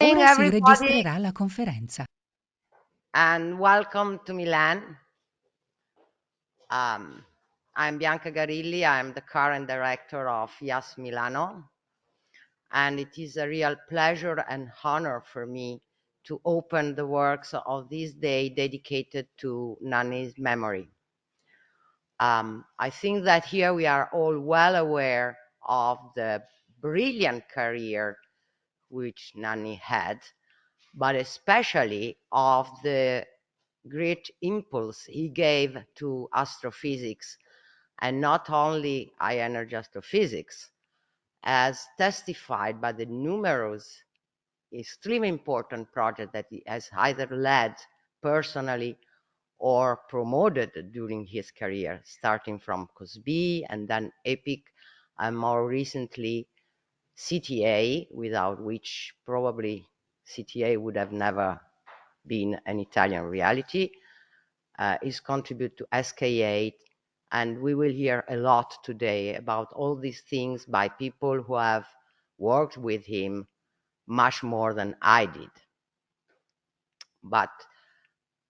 Ora si Everybody, registrerà la conferenza. and welcome to Milan. I'm Bianca Garilli. I'm the current director of IAS Milano, and it is a real pleasure and honor for me to open the works of this day dedicated to Nanni's memory. I think that here we are all well aware of the brilliant career which Nanni had, but especially of the great impulse he gave to astrophysics, and not only high energy astrophysics, as testified by the numerous extremely important projects that he has either led personally or promoted during his career, starting from COS-B and then EPIC, and more recently CTA, without which probably CTA would have never been an Italian reality, his contribute to SKA, and we will hear a lot today about all these things by people who have worked with him much more than I did. But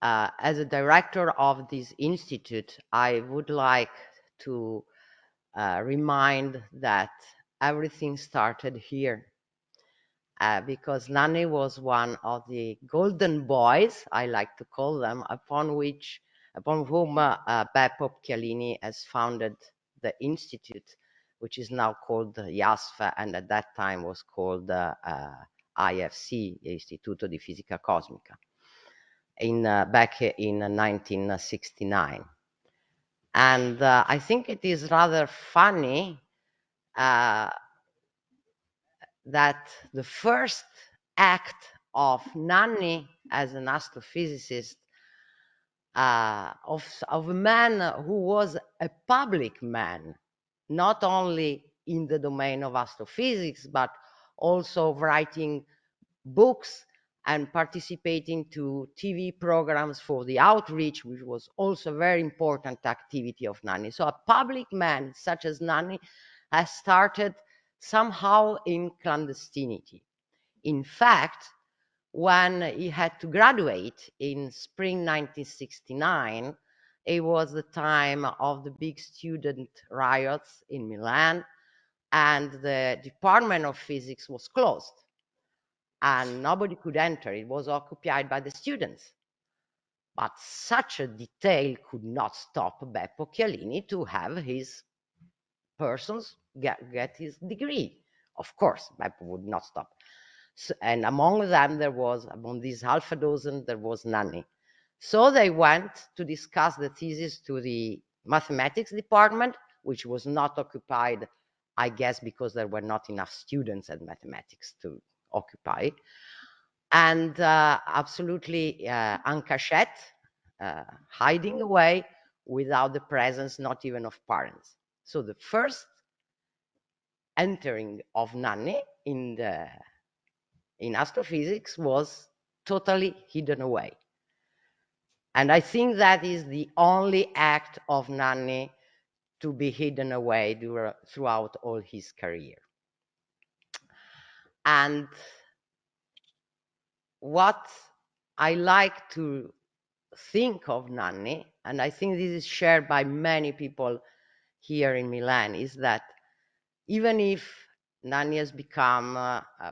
as a director of this institute, I would like to remind that everything started here. Because Nanni was one of the golden boys, I like to call them, upon whom Beppo Chialini has founded the institute, which is now called the IASF, and at that time was called IFC, Istituto di Fisica Cosmica, back in 1969. And I think it is rather funny that the first act of Nanni as an astrophysicist, of a man who was a public man, not only in the domain of astrophysics, but also writing books and participating to TV programs for the outreach, which was also a very important activity of Nanni. So a public man such as Nanni has started somehow in clandestinity. In fact, when he had to graduate in spring 1969, it was the time of the big student riots in Milan, and the Department of Physics was closed, and nobody could enter. It was occupied by the students. But such a detail could not stop Beppo Chialini to have his persons get his degree. Of course, Beppo would not stop. So, and among them, among these half a dozen, there was Nanni. So they went to discuss the thesis to the mathematics department, which was not occupied, I guess, because there were not enough students at mathematics to occupy, and absolutely uncachet, hiding away without the presence, not even of parents. So the first entering of Nanni in astrophysics was totally hidden away. And I think that is the only act of Nanni to be hidden away throughout all his career. And what I like to think of Nanni, and I think this is shared by many people here in Milan, is that even if Nanni has become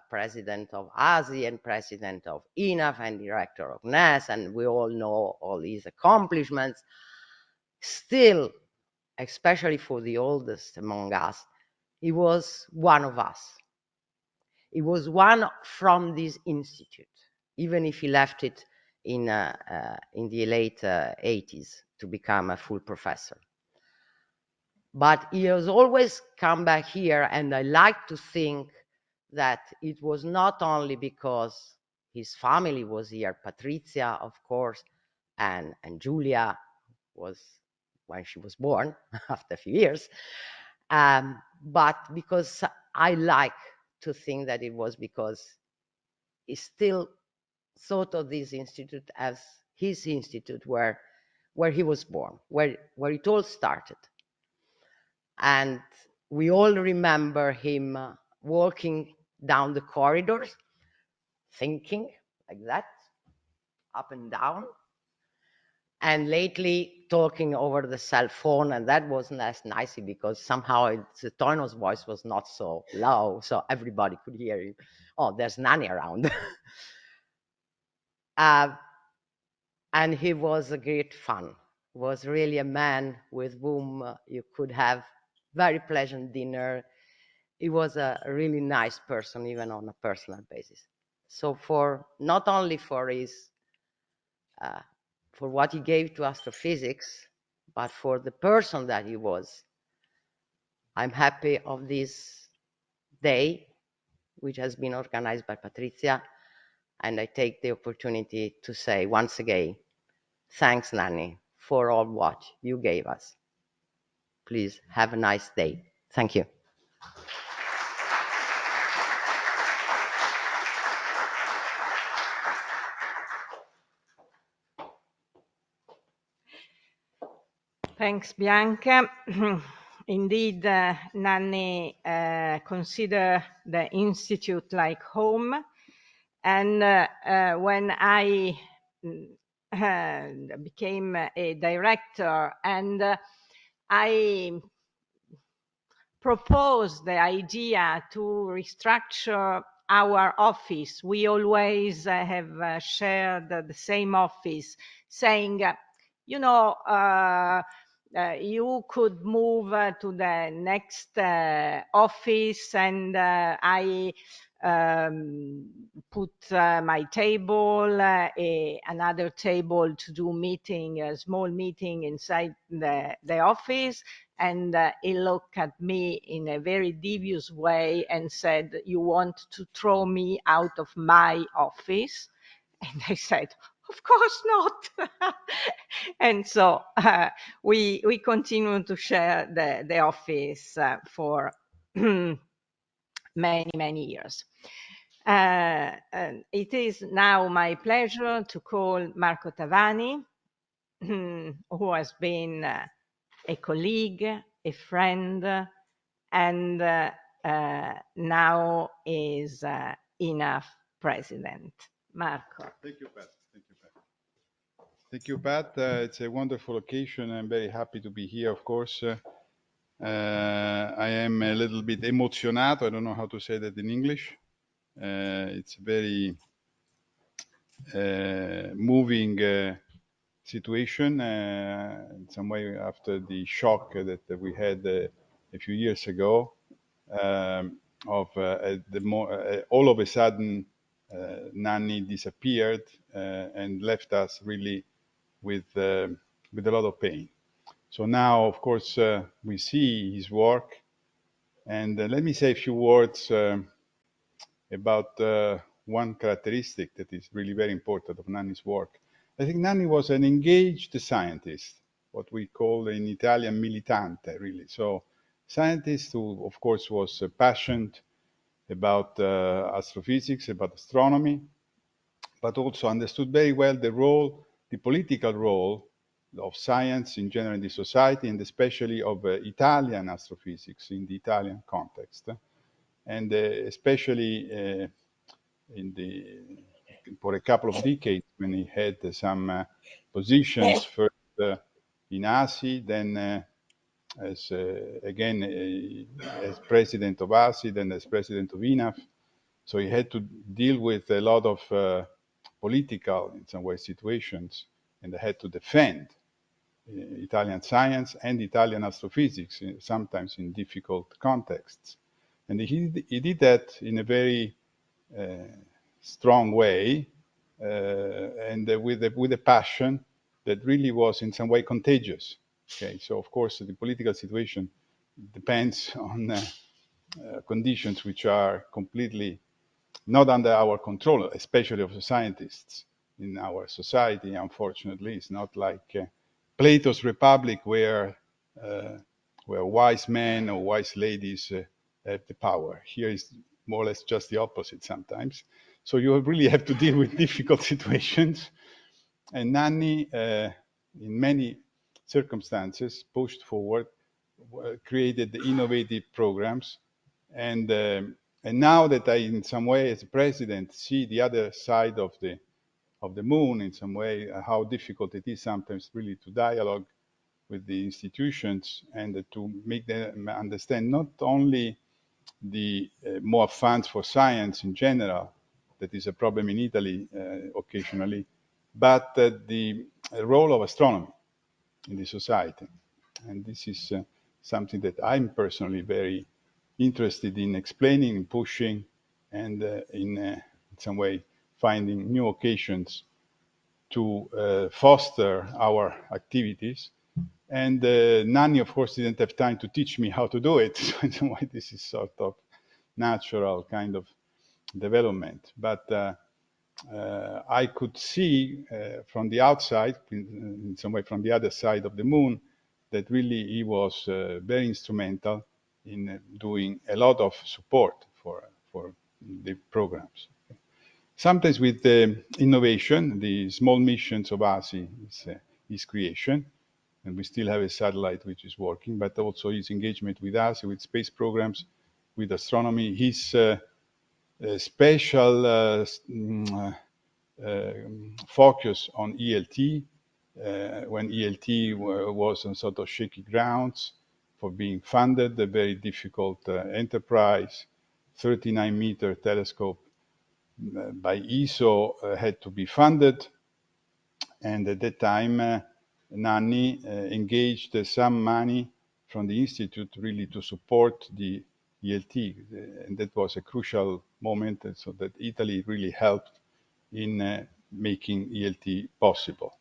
president of ASI and president of INAF and director of NES, and we all know all his accomplishments, still, especially for the oldest among us, he was one of us. He was one from this institute, even if he left it in the late 80s to become a full professor. But he has always come back here, and I like to think that it was not only because his family was here, Patrizia, of course, and Julia was when she was born after a few years, but because I like to think that it was because he still thought of this institute as his institute where he was born, where it all started. And we all remember him walking down the corridors thinking like that, up and down, and lately talking over the cell phone, and that wasn't as nice because somehow Tono's voice was not so low, so everybody could hear him. Oh, there's Nanni around. And he was a great fun. Was really a man with whom you could have very pleasant dinner. He was a really nice person, even on a personal basis. So for not only for his for what he gave to astrophysics, but for the person that he was, I'm happy of this day, which has been organized by Patrizia, and I take the opportunity to say once again, thanks, Nanni, for all what you gave us. Please have a nice day. Thank you. Thanks, Bianca. Indeed, Nanni consider the Institute like home. And when I became a director and I proposed the idea to restructure our office, we always have shared the same office, saying, you know, you could move to the next office, and I put my table, another table to do meeting, a small meeting inside the office. And he looked at me in a very devious way and said, "You want to throw me out of my office?" And I said, "Of course not." And so we continue to share the office for many years. It is now my pleasure to call Marco Tavani, who has been a colleague, a friend, and now is INAF president. Marco. Thank you, Pat. Thank you, Pat. Thank you, Pat. It's a wonderful occasion. I'm very happy to be here, of course. I am a little bit emozionato. I don't know how to say that in English. It's a very moving situation in some way after the shock that we had a few years ago of all of a sudden Nanni disappeared and left us really with a lot of pain. So now, of course, we see his work, and let me say a few words about one characteristic that is really very important of Nanni's work. I think Nanni was an engaged scientist, what we call in Italian militante, really. So scientist who, of course, was passionate about astrophysics, about astronomy, but also understood very well the role, the political role of science in general in the society, and especially of Italian astrophysics in the Italian context. And especially for a couple of decades when he had some positions first in ASI, then as again as president of ASI, then as president of INAF. So he had to deal with a lot of political, in some way, situations, and had to defend Italian science and Italian astrophysics, sometimes in difficult contexts. And he did that in a very strong way and with a passion that really was in some way contagious. Okay, so of course the political situation depends on conditions which are completely not under our control, especially of the scientists in our society. Unfortunately, it's not like Plato's Republic where wise men or wise ladies have the power. Here is more or less just the opposite sometimes. So you really have to deal with difficult situations. And Nanni, in many circumstances, pushed forward, created the innovative programs, and And now that I, in some way, as a president, see the other side of the moon, in some way, how difficult it is sometimes really to dialogue with the institutions and to make them understand not only the more funds for science in general, that is a problem in Italy occasionally, but the role of astronomy in the society. And this is something that I'm personally very interested in explaining and pushing, and in some way finding new occasions to foster our activities. And Nanni, of course, didn't have time to teach me how to do it. So in some way, this is sort of natural kind of development. But I could see from the outside, in some way from the other side of the moon, that really he was very instrumental in doing a lot of support for the programs. Sometimes with the innovation, the small missions of ASI is his creation, and we still have a satellite which is working, but also his engagement with us, with space programs, with astronomy, his special focus on ELT, when ELT was on sort of shaky grounds for being funded, a very difficult enterprise, 39-meter telescope by ESO had to be funded. And at that time, Nanni engaged some money from the Institute really to support the ELT. And that was a crucial moment, so that Italy really helped in making ELT possible.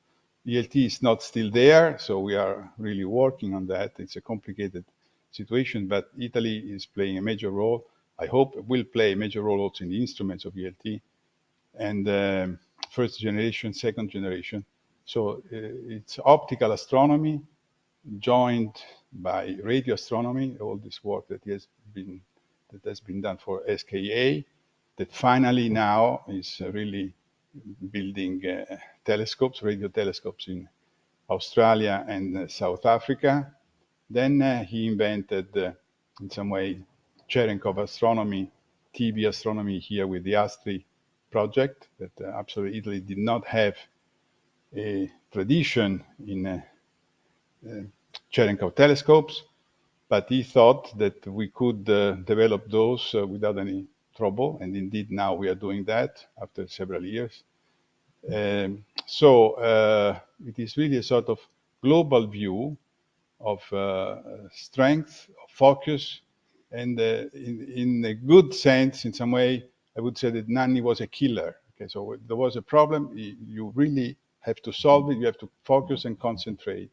ELT is not still there, so we are really working on that. It's a complicated situation, but Italy is playing a major role. I hope it will play a major role also in the instruments of ELT, and first generation, second generation. So it's optical astronomy joined by radio astronomy, all this work that has been done for SKA, that finally now is really building telescopes, radio telescopes in Australia and South Africa. Then he invented, in some way, Cherenkov astronomy, TV astronomy here with the ASTRI project, that absolutely Italy did not have a tradition in Cherenkov telescopes, but he thought that we could develop those without any trouble, and indeed now we are doing that after several years. So it is really a sort of global view of strength, of focus, and in a good sense, in some way, I would say that Nanni was a killer. Okay, so there was a problem, you really have to solve it, you have to focus and concentrate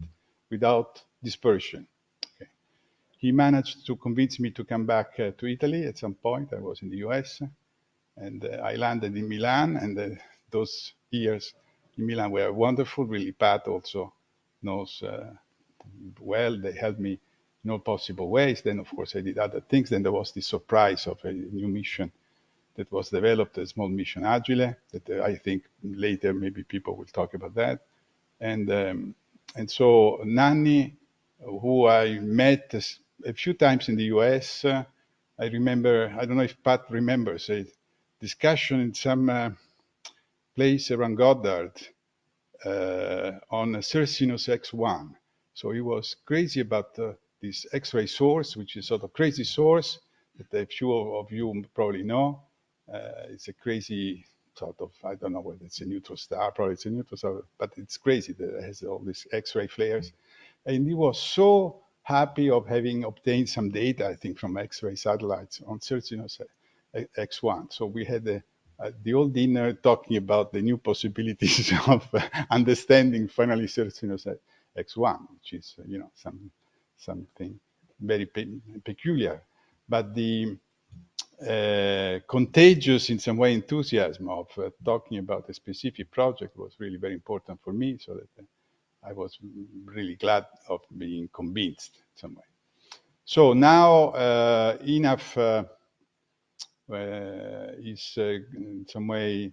without dispersion. Okay. He managed to convince me to come back to Italy at some point. I was in the US, and I landed in Milan, and those years in Milan were wonderful. Really, Pat also knows well. They helped me in all possible ways. Then, of course, I did other things. Then there was the surprise of a new mission that was developed, a small mission Agile, that I think later maybe people will talk about that. And so Nanni, who I met a few times in the US, I remember, I don't know if Pat remembers, a discussion in some place around Goddard on Circinus X1. So he was crazy about this X-ray source, which is sort of crazy source that a few of you probably know. It's a crazy sort of, I don't know whether it's a neutron star, probably it's a neutron star, but it's crazy that it has all these X-ray flares. And he was so happy of having obtained some data, I think, from X-ray satellites on Circinus X1. So we had the old dinner talking about the new possibilities of understanding finally Circinus X1, which is, you know, something very peculiar. But the contagious, in some way, enthusiasm of talking about a specific project was really very important for me, so that I was really glad of being convinced in some way. So now INAF is in some way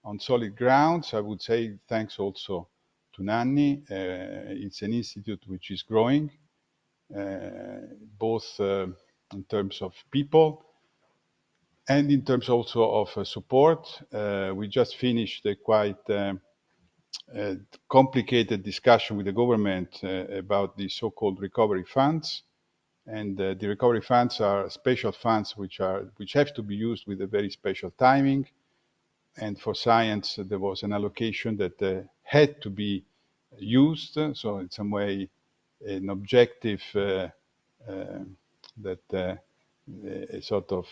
on solid grounds. I would say thanks also to Nanni. It's an institute which is growing, both in terms of people, And in terms also of support, we just finished a quite complicated discussion with the government about the so-called recovery funds. And the recovery funds are special funds which have to be used with a very special timing. And for science, there was an allocation that had to be used. So in some way, an objective that a sort of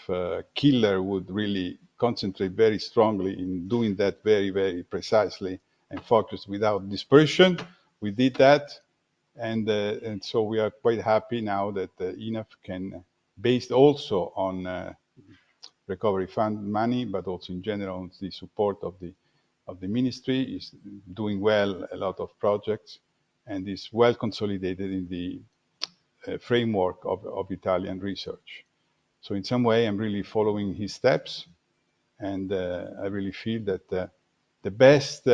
killer would really concentrate very strongly in doing that very, very precisely and focused without dispersion. We did that. And so we are quite happy now that INAF can, based also on recovery fund money, but also in general the support of the ministry, is doing well a lot of projects and is well consolidated in the framework of Italian research. So in some way, I'm really following his steps, and I really feel that the best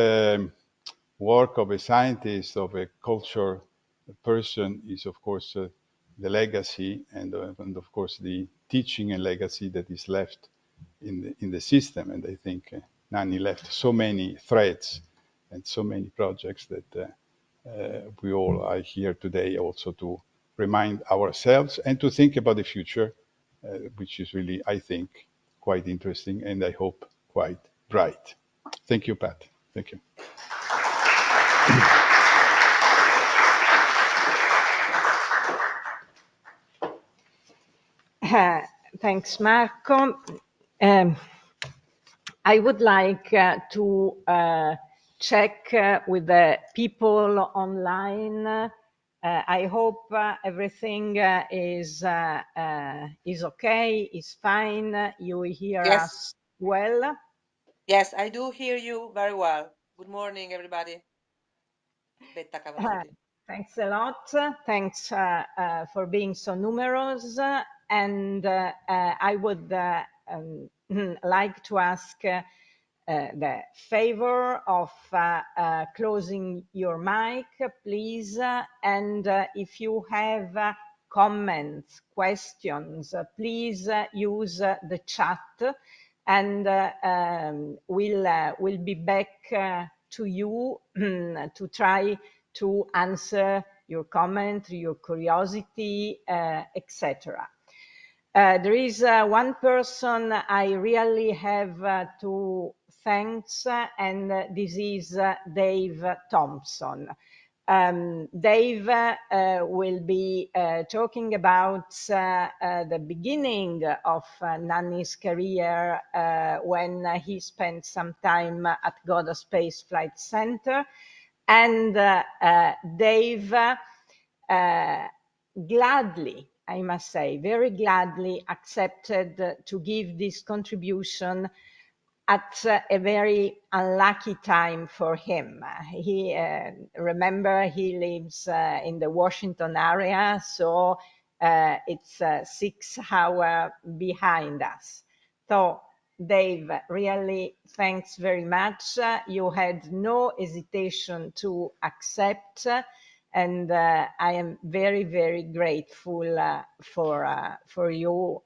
work of a scientist, of a culture person, is of course the legacy and of course the teaching and legacy that is left in the system. And I think Nanni left so many threads and so many projects that we all are here today also to remind ourselves and to think about the future, which is really, I think, quite interesting and I hope quite bright. Thank you, Pat. Thank you. Thanks, Marco. I would like to check with the people online. I hope everything is okay, is fine. You hear Yes. us well? Yes, I do hear you very well. Good morning, everybody. Betta Cavazzoli. Thanks a lot. Thanks for being so numerous. And I would like to ask the favor of closing your mic, please. And if you have comments, questions, please use the chat, and we'll be back to you to try to answer your comment, your curiosity, etc. There is one person I really have to thank, and this is Dave Thompson. Dave will be talking about the beginning of Nanni's career when he spent some time at Goddard Space Flight Center. And Dave gladly, I must say, very gladly accepted to give this contribution at a very unlucky time for him. He remember he lives in the Washington area, so it's 6 hours behind us. So Dave, really thanks very much. You had no hesitation to accept, and I am very, very grateful for you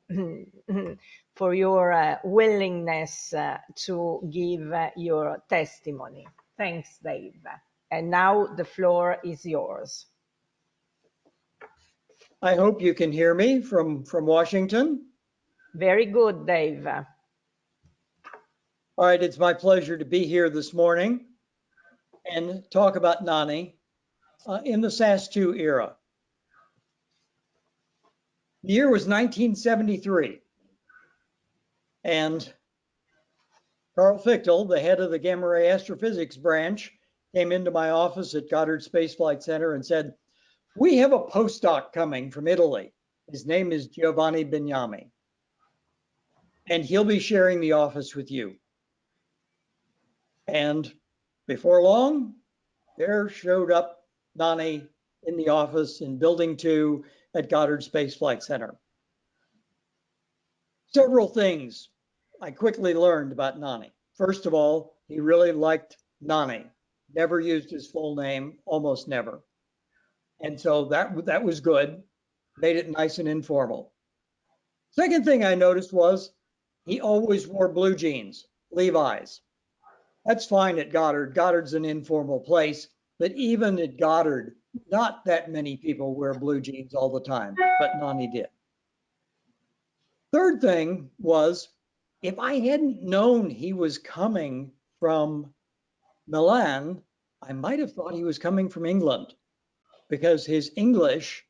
for your willingness to give your testimony. Thanks, Dave. And now the floor is yours. I hope you can hear me from Washington. Very good, Dave. All right, it's my pleasure to be here this morning and talk about Nanni in the SAS2 era. The year was 1973, and Carl Fichtel, the head of the gamma ray astrophysics branch, came into my office at Goddard Space Flight Center and said, "We have a postdoc coming from Italy. His name is Giovanni Bignami, and he'll be sharing the office with you." And before long, there showed up Nanni in the office in Building 2 at Goddard Space Flight Center. Several things I quickly learned about Nanni. First of all, he really liked Nanni, never used his full name, almost never. And so that was good, made it nice and informal. Second thing I noticed was He always wore blue jeans, Levi's. That's fine at Goddard. Goddard's an informal place, but even at Goddard, not that many people wear blue jeans all the time, but Nanni did. Third thing was, if I hadn't known he was coming from Milan, I might have thought he was coming from England, because his English,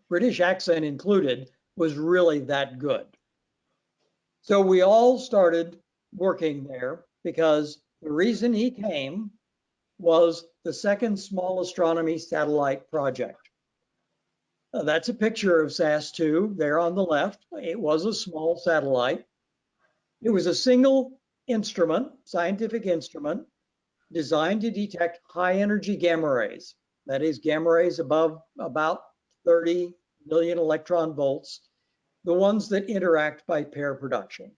British accent included, was really that good. So we all started working there because the reason he came was the second small astronomy satellite project. That's a picture of SAS-2 there on the left. It was a small satellite. It was a single instrument, scientific instrument, designed to detect high energy gamma rays. That is, gamma rays above about 30 million electron volts, the ones that interact by pair production.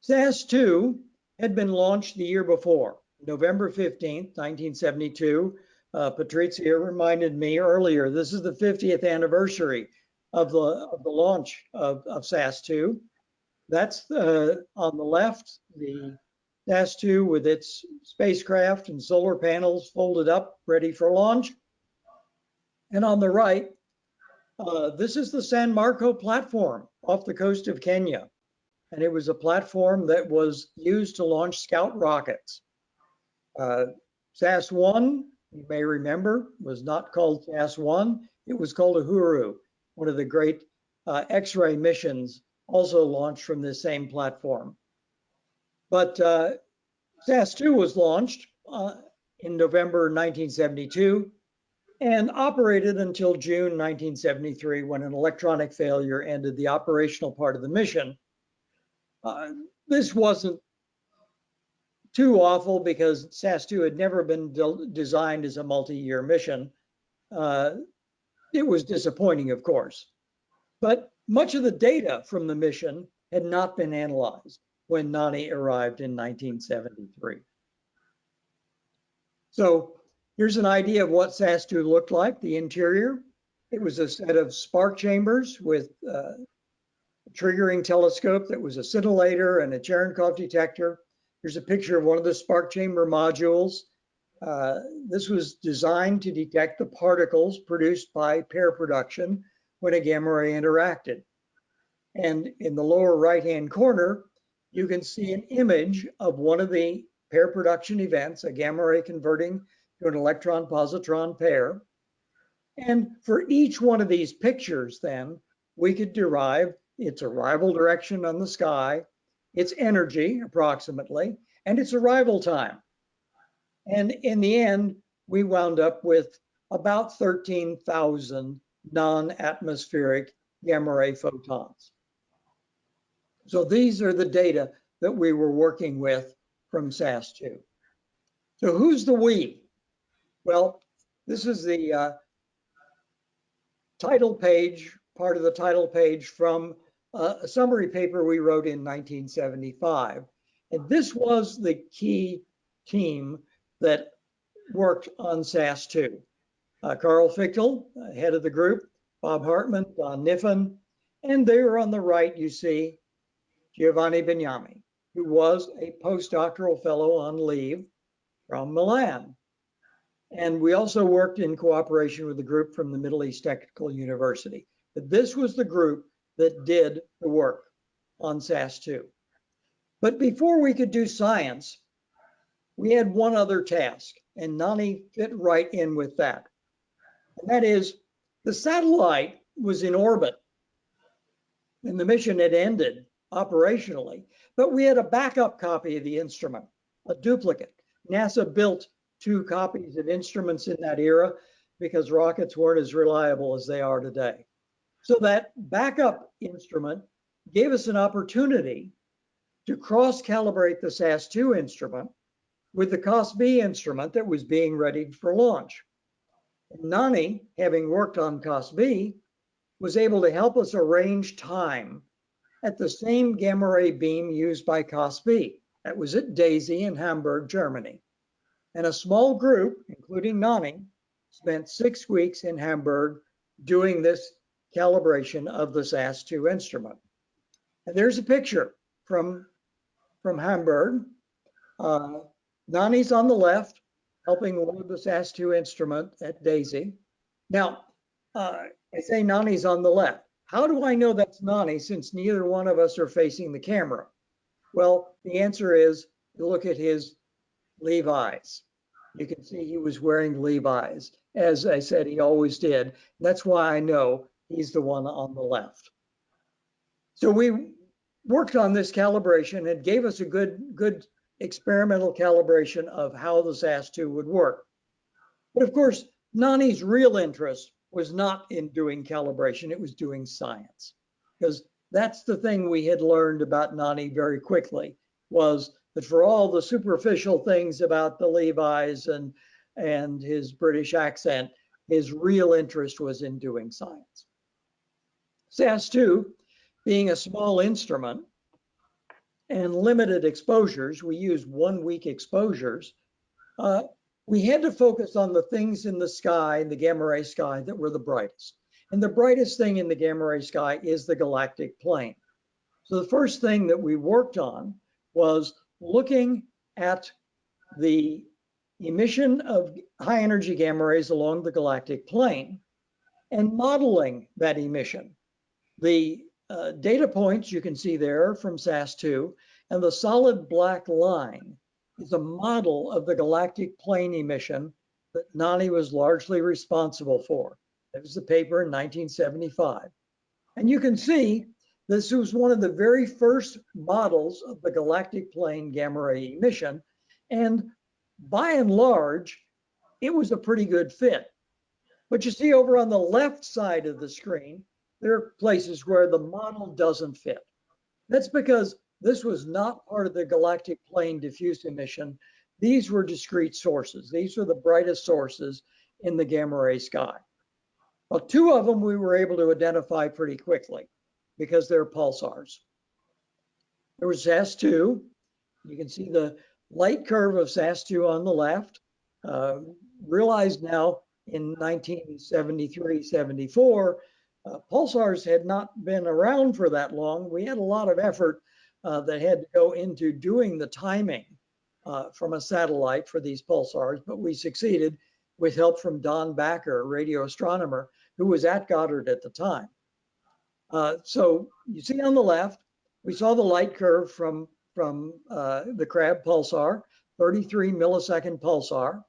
SAS-2 had been launched the year before, November 15th, 1972. Patrizia reminded me earlier, this is the 50th anniversary of the launch of SAS-2. That's on the left, the SAS-2 with its spacecraft and solar panels folded up, ready for launch. And on the right, this is the San Marco platform off the coast of Kenya. And it was a platform that was used to launch Scout rockets. SAS-1, you may remember, was not called SAS-1. It was called Uhuru, one of the great X-ray missions, also launched from this same platform. But SAS-2 was launched in November 1972 and operated until June 1973, when an electronic failure ended the operational part of the mission. This wasn't too awful because SAS-2 had never been designed as a multi-year mission. It was disappointing, of course, but much of the data from the mission had not been analyzed when Nanni arrived in 1973. So here's an idea of what SAS-2 looked like, the interior. It was a set of spark chambers with a triggering telescope that was a scintillator and a Cherenkov detector. Here's a picture of one of the spark chamber modules. This was designed to detect the particles produced by pair production when a gamma ray interacted. And in the lower right-hand corner, you can see an image of one of the pair production events, a gamma ray converting to an electron-positron pair. And for each one of these pictures, then, we could derive its arrival direction on the sky, its energy, approximately, and its arrival time. And in the end, we wound up with about 13,000 non-atmospheric gamma ray photons. So these are the data that we were working with from SAS-2. So who's the we? Well, this is the title page, part of the title page from a summary paper we wrote in 1975. And this was the key team that worked on SAS-2. Carl Fichtel, head of the group, Bob Hartman, Don Niffen, and there on the right you see Giovanni Bignami, who was a postdoctoral fellow on leave from Milan. And we also worked in cooperation with the group from the Middle East Technical University. But this was the group that did the work on SAS-2. But before we could do science, we had one other task, and Nanni fit right in with that. And that is, the satellite was in orbit, and the mission had ended operationally, but we had a backup copy of the instrument, a duplicate. NASA built 2 copies of instruments in that era because rockets weren't as reliable as they are today. So that backup instrument gave us an opportunity to cross-calibrate the SAS-2 instrument with the COS-B instrument that was being readied for launch. And Nanni, having worked on COS-B, was able to help us arrange time at the same gamma ray beam used by COS-B. That was at DAISY in Hamburg, Germany. And a small group, including Nanni, spent 6 weeks in Hamburg doing this calibration of the SAS-2 instrument. And there's a picture from Hamburg. Nanni's on the left, helping load the SAS2 instrument at Daisy. Now, I say Nanni's on the left. How do I know that's Nanni since neither one of us are facing the camera? Well, the answer is you look at his Levi's. You can see he was wearing Levi's. As I said, he always did. That's why I know he's the one on the left. So we worked on this calibration. It gave us a good experimental calibration of how the SAS2 would work. But of course, Nanni's real interest was not in doing calibration, it was doing science. Because that's the thing we had learned about Nanni very quickly, was that for all the superficial things about the Levi's and his British accent, his real interest was in doing science. SAS2, being a small instrument and limited exposures, we used 1 week exposures, we had to focus on the things in the sky, in the gamma ray sky, that were the brightest. And the brightest thing in the gamma ray sky is the galactic plane. So the first thing that we worked on was looking at the emission of high energy gamma rays along the galactic plane and modeling that emission. The data points you can see there from SAS2, and the solid black line is a model of the galactic plane emission that Nanni was largely responsible for. That was the paper in 1975. And you can see this was one of the very first models of the galactic plane gamma ray emission. And by and large, it was a pretty good fit. But you see over on the left side of the screen, there are places where the model doesn't fit. That's because this was not part of the galactic plane diffuse emission. These were discrete sources. These were the brightest sources in the gamma ray sky. Well, 2 of them we were able to identify pretty quickly because they're pulsars. There was SAS2. You can see the light curve of SAS2 on the left. Realized now in 1973, 74, pulsars had not been around for that long. We had a lot of effort that had to go into doing the timing from a satellite for these pulsars, but we succeeded with help from Don Backer, a radio astronomer who was at Goddard at the time. So you see on the left, we saw the light curve from the Crab pulsar, 33 millisecond pulsar,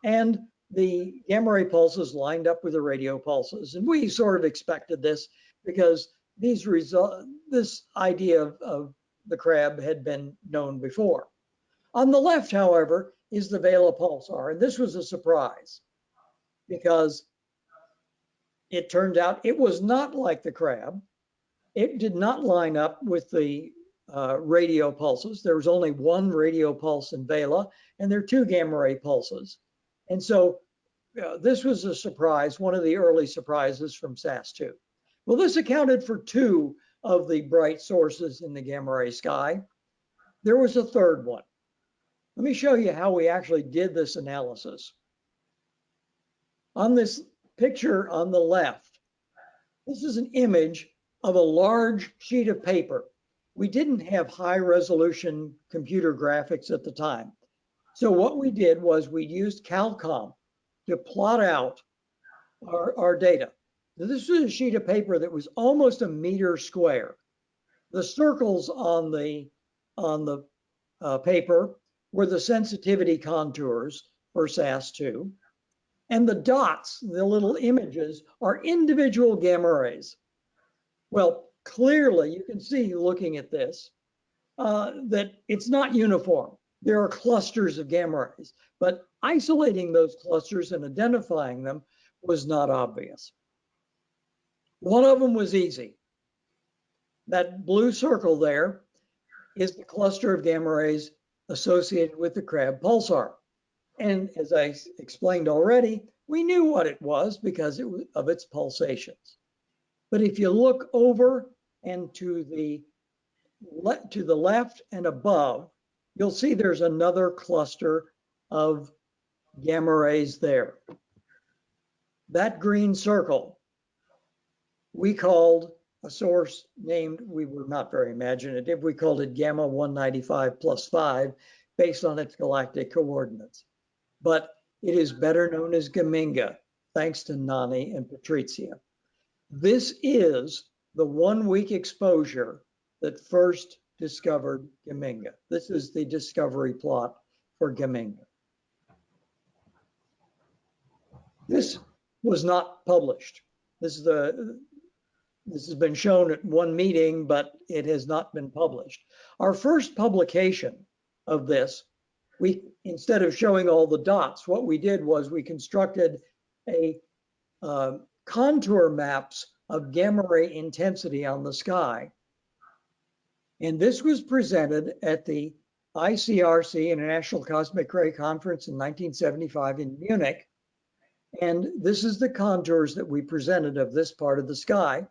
and the gamma ray pulses lined up with the radio pulses. And we sort of expected this because this idea of the Crab had been known before. On the left, however, is the Vela pulsar. And this was a surprise because it turned out it was not like the Crab. It did not line up with the radio pulses. There was only 1 radio pulse in Vela, and there are 2 gamma ray pulses. And so this was a surprise, one of the early surprises from SAS2. Well, this accounted for 2 of the bright sources in the gamma ray sky. There was a third one. Let me show you how we actually did this analysis. On this picture on the left, this is an image of a large sheet of paper. We didn't have high resolution computer graphics at the time. So what we did was we used Calcom to plot out our data. Now, this was a sheet of paper that was almost a meter square. The circles on the paper were the sensitivity contours for SAS2. And the dots, the little images, are individual gamma rays. Well, clearly you can see looking at this that it's not uniform. There are clusters of gamma rays, but isolating those clusters and identifying them was not obvious. One of them was easy. That blue circle there is the cluster of gamma rays associated with the Crab pulsar. And as I explained already, we knew what it was because of its pulsations. But if you look over and to the left and above, you'll see there's another cluster of gamma rays there. That green circle we called a source named, we were not very imaginative, we called it Gamma 195 plus 5 based on its galactic coordinates. But it is better known as Geminga, thanks to Nanni and Patrizia. This is the 1 week exposure that first discovered Geminga. This is the discovery plot for Geminga. This was not published. This has been shown at one meeting, but it has not been published. Our first publication of this, instead of showing all the dots, what we did was we constructed a contour maps of gamma ray intensity on the sky. And this was presented at the ICRC, International Cosmic Ray Conference in 1975 in Munich. And this is the contours that we presented of this part of the sky.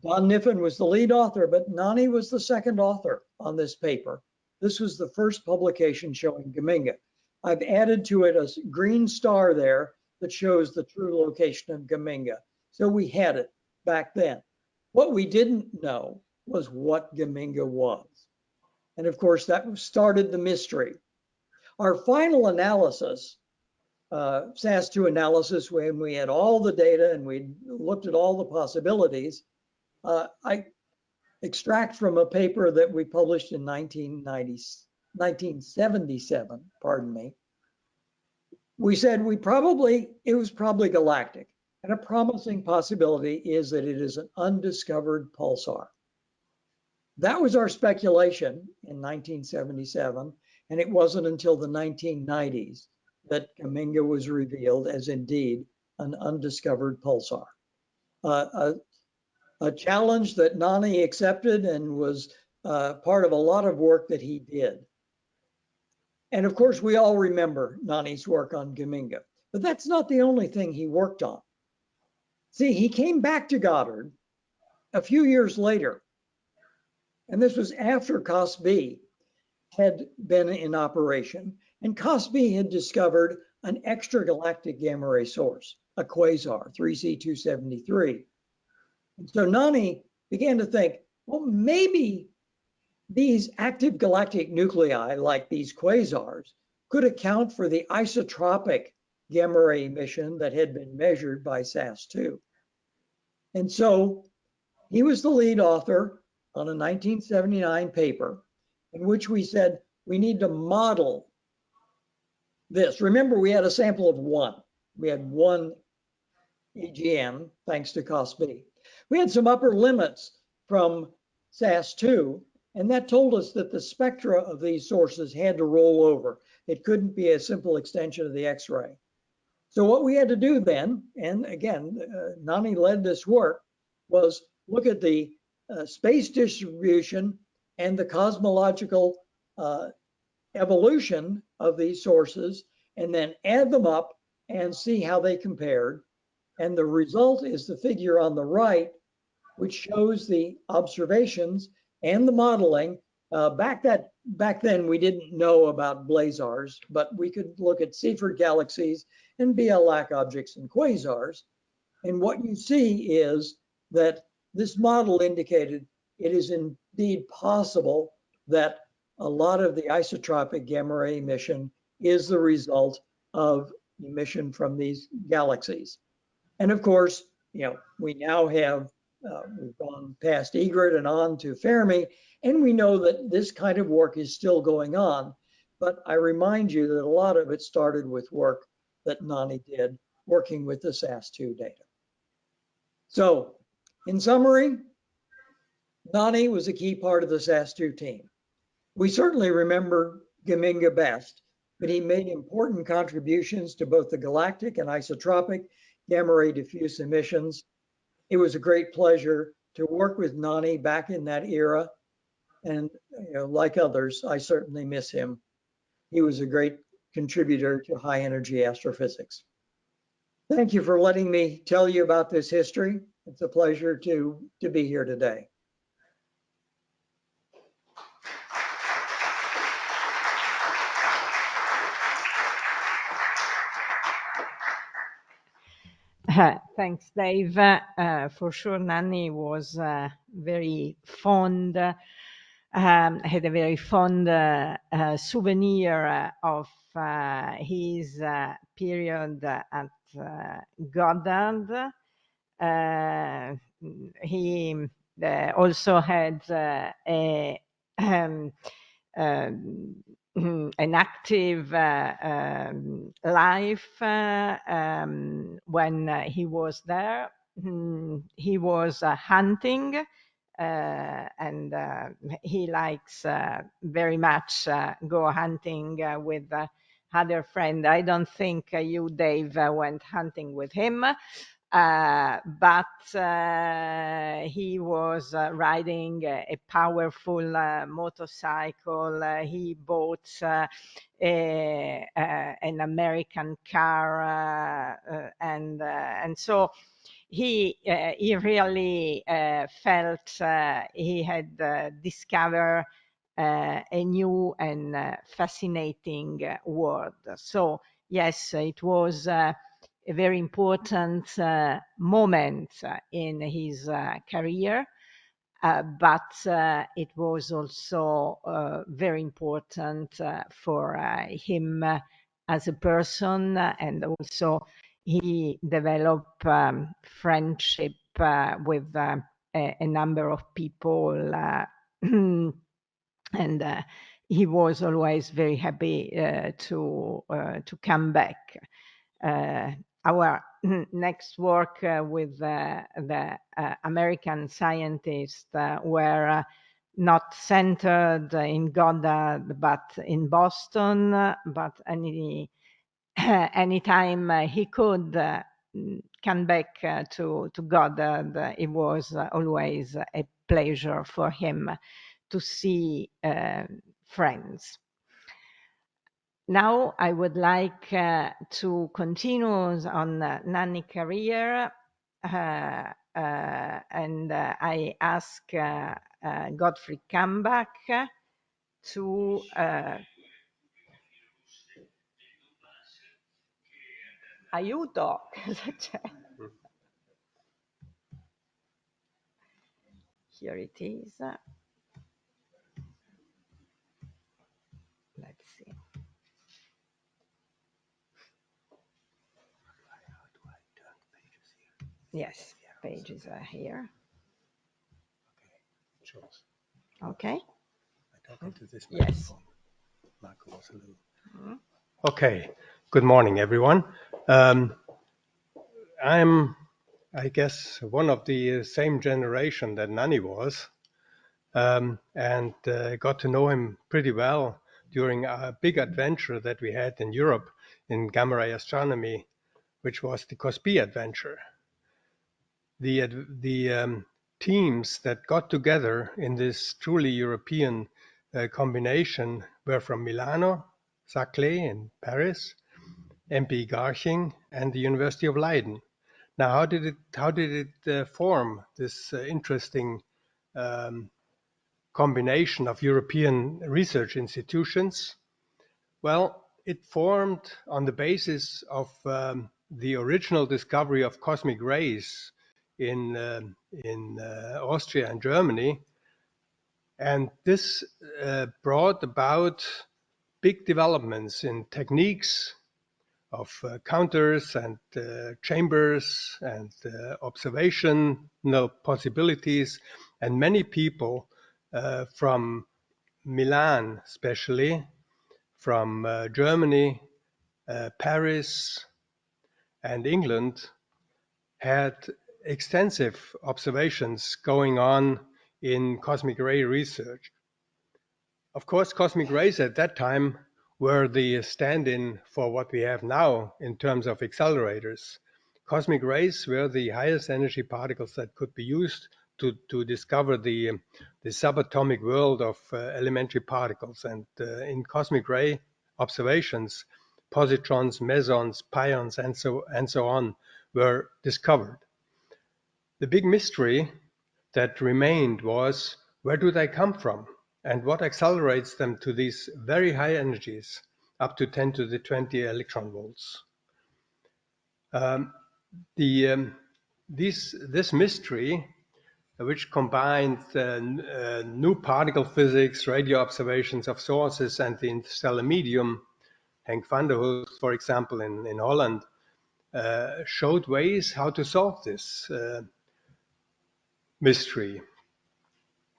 Don Niffen was the lead author, but Nanni was the second author on this paper. This was the first publication showing Geminga. I've added to it a green star there that shows the true location of Geminga. So we had it back then. What we didn't know was what Geminga was. And of course, that started the mystery. Our final analysis, SAS2 analysis, when we had all the data and we looked at all the possibilities, I extract from a paper that we published in 1977, pardon me. We said it was probably galactic. And a promising possibility is that it is an undiscovered pulsar. That was our speculation in 1977. And it wasn't until the 1990s that Geminga was revealed as indeed an undiscovered pulsar. A challenge that Nanni accepted and was part of a lot of work that he did. And of course, we all remember Nanni's work on Geminga, but that's not the only thing he worked on. See, he came back to Goddard a few years later, and this was after COS-B had been in operation, and COS-B had discovered an extragalactic gamma ray source, a quasar, 3C273. And so Nanni began to think, well, maybe these active galactic nuclei, like these quasars, could account for the isotropic gamma ray emission that had been measured by SAS2. And so he was the lead author on a 1979 paper in which we said, we need to model this. Remember, we had a sample of one. We had one EGM, thanks to COS-B. We had some upper limits from SAS2, and that told us that the spectra of these sources had to roll over. It couldn't be a simple extension of the X-ray. So what we had to do then, and again, Nanni led this work, was look at the space distribution and the cosmological evolution of these sources, and then add them up and see how they compared. And the result is the figure on the right, which shows the observations and the modeling. Back then, we didn't know about blazars, but we could look at Seyfert galaxies and BL-LAC objects and quasars. And what you see is that this model indicated it is indeed possible that a lot of the isotropic gamma ray emission is the result of emission from these galaxies. And of course, we now have, we've gone past Egret and on to Fermi, and we know that this kind of work is still going on. But I remind you that a lot of it started with work that Nanni did, working with the SAS2 data. So in summary, Nanni was a key part of the SAS2 team. We certainly remember Geminga best, but he made important contributions to both the galactic and isotropic gamma ray diffuse emissions. It was a great pleasure to work with Nanni back in that era. And like others, I certainly miss him. He was a great contributor to high energy astrophysics. Thank you for letting me tell you about this history. It's a pleasure to be here today. Thanks, Dave. For sure, Nanni was very fond, had a very fond souvenir of his period at Goddard. He also had an active life when he was there. He was hunting, and he likes very much go hunting with other friend. I don't think you, Dave, went hunting with him. But he was riding a powerful motorcycle. He bought an American car, and so he really felt he had discovered a new and fascinating world. So yes, it was a very important moment in his career, but it was also very important for him as a person, and also he developed friendship with a number of people, and he was always very happy to come back. Our next work with the American scientists were not centered in Goddard, but in Boston. But anytime he could come back to Goddard, it was always a pleasure for him to see friends. Now I would like to continue on Nanni's career, and I ask Gottfried Kanbach to aiuto. Here it is. Let's see. Yes, pages are here. Okay. I talk into this Yes. Marco was a little. Okay. Good morning, everyone. I'm, I guess, one of the same generation that Nanni was, and got to know him pretty well during a big adventure that we had in Europe in gamma ray astronomy, which was the COS-B adventure. The teams that got together in this truly European combination were from Milano, Saclay in Paris, MP Garching, and the University of Leiden. Now, how did it form this interesting combination of European research institutions? Well, it formed on the basis of the original discovery of cosmic rays in Austria and Germany, and this brought about big developments in techniques of counters and chambers and observational possibilities, and many people from Milan, especially from Germany, Paris, and England had extensive observations going on in cosmic ray research. Of course, cosmic rays at that time were the stand-in for what we have now in terms of accelerators. Cosmic rays were the highest energy particles that could be used to discover the subatomic world of elementary particles. And in cosmic ray observations, positrons, mesons, pions, and so on were discovered. The big mystery that remained was, where do they come from? And what accelerates them to these very high energies, up to 10 to the 20 electron volts? This mystery, which combined new particle physics, radio observations of sources, and the interstellar medium, Henk van der Hulst, for example, in Holland, showed ways how to solve this mystery.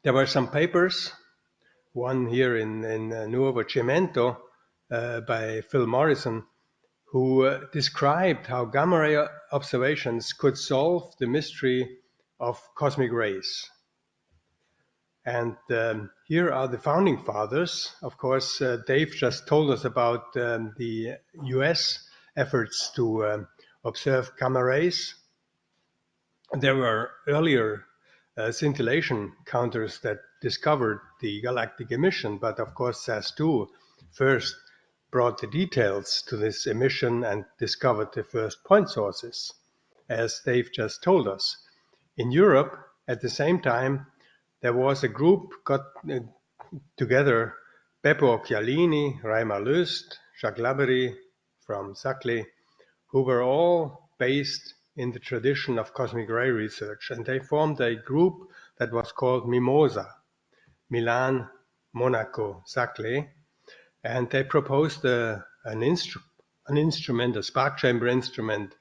There were some papers, one here in Nuovo Cimento by Phil Morrison, who described how gamma ray observations could solve the mystery of cosmic rays. And here are the founding fathers. Of course, Dave just told us about the US efforts to observe gamma rays. There were earlier scintillation counters that discovered the galactic emission, but of course SAS2 first brought the details to this emission and discovered the first point sources, as Dave just told us. In Europe, at the same time, there was a group got together, Beppo Occhialini, Raimar Löst, Jacques Laberie from Saclay, who were all based in the tradition of cosmic ray research, and they formed a group that was called MIMOSA, Milan, Monaco, Saclay, and they proposed an instrument, a spark chamber instrument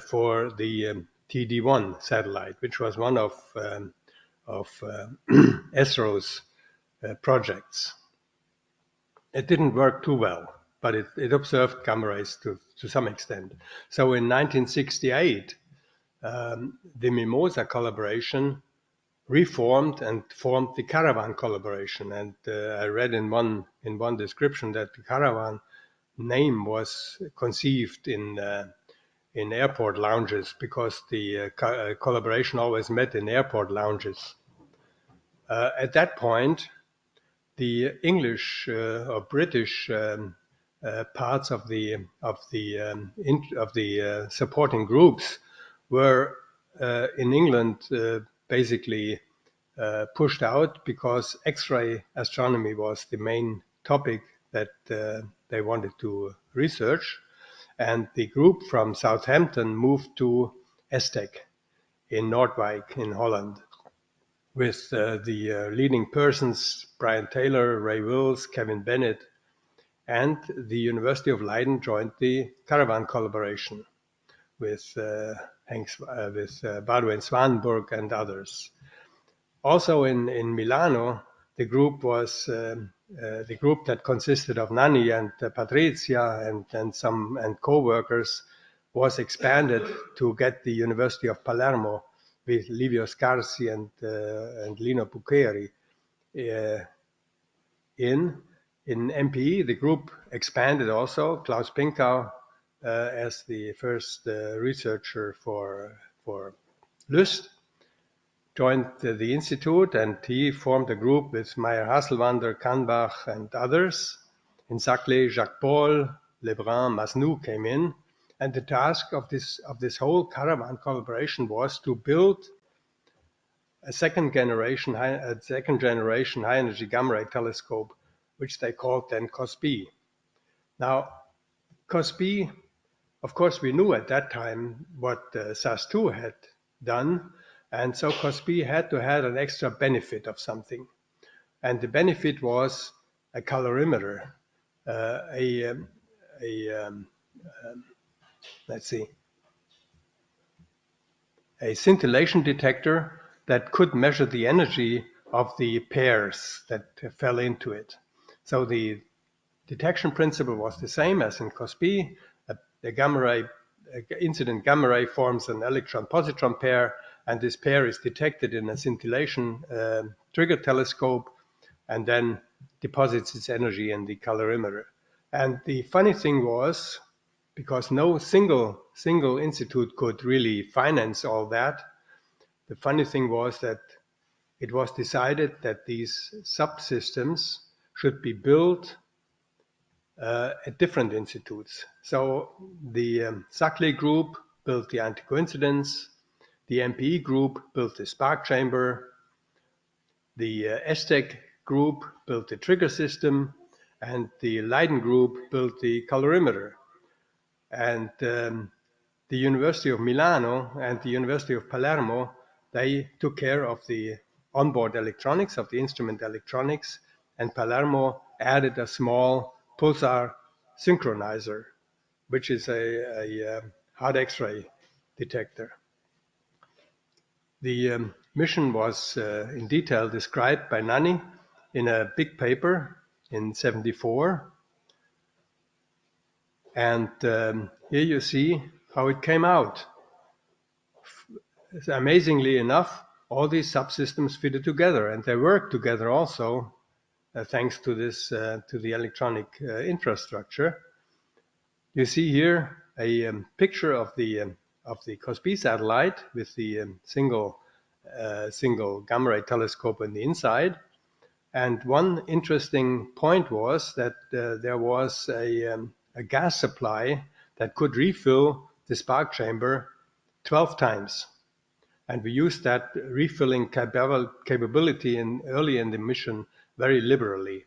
for the TD1 satellite, which was one of ESRO's projects. It didn't work too well, but it observed gamma rays to some extent. So in 1968, the Mimosa collaboration reformed and formed the Caravan collaboration. And I read in one description that the Caravan name was conceived in airport lounges because the collaboration always met in airport lounges. At that point, the English or British parts of the supporting groups were in England basically pushed out because X-ray astronomy was the main topic that they wanted to research, and the group from Southampton moved to ESTEC in Noordwijk in Holland, with the leading persons, Brian Taylor, Ray Wills, Kevin Bennett, and the University of Leiden joined the Caravan collaboration with Bardwijn Swanenburg and others. Also in Milano, the group was the group that consisted of Nanni and Patrizia and co-workers was expanded to get the University of Palermo with Livio Scarsi and Lino Bucheri in MPE. The group expanded also. Klaus Pinkau as the first researcher for Lust joined the institute, and he formed a group with Meyer Hasselwander, Kanbach, and others. In Saclay, Jacques Paul, Lebrun, Masnou came in, and the task of this whole Caravan collaboration was to build a second generation high energy gamma ray telescope, which they called then COS-B. Now, COS-B, of course, we knew at that time what SAS2 had done, and so COS-B had to have an extra benefit of something. And the benefit was a colorimeter, a scintillation detector that could measure the energy of the pairs that fell into it. So the detection principle was the same as in COS-B. The gamma ray, incident gamma ray forms an electron-positron pair, and this pair is detected in a scintillation trigger telescope and then deposits its energy in the colorimeter. And the funny thing was, because no single institute could really finance all that, the funny thing was that it was decided that these subsystems should be built at different institutes. So the Saclay group built the anti-coincidence, the MPE group built the spark chamber, the ESTEC group built the trigger system, and the Leiden group built the colorimeter. And the University of Milano and the University of Palermo, they took care of the onboard electronics, of the instrument electronics, and Palermo added a small pulsar synchronizer, which is a hard X-ray detector. The mission was in detail described by Nanni in a big paper in '74. And here you see how it came out. Amazingly enough, all these subsystems fitted together, and they work together also, thanks to this to the electronic infrastructure. You see here a picture of the COS-B satellite with the single gamma ray telescope on the inside. And one interesting point was that there was a gas supply that could refill the spark chamber 12 times. And we used that refilling capability early in the mission very liberally.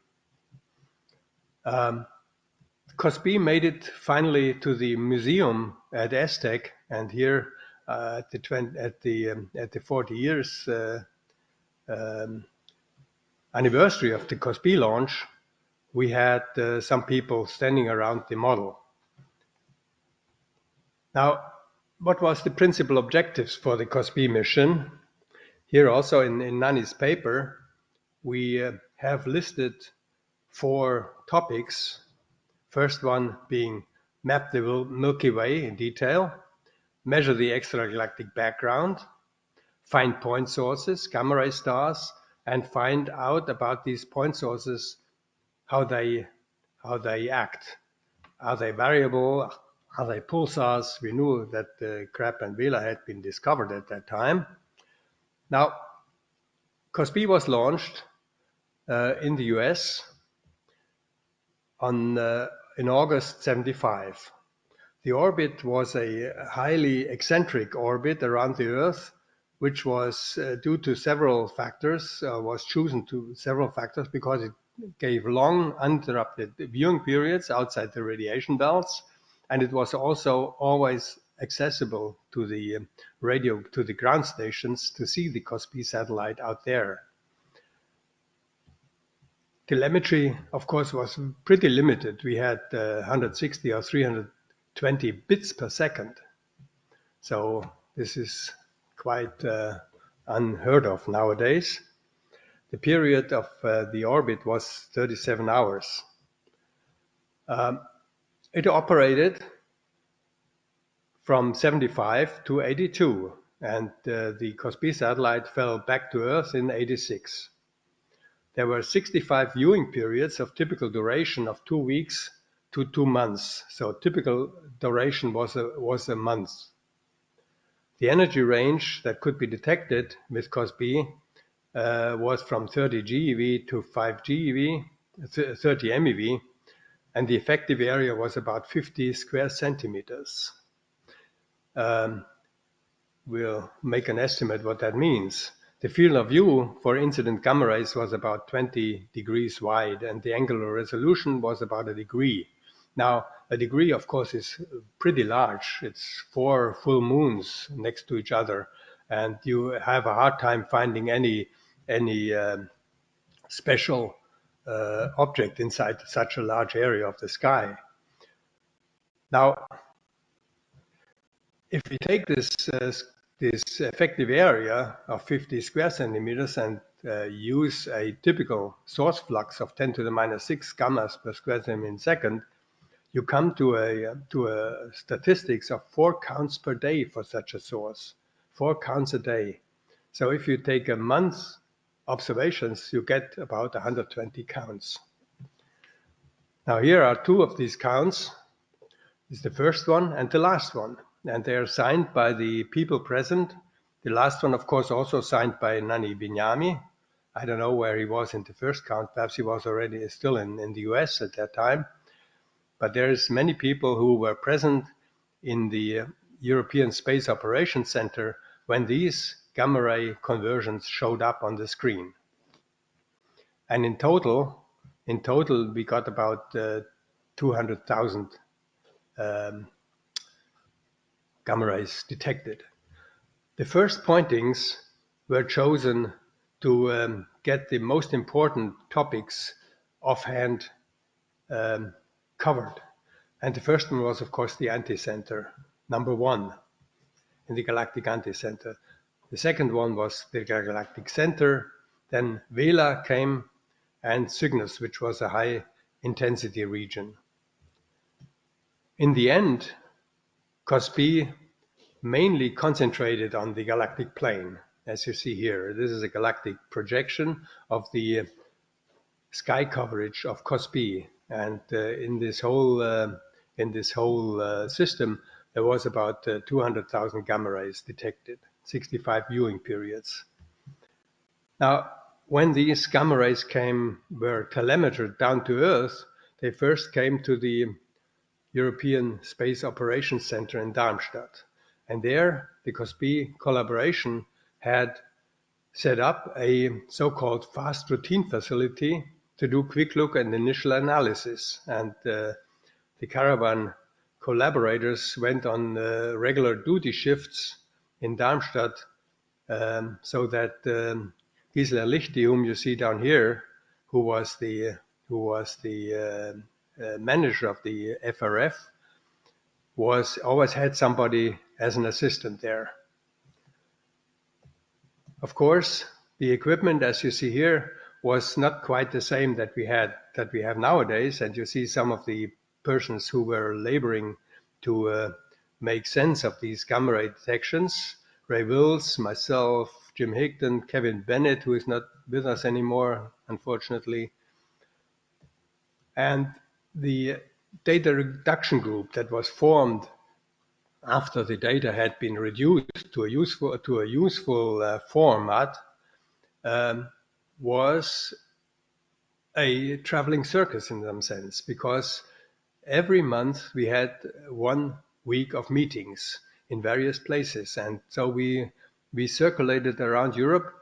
COS-B made it finally to the museum at ESTEC, and here at the 40 years anniversary of the COS-B launch, we had some people standing around the model. Now, what was the principal objectives for the COS-B mission? Here also in Nanni's paper, we have listed 4 topics. First one being map the Milky Way in detail, measure the extragalactic background, find point sources, gamma ray stars, and find out about these point sources, how they act. Are they variable? Are they pulsars? We knew that Crab and Vela had been discovered at that time. Now, COS-B was launched in the US in August '75. The orbit was a highly eccentric orbit around the Earth, which was due to several factors, was chosen to several factors because it gave long uninterrupted viewing periods outside the radiation belts, and it was also always accessible to the radio, to the ground stations to see the COS-B satellite out there. Telemetry, of course, was pretty limited. We had 160 or 320 bits per second. So this is quite unheard of nowadays. The period of the orbit was 37 hours. It operated from 75 to 82, and the COS-B satellite fell back to Earth in 86. There were 65 viewing periods of typical duration of 2 weeks to 2 months. So typical duration was a month. The energy range that could be detected with COS-B was from 30 GeV to 5 GeV, 30 MeV, and the effective area was about 50 square centimeters. We'll make an estimate what that means. The field of view for incident gamma rays was about 20 degrees wide, and the angular resolution was about a degree. Now, a degree, of course, is pretty large. It's 4 full moons next to each other, and you have a hard time finding any special object inside such a large area of the sky. Now, if we take this effective area of 50 square centimeters and use a typical source flux of 10 to the minus 6 gammas per square centimeter in second, you come to a statistics of 4 counts per day for such a source, 4 counts a day. So if you take a month's observations, you get about 120 counts. Now here are 2 of these counts. This is the first one and the last one, and they are signed by the people present. The last one, of course, also signed by Nanni Bignami. I don't know where he was in the first count. Perhaps he was already still in the US at that time. But there's many people who were present in the European Space Operations Center when these gamma ray conversions showed up on the screen. And in total, we got about 200,000 gamma rays detected. The first pointings were chosen to get the most important topics offhand covered. And the first one was, of course, the anticenter, number 1 in the galactic anticenter. The second one was the galactic center. Then Vela came, and Cygnus, which was a high intensity region. In the end, COS-B mainly concentrated on the galactic plane, as you see here. This is a galactic projection of the sky coverage of COS-B, and in this whole system, there was about 200,000 gamma rays detected, 65 viewing periods. Now, when these gamma rays were telemetered down to Earth, they first came to the European Space Operations Center in Darmstadt. And there, the COS-B collaboration had set up a so-called fast routine facility to do quick look and initial analysis. And the Caravan collaborators went on regular duty shifts in Darmstadt so that Gisela Lichty, whom you see down here, who was the manager of the FRF, always had somebody as an assistant there. Of course, the equipment, as you see here, was not quite the same that we have nowadays, and you see some of the persons who were laboring to make sense of these gamma ray detections. Ray Wills, myself, Jim Higdon, Kevin Bennett, who is not with us anymore, unfortunately, and the data reduction group that was formed after the data had been reduced to a useful format was a traveling circus in some sense, because every month we had 1 week of meetings in various places, and so we circulated around Europe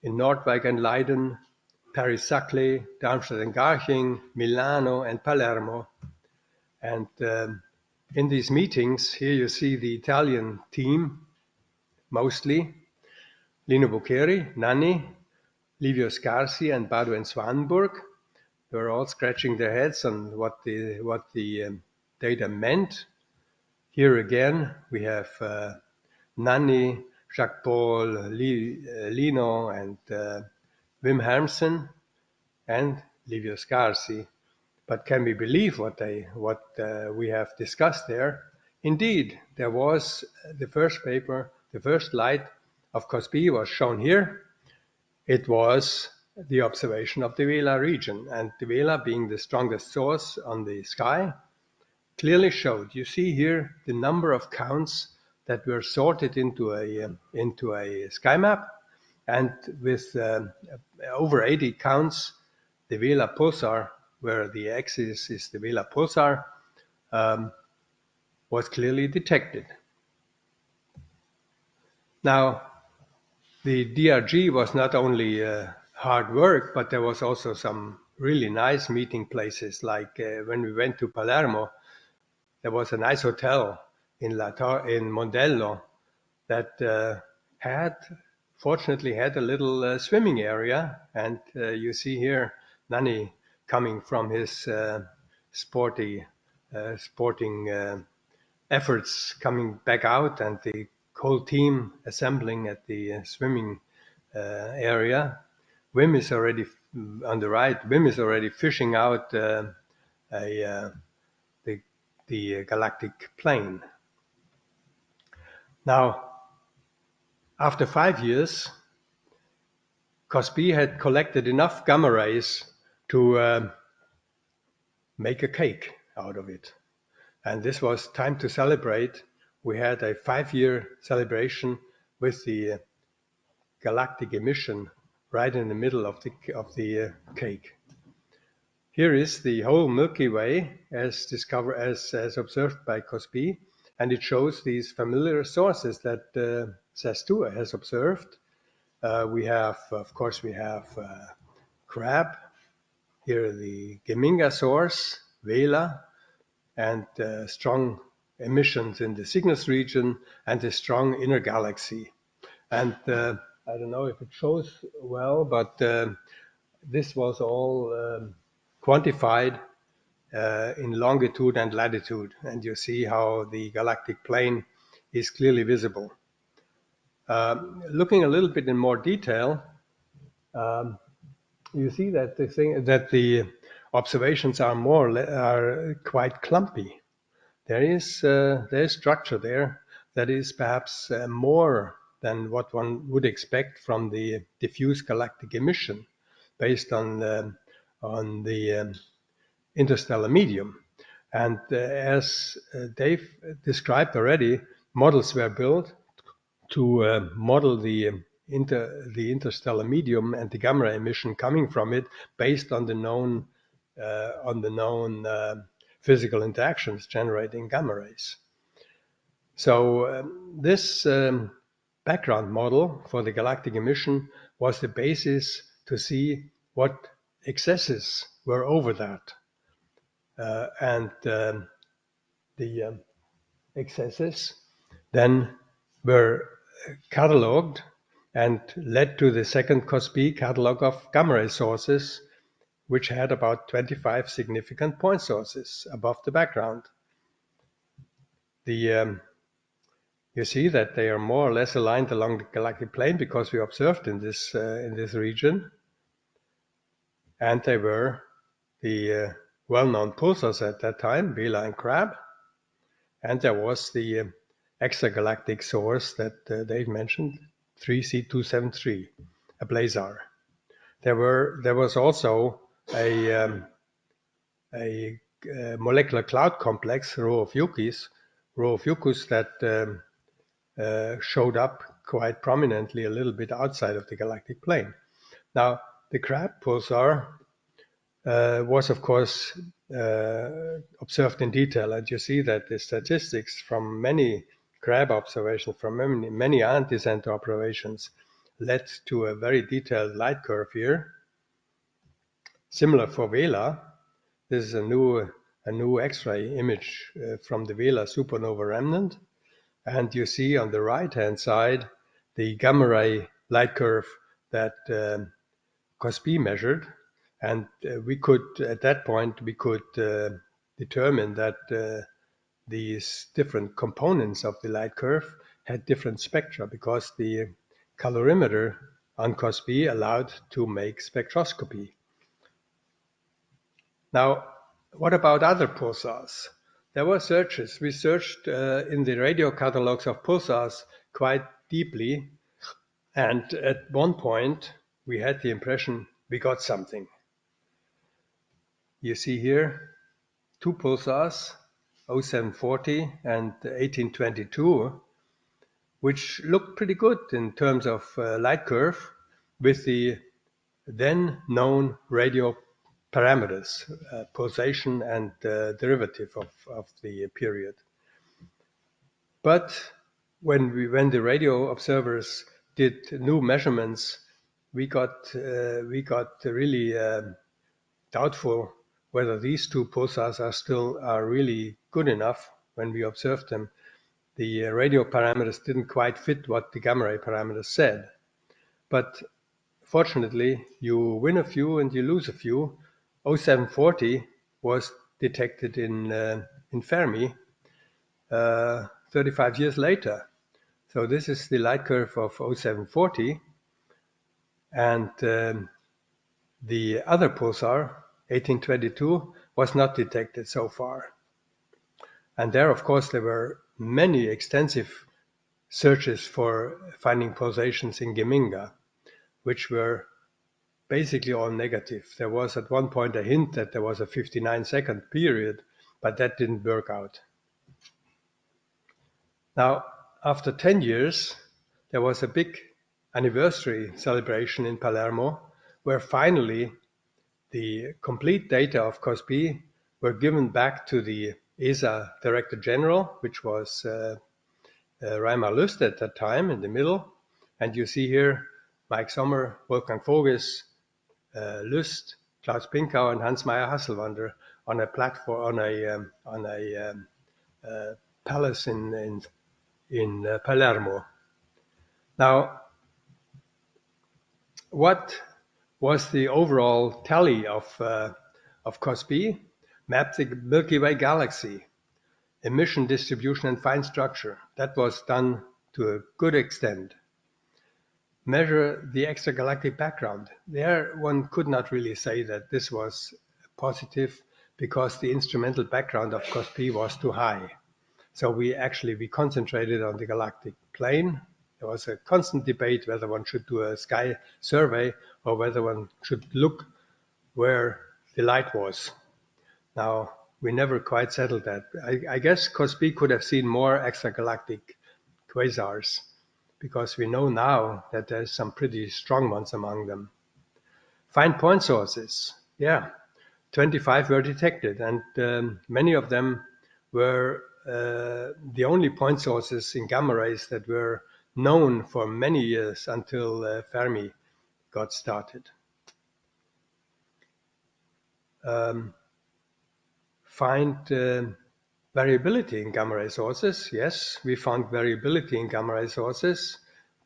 in Nordwijk and Leiden, Paris-Saclay, Darmstadt and Garching, Milano and Palermo. And in these meetings, here you see the Italian team, mostly, Lino Bucheri, Nanni, Livio Scarsi, and Bado and Swanenburg. They were all scratching their heads on what the data meant. Here again, we have Nanni, Jacques Paul, Lino, and Wim Hermsen, and Livio Scarsi. But can we believe what we have discussed there? Indeed, there was the first paper, the first light of COS-B was shown here. It was the observation of the Vela region, and the Vela, being the strongest source on the sky, clearly showed. You see here the number of counts that were sorted into a sky map, and with over 80 counts, the Vela pulsar, where the axis is the Vela pulsar, was clearly detected. Now, the DRG was not only hard work, but there was also some really nice meeting places. Like when we went to Palermo, there was a nice hotel in Mondello that fortunately had a little swimming area. And you see here Nanni coming from his sporting efforts coming back out, and the whole team assembling at the swimming area. Wim is already on the right. Wim is already fishing out the galactic plane. Now, after 5 years, COS-B had collected enough gamma rays to make a cake out of it. And this was time to celebrate. We had a 5-year celebration with the galactic emission right in the middle of the cake. Here is the whole Milky Way as observed by COS-B, and it shows these familiar sources that Saz has observed. We have Crab, here the Geminga source, Vela, and strong emissions in the Cygnus region and a strong inner galaxy. And I don't know if it shows well, but this was all quantified in longitude and latitude. And you see how the galactic plane is clearly visible. Looking a little bit in more detail, you see that the observations are quite clumpy. There is structure there that is perhaps more than what one would expect from the diffuse galactic emission based on the interstellar medium. And as Dave described already, models were built to model the interstellar medium and the gamma emission coming from it based on the known physical interactions generating gamma rays. So this background model for the galactic emission was the basis to see what excesses were over that. And the excesses then were cataloged and led to the second COS-B catalog of gamma ray sources, which had about 25 significant point sources above the background. You see that they are more or less aligned along the galactic plane because we observed in this region, and they were the well-known pulsars at that time, Vela and Crab, and there was the extragalactic source that Dave mentioned, 3C273, a blazar. There was also a molecular cloud complex, Rho of Fucus, that showed up quite prominently a little bit outside of the galactic plane. Now, the Crab pulsar was, of course, observed in detail, and you see that the statistics from many Crab observations, from many anti-center observations, led to a very detailed light curve here. Similar for Vela, this is a new X-ray image from the Vela supernova remnant, and you see on the right-hand side the gamma ray light curve that COS-B measured, and at that point we could determine that these different components of the light curve had different spectra because the calorimeter on COS-B allowed to make spectroscopy. Now, what about other pulsars? There were searches. We searched in the radio catalogs of pulsars quite deeply, and at one point we had the impression we got something. You see here two pulsars, 0740 and 1822, which looked pretty good in terms of light curve with the then known radio parameters, pulsation and derivative of the period. But when the radio observers did new measurements, we got really doubtful whether these two pulsars are really good enough. When we observed them, the radio parameters didn't quite fit what the gamma ray parameters said. But fortunately, you win a few and you lose a few. 0740 was detected in Fermi 35 years later. So this is the light curve of 0740, and the other pulsar, 1822, was not detected so far. And there, of course, there were many extensive searches for finding pulsations in Geminga, which were basically all negative. There was at one point a hint that there was a 59-second period, but that didn't work out. Now, after 10 years, there was a big anniversary celebration in Palermo, where finally the complete data of COS-B were given back to the ESA Director General, which was Reimar Lust at that time in the middle. And you see here Mike Sommer, Wolfgang Voges, Lust, Klaus Pinkau, and Hans Meyer Hasselwander on a platform, on a palace in Palermo. Now, what was the overall tally of COS-B? Mapped the Milky Way galaxy, emission distribution and fine structure. That was done to a good extent. Measure the extragalactic background. There one could not really say that this was positive because the instrumental background of COS-B was too high. So we concentrated on the galactic plane. There was a constant debate whether one should do a sky survey or whether one should look where the light was. Now, we never quite settled that. I guess COS-B could have seen more extragalactic quasars, because we know now that there's some pretty strong ones among them. Find point sources. Yeah, 25 were detected, and many of them were the only point sources in gamma rays that were known for many years until Fermi got started. Find variability in gamma ray sources. Yes, we found variability in gamma ray sources.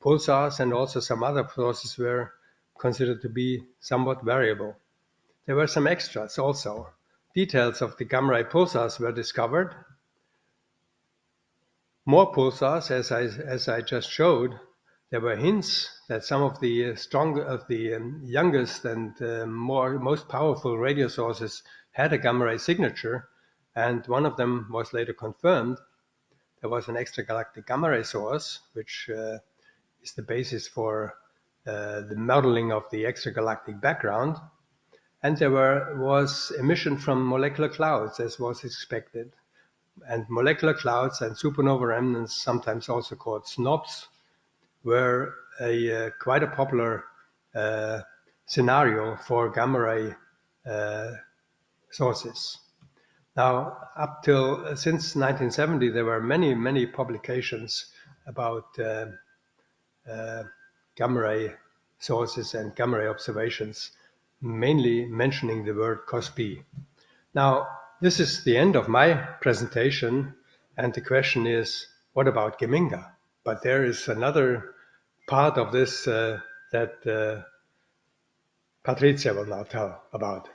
Pulsars and also some other sources were considered to be somewhat variable. There were some extras also. Details of the gamma ray pulsars were discovered. More pulsars, as I just showed. There were hints that some of the youngest and most powerful radio sources had a gamma ray signature, and one of them was later confirmed. There was an extragalactic gamma ray source, which is the basis for the modeling of the extragalactic background. And there was emission from molecular clouds, as was expected. And molecular clouds and supernova remnants, sometimes also called snobs, were quite a popular scenario for gamma ray sources. Now, since 1970, there were many publications about gamma ray sources and gamma ray observations, mainly mentioning the word COS-B. Now, this is the end of my presentation, and the question is, what about Geminga? But there is another part of this that Patricia will now tell about.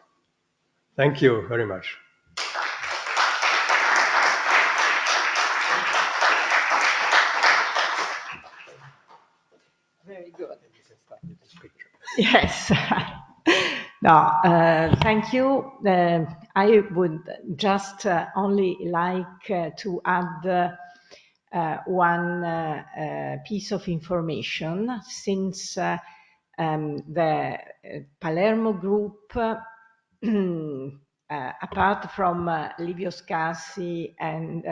Thank you very much. Very good. Yes. No, thank you. I would just only like to add one piece of information, since the Palermo group, apart from Livio Scassi and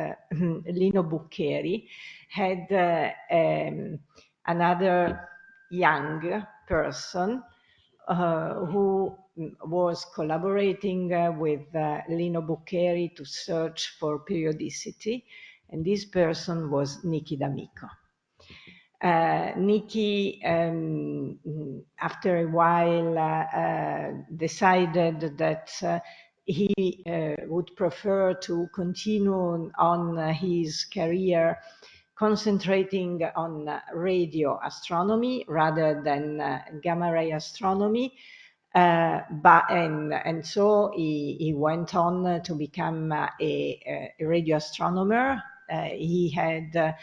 Lino Buccheri, had another young person who was collaborating with Lino Buccheri to search for periodicity, and this person was Nicky D'Amico. Nicky, after a while, decided that he would prefer to continue on his career concentrating on radio astronomy rather than gamma ray astronomy. And so he went on to become a radio astronomer. He had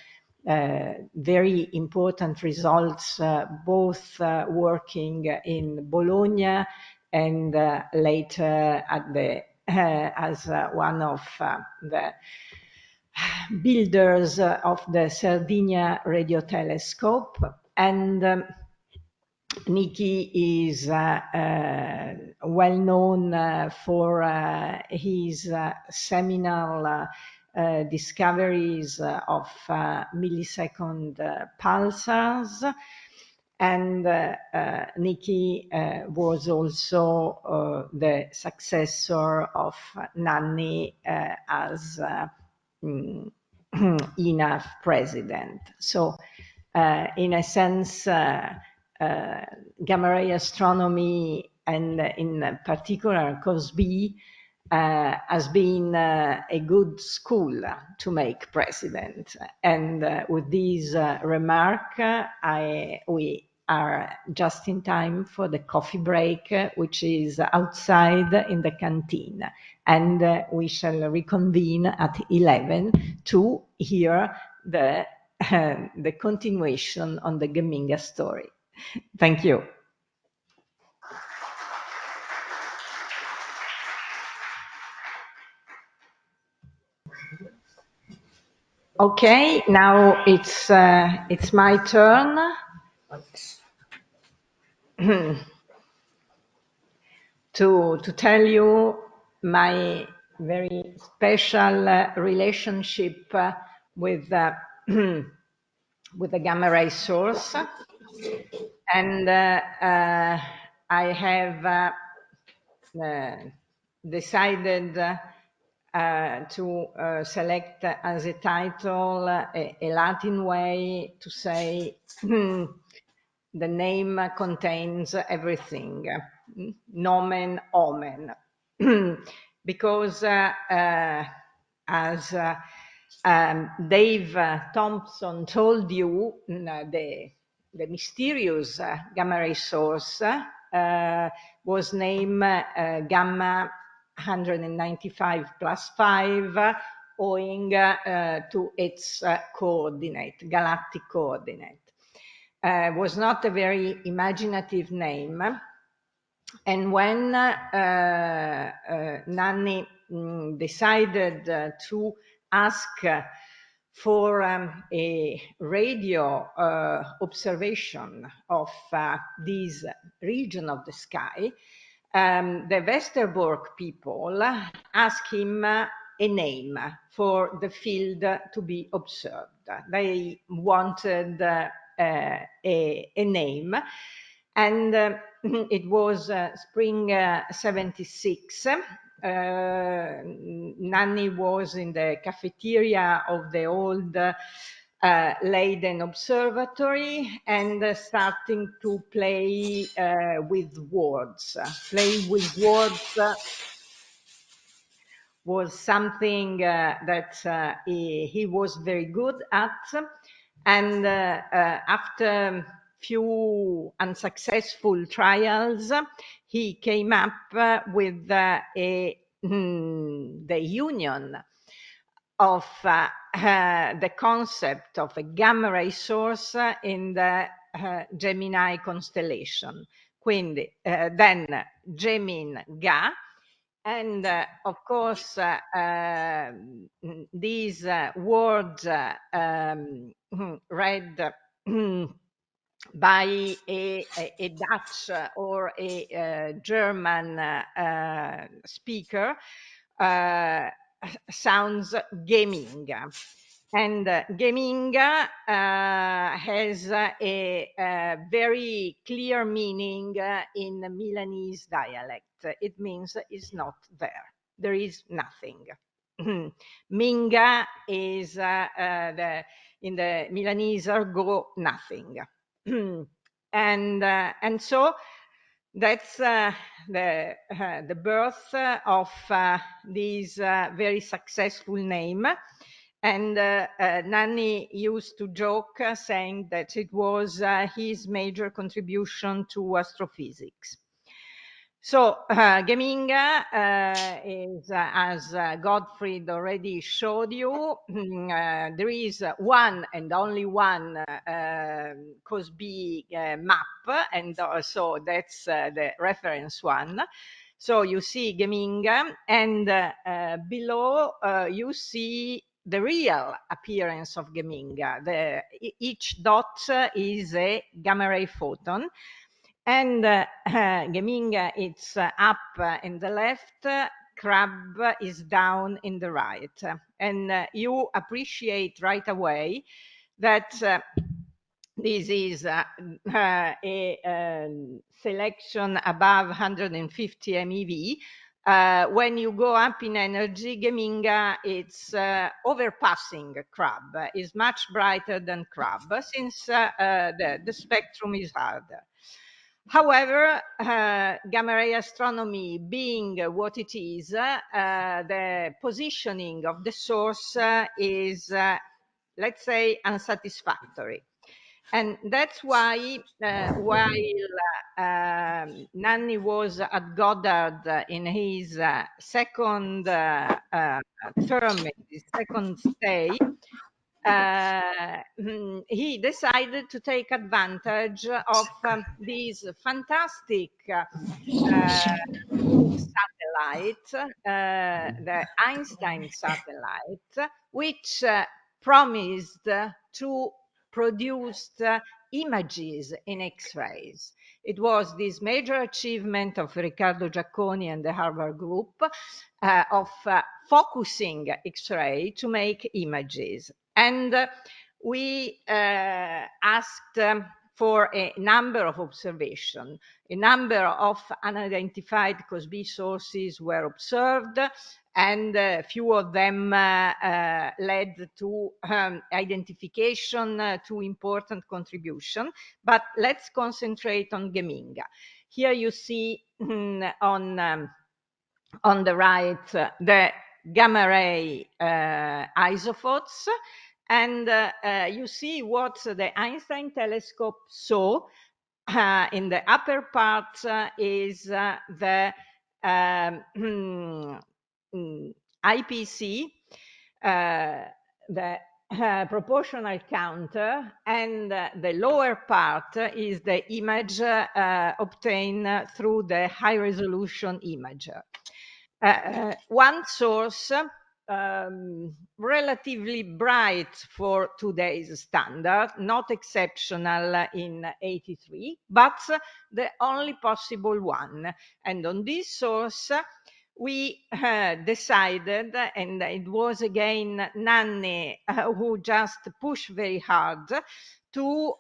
very important results, both working in Bologna and later at as one of the builders of the Sardinia radio telescope. And Nicky is well known for his seminal discoveries of millisecond pulsars. And Nicky was also the successor of Nanni as INAF president. So in a sense, gamma ray astronomy, and in particular COS-B, has been a good school to make president. And with this remark, we are just in time for the coffee break, which is outside in the canteen. And we shall reconvene at 11 to hear the continuation on the Geminga story. Thank you. Okay, now it's my turn to tell you my very special relationship with with the gamma ray source, and I have decided to select as a title a Latin way to say the name contains everything, nomen omen, because as Dave Thompson told you, the mysterious gamma ray source was named gamma 195 plus 5, owing to its coordinate, galactic coordinate. Was not a very imaginative name. And when Nanni decided to ask for a radio observation of this region of the sky, the Westerbork people asked him a name for the field to be observed. They wanted a name, and it was spring 76. Nanni was in the cafeteria of the old Leiden Observatory and starting to play with words. Play with words was something that he was very good at. And after few unsuccessful trials, he came up with the union of the concept of a gamma ray source in the Gemini constellation. Quindi then Geminga, and of course these words read by a Dutch or a German speaker sounds Geminga. And Geminga has a very clear meaning in Milanese dialect. It means it's not there. There is nothing. Minga is in the Milanese argot, nothing. And so that's the birth of this very successful name. And Nanni used to joke saying that it was his major contribution to astrophysics. So Geminga is, as Gottfried already showed you, there is one and only one COS-B map, and so that's the reference one. So you see Geminga, and below you see the real appearance of Geminga. Each dot is a gamma ray photon. And Geminga, it's up in the left, Crab is down in the right. And you appreciate right away that this is a selection above 150 MeV. When you go up in energy, Geminga, it's overpassing Crab, is much brighter than Crab, since the spectrum is harder. However, gamma ray astronomy being what it is, the positioning of the source is, let's say, unsatisfactory. And that's why, while Nanni was at Goddard in his second term, his second stay, he decided to take advantage of these fantastic new satellite, the Einstein satellite, which promised to produce images in X-rays. It was this major achievement of Riccardo Giacconi and the Harvard group of focusing X-ray to make images. And we asked for a number of observations. A number of unidentified COS-B sources were observed, and a few of them led to identification to important contribution. But let's concentrate on Geminga. Here you see on the right the gamma ray isophotes, and you see what the Einstein telescope saw. In the upper part is the IPC, the proportional counter, and the lower part is the image obtained through the high resolution imager. One source, relatively bright for today's standard, not exceptional in 83, but the only possible one. And on this source, we decided, and it was again Nanni who just pushed very hard to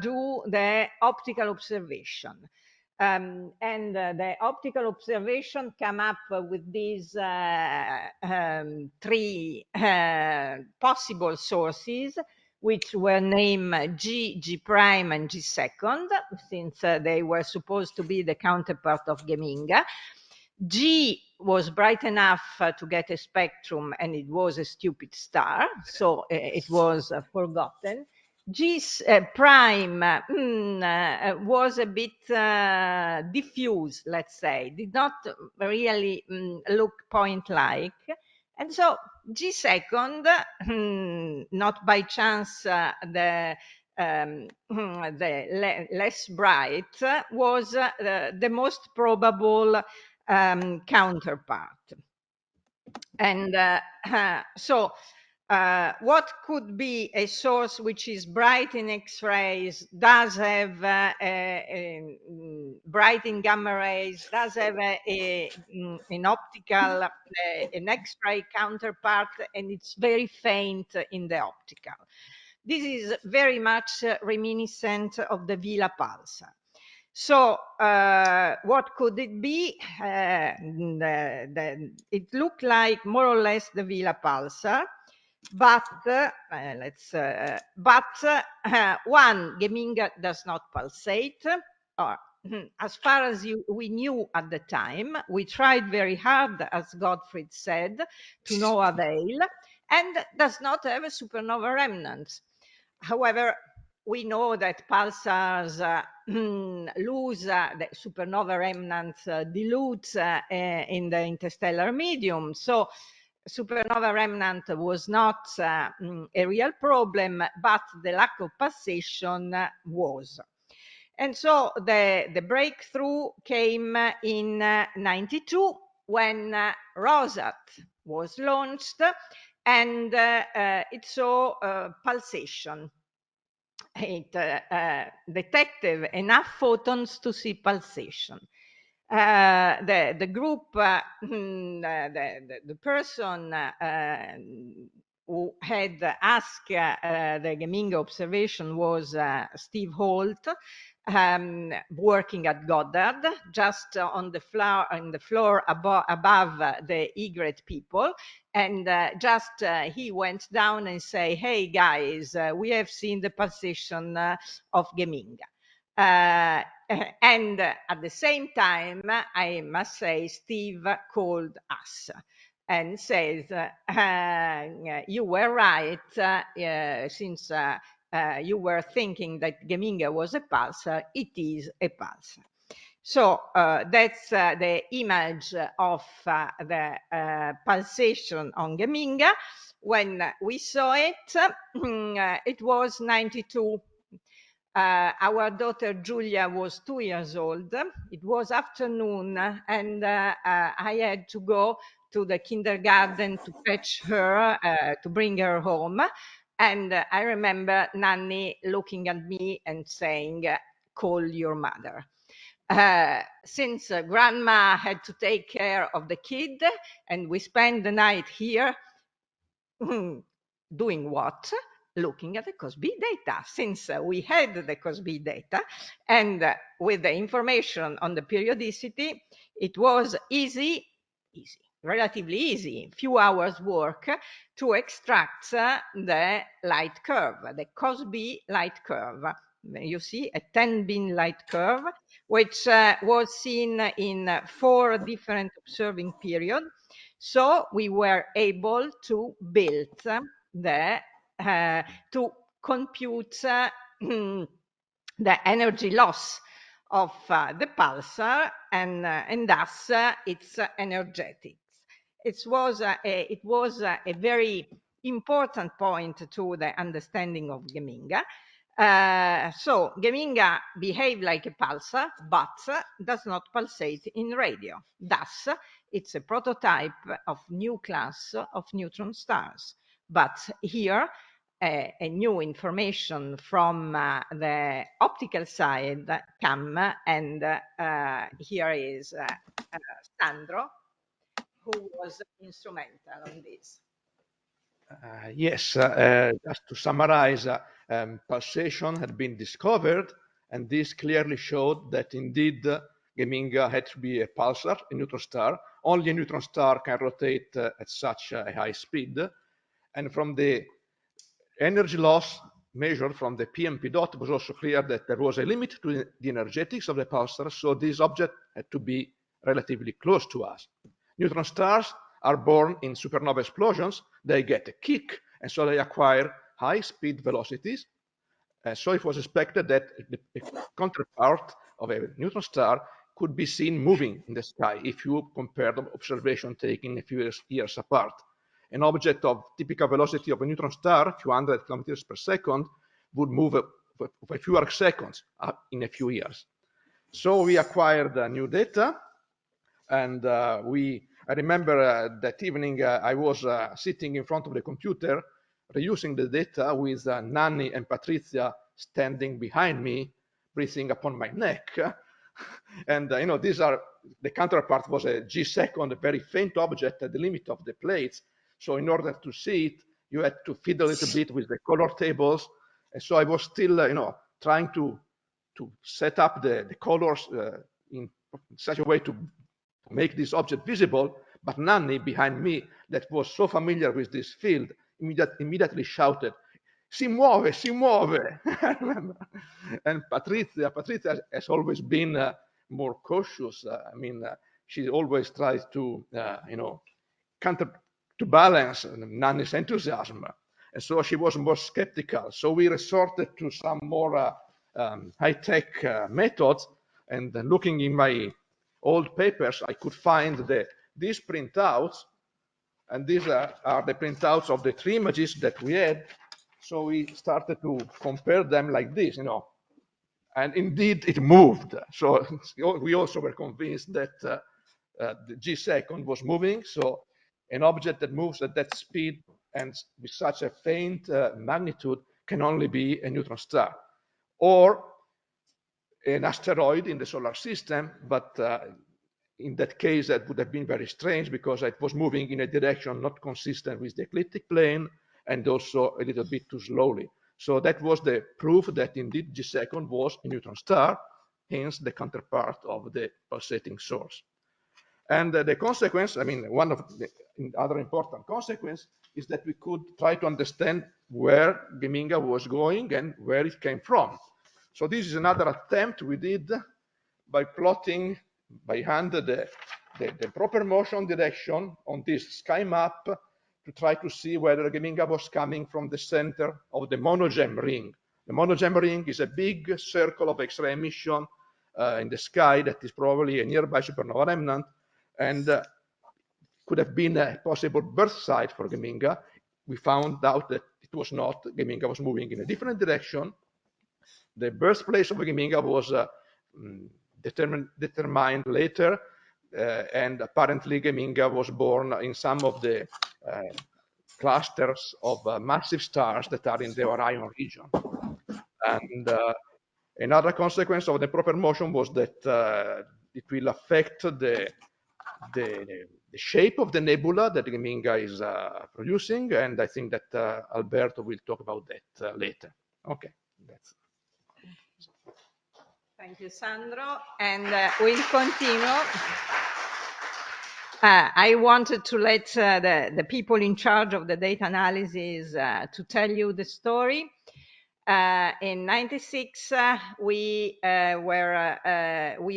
do the optical observation. And the optical observation came up with these three possible sources, which were named G, G prime, and G second, since they were supposed to be the counterpart of Geminga. G was bright enough to get a spectrum, and it was a stupid star, so it was forgotten. G prime was a bit diffuse, let's say, did not really look point-like. And so G second, not by chance the less bright, was the most probable counterpart. And so what could be a source which is bright in X-rays, does have bright in gamma rays, does have an optical, an X-ray counterpart, and it's very faint in the optical. This is very much reminiscent of the Vela pulsar. So what could it be? It looked like more or less the Vela pulsar, but one, Geminga does not pulsate, or as far as we knew at the time. We tried very hard, as Gottfried said, to no avail, and does not have a supernova remnant. However, we know that pulsars lose the supernova remnants, dilute in the interstellar medium. So supernova remnant was not a real problem, but the lack of pulsation was. And so the breakthrough came in 92 when Rosat was launched, and it saw pulsation. It detected enough photons to see pulsation. The group, the person who had asked the Geminga observation was Steve Holt, working at Goddard, just on the floor above the Egret people. And he went down and say, hey guys, we have seen the pulsation of Geminga. And at the same time, I must say, Steve called us and says, you were right, since you were thinking that Geminga was a pulsar, it is a pulsar. So that's the image of the pulsation on Geminga. When we saw it, it was 92. Our daughter Julia was 2 years old. It was afternoon, and I had to go to the kindergarten to fetch her, to bring her home. And I remember Nanni looking at me and saying, call your mother. Since grandma had to take care of the kid and we spent the night here, doing what? Looking at the COS-B data. Since we had the COS-B data and with the information on the periodicity, it was relatively easy, few hours work to extract the light curve, the COS-B light curve. You see a 10-bin light curve, which was seen in 4 different observing periods. So we were able to build to compute the energy loss of the pulsar and thus its energetics. It was a very important point to the understanding of Geminga. So Geminga behaves like a pulsar, but does not pulsate in radio. Thus, it's a prototype of new class of neutron stars. But here, a new information from the optical side come, and here is Sandro, who was instrumental on this. Yes, just to summarize, pulsation had been discovered, and this clearly showed that indeed Geminga had to be a pulsar, a neutron star. Only a neutron star can rotate at such a high speed. And from the energy loss measured from the PMP dot, it was also clear that there was a limit to the energetics of the pulsar, so this object had to be relatively close to us. Neutron stars are born in supernova explosions. They get a kick, and so they acquire high speed velocities. So it was expected that the counterpart of a neutron star could be seen moving in the sky if you compare the observation taken a few years apart. An object of typical velocity of a neutron star, a few hundred kilometers per second, would move a few arc seconds in a few years. So we acquired new data, and I remember that evening I was sitting in front of the computer, reusing the data with Nanni and Patrizia standing behind me, breathing upon my neck. And these are, the counterpart was a G-second, a very faint object at the limit of the plates. So in order to see it, you had to fiddle a little bit with the color tables. And so I was still, trying to set up the colors in such a way to make this object visible. But Nanni behind me, that was so familiar with this field, immediately shouted, "Si muove, si muove!" I remember. And Patrizia has always been more cautious. She always tries to, to balance Nanni's enthusiasm. And so she was more skeptical. So we resorted to some more high-tech methods. And looking in my old papers, I could find these printouts. And these are the printouts of the 3 images that we had. So we started to compare them like this, and indeed it moved. So we also were convinced that the G-second was moving. So an object that moves at that speed and with such a faint magnitude can only be a neutron star or an asteroid in the solar system. But in that case, that would have been very strange because it was moving in a direction not consistent with the ecliptic plane and also a little bit too slowly. So that was the proof that indeed G-second was a neutron star, hence the counterpart of the pulsating source. And the consequence, one of the other important consequence is that we could try to understand where Geminga was going and where it came from. So this is another attempt we did by plotting by hand the proper motion direction on this sky map to try to see whether Geminga was coming from the center of the monogem ring. The monogem ring is a big circle of X-ray emission in the sky that is probably a nearby supernova remnant, and could have been a possible birth site for Geminga. We found out that it was not. Geminga was moving in a different direction. The birthplace of Geminga was determined later, and apparently Geminga was born in some of the clusters of massive stars that are in the Orion region. And another consequence of the proper motion was that it will affect the shape of the nebula that Geminga is producing, and I think that Alberto will talk about that later. Okay. Thank you, Sandro. And we'll continue. I wanted to let the people in charge of the data analysis to tell you the story. In '96, we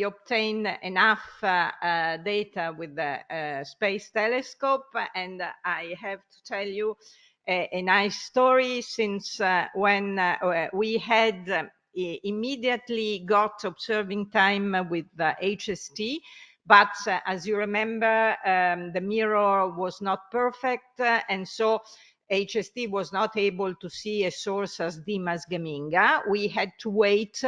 obtained enough data with the Space Telescope, and I have to tell you a nice story, since when we had immediately got observing time with the HST, but as you remember, the mirror was not perfect, and so HST was not able to see a source as dim as Geminga. We had to wait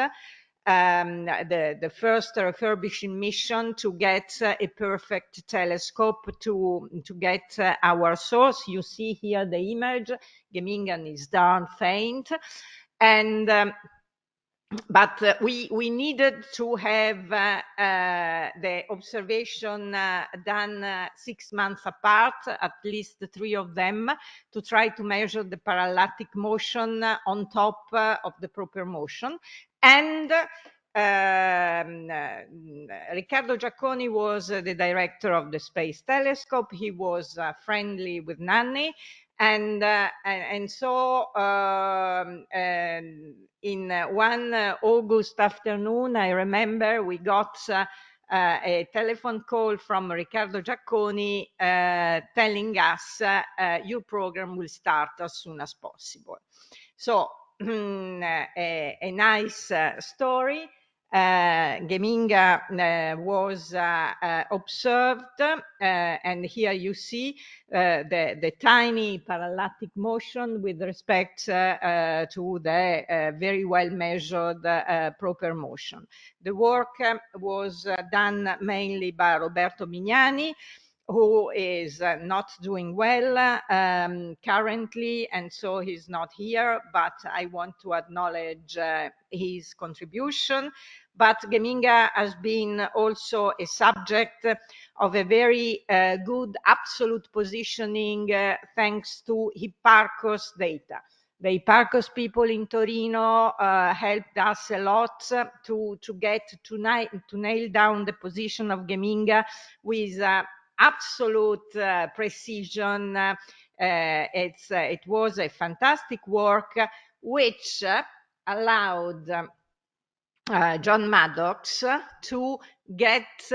the first refurbishing mission to get a perfect telescope to get our source. You see here the image. Geminga is darn faint, and but we needed to have the observation done 6 months apart, at least 3 of them, to try to measure the parallatic motion on top of the proper motion. And Riccardo Giacconi was the director of the Space Telescope. He was friendly with Nanni. And so in one August afternoon, I remember we got a telephone call from Riccardo Giacconi telling us your program will start as soon as possible. So a nice story. Geminga was observed, and here you see the tiny parallatic motion with respect to the very well measured proper motion. The work was done mainly by Roberto Mignani, who is not doing well currently, and so he's not here, but I want to acknowledge his contribution. But Geminga has been also a subject of a very good absolute positioning thanks to Hipparcos data. The Hipparcos people in Torino helped us a lot to nail down the position of Geminga with absolute precision. It was a fantastic work, which allowed John Maddox to get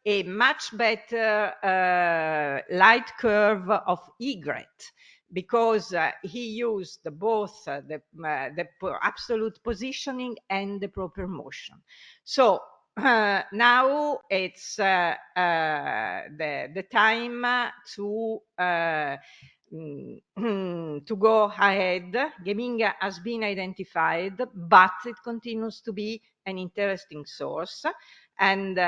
a much better light curve of egret, because he used both the absolute positioning and the proper motion. So now it's the time to go ahead. Geminga has been identified, but it continues to be an interesting source, and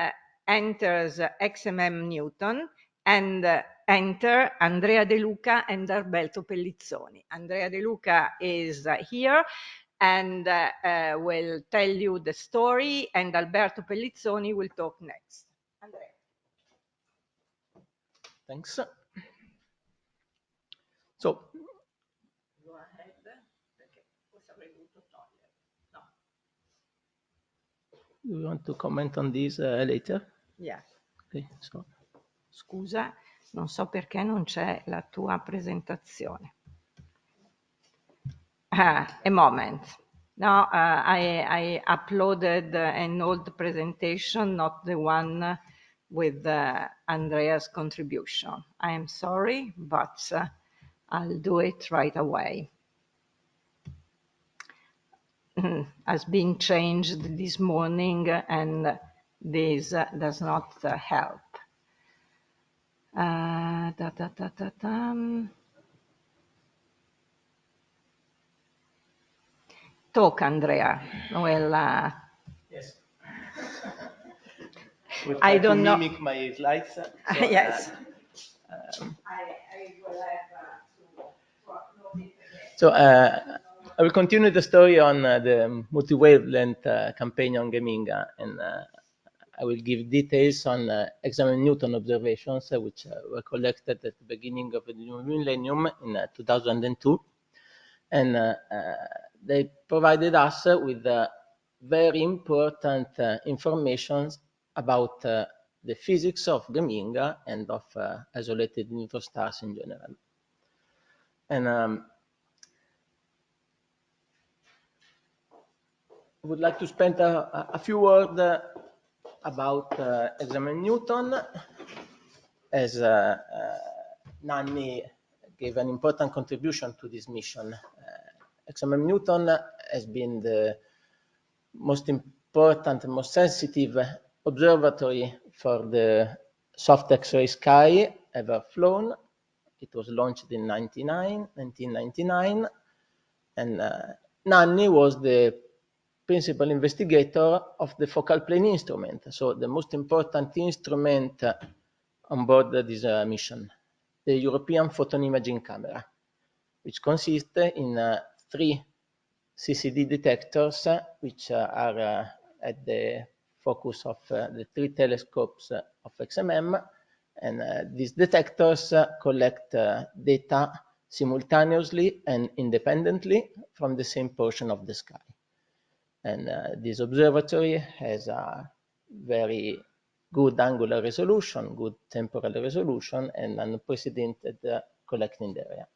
enters XMM Newton, and enter Andrea De Luca and Alberto Pellizzoni. Andrea De Luca is here and will tell you the story, and Alberto Pellizzoni will talk next. Andrea. Thanks. So, Go ahead, perché forse avrei dovuto togliere. No. Do you want to comment on this later? Yeah. Okay, so. Scusa, non so perché non c'è la tua presentazione. A moment. No, I uploaded an old presentation, not the one with Andrea's contribution. I am sorry, but I'll do it right away. Has been changed this morning, and this does not help. Talk, Andrea. Well, yes. I don't know. Mimic my slides. So, yes. I will have to upload it again. So I will continue the story on the multi-wavelength campaign on Geminga, and I will give details on examine Newton observations, which were collected at the beginning of the new millennium in 2002. And they provided us with very important information about the physics of Geminga and of isolated neutron stars in general. And I would like to spend a few words about examine Newton, as Nanni gave an important contribution to this mission. Examine Newton has been the most important and most sensitive observatory for the soft X-ray sky ever flown. It was launched in 1999, and Nanni was the principal investigator of the focal plane instrument, so the most important instrument on board this mission, the European Photon Imaging Camera, which consists in 3 CCD detectors, which are at the focus of the 3 telescopes of XMM. And these detectors collect data simultaneously and independently from the same portion of the sky. And this observatory has a very good angular resolution, good temporal resolution, and unprecedented collecting area.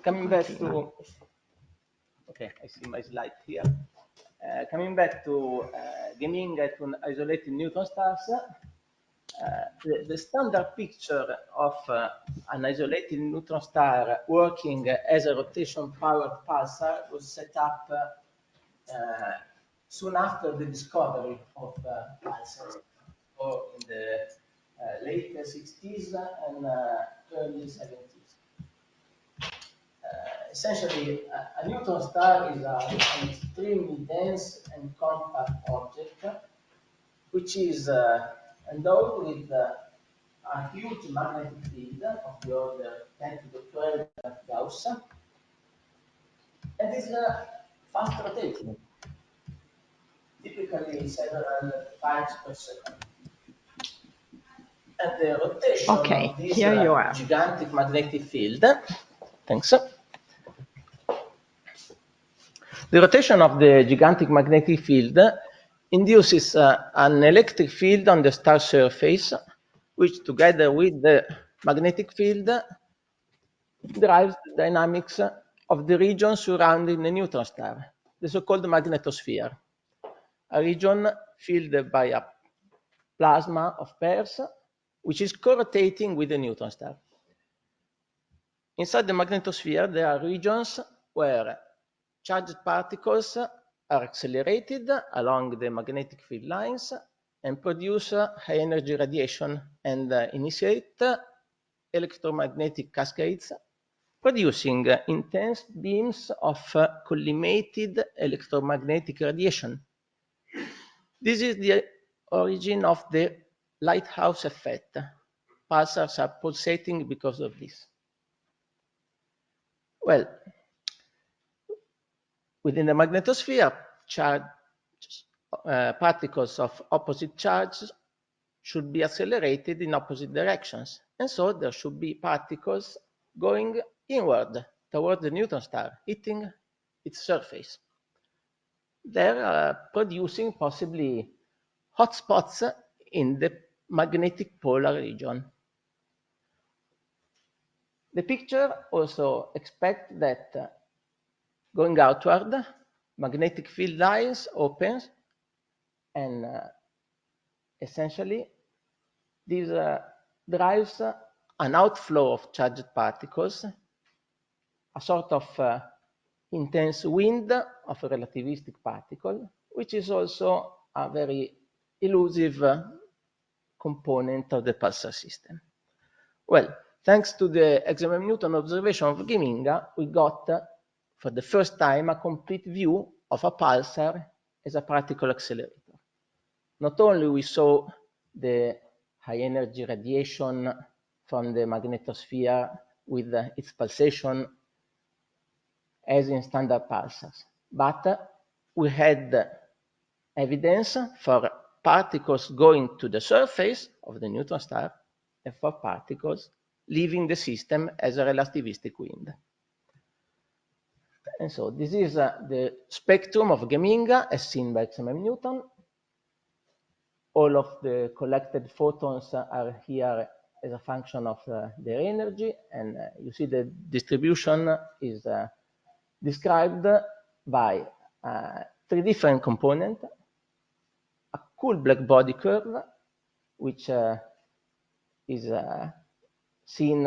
Coming back to, okay, I see my slide here. Coming back to Geminga, to isolated neutron stars, the standard picture of an isolated neutron star working as a rotation-powered pulsar was set up soon after the discovery of pulsars, or in the late 60s and early 70s. Essentially, a neutron star is an extremely dense and compact object, which is endowed with a huge magnetic field of the order 10 to the 12 Gauss, and is fast rotating, typically several times per second. And the rotation of this gigantic magnetic field, thanks. The rotation of the gigantic magnetic field induces an electric field on the star surface, which together with the magnetic field drives the dynamics of the region surrounding the neutron star, the so-called magnetosphere, a region filled by a plasma of pairs, which is co-rotating with the neutron star. Inside the magnetosphere, there are regions where charged particles are accelerated along the magnetic field lines and produce high energy radiation and initiate electromagnetic cascades, producing intense beams of collimated electromagnetic radiation. This is the origin of the lighthouse effect. Pulsars are pulsating because of this. Well, within the magnetosphere, particles of opposite charge should be accelerated in opposite directions. And so there should be particles going inward toward the neutron star, hitting its surface. They're producing possibly hotspots in the magnetic polar region. The picture also expects that going outward, magnetic field lines opens, and essentially this drives an outflow of charged particles, a sort of intense wind of a relativistic particle, which is also a very elusive component of the pulsar system. Well, thanks to the Newton observation of Geminga, we got, for the first time, a complete view of a pulsar as a particle accelerator. Not only we saw the high energy radiation from the magnetosphere with its pulsation as in standard pulsars, but we had evidence for particles going to the surface of the neutron star and for particles leaving the system as a relativistic wind. And so this is the spectrum of Geminga as seen by Newton. All of the collected photons are here as a function of their energy, and you see the distribution is described by 3 different components: a cool black body curve, which is seen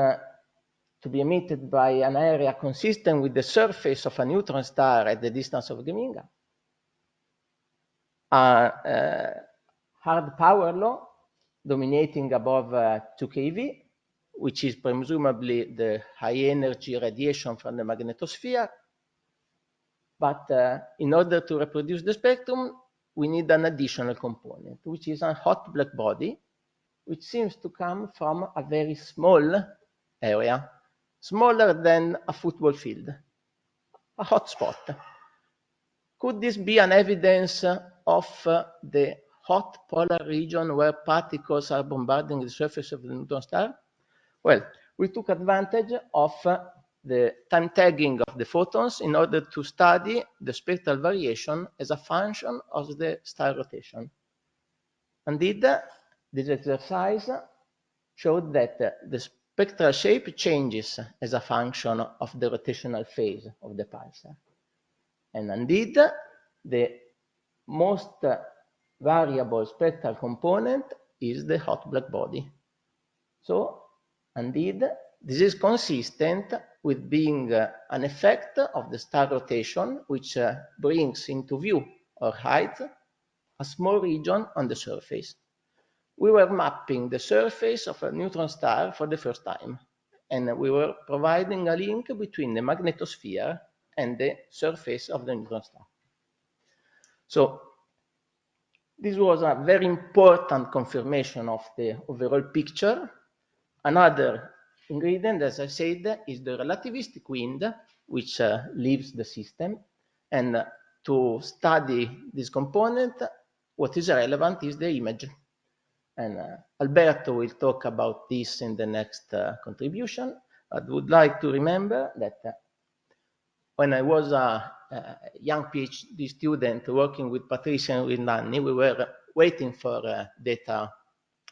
to be emitted by an area consistent with the surface of a neutron star at the distance of Geminga. Hard power law dominating above 2 keV, which is presumably the high energy radiation from the magnetosphere. But in order to reproduce the spectrum, we need an additional component, which is a hot black body, which seems to come from a very small area, smaller than a football field, a hot spot. Could this be an evidence of the hot polar region where particles are bombarding the surface of the neutron star? Well, we took advantage of the time tagging of the photons in order to study the spectral variation as a function of the star rotation. Indeed, this exercise showed that the spectral shape changes as a function of the rotational phase of the pulsar. And indeed, the most variable spectral component is the hot black body. So, indeed, this is consistent with being an effect of the star rotation, which brings into view or hides a small region on the surface. We were mapping the surface of a neutron star for the first time, and we were providing a link between the magnetosphere and the surface of the neutron star. So this was a very important confirmation of the overall picture. Another ingredient, as I said, is the relativistic wind, which leaves the system. And to study this component, what is relevant is the image. And Alberto will talk about this in the next contribution. I would like to remember that when I was a young PhD student working with Patricia and with Nanni, we were waiting for data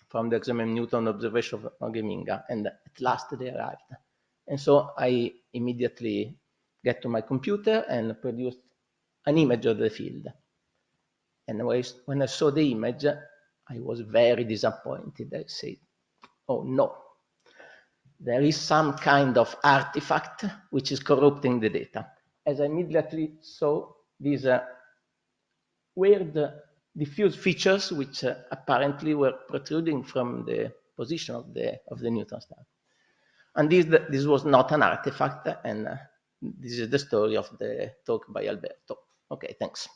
from the Newton observation of Geminga, and at last they arrived. And so I immediately get to my computer and produced an image of the field. And when I saw the image, I was very disappointed. I said, oh no, there is some kind of artifact which is corrupting the data. As I immediately saw these weird diffuse features which apparently were protruding from the position of the neutron star. And this was not an artifact, and this is the story of the talk by Alberto. Okay, thanks.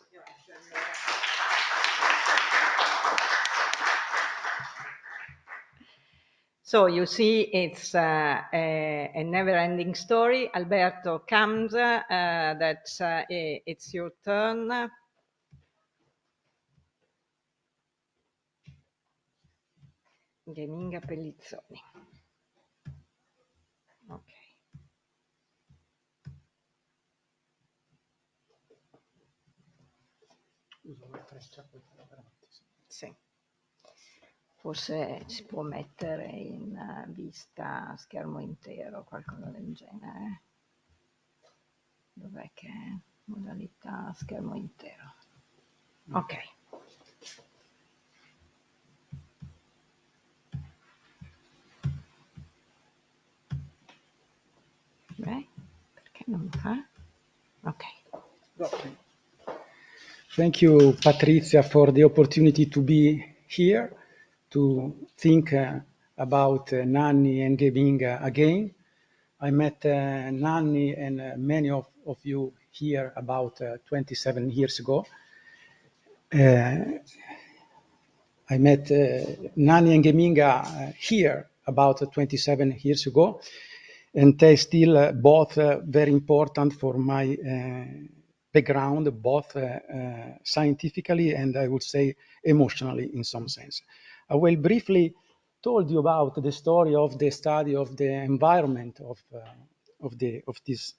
So you see, it's a never-ending story. Alberto comes, it's your turn. Geminga Pellizzoni. Ok. Sì. Forse si può mettere in vista schermo intero, qualcosa del genere. Dov'è che è? Modalità schermo intero. Ok. Beh, perché non lo fa? Ok. Okay. Thank you, Patrizia, for the opportunity to be here to think about Nanni and Geminga again. I met Nanni and many of you here about 27 years ago. I met Nanni and Geminga here about 27 years ago, and they still both very important for my background, both scientifically and I would say emotionally in some sense. I will briefly told you about the story of the study of the environment of this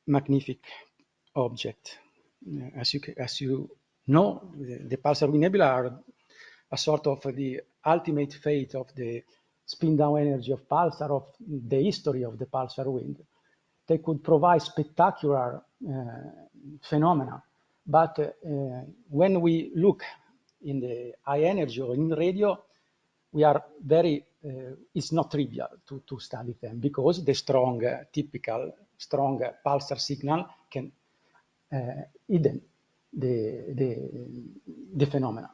magnificent object. As you know, the pulsar wind nebula are a sort of the ultimate fate of the spin-down energy of pulsar, of the history of the pulsar wind. They could provide spectacular phenomena, but when we look in the high energy or in radio, we are very, it's not trivial to study them because the strong, typical strong pulsar signal can hidden the phenomena.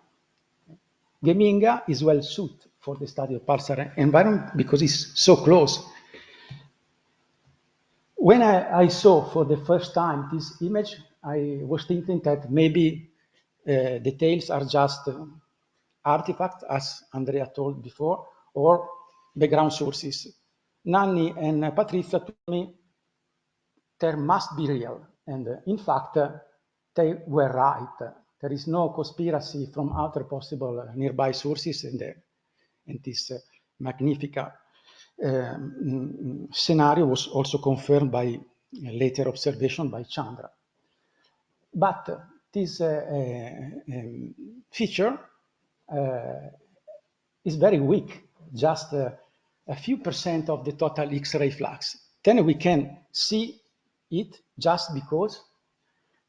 Geminga is well suited for the study of pulsar environment because it's so close. When I saw for the first time this image, I was thinking that maybe the tails are just artifacts, as Andrea told before, or background sources. Nanni and Patrizia told me there must be real, and in fact, they were right. There is no conspiracy from other possible nearby sources, and this magnificent scenario was also confirmed by later observation by Chandra. But this feature is very weak, just a few percent of the total X-ray flux. Then we can see it just because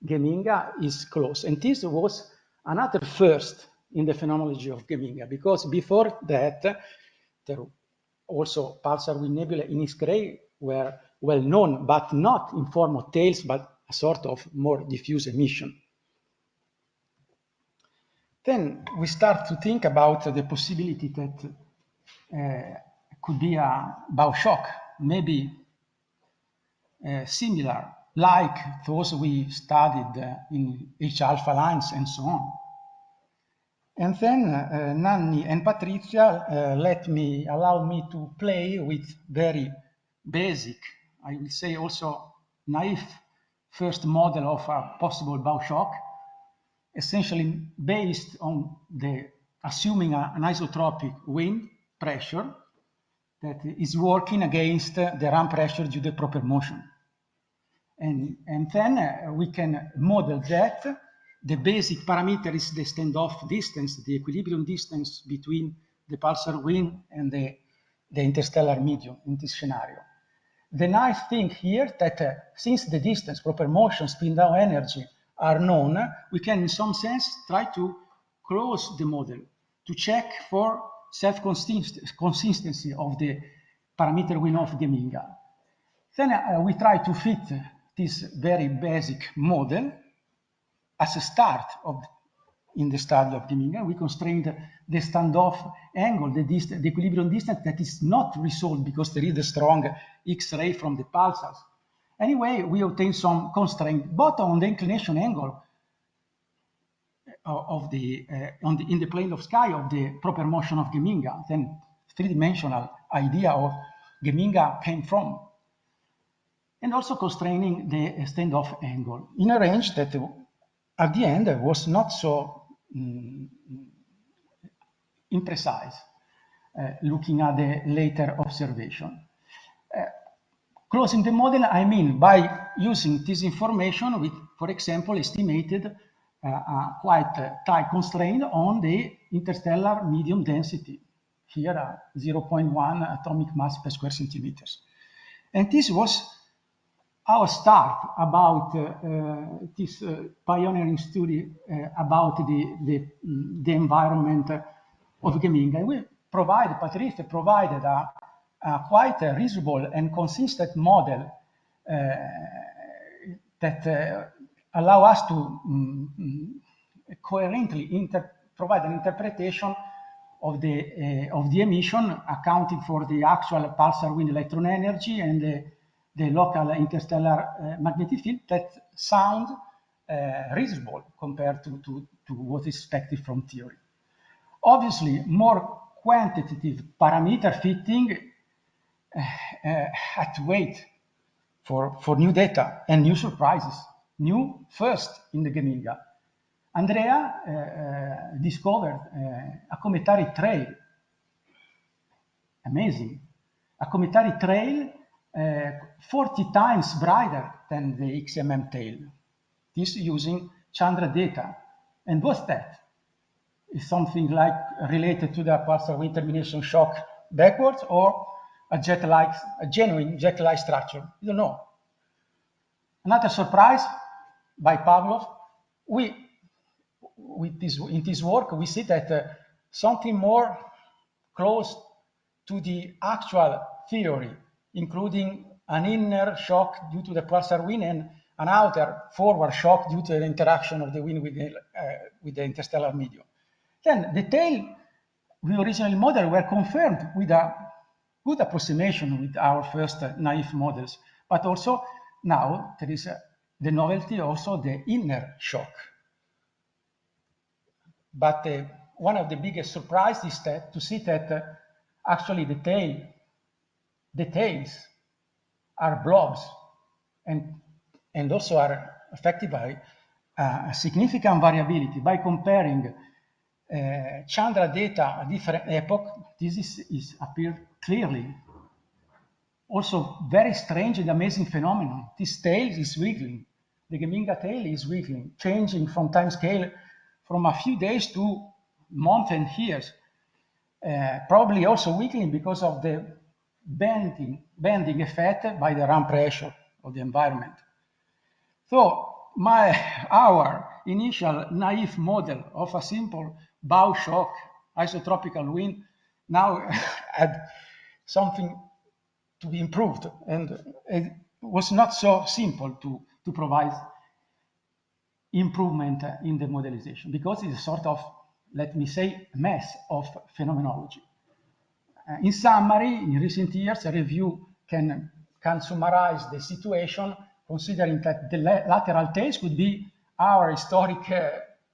Geminga is close. And this was another first in the phenomenology of Geminga, because before that, there also pulsar wind nebulae in X-ray were well known, but not in form of tails, but a sort of more diffuse emission. Then we start to think about the possibility that could be a bow shock, maybe similar, like those we studied in H-alpha lines and so on. And then Nanni and Patrizia allowed me to play with very basic, I will say also naive, first model of a possible bow shock, essentially based on assuming an isotropic wind pressure that is working against the run pressure due to proper motion. And then we can model that. The basic parameter is the standoff distance, the equilibrium distance between the pulsar wind and the interstellar medium in this scenario. The nice thing here that since the distance, proper motion, spin down energy are known, we can in some sense try to close the model to check for self-consistency of the parameter we know of Geminga. Then we try to fit this very basic model as a start in the study of Geminga. We constrained the standoff angle, the equilibrium distance that is not resolved because there is a strong X-ray from the pulsars. Anyway, we obtain some constraint both on the inclination angle in the plane of sky of the proper motion of Geminga. Then three-dimensional idea of Geminga came from. And also constraining the standoff angle in a range that at the end was not so imprecise, looking at the later observation. Closing the model, I mean by using this information, we, for example, estimated quite tight constraint on the interstellar medium density, here 0.1 atomic mass per square centimeters. And this was our start about this pioneering study about the environment of Geminga. We provided, Patrizia provided a quite a reasonable and consistent model that allow us to coherently provide an interpretation of the emission, accounting for the actual pulsar wind electron energy and the local interstellar magnetic field that sound reasonable compared to what is expected from theory. Obviously, more quantitative parameter fitting had to wait for new data and new surprises, new first in the Geminga. Andrea discovered a cometary trail, amazing, a cometary trail 40 times brighter than the XMM tail. This using Chandra data. And what's that? Is something like related to the pulsar wind termination shock backwards, or a genuine jet-like structure? You don't know. Another surprise by Pavlov, in this work, we see that something more close to the actual theory, including an inner shock due to the pulsar wind and an outer forward shock due to the interaction of the wind with the interstellar medium. Then the tail we originally modeled were confirmed with a good approximation with our first naive models, but also now there is the novelty, also the inner shock. But one of the biggest surprises is that to see that actually the tails are blobs and also are affected by a significant variability. By comparing Chandra data at different epoch, this is appeared clearly. Also very strange and amazing phenomenon. This tail is wiggling. The Geminga tail is wiggling, changing from time scale from a few days to months and years. Probably also wiggling because of the bending effect by the run pressure of the environment. So our initial naive model of a simple bow shock isotropical wind now had something to be improved, and it was not so simple to provide improvement in the modelization, because it's a sort of, let me say, mess of phenomenology. In summary, in recent years, a review can summarize the situation, considering that the lateral tails could be our historic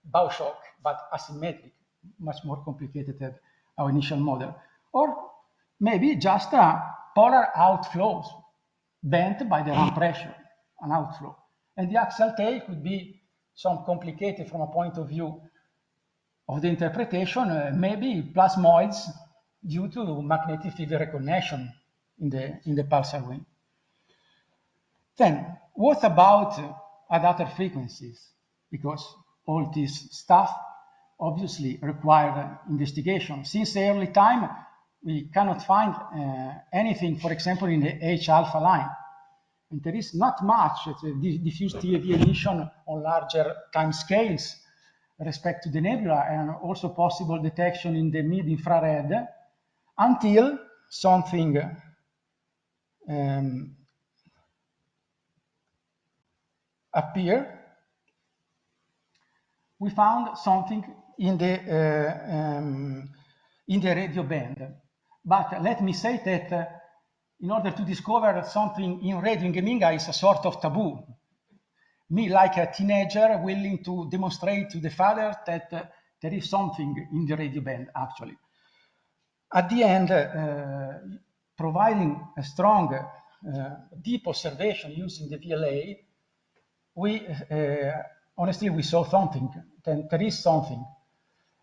bow shock, but asymmetric, much more complicated than our initial model. Or maybe just polar outflows bent by the run pressure, an outflow. And the axial tail could be some complicated from a point of view of the interpretation, maybe plasmoids due to magnetic field recognition in the pulsar wind. Then, what about at other frequencies? Because all this stuff obviously require investigation. Since the early time, we cannot find anything, for example, in the H-alpha line. And there is not much diffuse TeV emission on larger time scales respect to the nebula, and also possible detection in the mid-infrared, until something appeared. We found something in the radio band. But let me say that in order to discover something in radio in Geminga is a sort of taboo. Me, like a teenager, willing to demonstrate to the father that there is something in the radio band, actually. At the end, providing a strong, deep observation using the VLA, honestly, we saw something. Then there is something.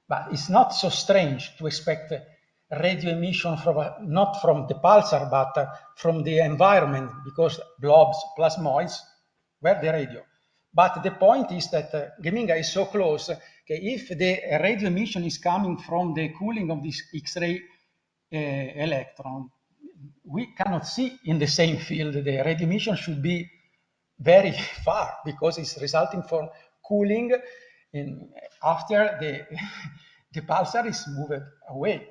But it's not so strange to expect radio emission not from the pulsar, but from the environment, because blobs, plasmoids, were the radio. But the point is that Geminga is so close that if the radio emission is coming from the cooling of this X-ray electron, we cannot see in the same field. The radio emission should be very far because it's resulting from cooling after the pulsar is moved away.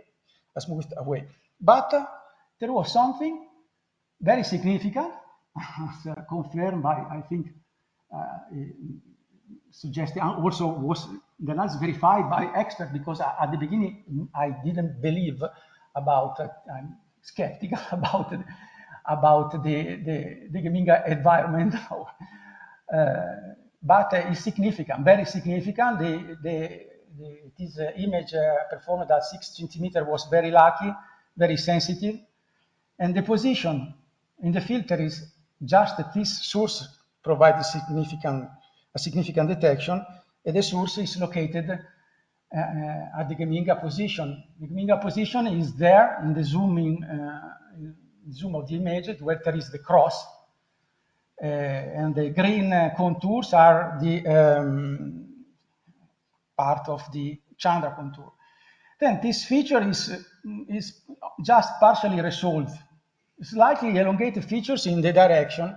But there was something very significant, confirmed by, I think, suggested, also was the last verified by experts, because at the beginning I didn't believe about, I'm skeptical about the Geminga environment. But it's significant, very significant. This image performed at 6 centimeters was very lucky, very sensitive, and the position in the filter is just that this source provides a significant detection, and the source is located at the Geminga position. The Geminga position is there in the zoom of the image, where there is the cross, and the green contours are the part of the Chandra contour. Then this feature is just partially resolved. Slightly elongated features in the direction,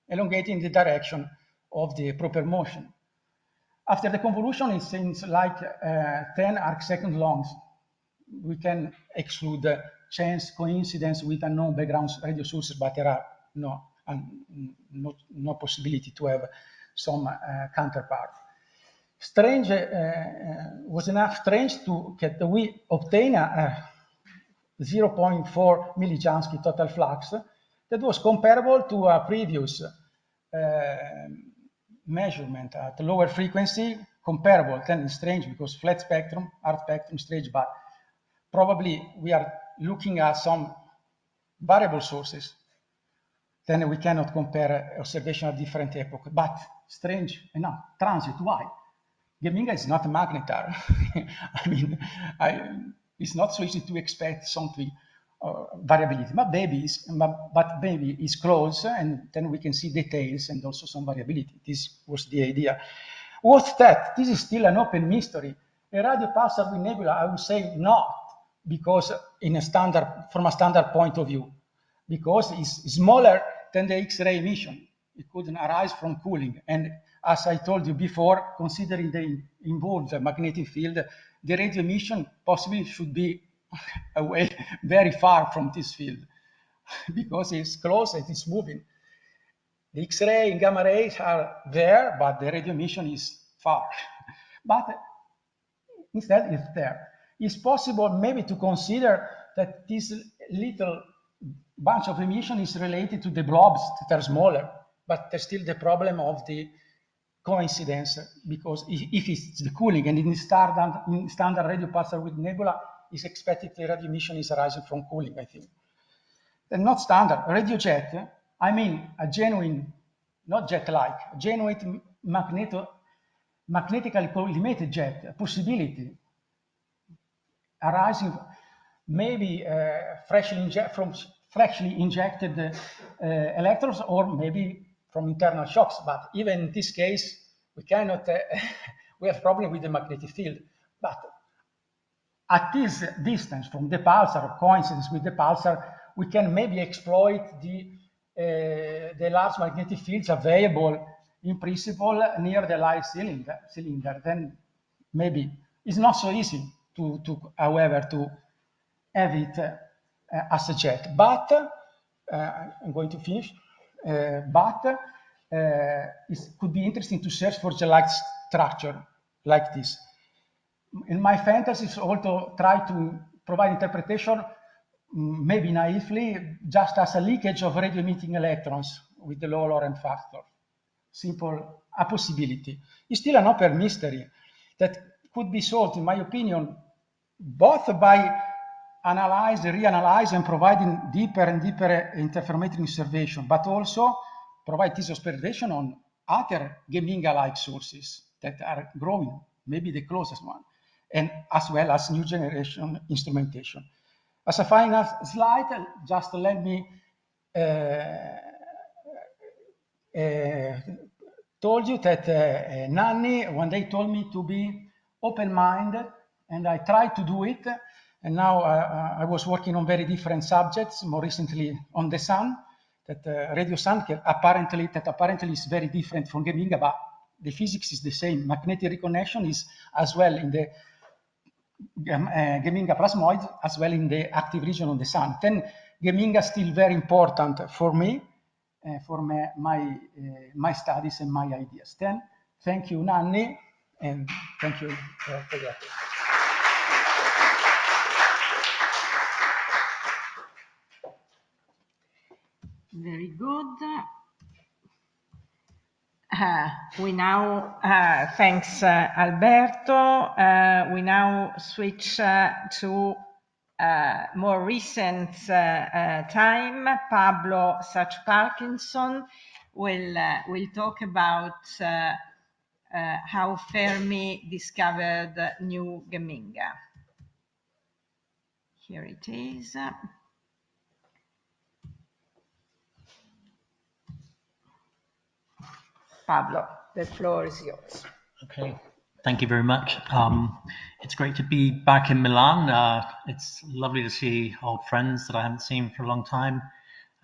elongating the direction of the proper motion. After the convolution, it seems like 10 arc-second longs. We can exclude chance coincidence with unknown background radio sources, but there are no possibility to have some counterpart. Strange was enough strange to that we obtain a 0.4 millijansky total flux that was comparable to a previous measurement at lower frequency, comparable. Then it's strange because flat spectrum, art spectrum, strange, but probably we are looking at some variable sources. Then we cannot compare observation at different epochs. But strange enough, transit, why? Geminga is not a magnetar. I mean, it's not so easy to expect something variability, but maybe it's close, and then we can see details and also some variability. This was the idea. What's that? This is still an open mystery. A radio pulsar with nebula, I would say not, because from a standard point of view, because it's smaller than the X-ray emission. It couldn't arise from cooling. And as I told you before, considering the involved magnetic field, the radio emission possibly should be away very far from this field because it's close and it's moving. The X-ray and gamma rays are there, but the radio emission is far. But instead, it's there. It's possible maybe to consider that this little bunch of emission is related to the blobs that are smaller, but there's still the problem of the coincidence, because if it's the cooling and in standard radio pulsar with nebula, is expected the radio emission is arising from cooling, I think. And not standard. Radio jet, I mean a genuine, not jet-like, genuine magnetically collimated jet, a possibility arising maybe from freshly injected electrons, or maybe from internal shocks. But even in this case, we cannot, we have problem with the magnetic field. But at this distance from the pulsar, or coincidence with the pulsar, we can maybe exploit the large magnetic fields available in principle near the light cylinder. Then maybe it's not so easy however, to have it as a jet. But I'm going to finish. It could be interesting to search for jet-like structure like this. In my fantasies, also try to provide interpretation, maybe naively, just as a leakage of radio-emitting electrons with the low Lorentz factor. Simple, a possibility. It's still an open mystery that could be solved, in my opinion, both by reanalyze and providing deeper and deeper interferometric observation, but also provide this observation on other Geminga-like sources that are growing, maybe the closest one, and as well as new generation instrumentation. As a final slide, just let me told you that Nanni one day told me to be open-minded, and I tried to do it. And now I was working on very different subjects, more recently on the sun, that radio sun apparently is very different from Geminga, but the physics is the same. Magnetic reconnection is as well in the Geminga plasmoid, as well in the active region of the sun. Then Geminga is still very important for me, for my studies and my ideas. Then thank you, Nanni, and thank you for the attention. Very good. We now, thanks Alberto, we now switch to more recent time. Pablo Saz Parkinson will talk about how Fermi discovered new Geminga. Here it is. Pablo, the floor is yours. Okay, thank you very much. It's great to be back in Milan. It's lovely to see old friends that I haven't seen for a long time.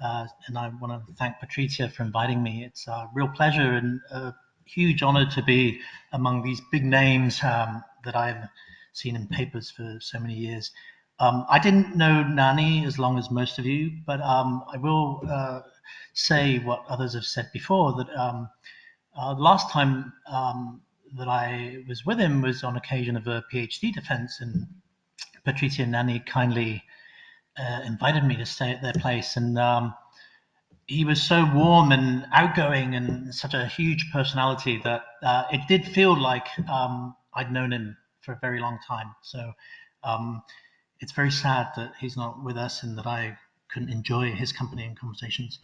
And I want to thank Patrizia for inviting me. It's a real pleasure and a huge honor to be among these big names that I've seen in papers for so many years. I didn't know Nanni as long as most of you, but I will say what others have said before, that the last time that I was with him was on occasion of a PhD defense, and Patrizia and Nanni kindly invited me to stay at their place. And he was so warm and outgoing and such a huge personality that it did feel like I'd known him for a very long time. So it's very sad that he's not with us and that I couldn't enjoy his company and conversations.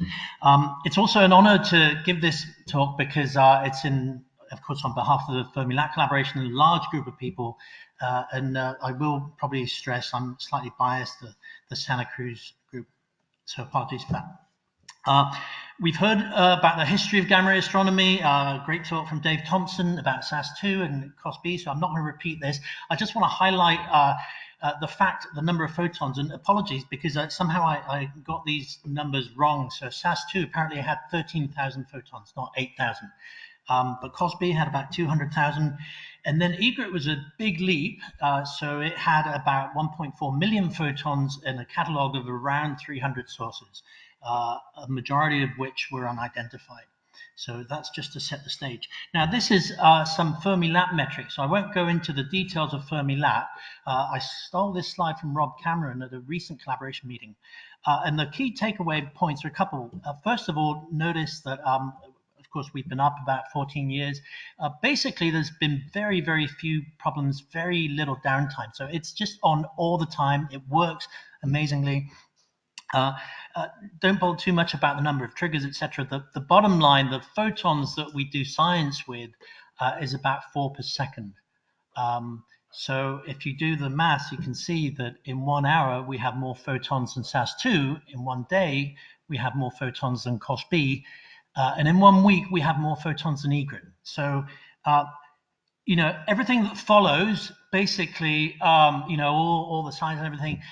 It's also an honor to give this talk because it's of course, on behalf of the Fermi-LAT collaboration, a large group of people, and I will probably stress I'm slightly biased, the Santa Cruz group, so apologies for that. We've heard about the history of gamma ray astronomy, great talk from Dave Thompson about SAS2 and COS-B, so I'm not going to repeat this. I just want to highlight the number of photons, and apologies because somehow I got these numbers wrong. So SAS2 apparently had 13,000 photons, not 8,000. But COS-B had about 200,000. And then Egret was a big leap. So it had about 1.4 million photons in a catalog of around 300 sources, a majority of which were unidentified. So that's just to set the stage. Now, this is some Fermi-LAT metrics. So I won't go into the details of Fermi-LAT. I stole this slide from Rob Cameron at a recent collaboration meeting. And the key takeaway points are a couple. First of all, notice that, of course, we've been up about 14 years. Basically, there's been very, very few problems, very little downtime. So it's just on all the time. It works amazingly. Don't bother too much about the number of triggers, etc. The bottom line, the photons that we do science with is about 4 per second. So if you do the maths, you can see that in 1 hour, we have more photons than SAS2. In 1 day, we have more photons than COS-B. And in 1 week, we have more photons than Egret. So, everything that follows, basically, all the science and everything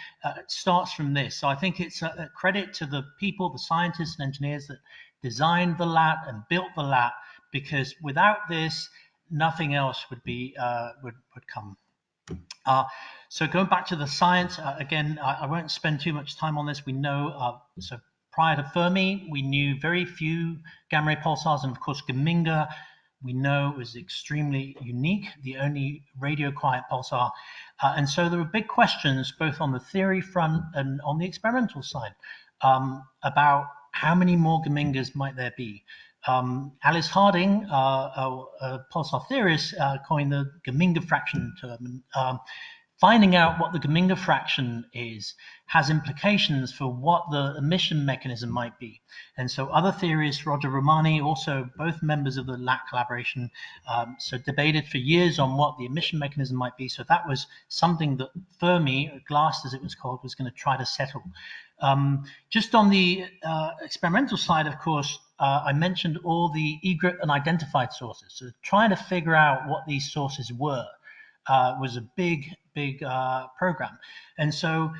starts from this. So I think it's a credit to the people, the scientists and engineers that designed the LAT and built the LAT, because without this, nothing else would be would come. So going back to the science, again, I won't spend too much time on this. We know, so prior to Fermi, we knew very few gamma ray pulsars, and of course, Geminga, we know, was extremely unique, the only radio quiet pulsar. And so there were big questions, both on the theory front and on the experimental side, about how many more Gemingas might there be. Alice Harding, a pulsar theorist, coined the Geminga fraction term. Finding out what the Geminga fraction is has implications for what the emission mechanism might be. And so other theorists, Roger Romani, also both members of the LAT collaboration, so debated for years on what the emission mechanism might be. So that was something that Fermi, GLAST as it was called, was going to try to settle. Just on the experimental side, of course, I mentioned all the egret and identified sources. So trying to figure out what these sources were was a big program. And so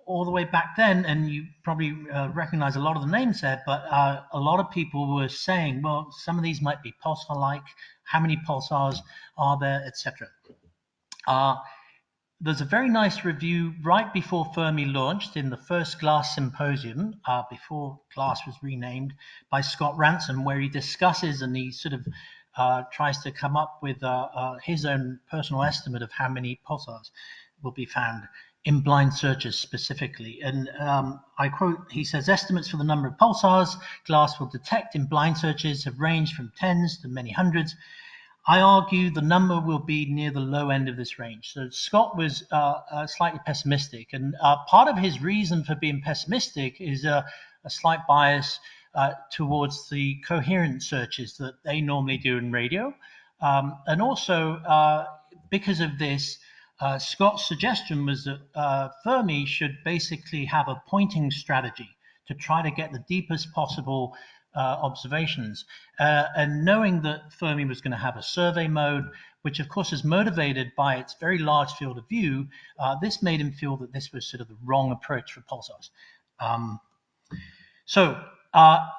all the way back then, and you probably recognize a lot of the names there, but a lot of people were saying, well, some of these might be pulsar-like, how many pulsars are there, etc. There's a very nice review right before Fermi launched in the first GLASS symposium, before GLASS was renamed, by Scott Ransom, where he discusses and he sort of tries to come up with his own personal estimate of how many pulsars will be found in blind searches specifically. And I quote, he says, estimates for the number of pulsars GLASS will detect in blind searches have ranged from tens to many hundreds. I argue the number will be near the low end of this range. So Scott was slightly pessimistic, and part of his reason for being pessimistic is a slight bias towards the coherent searches that they normally do in radio. And also, because of this, Scott's suggestion was that Fermi should basically have a pointing strategy to try to get the deepest possible observations. And knowing that Fermi was going to have a survey mode, which of course is motivated by its very large field of view, this made him feel that this was sort of the wrong approach for pulsars.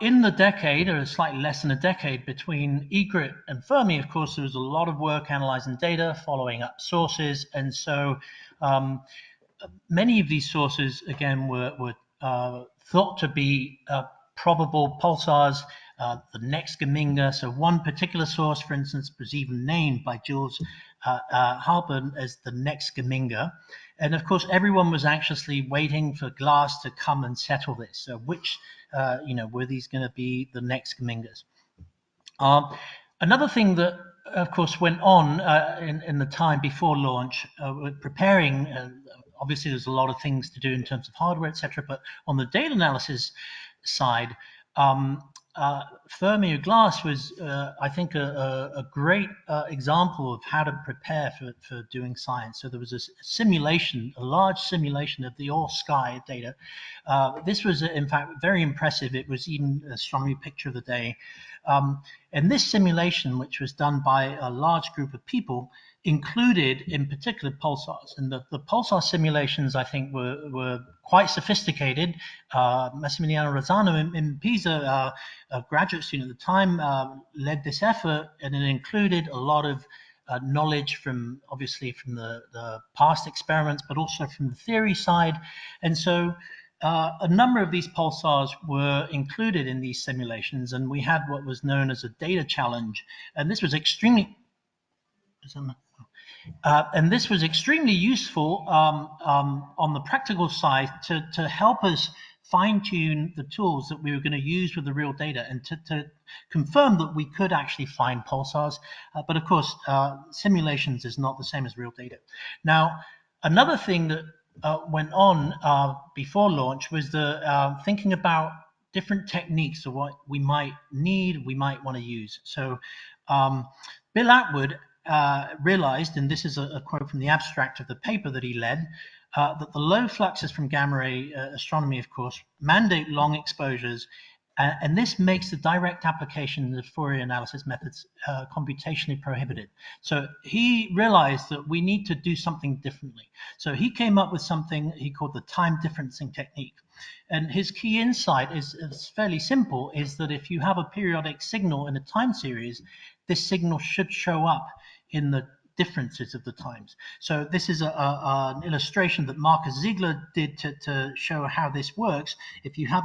In the decade, or slightly less than a decade, between egret and Fermi, of course, there was a lot of work analyzing data, following up sources, and so many of these sources, again, were thought to be probable pulsars, the next Geminga. So one particular source, for instance, was even named by Jules Halpern as the next Geminga. And of course, everyone was anxiously waiting for GLASS to come and settle this. So which, were these going to be the next Gemingas? Another thing that, of course, went on in the time before launch, preparing, obviously there's a lot of things to do in terms of hardware, etc. But on the data analysis side, Fermi or GLASS was, I think, a great example of how to prepare for doing science. So there was a simulation, a large simulation of the all sky data. This was, in fact, very impressive. It was even an astronomy picture of the day. And this simulation, which was done by a large group of people, included in particular pulsars. And the pulsar simulations, I think, were quite sophisticated. Massimiliano Razzano in Pisa, a graduate student at the time, led this effort, and it included a lot of knowledge from, obviously, from the past experiments, but also from the theory side. And so a number of these pulsars were included in these simulations, and we had what was known as a data challenge. And this was extremely useful on the practical side to help us fine-tune the tools that we were going to use with the real data, and to confirm that we could actually find pulsars. But of course, simulations is not the same as real data. Now, another thing that went on before launch was the thinking about different techniques of what we might need, we might want to use. So Bill Atwood realized, and this is a quote from the abstract of the paper that he led, that the low fluxes from gamma ray astronomy, of course, mandate long exposures, and this makes the direct application of Fourier analysis methods computationally prohibited. So he realized that we need to do something differently. So he came up with something he called the time differencing technique. And his key insight is fairly simple, is that if you have a periodic signal in a time series, this signal should show up in the differences of the times. So this is an illustration that Marcus Ziegler did to show how this works. If you have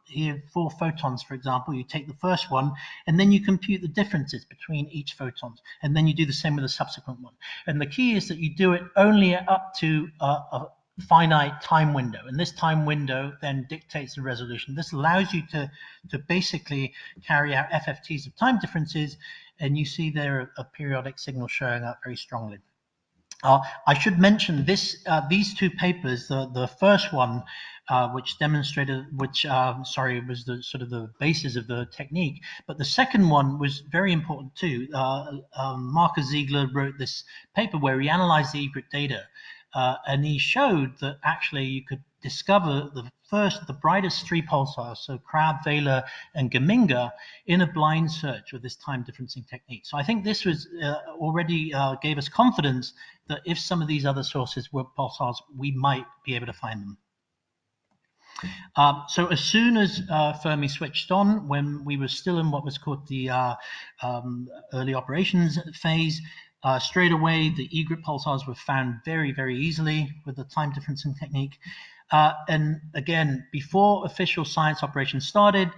here 4 photons, for example, you take the first one, and then you compute the differences between each photon, and then you do the same with the subsequent one. And the key is that you do it only up to a finite time window, and this time window then dictates the resolution. This allows you to basically carry out FFTs of time differences, and you see there a periodic signal showing up very strongly. I should mention this: these 2 papers. The first one, which demonstrated, was the sort of the basis of the technique, but the second one was very important too. Marcus Ziegler wrote this paper where he analyzed the egret data. And he showed that actually you could discover the brightest 3 pulsars, so Crab, Vela, and Geminga, in a blind search with this time differencing technique. So I think this was already gave us confidence that if some of these other sources were pulsars, we might be able to find them. So as soon as Fermi switched on, when we were still in what was called the early operations phase, straight away the E-group pulsars were found very, very easily with the time differencing technique. And again, before official science operations started,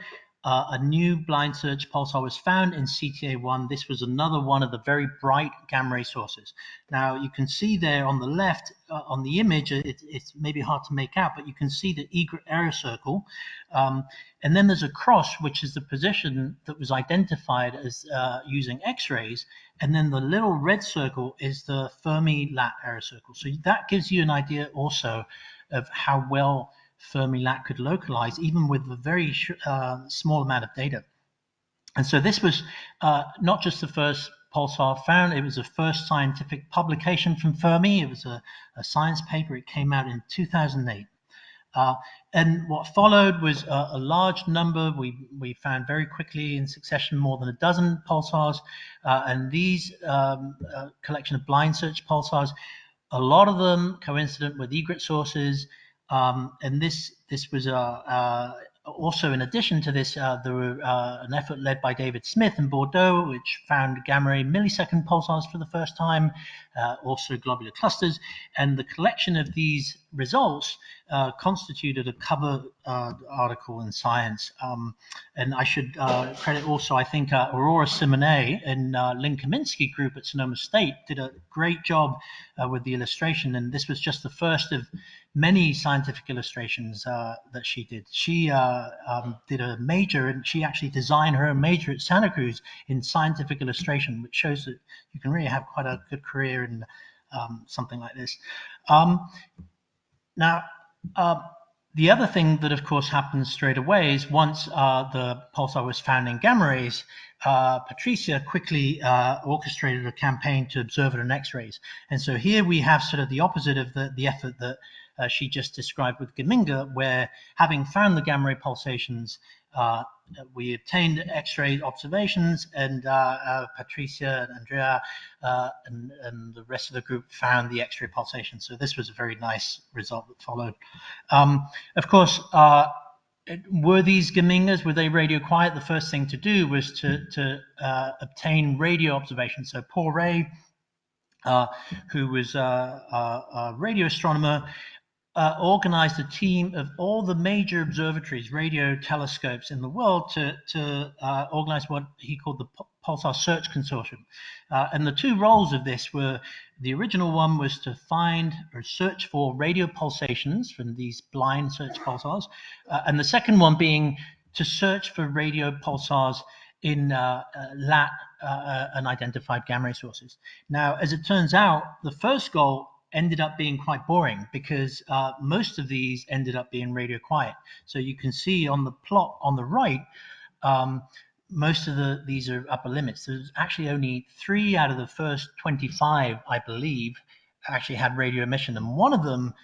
a new blind search pulsar was found in CTA1. This was another one of the very bright gamma ray sources. Now you can see there on the left, on the image, it's maybe hard to make out, but you can see the E-group area circle. And then there's a cross, which is the position that was identified as using X-rays. And then the little red circle is the Fermi-LAT area circle. So that gives you an idea also of how well Fermi-LAT could localize, even with a very small amount of data. And so this was not just the first pulsar found, it was the first scientific publication from Fermi. It was a science paper. It came out in 2008. And what followed was a large number. We found very quickly in succession more than a dozen pulsars. And these collection of blind search pulsars, a lot of them coincident with egret sources. And this was also, in addition to this, there were an effort led by David Smith in Bordeaux, which found gamma ray millisecond pulsars for the first time, also globular clusters. And the collection of these results constituted a cover article in Science. And I should credit also, I think, Aurora Simonet and Lynn Kaminsky group at Sonoma State did a great job with the illustration. And this was just the first of many scientific illustrations that she did. She did a major, and she actually designed her own major at Santa Cruz in scientific illustration, which shows that you can really have quite a good career in something like this. Now, the other thing that, of course, happens straight away is once the pulsar was found in gamma rays, Patricia quickly orchestrated a campaign to observe it in X-rays. And so here we have sort of the opposite of the effort that she just described with Geminga, where having found the gamma ray pulsations, we obtained X-ray observations, and Patricia and Andrea and the rest of the group found the X-ray pulsations. So this was a very nice result that followed. Of course, were these Gemingas, were they radio quiet? The first thing to do was to obtain radio observations. So Paul Ray, who was a radio astronomer, organized a team of all the major observatories, radio telescopes in the world to organize what he called the Pulsar Search Consortium. And the two roles of this were, the original one was to find or search for radio pulsations from these blind search pulsars, and the second one being to search for radio pulsars in LAT unidentified gamma ray sources. Now, as it turns out, the first goal ended up being quite boring because most of these ended up being radio quiet. So you can see on the plot on the right, most of these are upper limits. There's actually only 3 out of the first 25, I believe, actually had radio emission, and one of them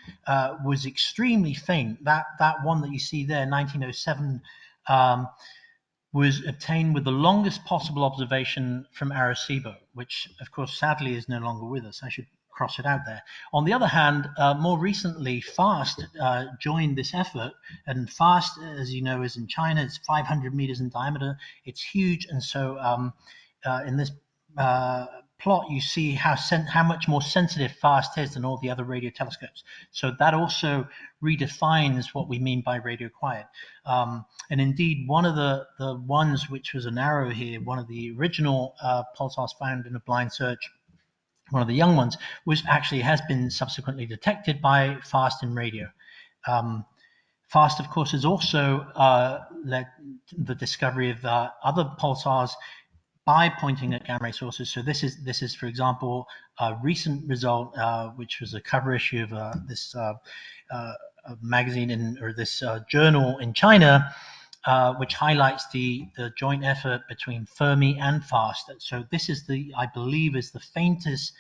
was extremely faint. That one that you see there, 1907, was obtained with the longest possible observation from Arecibo, which of course sadly is no longer with us. I should cross it out there. On the other hand, more recently, FAST joined this effort, and FAST, as you know, is in China. It's 500 meters in diameter. It's huge, and so in this plot, you see how much more sensitive FAST is than all the other radio telescopes. So that also redefines what we mean by radio quiet. And indeed, one of the ones which was an arrow here, one of the original pulsars found in a blind search, one of the young ones, has been subsequently detected by FAST in radio. FAST, of course, has also led the discovery of other pulsars by pointing at gamma ray sources. So this is, for example, a recent result, which was a cover issue of this magazine or this journal in China, which highlights the joint effort between Fermi and FAST. So this is I believe, is the faintest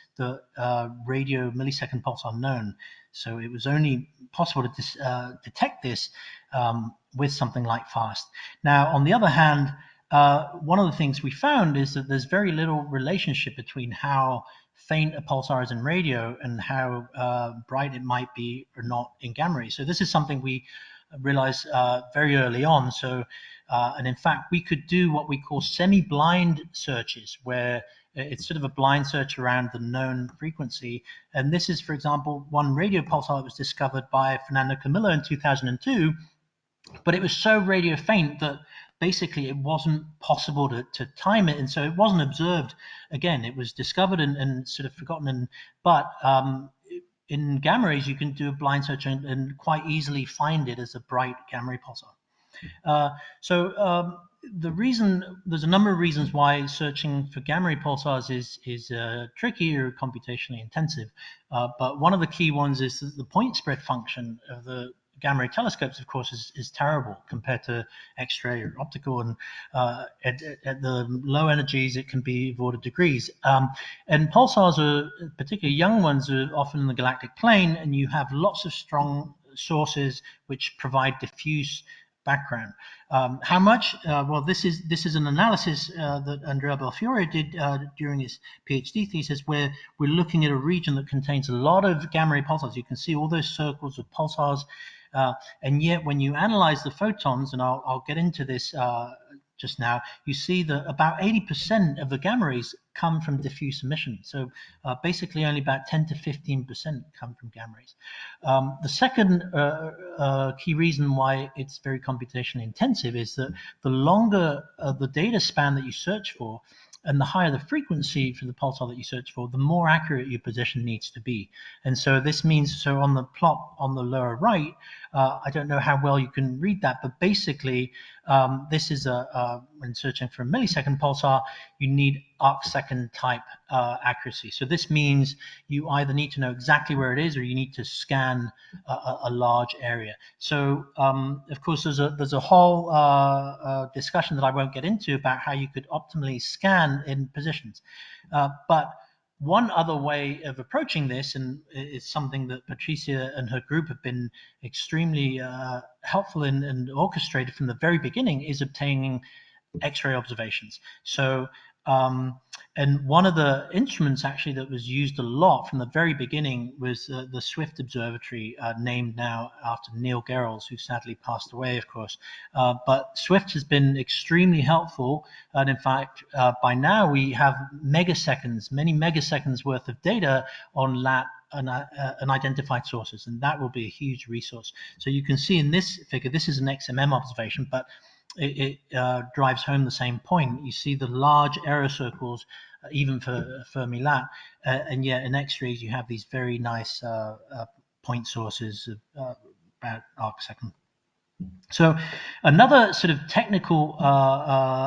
radio millisecond pulsar known. So it was only possible to detect this with something like FAST. Now, on the other hand, one of the things we found is that there's very little relationship between how faint a pulsar is in radio and how bright it might be or not in gamma rays. So this is something we realized very early on. So, and in fact, we could do what we call semi-blind searches, where it's sort of a blind search around the known frequency. And this is, for example, one radio pulsar that was discovered by Fernando Camillo in 2002, but it was so radio faint that basically it wasn't possible to time it, and so it wasn't observed. Again, it was discovered and sort of forgotten. But in gamma rays, you can do a blind search and quite easily find it as a bright gamma ray pulsar. The reason, there's a number of reasons why searching for gamma ray pulsars is tricky or computationally intensive. But one of the key ones is that the point spread function of the gamma ray telescopes, of course, is terrible compared to X-ray or optical, and at the low energies it can be of order degrees. And pulsars, are particularly young ones, are often in the galactic plane, and you have lots of strong sources which provide diffuse background. How much? Well, this is an analysis that Andrea Belfiore did during his PhD thesis, where we're looking at a region that contains a lot of gamma ray pulsars. You can see all those circles of pulsars. And yet when you analyze the photons, and I'll get into this just now, you see that about 80% of the gamma rays come from diffuse emission. So basically only about 10 to 15% come from gamma rays. The second key reason why it's very computationally intensive is that the longer the data span that you search for, and the higher the frequency for the pulsar that you search for, the more accurate your position needs to be. And so this means, so on the plot on the lower right, I don't know how well you can read that, but basically this is when searching for a millisecond pulsar, you need arcsecond type accuracy. So this means you either need to know exactly where it is, or you need to scan a large area. So of course there's a whole discussion that I won't get into about how you could optimally scan in positions. But one other way of approaching this, and it's something that Patricia and her group have been extremely helpful in and orchestrated from the very beginning, is obtaining X-ray observations. So and one of the instruments actually that was used a lot from the very beginning was the Swift Observatory, named now after Neil Gehrels, who sadly passed away, of course. But Swift has been extremely helpful, and in fact, by now we have megaseconds, many megaseconds worth of data on LAT and unidentified sources, and that will be a huge resource. So you can see in this figure, this is an XMM observation, but it drives home the same point. You see the large error circles, even for Fermi-LAT, and yet in X-rays you have these very nice point sources of about arcsecond. So another sort of technical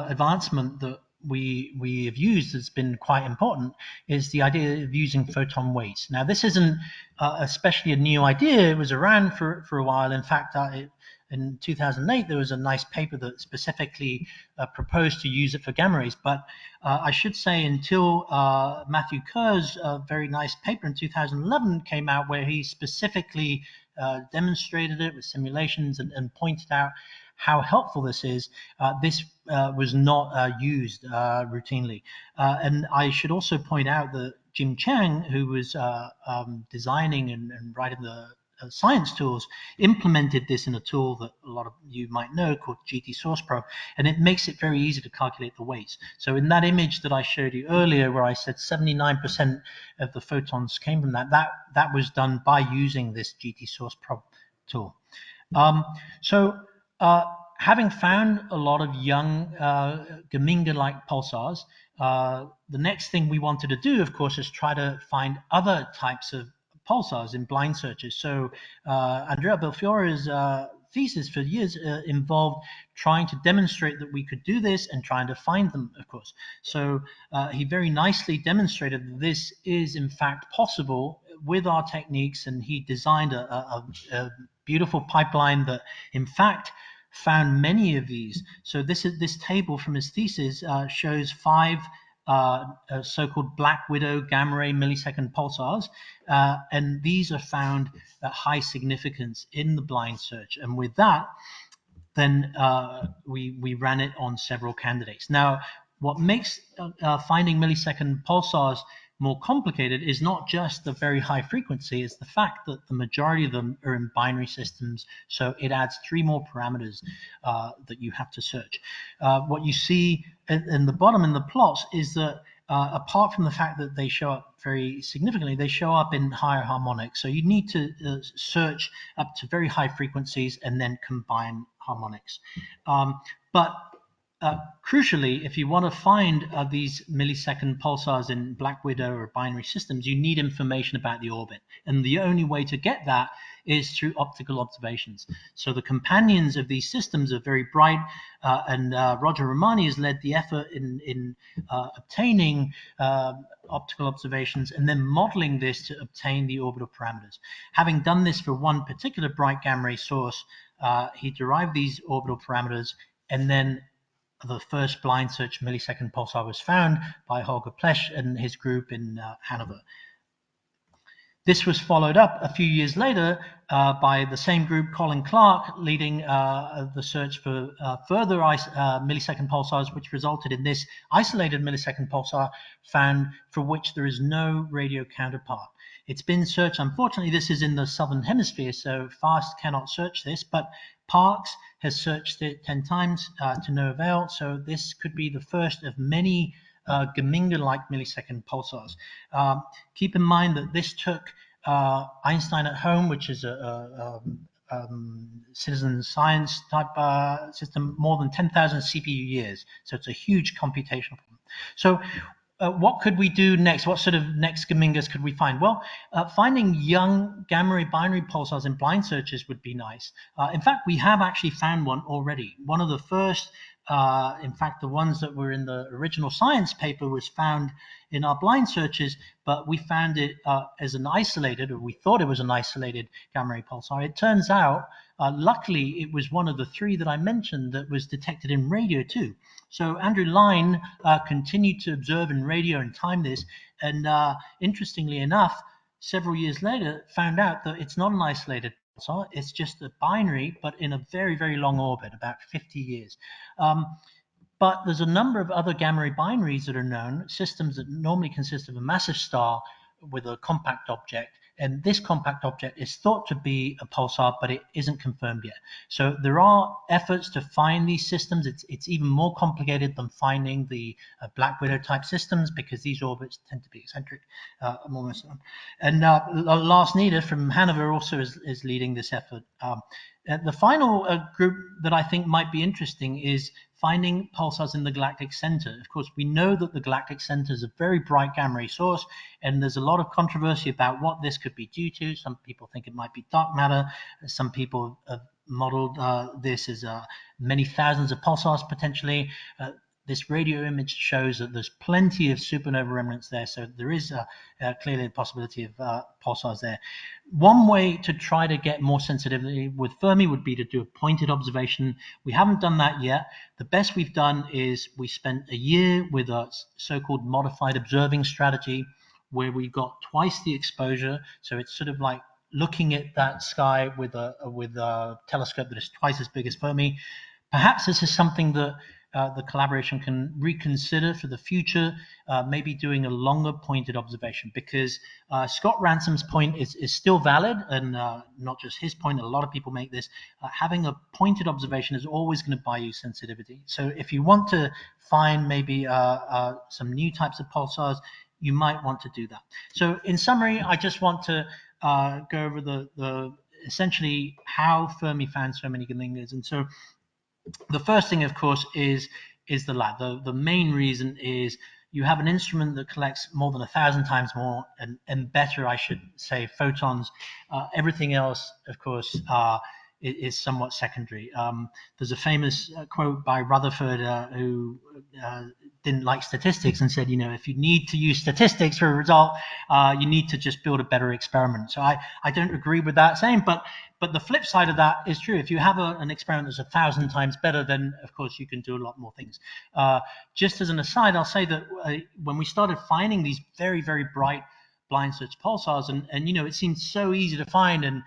advancement that we have used that's been quite important is the idea of using photon weights. Now, this isn't especially a new idea. It was around for a while. In fact, in 2008, there was a nice paper that specifically proposed to use it for gamma rays. But I should say, until Matthew Kerr's very nice paper in 2011 came out, where he specifically demonstrated it with simulations and pointed out how helpful this is, this was not used routinely. And I should also point out that Jim Chang, who was designing and writing the science tools, implemented this in a tool that a lot of you might know called GT Source Probe, and it makes it very easy to calculate the weights. So in that image that I showed you earlier, where I said 79% of the photons came from that was done by using this GT Source Probe tool. Having found a lot of young Geminga-like pulsars, the next thing we wanted to do, of course, is try to find other types of pulsars in blind searches. So Andrea Belfiore's thesis for years involved trying to demonstrate that we could do this and trying to find them, of course. So he very nicely demonstrated that this is in fact possible with our techniques, and he designed a beautiful pipeline that in fact found many of these. So this table from his thesis shows 5 so-called black widow gamma ray millisecond pulsars, and these are found at high significance in the blind search. And with that, then we ran it on several candidates. Now, what makes finding millisecond pulsars more complicated is not just the very high frequency, it's the fact that the majority of them are in binary systems, so it adds 3 more parameters that you have to search. What you see in the bottom in the plots is that apart from the fact that they show up very significantly, they show up in higher harmonics. So you need to search up to very high frequencies and then combine harmonics. But crucially, if you want to find these millisecond pulsars in black widow or binary systems, you need information about the orbit. And the only way to get that is through optical observations. So the companions of these systems are very bright, and Roger Romani has led the effort in obtaining optical observations and then modeling this to obtain the orbital parameters. Having done this for one particular bright gamma ray source, he derived these orbital parameters, and then the first blind search millisecond pulsar was found by Holger Plesch and his group in Hanover. This was followed up a few years later by the same group, Colin Clark, leading the search for further millisecond pulsars, which resulted in this isolated millisecond pulsar found for which there is no radio counterpart. It's been searched. Unfortunately, this is in the southern hemisphere, so FAST cannot search this, but Parkes has searched it 10 times to no avail, so this could be the first of many Geminga-like millisecond pulsars. Keep in mind that this took Einstein at Home, which is a citizen science type system, more than 10,000 CPU years. So it's a huge computational problem. So what could we do next? What sort of next Gemingas could we find? Well, finding young gamma ray binary pulsars in blind searches would be nice. In fact, we have actually found one already. One of the first, in fact, the ones that were in the original science paper was found in our blind searches, but we found it as an isolated, or we thought it was an isolated gamma ray pulsar. It turns out, luckily, it was one of the 3 that I mentioned that was detected in radio too. So Andrew Line continued to observe in radio and time this, and interestingly enough, several years later, found out that it's not an isolated pulsar, it's just a binary, but in a very, very long orbit, about 50 years. But there's a number of other gamma ray binaries that are known, systems that normally consist of a massive star with a compact object, and this compact object is thought to be a pulsar, but it isn't confirmed yet. So there are efforts to find these systems. It's even more complicated than finding the Black Widow type systems, because these orbits tend to be eccentric. And Lars Nieder from Hanover also is leading this effort. The final group that I think might be interesting is finding pulsars in the galactic center. Of course, we know that the galactic center is a very bright gamma ray source, and there's a lot of controversy about what this could be due to. Some people think it might be dark matter. Some people have modeled this as many thousands of pulsars potentially. This radio image shows that there's plenty of supernova remnants there, so there is clearly a possibility of pulsars there. One way to try to get more sensitivity with Fermi would be to do a pointed observation. We haven't done that yet. The best we've done is we spent a year with a so-called modified observing strategy, where we got twice the exposure. So it's sort of like looking at that sky with a telescope that is twice as big as Fermi. Perhaps this is something that the collaboration can reconsider for the future, maybe doing a longer pointed observation, because Scott Ransom's point is still valid, and not just his point. A lot of people make this. Having a pointed observation is always going to buy you sensitivity. So if you want to find maybe some new types of pulsars, you might want to do that. So in summary, I just want to go over the essentially how Fermi found so many Gemingas. And so the first thing, of course, is the LAT. The main reason is you have an instrument that collects more than 1,000 times more and better, I should say, photons. Everything else, of course, is somewhat secondary. There's a famous quote by Rutherford who didn't like statistics and said, if you need to use statistics for a result, you need to just build a better experiment. So I don't agree with that saying, but the flip side of that is true. If you have an experiment that's 1,000 times better, then of course you can do a lot more things. Just as an aside, I'll say that when we started finding these very, very bright blind search pulsars, and it seemed so easy to find, and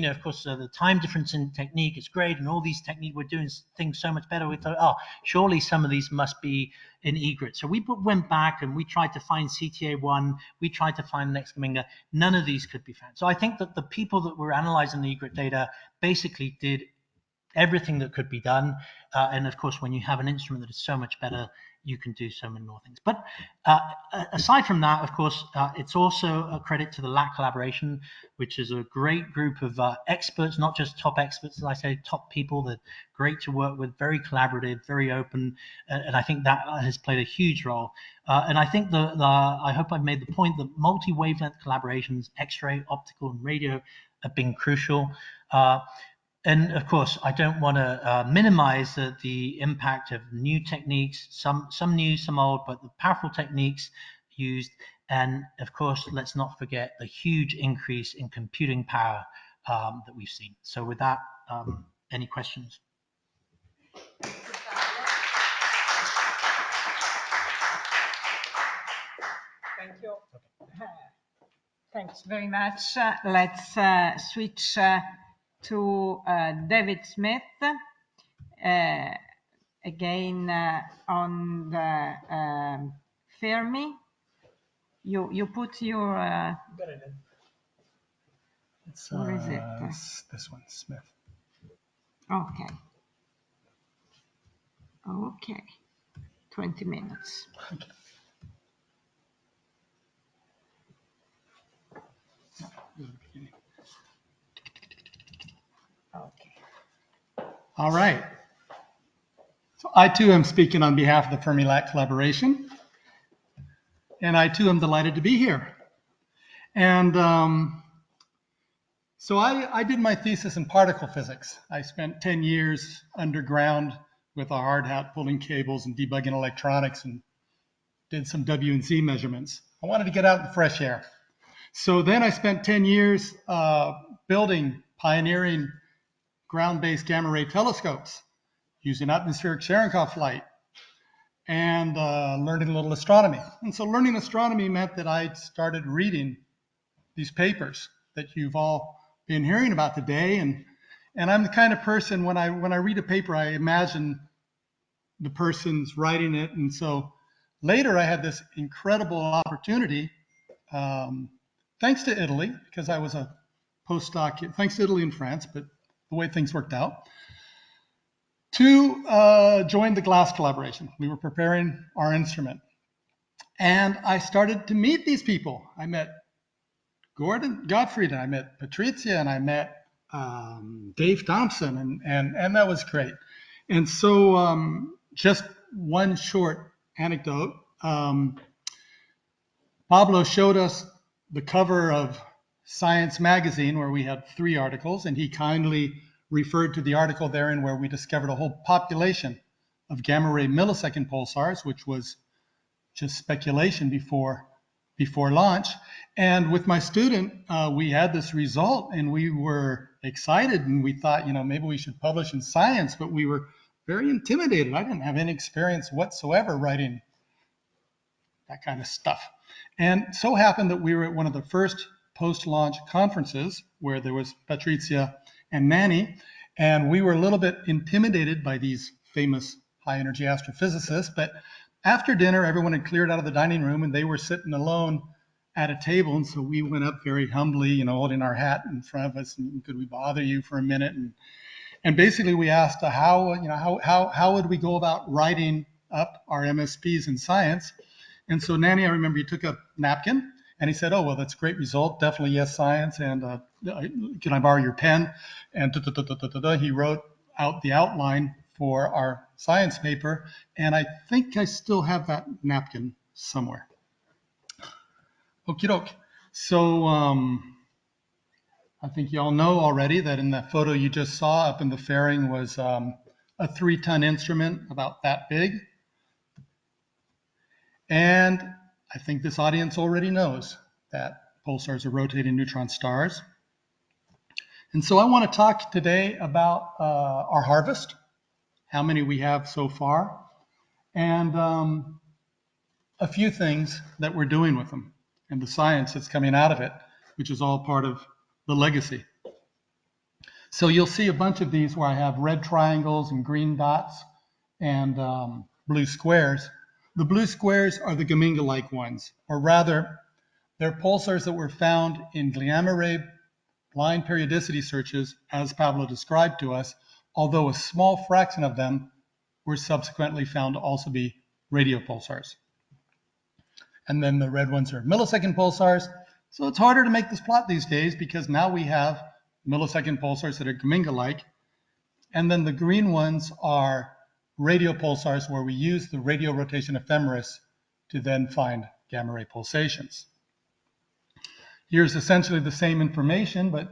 of course the time difference in technique is great, and all these techniques, we're doing things so much better. We thought, surely some of these must be in egret. So we went back and we tried to find CTA1, we tried to find the next Geminga. None of these could be found. So I think that the people that were analyzing the egret data basically did everything that could be done, and of course when you have an instrument that is so much better, you can do so many more things. But aside from that, of course, it's also a credit to the LAT collaboration, which is a great group of experts, not just top experts, as I say, top people that are great to work with, very collaborative, very open, and I think that has played a huge role. And I think I hope I've made the point that multi-wavelength collaborations, X-ray, optical, and radio have been crucial. And of course, I don't want to minimize the impact of new techniques, some new, some old, but the powerful techniques used. And of course, let's not forget the huge increase in computing power that we've seen. So with that, any questions? Thank you. Thanks very much. Let's switch to David Smith, again on the Fermi. You put your... where is it? This one, Smith. Okay. Okay. 20 minutes. Okay. Okay. All right. So I too am speaking on behalf of the Fermi-LAT collaboration, and I too am delighted to be here. And so I did my thesis in particle physics. I spent 10 years underground with a hard hat pulling cables and debugging electronics and did some W and Z measurements. I wanted to get out in the fresh air. So then I spent 10 years building, pioneering ground-based gamma ray telescopes using atmospheric Cherenkov light and learning a little astronomy. And so learning astronomy meant that I started reading these papers that you've all been hearing about today. And I'm the kind of person, when I read a paper, I imagine the person's writing it. And so later I had this incredible opportunity, thanks to Italy, because I was a postdoc, thanks to Italy and France, but the way things worked out, to join the GLASS collaboration. We were preparing our instrument. And I started to meet these people. I met Gordon Gottfried, and I met Patrizia, and I met Dave Thompson, and that was great. And so just one short anecdote. Pablo showed us the cover of Science magazine where we had 3 articles, and he kindly referred to the article therein where we discovered a whole population of gamma ray millisecond pulsars, which was just speculation before launch. And with my student, we had this result and we were excited, and we thought, maybe we should publish in Science, but we were very intimidated. I didn't have any experience whatsoever writing that kind of stuff. And so happened that we were at one of the first post-launch conferences where there was Patrizia and Nanni, and we were a little bit intimidated by these famous high-energy astrophysicists. But after dinner, everyone had cleared out of the dining room, and they were sitting alone at a table. And so we went up very humbly, holding our hat in front of us, and could we bother you for a minute? And basically, we asked how would we go about writing up our MSPs in Science. And so Nanni, I remember, he took a napkin and he said, "Oh, well, that's a great result. Definitely yes, Science. And can I borrow your pen?" And he wrote out the outline for our Science paper. And I think I still have that napkin somewhere. Okie doke. So I think you all know already that in that photo you just saw up in the fairing was a 3-ton instrument about that big. And I think this audience already knows that pulsars are rotating neutron stars. And so I want to talk today about our harvest, how many we have so far, and a few things that we're doing with them and the science that's coming out of it, which is all part of the legacy. So you'll see a bunch of these where I have red triangles and green dots and blue squares. The blue squares are the Geminga-like ones, or rather, they're pulsars that were found in gamma-ray blind periodicity searches, as Pablo described to us, although a small fraction of them were subsequently found to also be radio pulsars. And then the red ones are millisecond pulsars. So it's harder to make this plot these days because now we have millisecond pulsars that are Geminga-like. And then the green ones are radio pulsars where we use the radio rotation ephemeris to then find gamma ray pulsations. Here's essentially the same information, but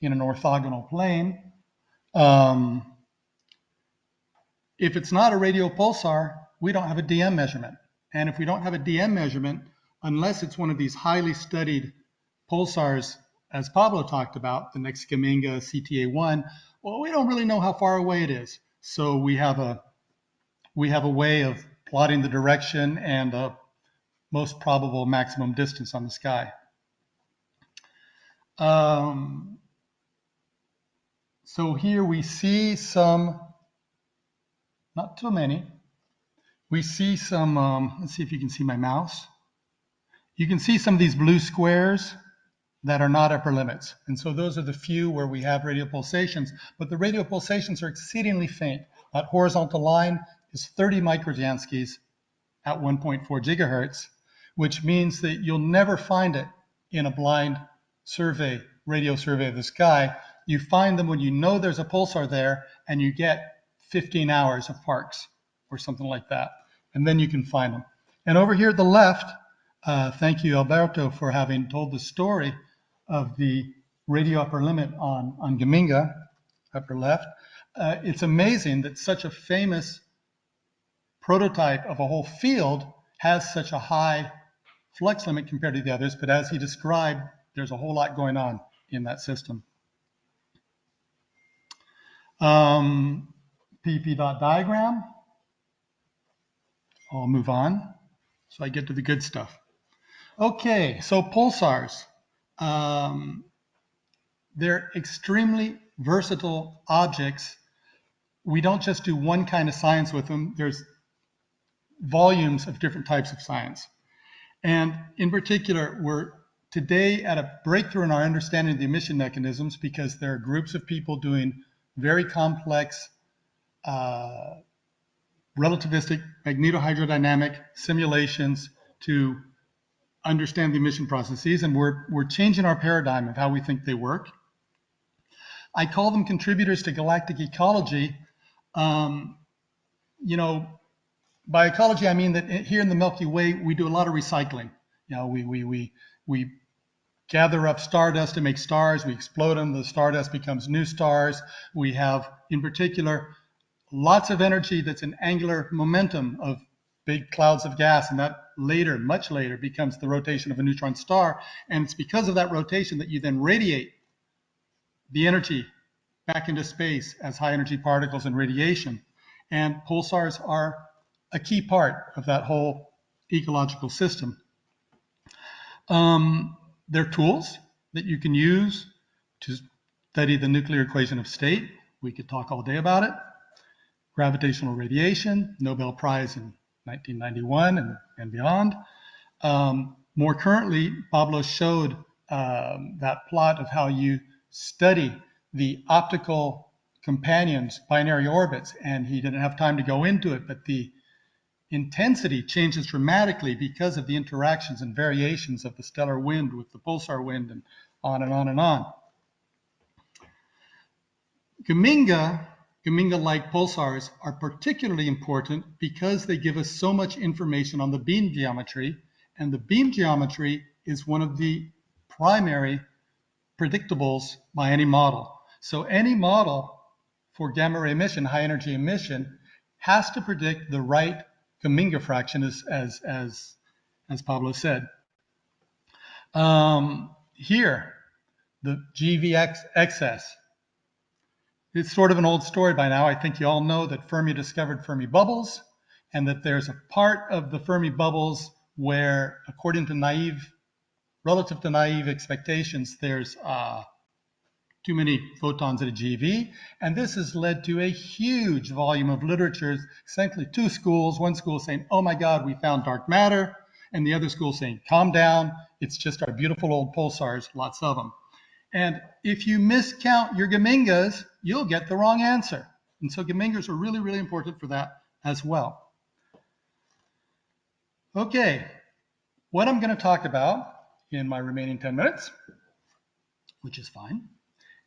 in an orthogonal plane. If it's not a radio pulsar, we don't have a DM measurement. And if we don't have a DM measurement, unless it's one of these highly studied pulsars, as Pablo talked about, the next Geminga CTA1, well, we don't really know how far away it is. So we have a way of plotting the direction and the most probable maximum distance on the sky. So here we see some, not too many, we see some, let's see if you can see my mouse. You can see some of these blue squares that are not upper limits. And so those are the few where we have radio pulsations, but the radio pulsations are exceedingly faint. That horizontal line is 30 microjanskis at 1.4 gigahertz, which means that you'll never find it in a blind survey, radio survey of the sky. You find them when you know there's a pulsar there and you get 15 hours of Parkes or something like that. And then you can find them. And over here at the left, thank you, Alberto, for having told the story of the radio upper limit on Geminga, upper left. It's amazing that such a famous prototype of a whole field has such a high flux limit compared to the others, but as he described, there's a whole lot going on in that system. P.von diagram. I'll move on so I get to the good stuff. Okay, so pulsars. They're extremely versatile objects. We don't just do one kind of science with them. There's volumes of different types of science. And in particular, we're today at a breakthrough in our understanding of the emission mechanisms because there are groups of people doing very complex relativistic magnetohydrodynamic simulations to understand the emission processes, and we're changing our paradigm of how we think they work. I call them contributors to galactic ecology. You know, by ecology, I mean that here in the Milky Way, we do a lot of recycling. You know, we gather up stardust to make stars, we explode them, the stardust becomes new stars. We have, in particular, lots of energy that's an angular momentum of big clouds of gas, and that later, much later, becomes the rotation of a neutron star. And it's because of that rotation that you then radiate the energy back into space as high energy particles and radiation. And pulsars are a key part of that whole ecological system. They're tools that you can use to study the nuclear equation of state. We could talk all day about it. Gravitational radiation, Nobel Prize in 1991 and beyond. More currently, Pablo showed that plot of how you study the optical companions, binary orbits, and he didn't have time to go into it, but the intensity changes dramatically because of the interactions and variations of the stellar wind with the pulsar wind, and on and on and on. Geminga-like pulsars are particularly important because they give us so much information on the beam geometry, and the beam geometry is one of the primary predictables by any model. So any model for gamma ray emission, high energy emission, has to predict the right Geminga fraction, as Pablo said. Here, the GV excess. It's sort of an old story by now. I think you all know that Fermi discovered Fermi bubbles, and that there's a part of the Fermi bubbles where, according to relative to naive expectations, there's too many photons at a GeV, and this has led to a huge volume of literature, essentially two schools, one school saying, oh my God, we found dark matter, and the other school saying, calm down, it's just our beautiful old pulsars, lots of them. And if you miscount your Gemingas, you'll get the wrong answer. And so Gemingas are really, really important for that as well. Okay, what I'm going to talk about in my remaining 10 minutes, which is fine,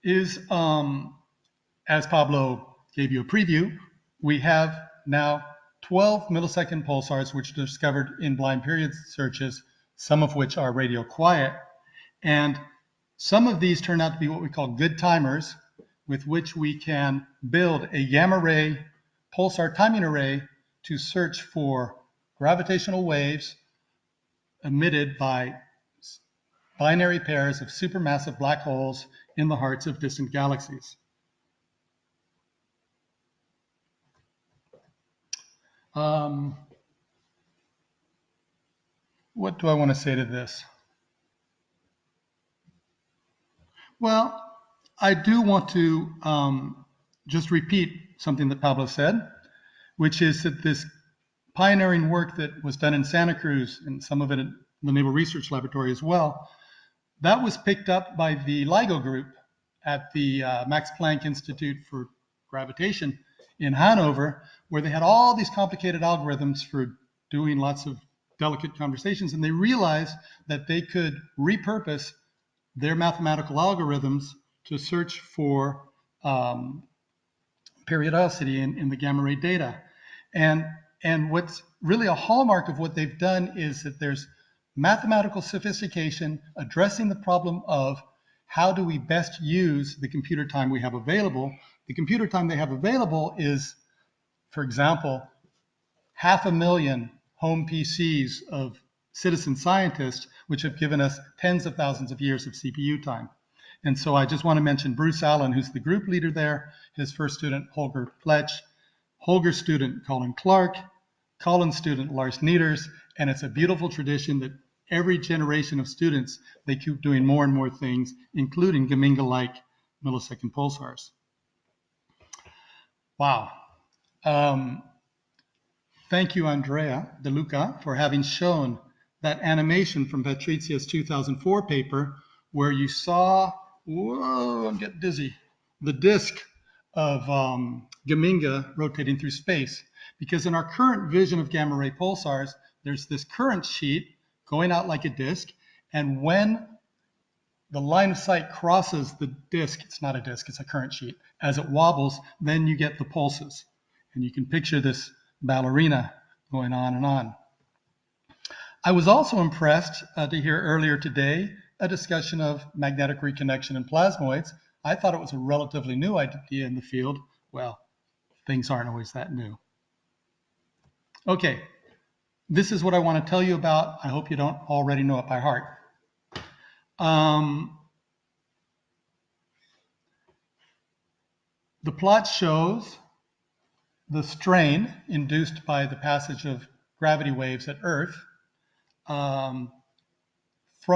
is, as Pablo gave you a preview, we have now 12 millisecond pulsars which are discovered in blind period searches, some of which are radio quiet. And some of these turn out to be what we call good timers, with which we can build a gamma ray pulsar timing array to search for gravitational waves emitted by binary pairs of supermassive black holes in the hearts of distant galaxies. What do I want to say to this? Well, I do want to just repeat something that Pablo said, which is that this pioneering work that was done in Santa Cruz, and some of it at the Naval Research Laboratory as well, that was picked up by the LIGO group at the Max Planck Institute for Gravitation in Hanover, where they had all these complicated algorithms for doing lots of delicate conversations, and they realized that they could repurpose their mathematical algorithms to search for periodicity in the gamma ray data. And what's really a hallmark of what they've done is that there's mathematical sophistication addressing the problem of how do we best use the computer time we have available. The computer time they have available is, for example, 500,000 home PCs of citizen scientists, which have given us tens of thousands of years of CPU time. And so I just want to mention Bruce Allen, who's the group leader there, his first student, Holger Pletsch, Holger's student, Colin Clark, Colin's student, Lars Nieders, and it's a beautiful tradition that every generation of students, they keep doing more and more things, including Geminga-like millisecond pulsars. Wow. Thank you, Andrea De Luca, for having shown that animation from Patrizia's 2004 paper where you saw, whoa, I'm getting dizzy, the disk of Geminga rotating through space. Because in our current vision of gamma ray pulsars, there's this current sheet going out like a disk, and when the line of sight crosses the disk, it's not a disk, it's a current sheet, as it wobbles, then you get the pulses. And you can picture this ballerina going on and on. I was also impressed to hear earlier today a discussion of magnetic reconnection in plasmoids. I thought it was a relatively new idea in the field. Well, things aren't always that new. Okay, this is what I want to tell you about. I hope you don't already know it by heart. The plot shows the strain induced by the passage of gravity waves at Earth from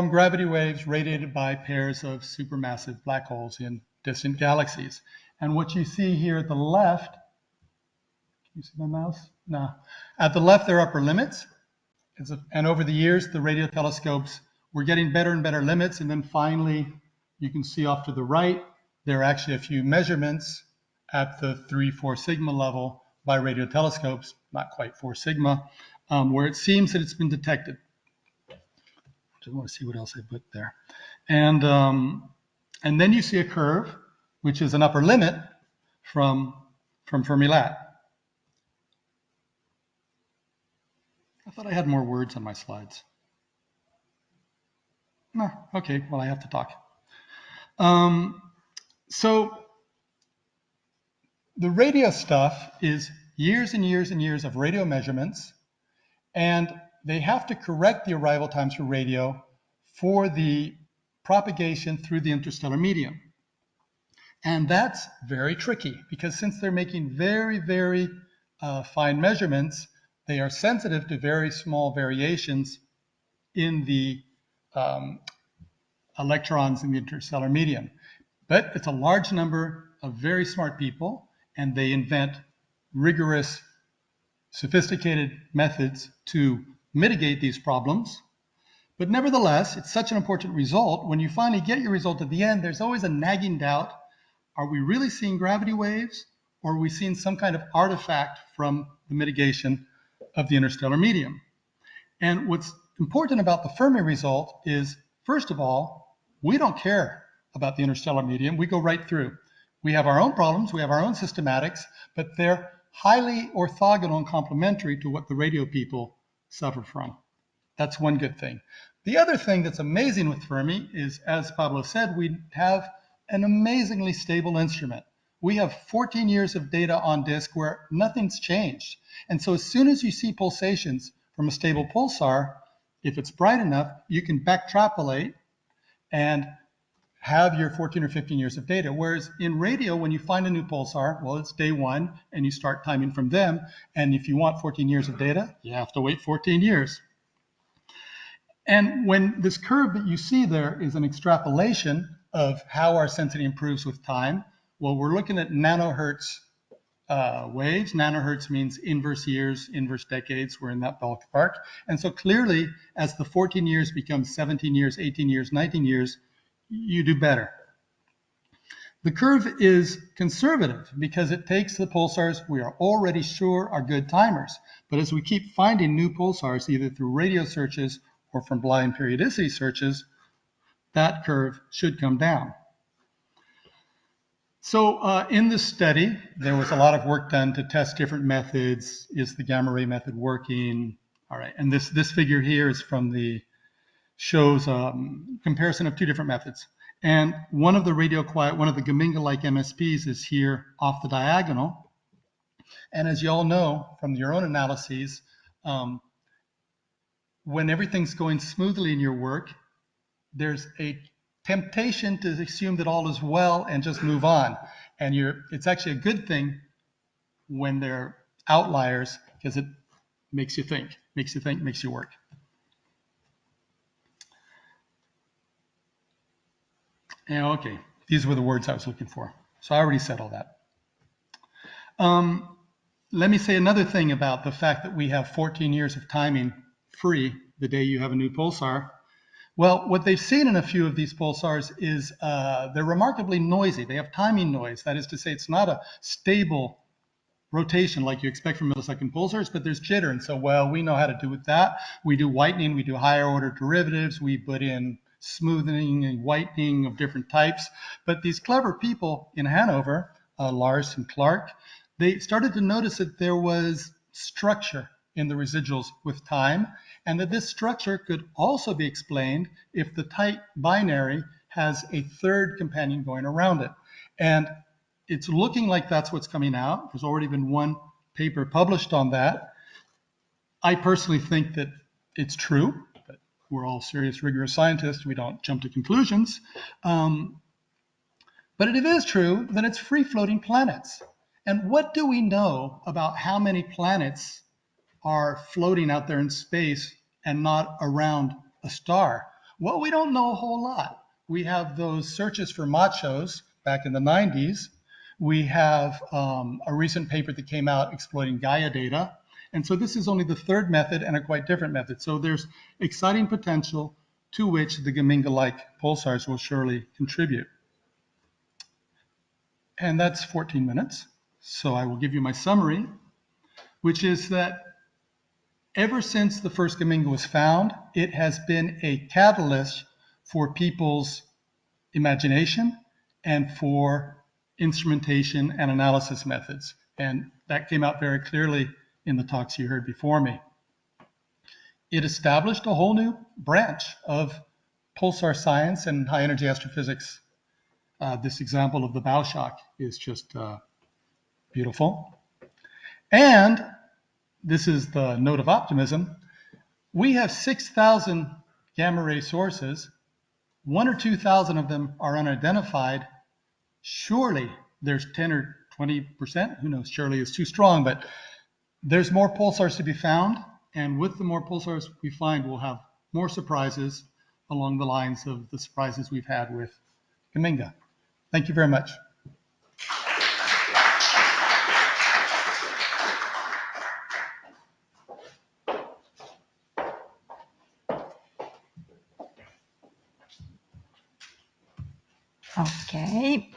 gravity waves radiated by pairs of supermassive black holes in distant galaxies. And what you see here at the left, can you see my mouse? No. At the left, there are upper limits. And over the years, the radio telescopes were getting better and better limits. And then finally, you can see off to the right, there are actually a few measurements at the 3-4 sigma level by radio telescopes, not quite 4 sigma, where it seems that it's been detected. Just want to see what else I put there. And then you see a curve, which is an upper limit from Fermi-LAT. I thought I had more words on my slides. No, okay, well, I have to talk. So the radio stuff is years and years and years of radio measurements And they have to correct the arrival times for radio for the propagation through the interstellar medium. And that's very tricky because since they're making very, very fine measurements, they are sensitive to very small variations in the electrons in the interstellar medium. But it's a large number of very smart people, and they invent rigorous, sophisticated methods to mitigate these problems. But nevertheless, it's such an important result. When you finally get your result at the end, there's always a nagging doubt. Are we really seeing gravity waves, or are we seeing some kind of artifact from the mitigation of the interstellar medium? And what's important about the Fermi result is, first of all, we don't care about the interstellar medium. We go right through. We have our own problems, we have our own systematics, but they're highly orthogonal and complementary to what the radio people suffer from. That's one good thing. The other thing that's amazing with Fermi is, as Pablo said, we have an amazingly stable instrument. We have 14 years of data on disk where nothing's changed. And so as soon as you see pulsations from a stable pulsar, if it's bright enough, you can backtrapolate and have your 14 or 15 years of data. Whereas in radio, when you find a new pulsar, well, it's day one, and you start timing from them. And if you want 14 years of data, you have to wait 14 years. And when this curve that you see there is an extrapolation of how our sensitivity improves with time, well, we're looking at nanohertz waves. Nanohertz means inverse years, inverse decades. We're in that ballpark. And so clearly, as the 14 years becomes 17 years, 18 years, 19 years, you do better. The curve is conservative because it takes the pulsars we are already sure are good timers. But as we keep finding new pulsars, either through radio searches or from blind periodicity searches, that curve should come down. So in this study, there was a lot of work done to test different methods. Is the gamma ray method working? All right, and this figure here is from the shows comparison of two different methods. And one of the radio quiet, one of the Geminga-like MSPs is here off the diagonal. And as you all know from your own analyses, when everything's going smoothly in your work, there's a temptation to assume that all is well and just move on. And it's actually a good thing when they're outliers because it makes you think, makes you work. And okay, these were the words I was looking for. So I already said all that. Let me say another thing about the fact that we have 14 years of timing free the day you have a new pulsar. Well, what they've seen in a few of these pulsars is they're remarkably noisy. They have timing noise. That is to say, it's not a stable rotation like you expect from millisecond pulsars, but there's jitter. And so, well, we know how to do with that. We do whitening, we do higher order derivatives, we put in smoothing and whitening of different types. But these clever people in Hanover, Lars and Clark, they started to notice that there was structure in the residuals with time, and that this structure could also be explained if the tight binary has a third companion going around it. And it's looking like that's what's coming out. There's already been one paper published on that. I personally think that it's true, but we're all serious, rigorous scientists. We don't jump to conclusions. But if it is true, then it's free-floating planets. And what do we know about how many planets are floating out there in space and not around a star? Well, we don't know a whole lot. We have those searches for machos back in the 90s. We have a recent paper that came out exploiting Gaia data. And so this is only the third method and a quite different method. So there's exciting potential to which the Geminga-like pulsars will surely contribute. And that's 14 minutes. So I will give you my summary, which is that ever since the first Geminga was found, it has been a catalyst for people's imagination and for instrumentation and analysis methods. And that came out very clearly in the talks you heard before me. It established a whole new branch of pulsar science and high energy astrophysics. This example of the bow shock is just beautiful. And this is the note of optimism, we have 6,000 gamma ray sources. 1 or 2,000 of them are unidentified. Surely there's 10 or 20%, who knows, surely is too strong, but there's more pulsars to be found. And with the more pulsars we find, we'll have more surprises along the lines of the surprises we've had with Geminga. Thank you very much. Okay.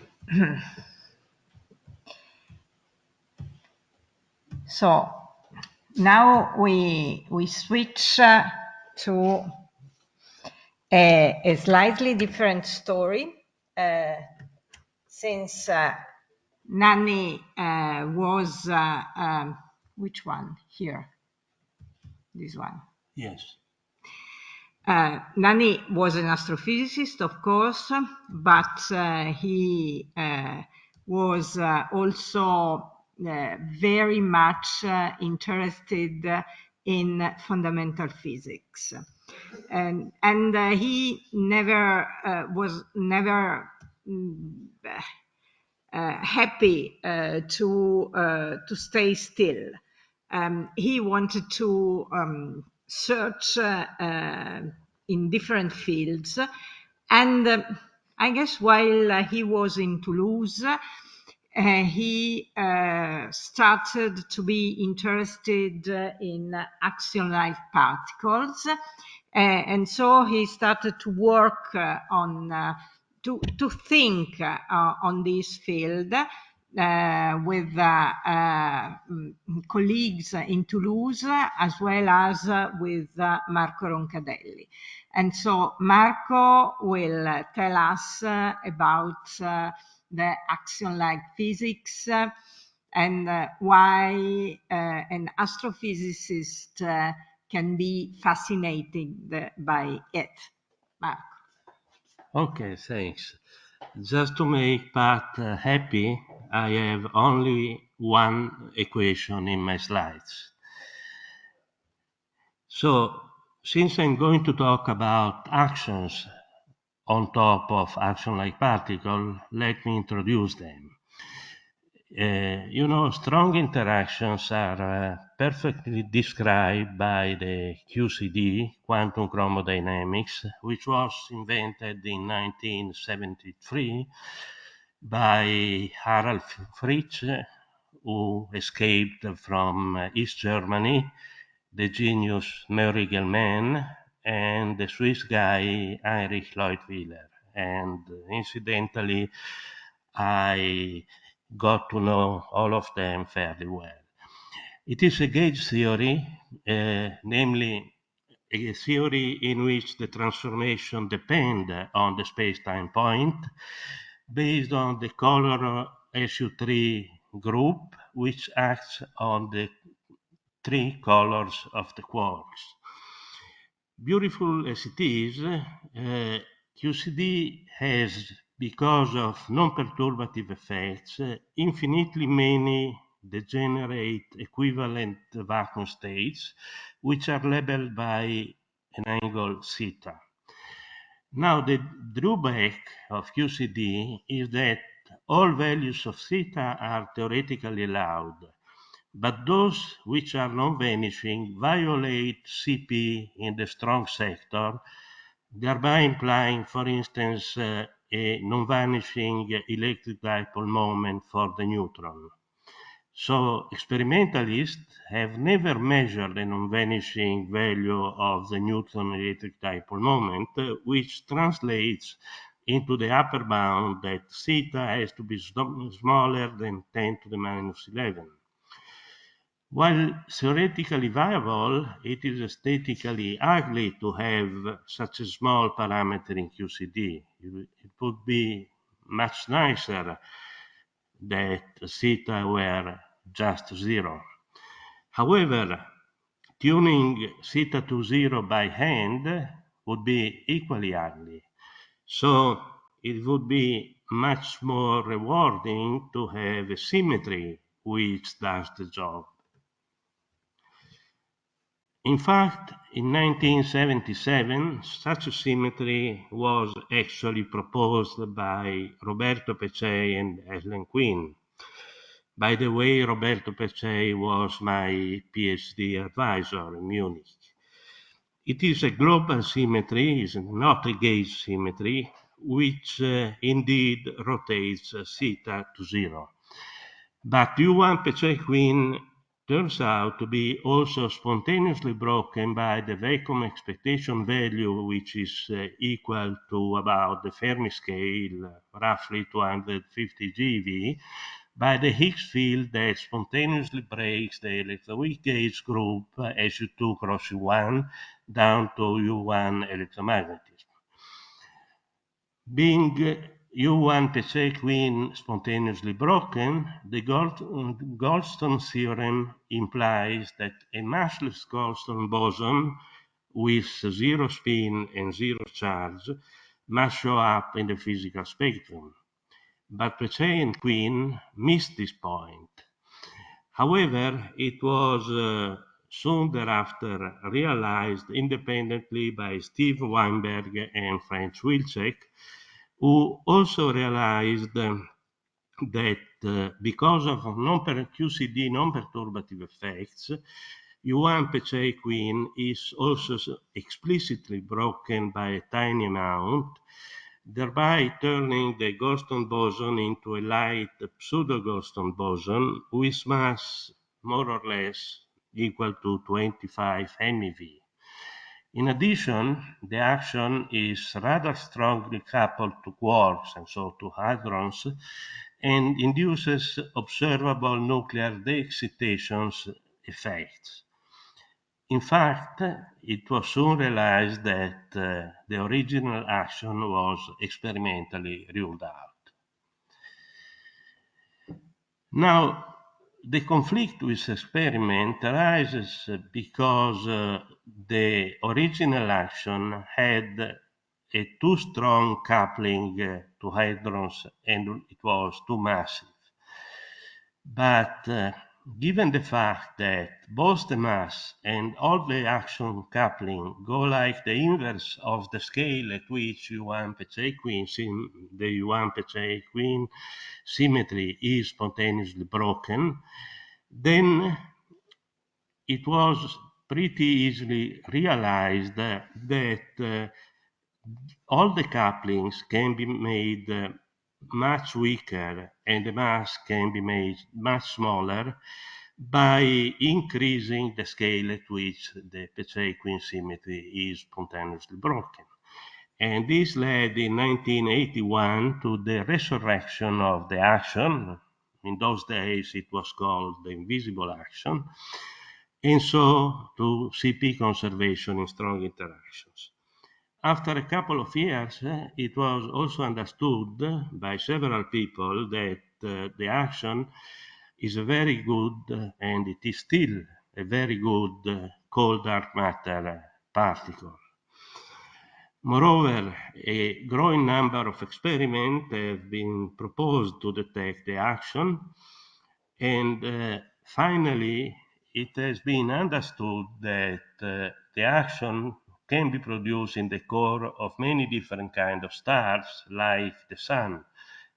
So now we switch to a slightly different story, since Nanni was which one here? This one. Yes. Nanni was an astrophysicist, of course, but he was also very much interested in fundamental physics, and he never was never happy to stay still. He wanted to search in different fields, and I guess while he was in Toulouse, he started to be interested in axion-like particles, and so he started to work on to think on this field with colleagues in Toulouse, as well as with Marco Roncadelli. And so Marco will tell us about the axion-like physics and why an astrophysicist can be fascinated by it. Marco. Okay, thanks. Just to make Pat happy, I have only one equation in my slides. So, since I'm going to talk about actions on top of action-like particle, let me introduce them. Strong interactions are perfectly described by the QCD, quantum chromodynamics, which was invented in 1973 by Harald Fritsch, who escaped from East Germany, the genius Mereghetti, and the Swiss guy Heinrich Lloyd Wheeler. And incidentally, I got to know all of them fairly well. It is a gauge theory, namely a theory in which the transformation depends on the space-time point based on the color SU3 group, which acts on the three colors of the quarks. Beautiful as it is, QCD has, because of non-perturbative effects, infinitely many degenerate equivalent vacuum states, which are labeled by an angle theta. Now, the drawback of QCD is that all values of theta are theoretically allowed, but those which are non-vanishing violate CP in the strong sector, thereby implying, for instance, a non-vanishing electric dipole moment for the neutron. So experimentalists have never measured the non-vanishing value of the neutron electric dipole moment, which translates into the upper bound that theta has to be smaller than 10 to the minus 11. While theoretically viable, it is aesthetically ugly to have such a small parameter in QCD. It would be much nicer that theta were just 0. However, tuning theta to 0 by hand would be equally ugly. So it would be much more rewarding to have a symmetry which does the job. In fact, in 1977, such a symmetry was actually proposed by Roberto Peccei and Helen Quinn. By the way, Roberto Peccei was my PhD advisor in Munich. It is a global symmetry, is not a gauge symmetry, which indeed rotates theta to 0. But U1 Peccei Quinn turns out to be also spontaneously broken by the vacuum expectation value, which is equal to about the Fermi scale, roughly 250 GeV, by the Higgs field that spontaneously breaks the electroweak gauge group SU2 cross U1 down to U1 electromagnetism. Being U1 Peccei Quinn spontaneously broken, the Goldstone theorem implies that a massless Goldstone boson with 0 spin and 0 charge must show up in the physical spectrum. But Peccei and Quinn missed this point. However, it was soon thereafter realized independently by Steve Weinberg and Franz Wilczek, who also realized that because of QCD non-perturbative effects, U1 Peccei Quinn is also explicitly broken by a tiny amount, thereby turning the Goldstone boson into a light pseudo-Goldstone boson with mass more or less equal to 25 MeV. In addition, the action is rather strongly coupled to quarks and so to hadrons, and induces observable nuclear de-excitations effects. In fact, it was soon realized that the original action was experimentally ruled out. Now, the conflict with experiment arises because the original action had a too strong coupling to hadrons and it was too massive. But given the fact that both the mass and all the action coupling go like the inverse of the scale at which U1 Peccei Quinn, the U1 Peccei Quinn symmetry is spontaneously broken, then it was pretty easily realized that all the couplings can be made much weaker and the mass can be made much smaller by increasing the scale at which the Peccei Quinn symmetry is spontaneously broken. And this led in 1981 to the resurrection of the action. In those days it was called the invisible action, and so to CP conservation in strong interactions. After a couple of years, it was also understood by several people that the action is a very good, and it is still a very good cold dark matter particle. Moreover, a growing number of experiments have been proposed to detect the action, and finally, it has been understood that the action can be produced in the core of many different kinds of stars, like the Sun.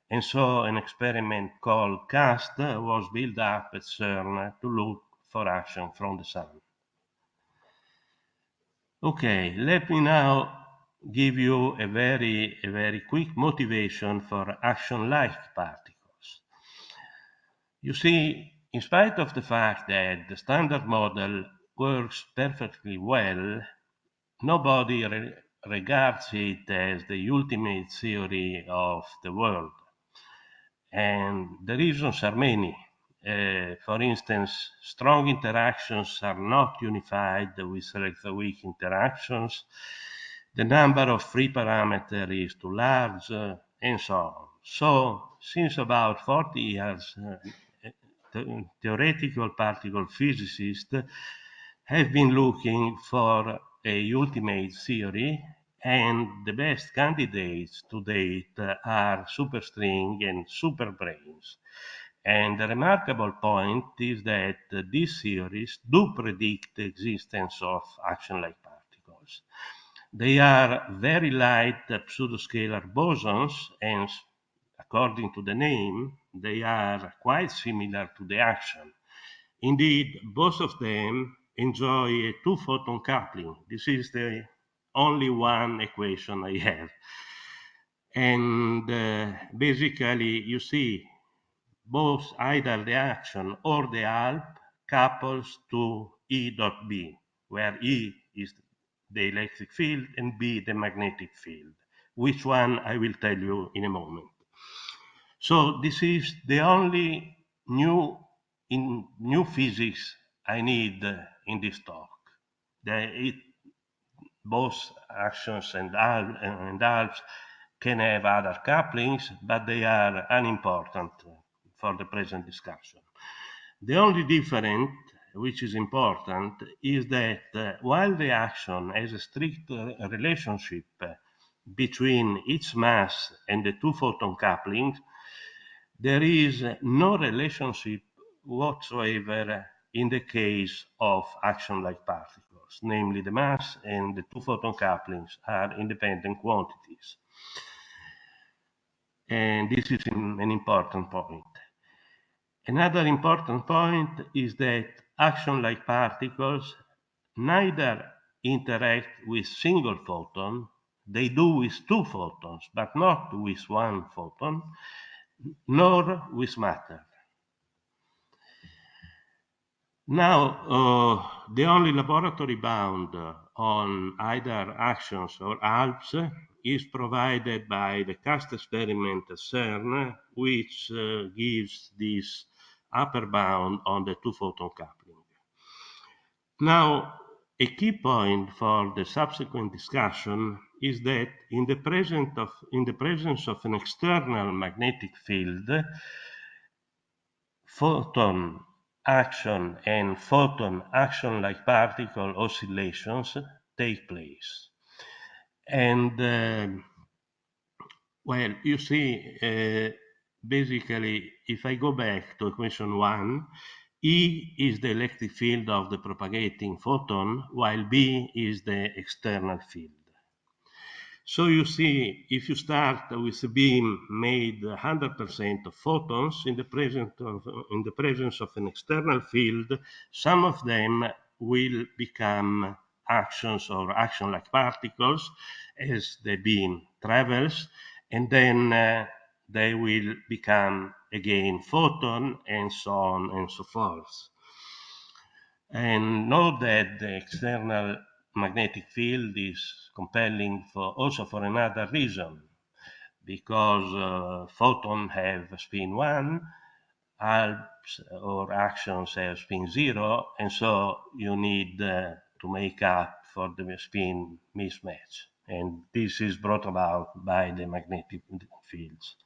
And so an experiment called CAST was built up at CERN to look for action from the Sun. Okay, let me now give you a very quick motivation for Axion-like particles. You see, in spite of the fact that the standard model works perfectly well, nobody regards it as the ultimate theory of the world. And the reasons are many. For instance, strong interactions are not unified with electroweak interactions. The number of free parameters is too large, and so on. So, since about 40 years, theoretical particle physicists have been looking for a ultimate theory, and the best candidates to date are superstring and superbrains. And the remarkable point is that these theories do predict the existence of action-like particles. They are very light pseudoscalar bosons, and according to the name, they are quite similar to the action. Indeed, both of them enjoy a two-photon coupling. This is the only one equation I have. And basically, you see, both either the action or the ALP couples to E dot B, where E is the electric field and B the magnetic field. Which one I will tell you in a moment. So this is the only new physics I need in this talk. Both actions and ALPs can have other couplings, but they are unimportant for the present discussion. The only difference, which is important, is that while the action has a strict relationship between its mass and the two photon couplings, there is no relationship whatsoever in the case of action-like particles, namely the mass and the two photon couplings are independent quantities. And this is an important point. Another important point is that action-like particles neither interact with single photon, they do with two photons, but not with one photon, nor with matter. Now, the only laboratory bound on either actions or ALPS is provided by the CAST experiment at CERN, which gives this upper bound on the two-photon coupling. Now, a key point for the subsequent discussion is that in the presence of an external magnetic field, photon action and photon action-like particle oscillations take place. And well, you see, basically, if I go back to equation 1, E is the electric field of the propagating photon, while B is the external field. So you see, if you start with a beam made 100% of photons in the presence of an external field, some of them will become actions or action-like particles as the beam travels, and then they will become again photon, and so on and so forth. And note that the external magnetic field is compelling also for another reason, because photons have spin 1, ALPS or actions have spin 0, and so you need to make up for the spin mismatch. And this is brought about by the magnetic fields.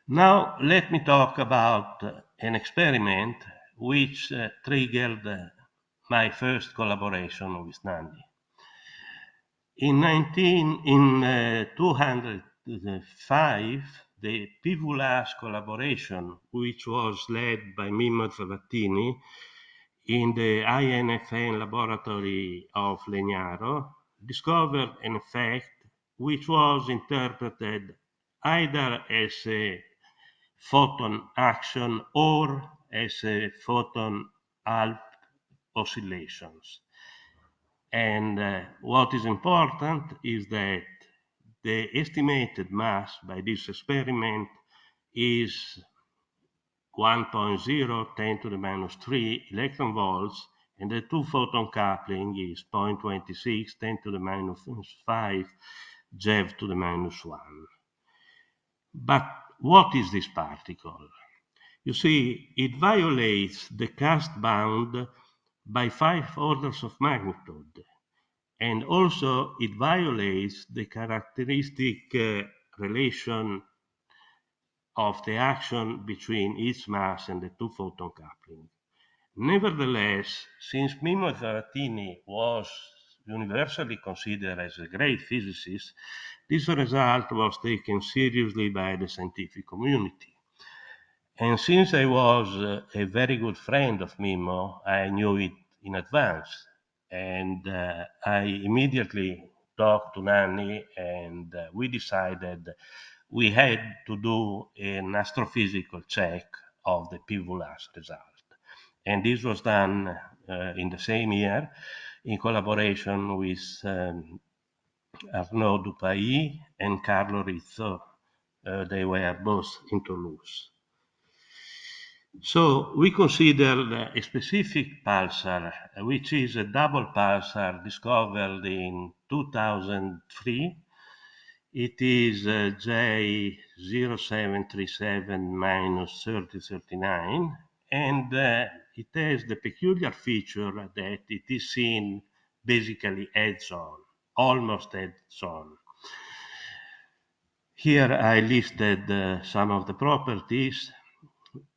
Now let me talk about an experiment which triggered my first collaboration with Nanni. In 205, the P.von collaboration, which was led by Mimmo Zavattini in the INAF laboratory of Legnaro, discovered an effect which was interpreted either as a photon action or as a photon ALP oscillations. And what is important is that the estimated mass by this experiment is 1.0 10 to the minus 3 electron volts, and the two photon coupling is 0.26 10 to the minus 5 JeV to the minus 1. But what is this particle? You see, it violates the CAST bound by 5 orders of magnitude, and also it violates the characteristic relation of the action between its mass and the two photon coupling. Nevertheless, since Mimmo Zavattini was universally considered as a great physicist, this result was taken seriously by the scientific community. And since I was a very good friend of Mimo, I knew it in advance. And I immediately talked to Nanni, and we decided we had to do an astrophysical check of the P.von result. And this was done in the same year in collaboration with Arnaud Dupailly and Carlo Rizzo. They were both in Toulouse. So we consider a specific pulsar, which is a double pulsar discovered in 2003. It is J0737-3039, and it has the peculiar feature that it is seen basically heads-on, almost heads-on. Here I listed some of the properties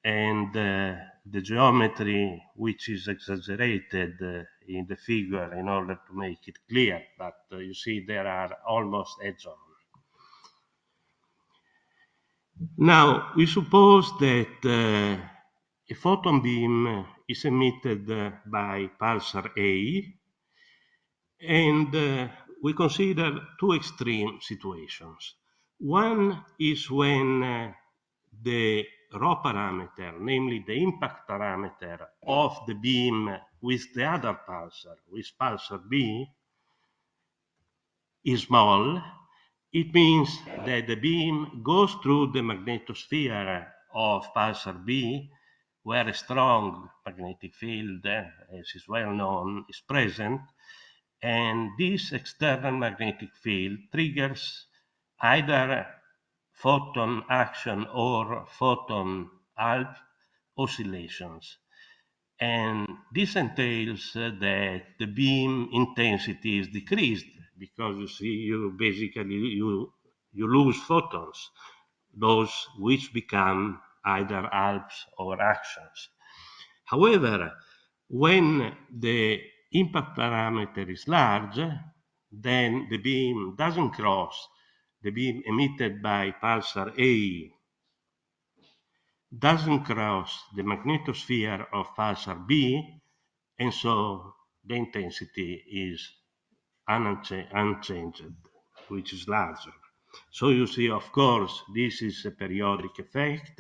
and the geometry, which is exaggerated in the figure in order to make it clear, but you see there are almost heads-on. Now, we suppose that a photon beam is emitted by pulsar A, and we consider two extreme situations. One is when the raw parameter, namely the impact parameter of the beam with the other pulsar, with pulsar B, is small. It means that the beam goes through the magnetosphere of pulsar B, where a strong magnetic field, as is well known, is present, and this external magnetic field triggers either photon action or photon half oscillations. And this entails that the beam intensity is decreased because you see, you basically you lose photons, those which become either halves or actions. However, when the impact parameter is large, then the beam doesn't cross the beam emitted by pulsar A doesn't cross the magnetosphere of pulsar B, and so the intensity is unchanged, which is larger. So you see, of course, this is a periodic effect,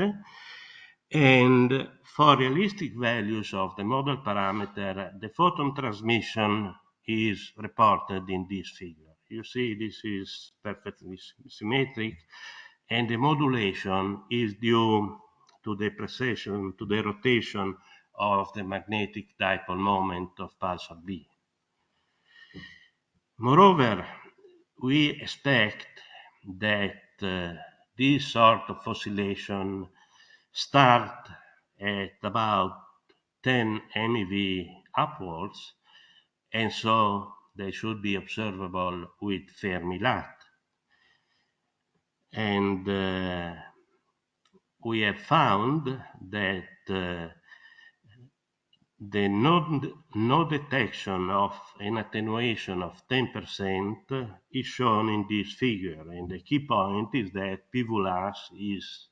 and for realistic values of the model parameter, the photon transmission is reported in this figure. You see, this is perfectly symmetric, and the modulation is due to the precession, to the rotation of the magnetic dipole moment of pulsar B. Moreover, we expect that this sort of oscillation start at about 10 MeV upwards, and so they should be observable with Fermi-LAT. And we have found that the no detection of an attenuation of 10% is shown in this figure, and the key point is that P.von is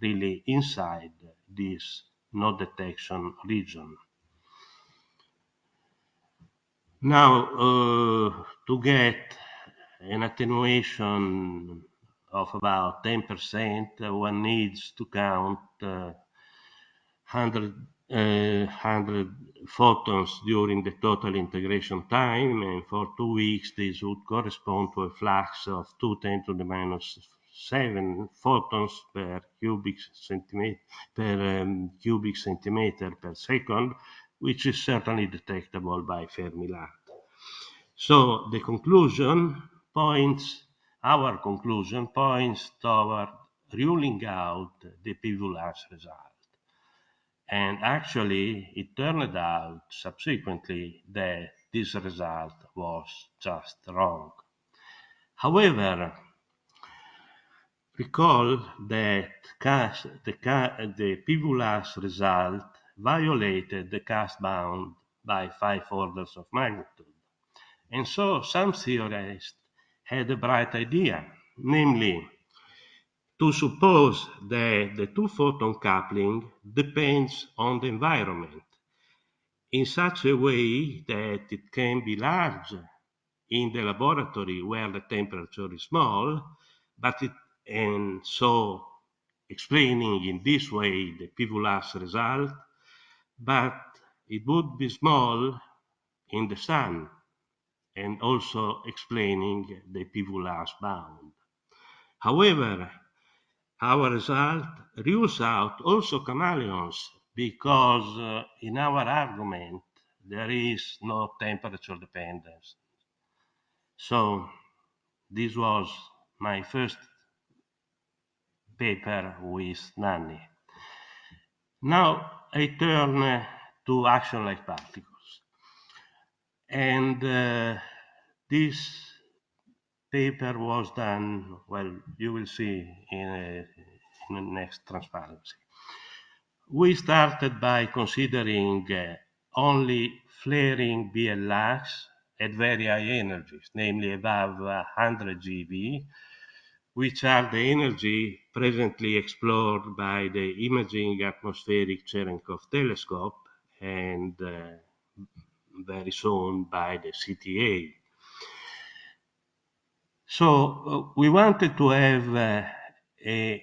really inside this no detection region. Now, to get an attenuation of about 10%, one needs to count 100 photons during the total integration time, and for 2 weeks this would correspond to a flux of 2 × 10⁻⁷ photons per cubic centimeter per second, which is certainly detectable by Fermi-LAT. So the conclusion points, our conclusion points toward ruling out the P.von result. And actually, it turned out subsequently that this result was just wrong. However, recall that the P.von result violated the cast bound by 5 orders of magnitude. And so some theorists had a bright idea, namely to suppose that the two-photon coupling depends on the environment in such a way that it can be large in the laboratory where the temperature is small, and so explaining in this way the P.von result, but it would be small in the sun, and also explaining the P.von bound. However, our result rules out also chameleons because in our argument there is no temperature dependence. So this was my first paper with Nanni. Now I turn to axion-like particles. And this paper was done, well, you will see in the next transparency. We started by considering only flaring BLX at very high energies, namely above 100 GeV, which are the energy presently explored by the Imaging Atmospheric Cherenkov Telescope and very soon by the CTA. So we wanted to have a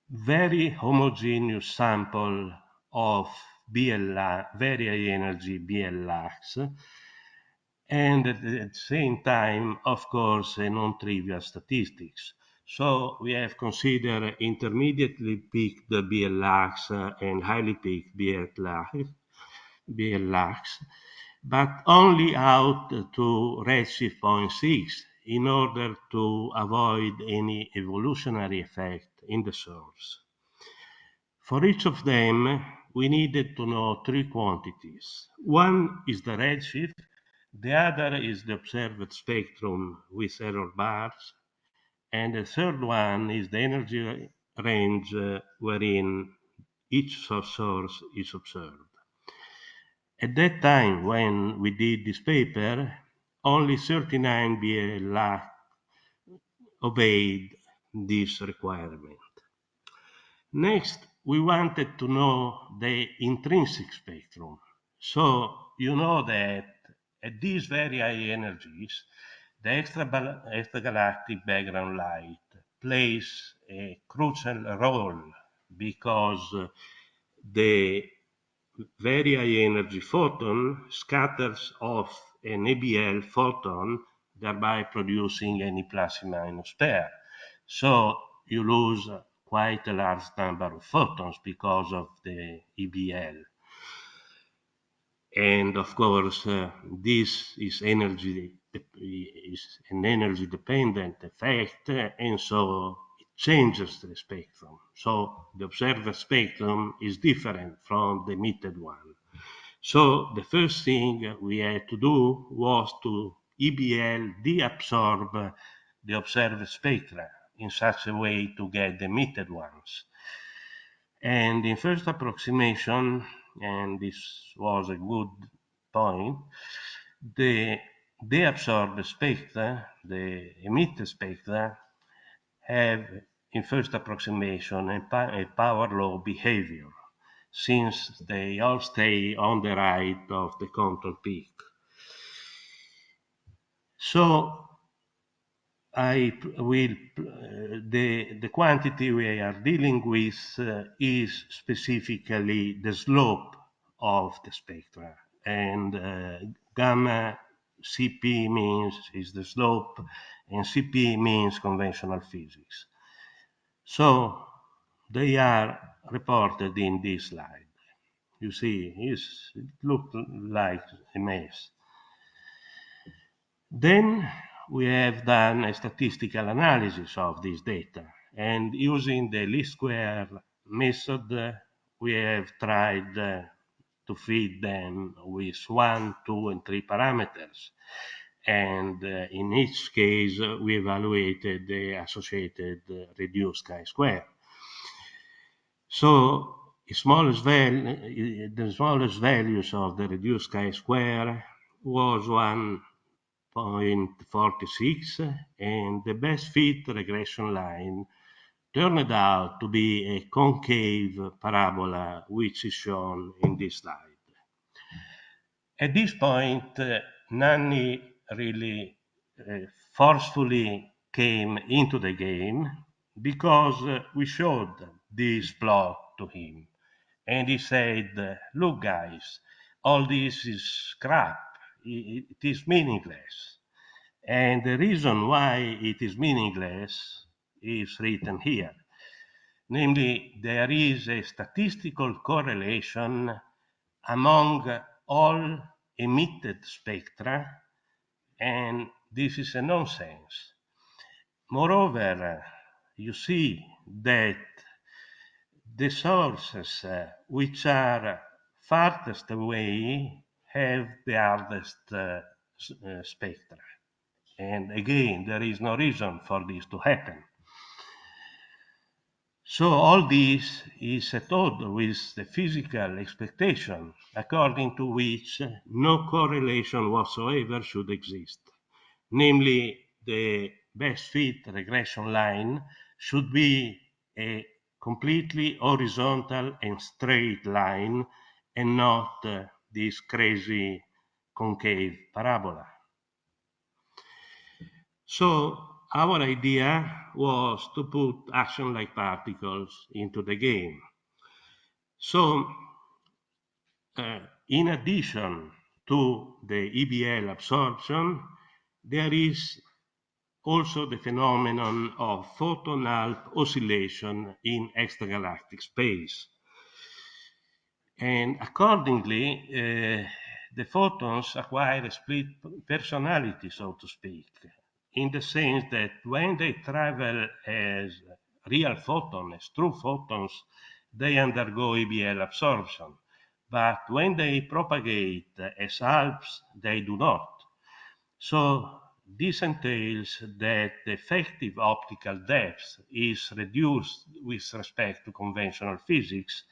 very homogeneous sample of very high energy BLX, and at the same time, of course, a non-trivial statistics. So we have considered intermediately peaked BLX and highly peaked BLX, but only out to redshift 0.6 in order to avoid any evolutionary effect in the source. For each of them, we needed to know three quantities. One is the redshift, the other is the observed spectrum with error bars, and the third one is the energy range wherein each source is observed. At that time, when we did this paper, only 39 BLA obeyed this requirement. Next, we wanted to know the intrinsic spectrum. So you know that at these very high energies, the extragalactic background light plays a crucial role because the very high energy photon scatters off an ABL photon, thereby producing an E plus E minus pair. So you lose quite a large number of photons because of the EBL. And of course, this is an energy dependent effect, and so it changes the spectrum. So the observed spectrum is different from the emitted one. So the first thing we had to do was to EBL deabsorb the observed spectra in such a way to get the emitted ones. And in first approximation, and this was a good point, the deabsorbed spectra, the emitted spectra, have in first approximation a power law behavior, since they all stay on the right of the control peak. So the quantity we are dealing with is specifically the slope of the spectra, and gamma CP is the slope, and CP means conventional physics. So they are reported in this slide. You see, it looks like a mess. Then we have done a statistical analysis of this data, and using the least square method, we have tried to feed them with 1, 2, and 3 parameters. And in each case, we evaluated the associated reduced chi-square. So the smallest values of the reduced chi-square was 1.46, and the best fit regression line turned out to be a concave parabola, which is shown in this slide. At this point, Nanni really forcefully came into the game because we showed this plot to him. And he said, look, guys, all this is crap. It is meaningless. And the reason why it is meaningless is written here. Namely, there is a statistical correlation among all emitted spectra, and this is a nonsense. Moreover, you see that the sources which are farthest away have the hardest spectra. And again, there is no reason for this to happen. So all this is at odds with the physical expectation, according to which no correlation whatsoever should exist. Namely, the best fit regression line should be a completely horizontal and straight line and not this crazy concave parabola. So our idea was to put Axion-like particles into the game. So in addition to the EBL absorption, there is also the phenomenon of photon-half oscillation in extragalactic space. And accordingly, the photons acquire a split personality, so to speak, in the sense that when they travel as real photons, as true photons, they undergo EBL absorption. But when they propagate as halves, they do not. So this entails that the effective optical depth is reduced with respect to conventional physics,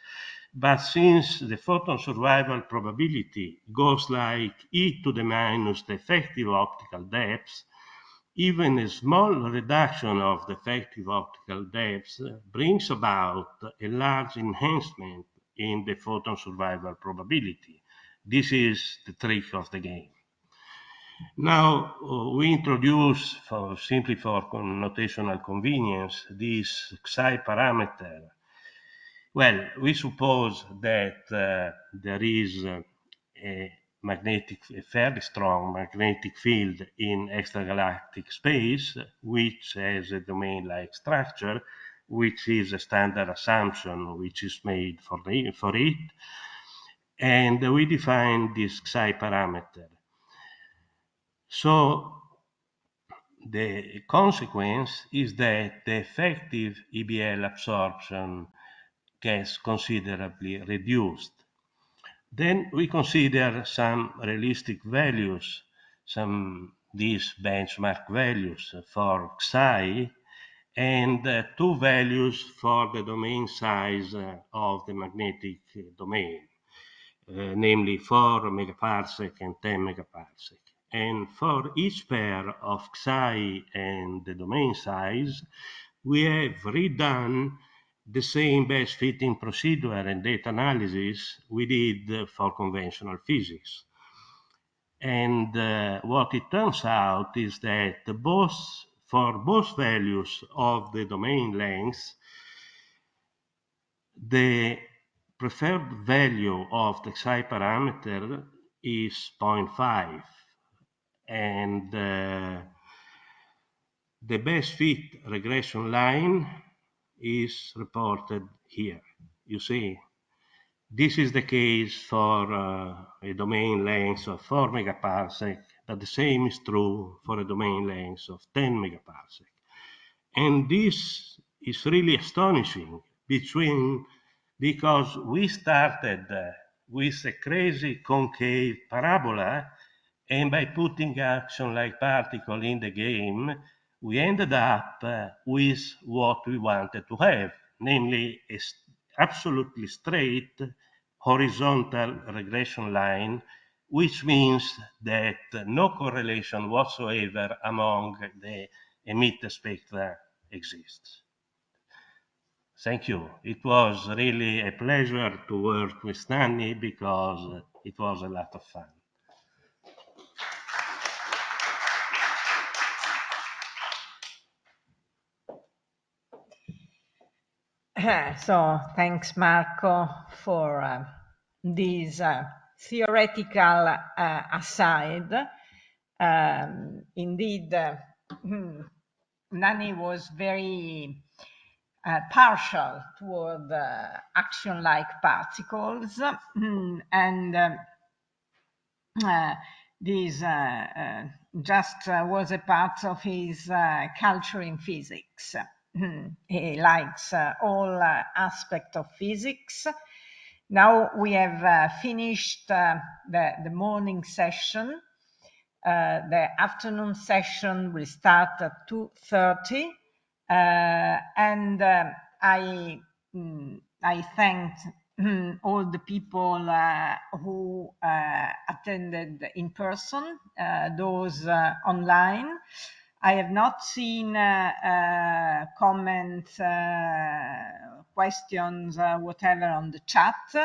but since the photon survival probability goes like e to the minus the effective optical depth, even a small reduction of the effective optical depth brings about a large enhancement in the photon survival probability. This is the trick of the game. Now, we introduce, simply for notational convenience, this psi parameter. Well, we suppose that there is a fairly strong magnetic field in extragalactic space, which has a domain-like structure, which is a standard assumption which is made for it. And we define this psi parameter. So the consequence is that the effective EBL absorption gets considerably reduced. Then we consider some realistic values, these benchmark values for psi, and two values for the domain size of the magnetic domain, namely 4 megaparsec and 10 megaparsec. And for each pair of psi and the domain size, we have redone the same best fitting procedure and data analysis we did for conventional physics. And what it turns out is that for both values of the domain length, the preferred value of the psi parameter is 0.5, and the best fit regression line is reported here. You see, this is the case for a domain length of 4 megaparsec, but the same is true for a domain length of 10 megaparsec. And this is really astonishing because we started with a crazy concave parabola, and by putting Axion-like particle in the game, we ended up with what we wanted to have, namely a absolutely straight horizontal regression line, which means that no correlation whatsoever among the emitted spectra exists. Thank you. It was really a pleasure to work with Nanni because it was a lot of fun. So thanks, Marco, for this theoretical aside. Indeed, Nanni was very partial toward axion-like particles, and this just was a part of his culture in physics. He likes all aspects of physics. Now we have finished the morning session. The afternoon session will start at 2:30, and I thanked all the people who attended in person, those online. I have not seen comments, questions, whatever on the chat.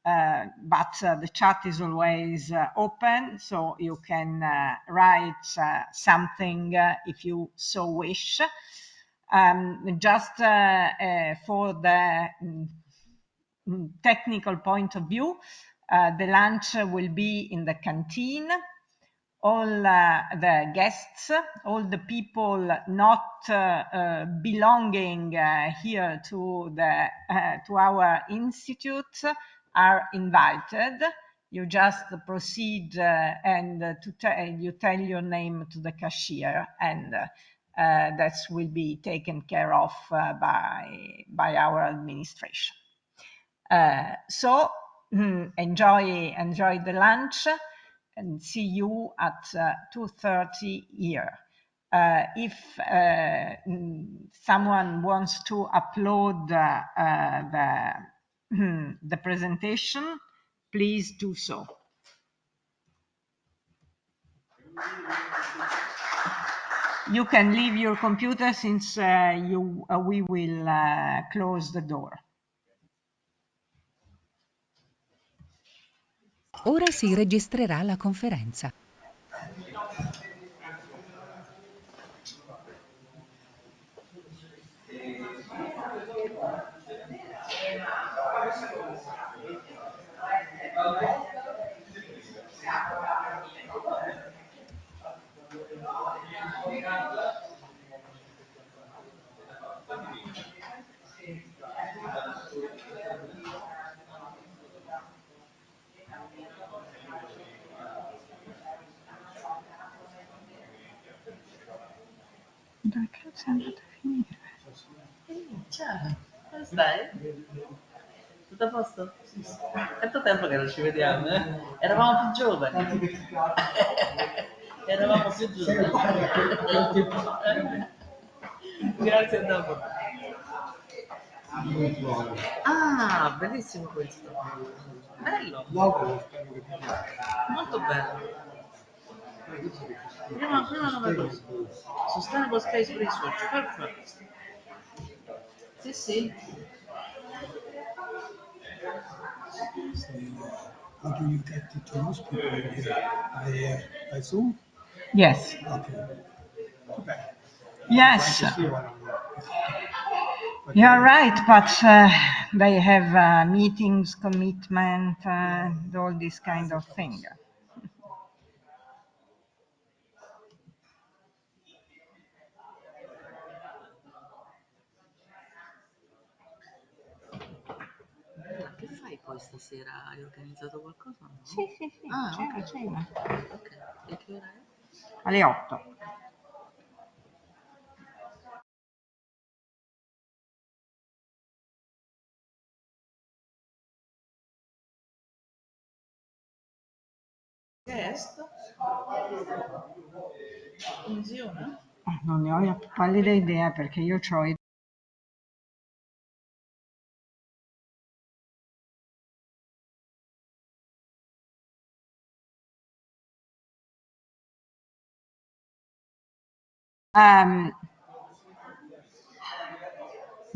But the chat is always open, so you can write something if you so wish. Just for the technical point of view, the lunch will be in the canteen. All the guests, all the people not belonging here to our institute are invited. You just proceed and you tell your name to the cashier, and that will be taken care of by our administration. So enjoy the lunch, and see you at 2:30 here. If someone wants to upload the presentation, please do so. You can leave your computer since we will close the door. Ora si registrerà la conferenza. Dove cazzo è andato a finire? Ciao, come stai? Tutto a posto? Quanto tempo che non ci vediamo, eh? Eravamo più giovani. Eravamo più giovani. Grazie a dopo. Ah, bellissimo questo. Bello. Molto bello. Prima non avevo Sustainable Space Research, perfect. Sì, sì. How do you get to Toulouse people here? By Zoom? Yes. Okay. Yes. You're right, but they have meetings, commitment, all this kind of thing. Che fai poi stasera? Hai organizzato qualcosa? No? Sì, Ah, c'è la ok. cena. Ok. E che ora è? Alle 8. Guest? Un zio, no? Non ne ho la pallida idea perché io ho i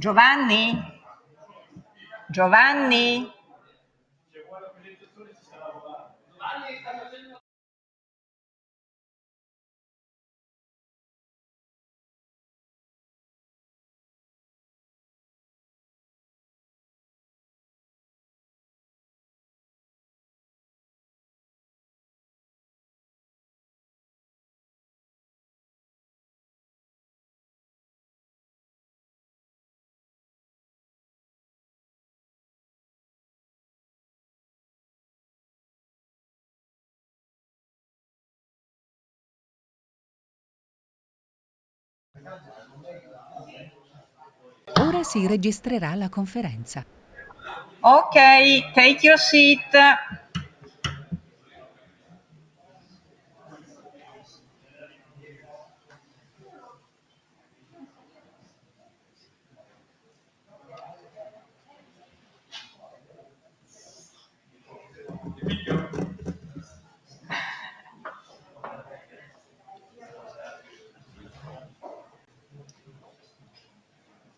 Giovanni? Giovanni? Ora si registrerà la conferenza. Ok, take your seat.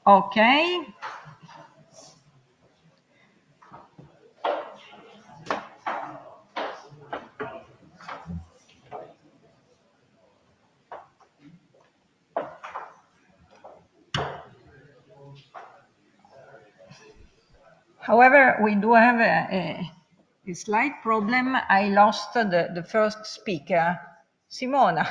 Okay. However, we do have a slight problem. I lost the first speaker, Simona.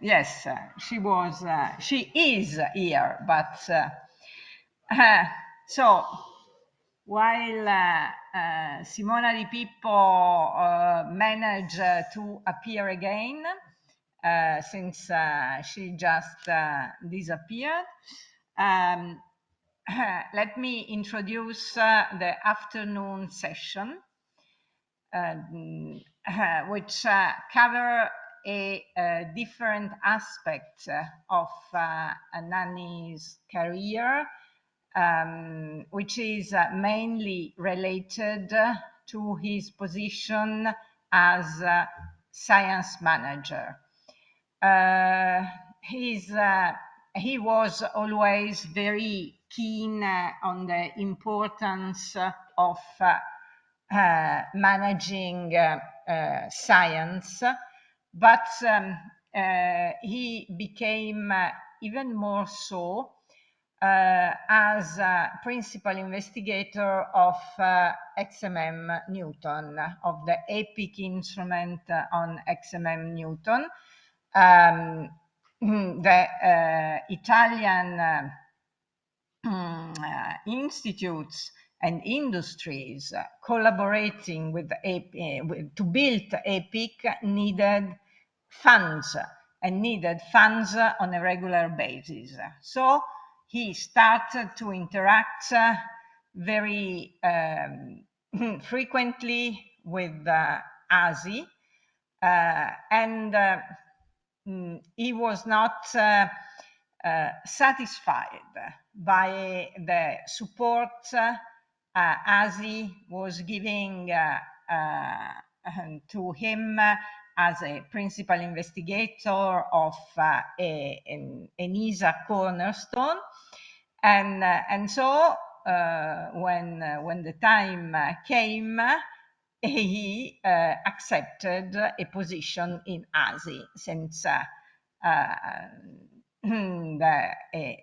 Yes, she is here, but so while Simona Di Pippo managed to appear again, since she just disappeared, let me introduce the afternoon session, which cover a different aspect of Nanni's career, which is mainly related to his position as science manager. He was always very keen on the importance of managing science, but he became even more so as principal investigator of XMM Newton, of the EPIC instrument on XMM Newton. The Italian institutes and industries collaborating with to build EPIC needed funds on a regular basis. So he started to interact very frequently with ASI, and he was not satisfied by the support ASI was giving to him as a principal investigator of an ESA cornerstone, and so when the time came, he accepted a position in ASI, since a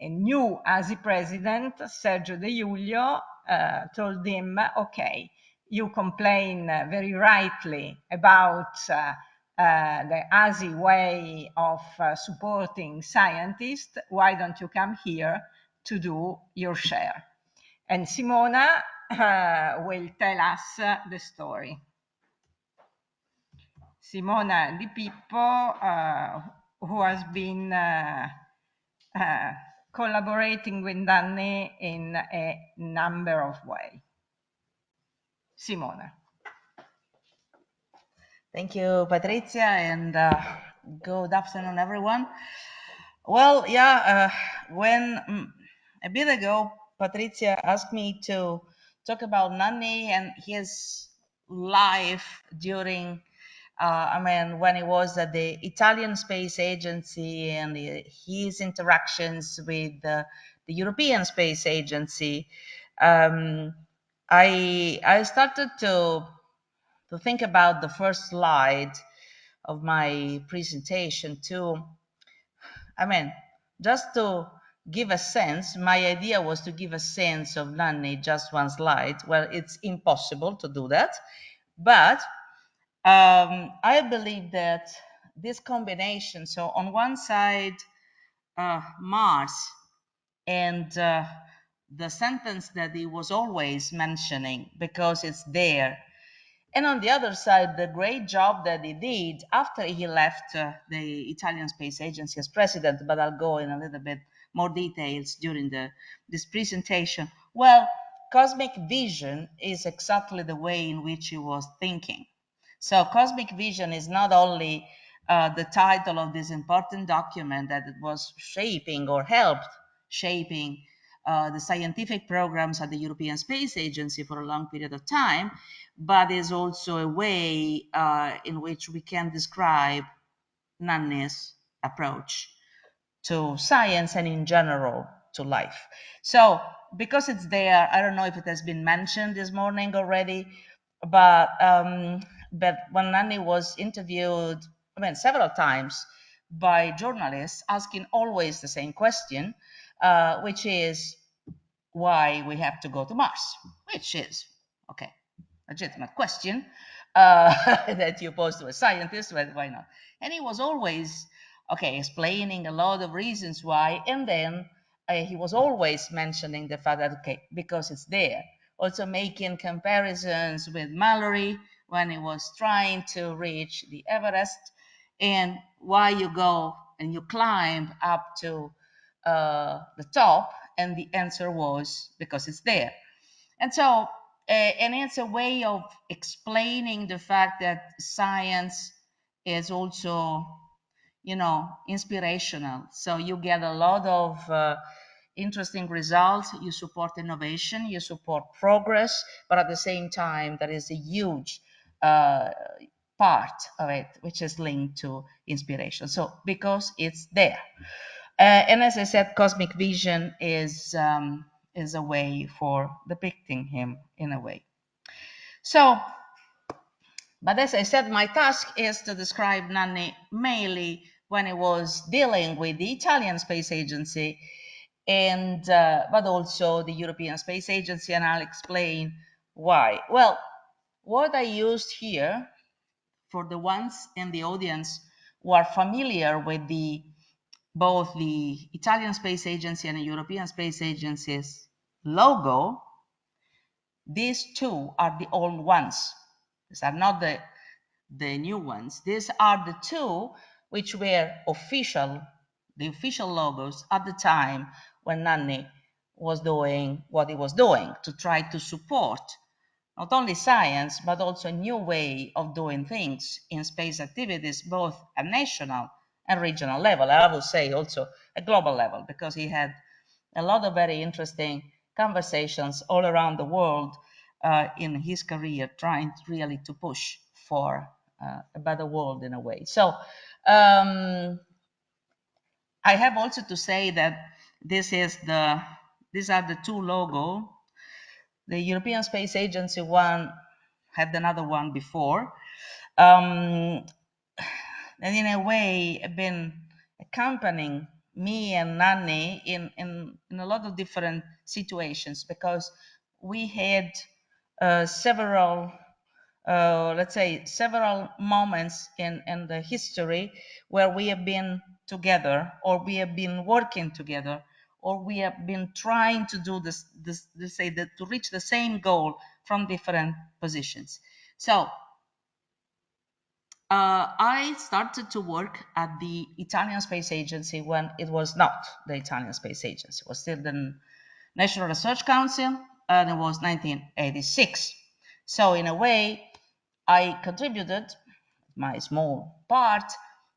new ASI president, Sergio De Giulio, told him, okay, you complain very rightly about the ASI way of supporting scientists. Why don't you come here to do your share? And Simona will tell us the story. Simona Di Pippo, who has been collaborating with Nanni in a number of ways. Simona. Thank you, Patrizia, and good afternoon, everyone. Well, yeah, when a bit ago, Patrizia asked me to talk about Nanni and his life during I mean, when he was at the Italian Space Agency and his interactions with the European Space Agency, I started to think about the first slide of my presentation too. I mean, just to give a sense, my idea was to give a sense of Nanni, just one slide. Well, it's impossible to do that, but I believe that this combination, so on one side, Mars, and the sentence that he was always mentioning, because it's there. And on the other side, the great job that he did after he left the Italian Space Agency as president, but I'll go in a little bit more details during this presentation. Well, cosmic vision is exactly the way in which he was thinking. So cosmic vision is not only the title of this important document that it was shaping or helped shaping the scientific programs at the European Space Agency for a long period of time, but is also a way in which we can describe Nanni's approach to science and in general to life. So because it's there, I don't know if it has been mentioned this morning already, but when Nanni was interviewed, I mean, several times by journalists asking always the same question, which is why we have to go to Mars, which is, okay, legitimate question that you pose to a scientist, but why not? And he was always, okay, explaining a lot of reasons why, and then he was always mentioning the fact that, okay, because it's there. Also making comparisons with Mallory when he was trying to reach the Everest, and why you go and you climb up to the top, and the answer was because it's there. And so, and it's a way of explaining the fact that science is also, you know, inspirational. So you get a lot of interesting results. You support innovation, you support progress, but at the same time, there is a huge part of it which is linked to inspiration. So because it's there. And as I said, cosmic vision is a way for depicting him in a way. So, but as I said, my task is to describe Nanni mainly when he was dealing with the Italian Space Agency, and but also the European Space Agency, and I'll explain why. Well, what I used here, for the ones in the audience who are familiar with both the Italian Space Agency and the European Space Agency's logo, these two are the old ones. These are not the new ones. These are the two which were the official logos at the time when Nanni was doing what he was doing to try to support not only science, but also a new way of doing things in space activities, both at national and regional level. I would say also a global level, because he had a lot of very interesting conversations all around the world in his career, trying really to push for a better world in a way. So I have also to say that these are the two logos. The European Space Agency one had another one before. And in a way, have been accompanying me and Nanni in a lot of different situations, because we had several, let's say, several moments in the history where we have been together, or we have been working together, or we have been trying to do to reach the same goal from different positions. So I started to work at the Italian Space Agency when it was not the Italian Space Agency. It was still the National Research Council, and it was 1986. So in a way, I contributed my small part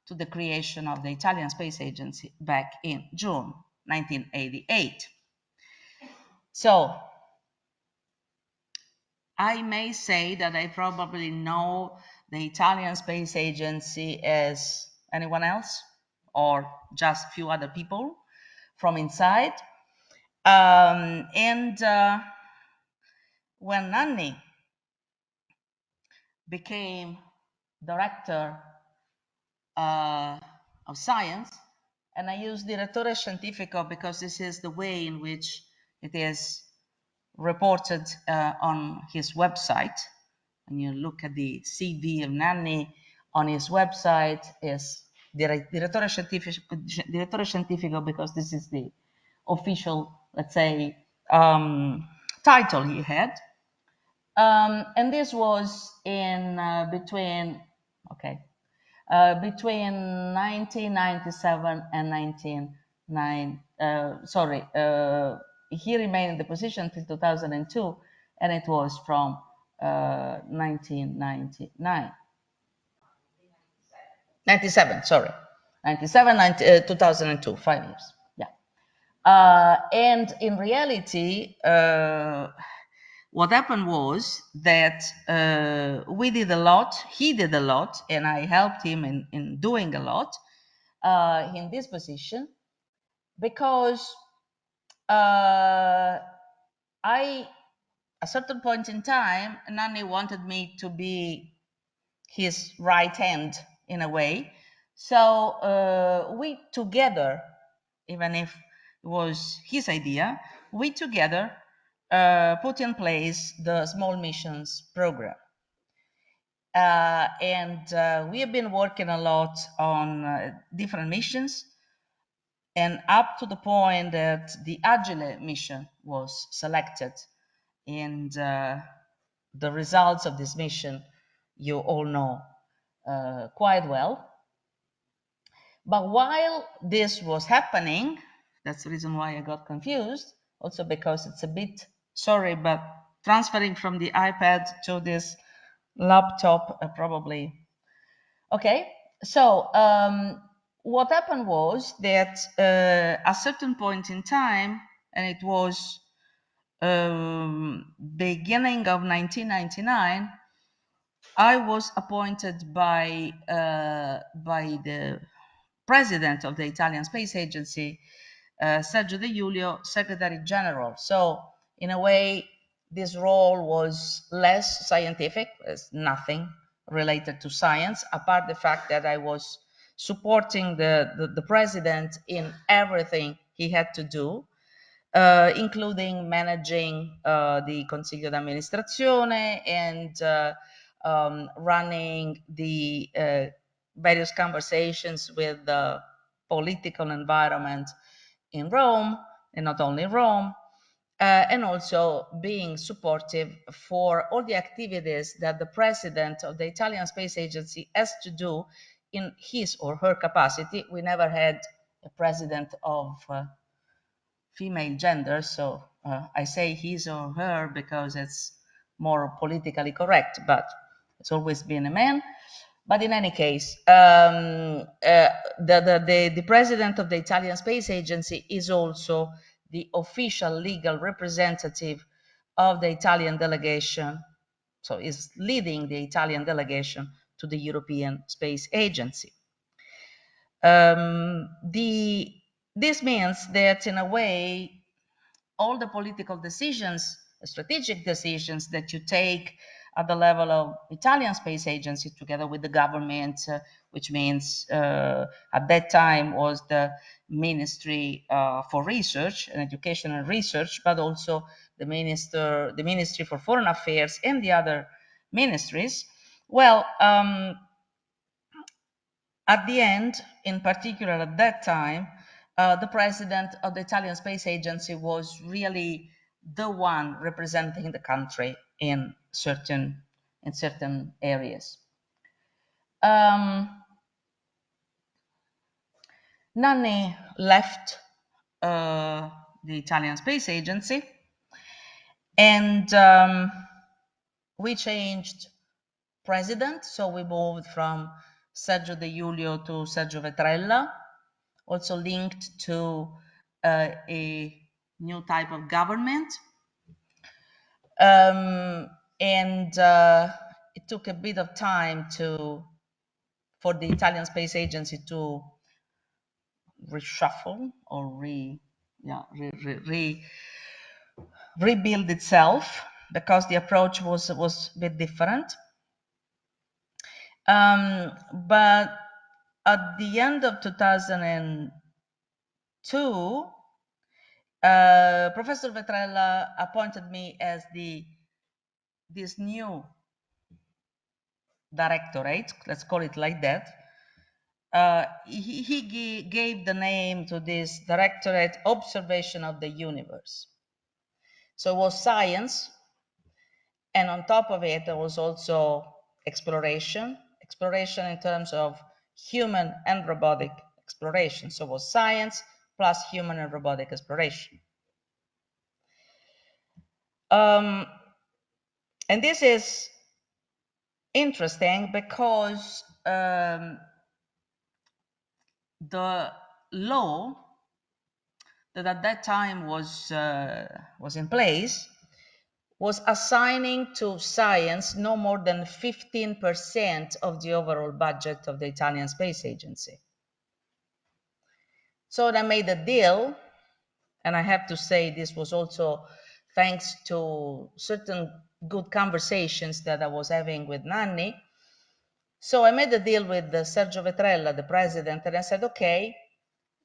to the creation of the Italian Space Agency back in June 1988. So I may say that I probably know the Italian Space Agency as anyone else, or just few other people from inside. When Nanni became director of science, and I use Direttore Scientifico because this is the way in which it is reported on his website. When you look at the CV of Nanni on his website, is Direttore Scientifico because this is the official, let's say, title he had. And this was in between 1997 and 1999. He remained in the position until 2002, and it was from 1999. 97, 2002, 5 years. Yeah. And in reality, what happened was that we did a lot, he did a lot, and I helped him in doing a lot in this position, because at a certain point in time, Nanni wanted me to be his right hand in a way. So we together, even if it was his idea, we together put in place the small missions program. And we have been working a lot on different missions, and up to the point that the Agile mission was selected. And the results of this mission you all know quite well. But while this was happening, that's the reason why I got confused, also because it's a bit, sorry, but transferring from the iPad to this laptop probably. Okay, so what happened was that at a certain point in time, and it was beginning of 1999, I was appointed by the president of the Italian Space Agency, Sergio De Giulio, Secretary General. So in a way, this role was less scientific, there's nothing related to science, apart the fact that I was supporting the president in everything he had to do, including managing the Consiglio d'amministrazione and running the various conversations with the political environment in Rome, and not only Rome, and also being supportive for all the activities that the president of the Italian Space Agency has to do in his or her capacity. We never had a president of female gender, so I say his or her because it's more politically correct, but it's always been a man. But in any case, the president of the Italian Space Agency is also the official legal representative of the Italian delegation, so is leading the Italian delegation to the European Space Agency. This means that in a way, all the political decisions, strategic decisions that you take at the level of Italian Space Agency together with the government, which means at that time was the Ministry for Research and Education and Research, but also the Ministry for Foreign Affairs and the other ministries. Well, at the end, in particular at that time, the president of the Italian Space Agency was really the one representing the country in certain areas. Nanni left the Italian Space Agency, and we changed president, so we moved from Sergio De Giulio to Sergio Vetrella, also linked to a new type of government. And it took a bit of time for the Italian Space Agency to reshuffle or rebuild itself, because the approach was a bit different. But at the end of 2002, Professor Vetrella appointed me as this new directorate, let's call it like that. He gave the name to this directorate, Observation of the Universe. So it was science, and on top of it, there was also exploration in terms of human and robotic exploration. So it was science plus human and robotic exploration. And this is interesting because the law that at that time was in place was assigning to science no more than 15% of the overall budget of the Italian Space Agency. So they made a deal, and I have to say this was also thanks to certain good conversations that I was having with Nanni. So I made a deal with Sergio Vetrella, the president, and I said, okay,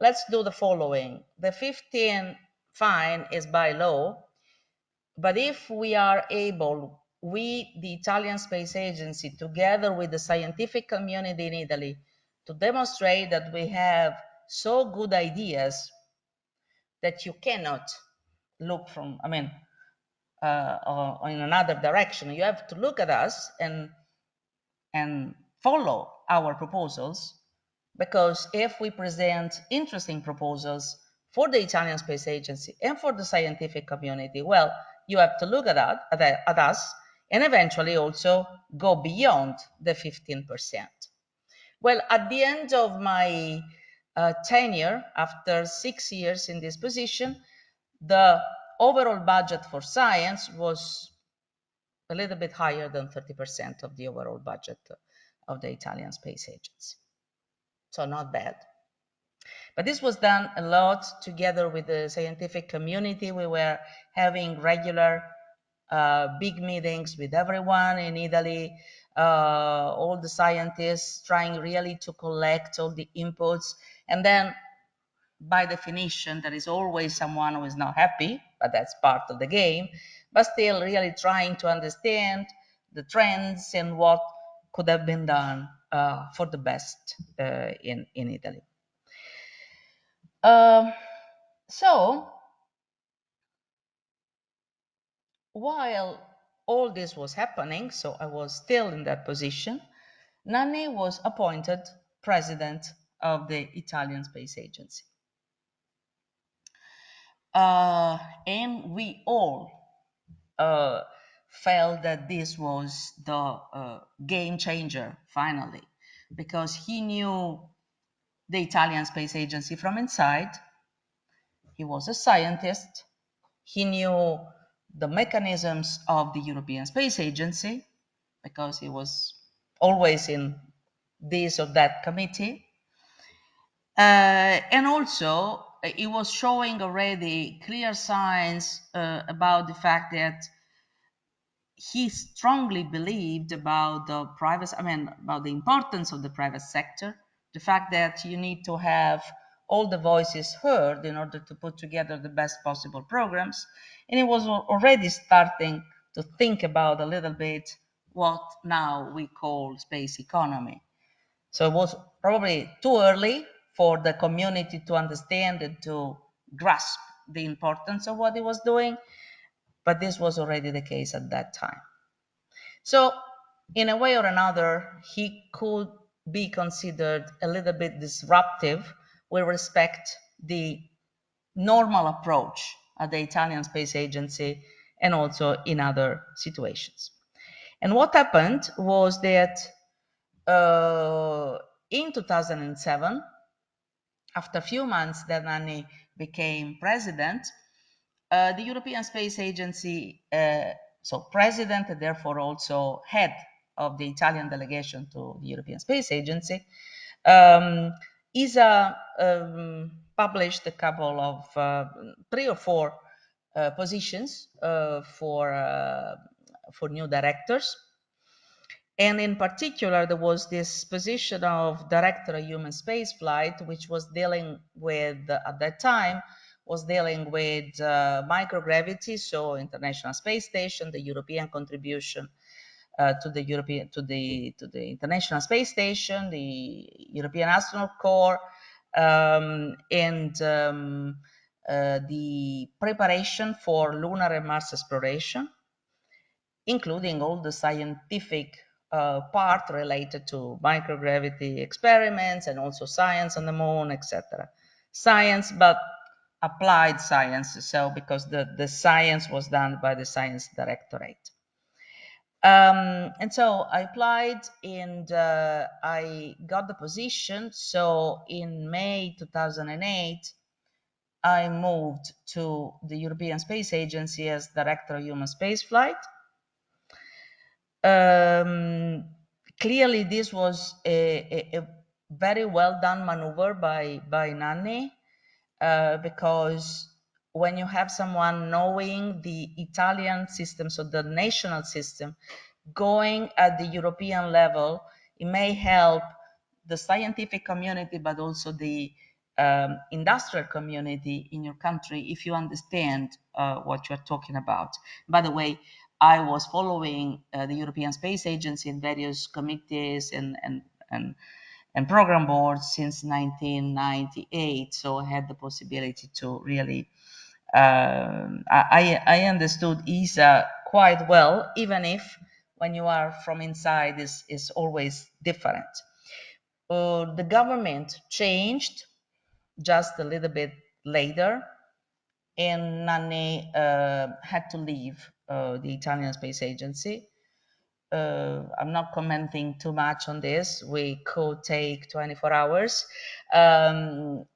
let's do the following. The 15 fine is by law, but if we are able, we, the Italian Space Agency, together with the scientific community in Italy, to demonstrate that we have so good ideas that you cannot look from, in another direction. You have to look at us and follow our proposals, because if we present interesting proposals for the Italian Space Agency and for the scientific community, well, you have to look at us and eventually also go beyond the 15%. Well, at the end of my tenure, after 6 years in this position, the overall budget for science was a little bit higher than 30% of the overall budget of the Italian Space Agency. So not bad. But this was done a lot together with the scientific community. We were having regular big meetings with everyone in Italy, all the scientists trying really to collect all the inputs. And then by definition, there is always someone who is not happy, but that's part of the game, but still really trying to understand the trends and what could have been done for the best in Italy. So while all this was happening, so I was still in that position, Nanni was appointed president of the Italian Space Agency. And we all felt that this was the game changer, finally, because he knew the Italian Space Agency from inside. He was a scientist. He knew the mechanisms of the European Space Agency, because he was always in this or that committee. And also, it was showing already clear signs about the fact that he strongly believed about the about the importance of the private sector, the fact that you need to have all the voices heard in order to put together the best possible programs. And he was already starting to think about a little bit what now we call space economy. So it was probably too early for the community to understand and to grasp the importance of what he was doing, but this was already the case at that time. So in a way or another, he could be considered a little bit disruptive with respect the normal approach at the Italian Space Agency and also in other situations. And what happened was that in 2007, after a few months that Nanni became president, the European Space Agency, so president and therefore also head of the Italian delegation to the European Space Agency, ESA published a couple of 3 or 4 positions for new directors. And in particular, there was this position of Director of Human Space Flight, which was dealing with, at that time, was dealing with microgravity, so International Space Station, the European contribution to the International Space Station, the European Astronaut Corps, and the preparation for lunar and Mars exploration, including all the scientific part related to microgravity experiments and also science on the moon, etc. Science, but applied science, so because the science was done by the Science Directorate. And so I applied and I got the position. So in May 2008, I moved to the European Space Agency as Director of Human Spaceflight. Clearly, this was a very well done maneuver by Nanni, because when you have someone knowing the Italian system, so the national system, going at the European level, it may help the scientific community, but also the industrial community in your country if you understand what you're talking about. By the way, I was following the European Space Agency in various committees and program boards since 1998, so I had the possibility to really I understood ESA quite well, even if when you are from inside is always different. The government changed just a little bit later, and Nanni had to leave the Italian Space Agency. I'm not commenting too much on this. We could take 24 hours.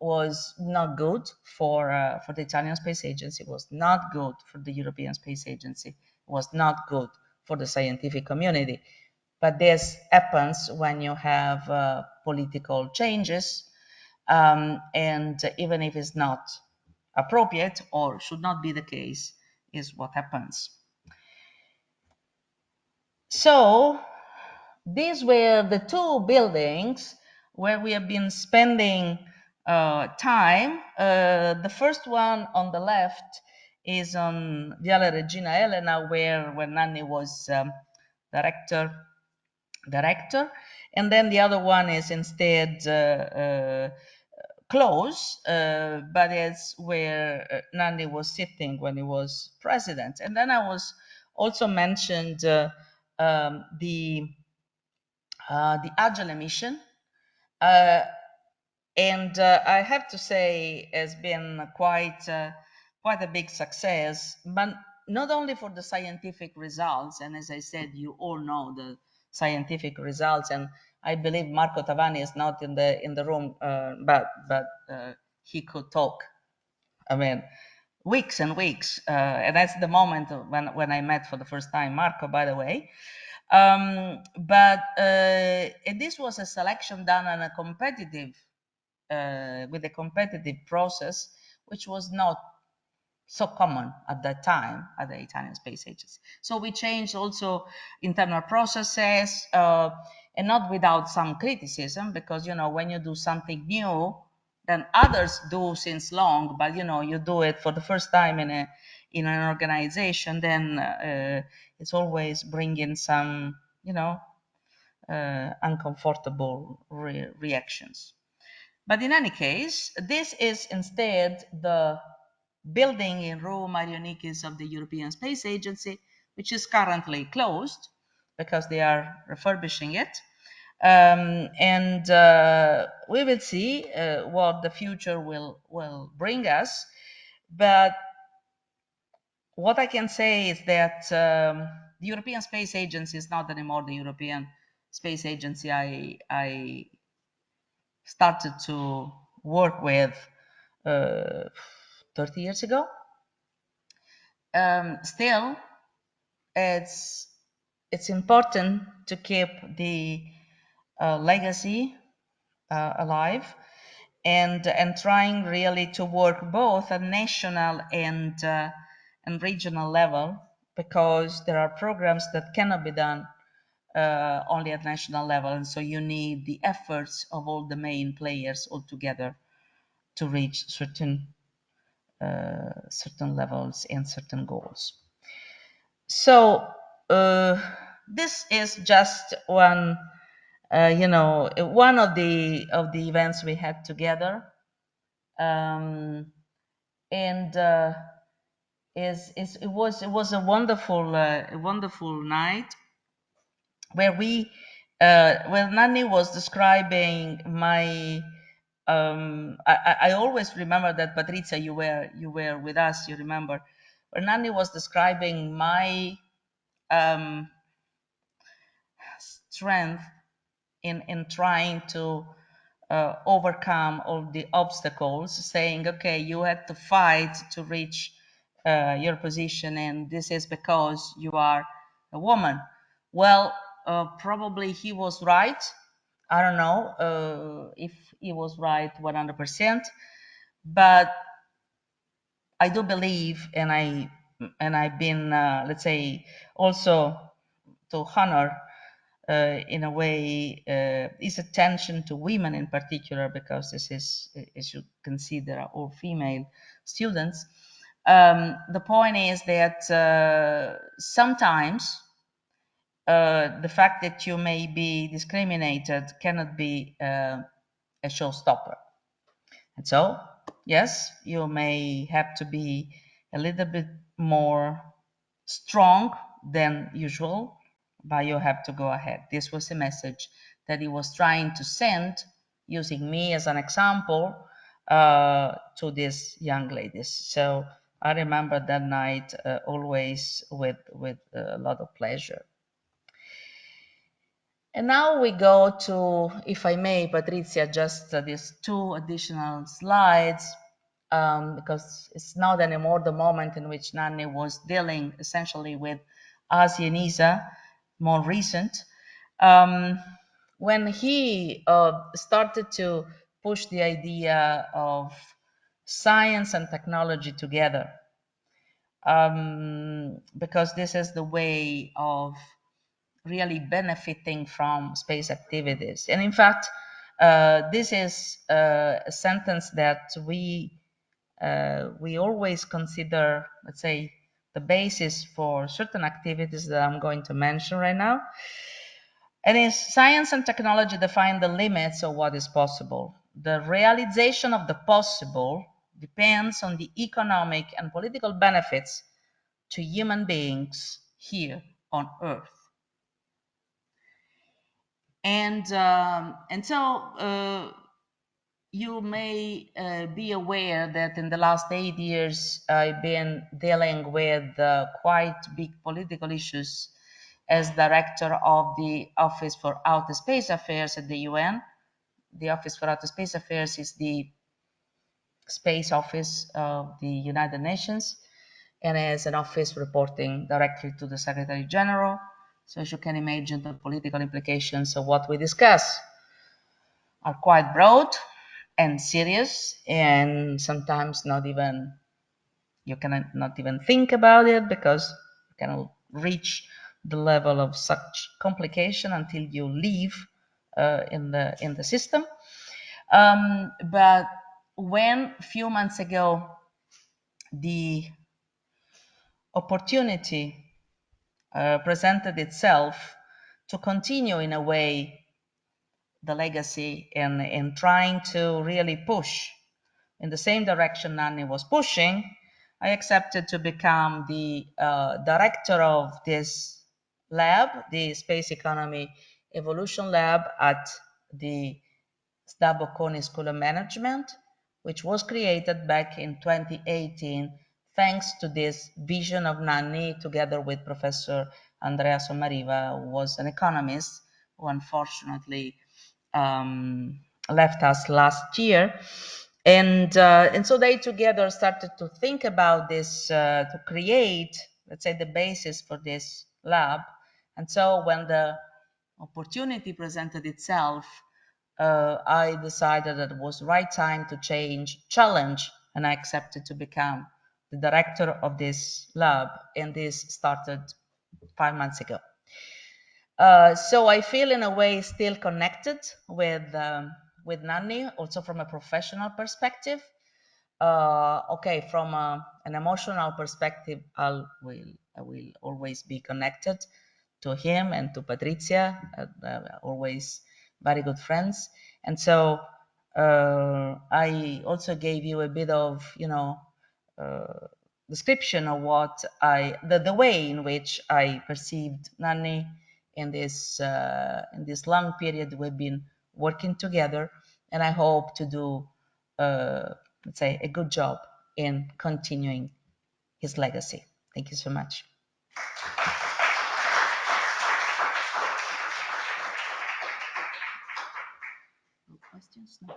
Was not good for the Italian Space Agency, was not good for the European Space Agency, was not good for the scientific community. But this happens when you have political changes, and even if it's not appropriate or should not be the case, is what happens. So these were the 2 buildings where we have been spending time. The first one on the left is on Viale Regina Elena, where Nanni was director, and then the other one is instead close, but it's where Nanni was sitting when he was president. And then I was also mentioned the Agile emission, and I have to say has been quite a big success, but not only for the scientific results, and as I said, you all know the scientific results, and I believe Marco Tavani is not in the room, but he could talk, I mean, weeks and weeks, and that's the moment when I met for the first time Marco, by the way. But this was a selection done on a competitive, with a competitive process, which was not so common at that time at the Italian Space Agency. So we changed also internal processes, and not without some criticism, because, you know, when you do something new, then others do since long, but, you know, you do it for the first time in an organization, then it's always bringing some, you know, uncomfortable reactions. But in any case, this is instead the building in Rho Marionichis of the European Space Agency, which is currently closed because they are refurbishing it. And we will see what the future will bring us. But what I can say is that the European Space Agency is not anymore the European Space Agency I started to work with 30 years ago. Still, it's it's important to keep the legacy alive, and trying really to work both at national and regional level, because there are programs that cannot be done only at national level, and so you need the efforts of all the main players all together to reach certain levels and certain goals. So this is just one, one of the events we had together, and it was a wonderful night where where Nanni was describing my. I always remember that, Patrizia, you were with us. You remember, where Nanni was describing my strength in trying to overcome all the obstacles, saying, okay, you had to fight to reach your position, and this is because you are a woman. Well, probably he was right. I don't know if he was right 100%, but I do believe, and I've been, let's say, also to honor in a way his attention to women in particular, because this is, as you can see, there are all female students. The point is that sometimes the fact that you may be discriminated cannot be a showstopper. And so, yes, you may have to be a little bit more strong than usual, but you have to go ahead. This was a message that he was trying to send, using me as an example, to these young ladies. So I remember that night always with a lot of pleasure. And now we go to, if I may, Patrizia, just these two additional slides, because it's not anymore the moment in which Nanni was dealing essentially with Asia and ISA, more recent. When he started to push the idea of science and technology together, because this is the way of really benefiting from space activities. And in fact, this is a sentence that we always consider, let's say, the basis for certain activities that I'm going to mention right now. And is science and technology define the limits of what is possible. The realization of the possible depends on the economic and political benefits to human beings here on Earth. And so you may be aware that in the last 8 years, I've been dealing with quite big political issues as director of the Office for Outer Space Affairs at the UN. The Office for Outer Space Affairs is the space office of the United Nations, and is an office reporting directly to the Secretary General. So as you can imagine, the political implications of what we discuss are quite broad and serious, and sometimes you cannot not even think about it, because you cannot reach the level of such complication until you leave in the system. But when a few months ago the opportunity presented itself to continue in a way the legacy and trying to really push in the same direction Nanni was pushing, I accepted to become the director of this lab, the Space Economy Evolution Lab at the SDA Bocconi School of Management, which was created back in 2018 thanks to this vision of Nanni, together with Professor Andrea Sommariva, who was an economist who unfortunately left us last year. And so they together started to think about this, to create, let's say, the basis for this lab. And so when the opportunity presented itself, I decided that it was the right time to challenge, and I accepted to become the director of this lab, and this started 5 months ago. So I feel in a way still connected with Nanni, also from a professional perspective. Okay, from an emotional perspective, I will always be connected to him and to Patrizia, always very good friends. And so I also gave you a bit of, description of what the way in which I perceived Nanni in this long period we've been working together, and I hope to do, let's say, a good job in continuing his legacy. Thank you so much. Questions? No.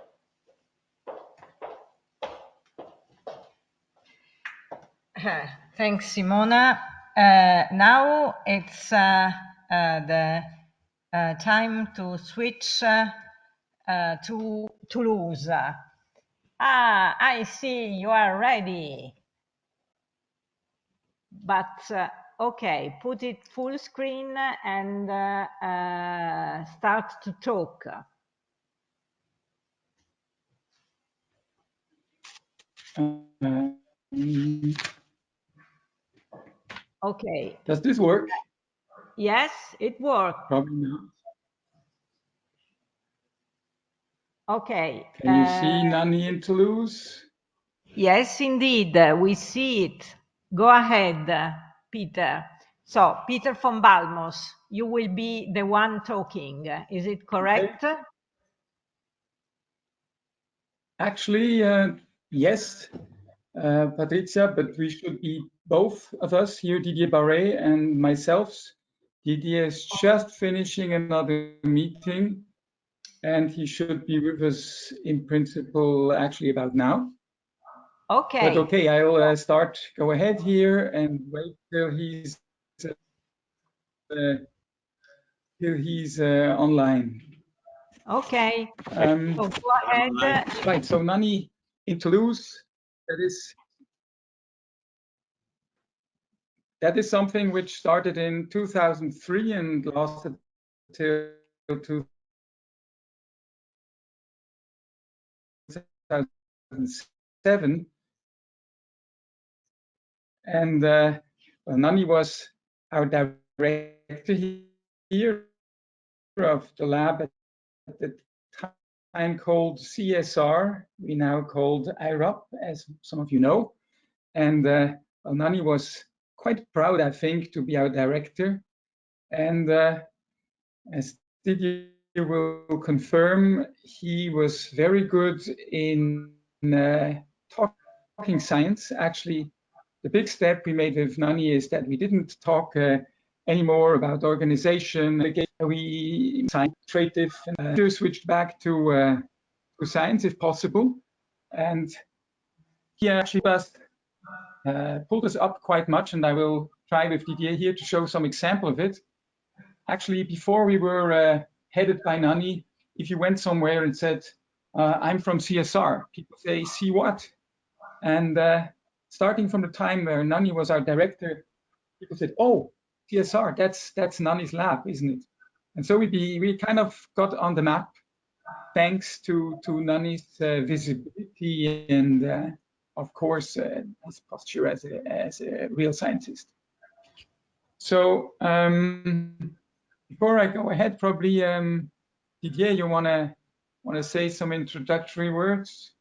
Thanks, Simona. Now it's the time to switch to Toulouse. I see you are ready. But okay, put it full screen and start to talk. Okay. Does this work? Yes, it works. Probably not. Okay. Can you see Nanni in Toulouse? Yes, indeed, we see it. Go ahead, Peter. So, Peter von Ballmoos, you will be the one talking. Is it correct? Okay. Actually, yes, Patrizia, but we should be both of us here, Didier Barret and myself. Didier is just finishing another meeting, and he should be with us in principle actually about now. Okay. But okay, I'll start, go ahead here and wait till he's online. Okay. So go ahead. Right, so Nanni in Toulouse, that is something which started in 2003 and lasted till 2007. And well, Nanni was our director here of the lab at the time called CSR. We now called IRAP, as some of you know. And well, Nanni was quite proud, I think, to be our director. And as Didier will confirm, he was very good in talking science. Actually, the big step we made with Nanni is that we didn't talk anymore about organization. We administrative and switched back to science if possible. And he actually pulled us up quite much, and I will try with Didier here to show some example of it. Actually, before we were headed by Nanni, if you went somewhere and said, I'm from CSR, people say, see what? And starting from the time where Nanni was our director, people said, oh, CSR, that's Nanni's lab, isn't it? And so we kind of got on the map thanks to Nanni's visibility and of course his posture as a real scientist. So before I go ahead, probably Didier, you wanna say some introductory words?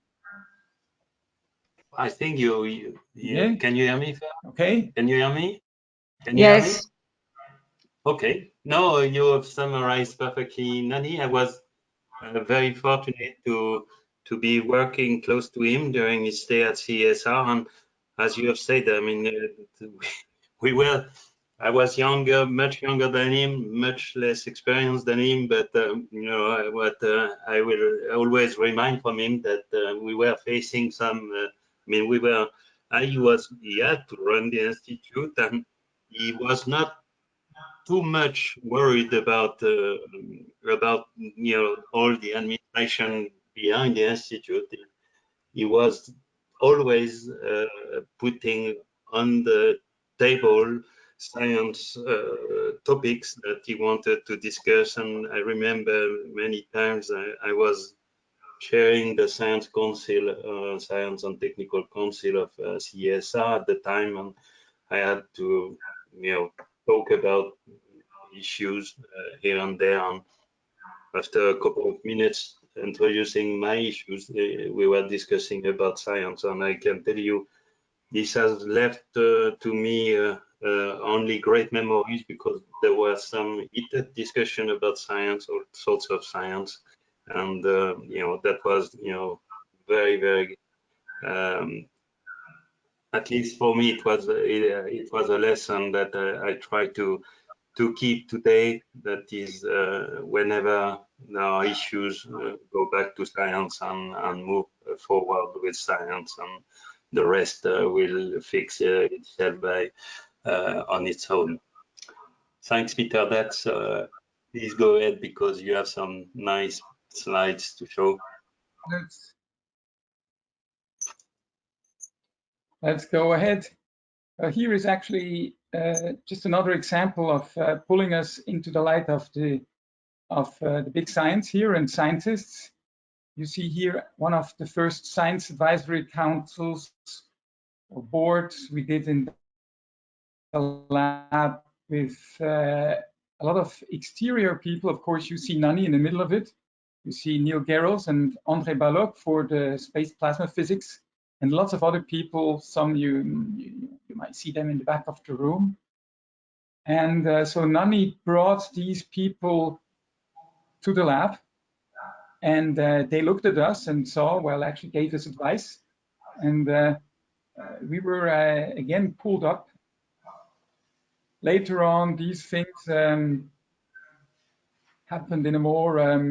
I think you yeah. Can you hear me? Okay. Can you hear me? Can you yes. hear me? Okay. No, you have summarized perfectly, Nanni. I was very fortunate to be working close to him during his stay at CSR, and as you have said, I mean, I was younger, much younger than him, much less experienced than him, but you know what I will always remind from him that we were facing some. I mean, he had to run the institute, and he was not too much worried about all the administration behind the institute. He was always putting on the table science topics that he wanted to discuss. And I remember many times I was chairing the Science Council, Science and Technical Council of CSR at the time, and I had to, talk about issues here and there. And after a couple of minutes introducing my issues, we were discussing about science, and I can tell you this has left to me only great memories, because there was some heated discussion about science, all sorts of science, and that was very, very at least for me it was a lesson that I try to keep today. That is, whenever there are issues, go back to science and move forward with science, and the rest will fix itself on its own. Thanks, Peter. That's please go ahead, because you have some nice slides to show. Let's go ahead. Here is actually just another example of pulling us into the light of the big science here and scientists. You see here one of the first science advisory councils or boards we did in the lab with a lot of exterior people. Of course, you see Nanni in the middle of it. You see Neil Garrels and André Balloch for the space plasma physics, and lots of other people. Some you might see them in the back of the room. And so Nanni brought these people to the lab, and they looked at us and saw, well, actually gave us advice. And we were again pulled up. Later on, these things happened in a more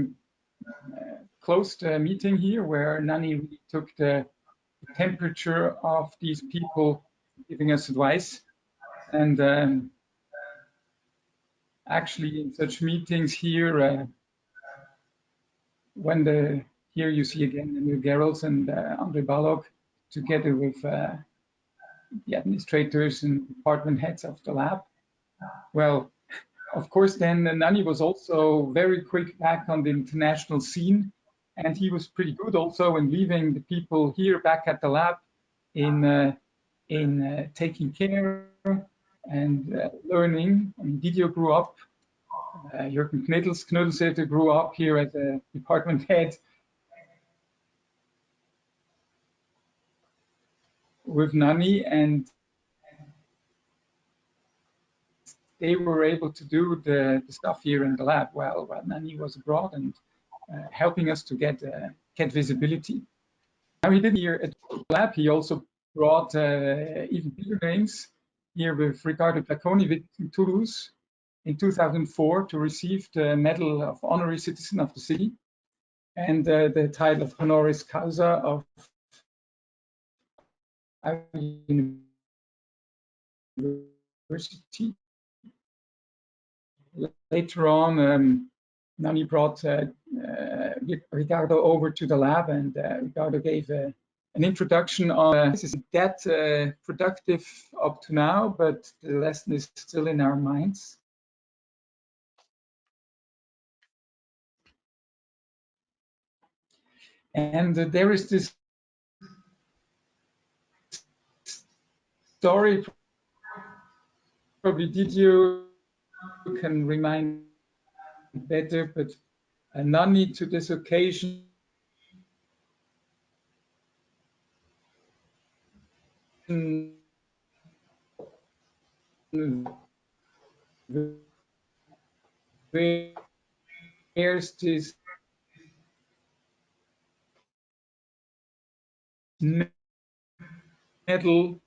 closed meeting here, where Nanni really took the temperature of these people giving us advice. And actually in such meetings here, here you see again the Neil Garrels and André Balloch, together with the administrators and department heads of the lab. Well, of course, then Nanni was also very quick back on the international scene, and he was pretty good also in leaving the people here back at the lab in taking care and learning. I mean, Didier grew up, Jürgen Knödelseter grew up here as a department head with Nanni, and they were able to do the stuff here in the lab while Nanni was abroad and helping us to get visibility. Now he did here at the lab. He also brought even bigger names here with Riccardo Placoni in Toulouse in 2004 to receive the Medal of Honorary Citizen of the City and the title of Honoris Causa of our university. Later on, Nanni brought Riccardo over to the lab, and Riccardo gave an introduction on this isn't that productive up to now, but the lesson is still in our minds. And there is this story, probably Didier can remind better, but Nanni to this occasion wears this medal.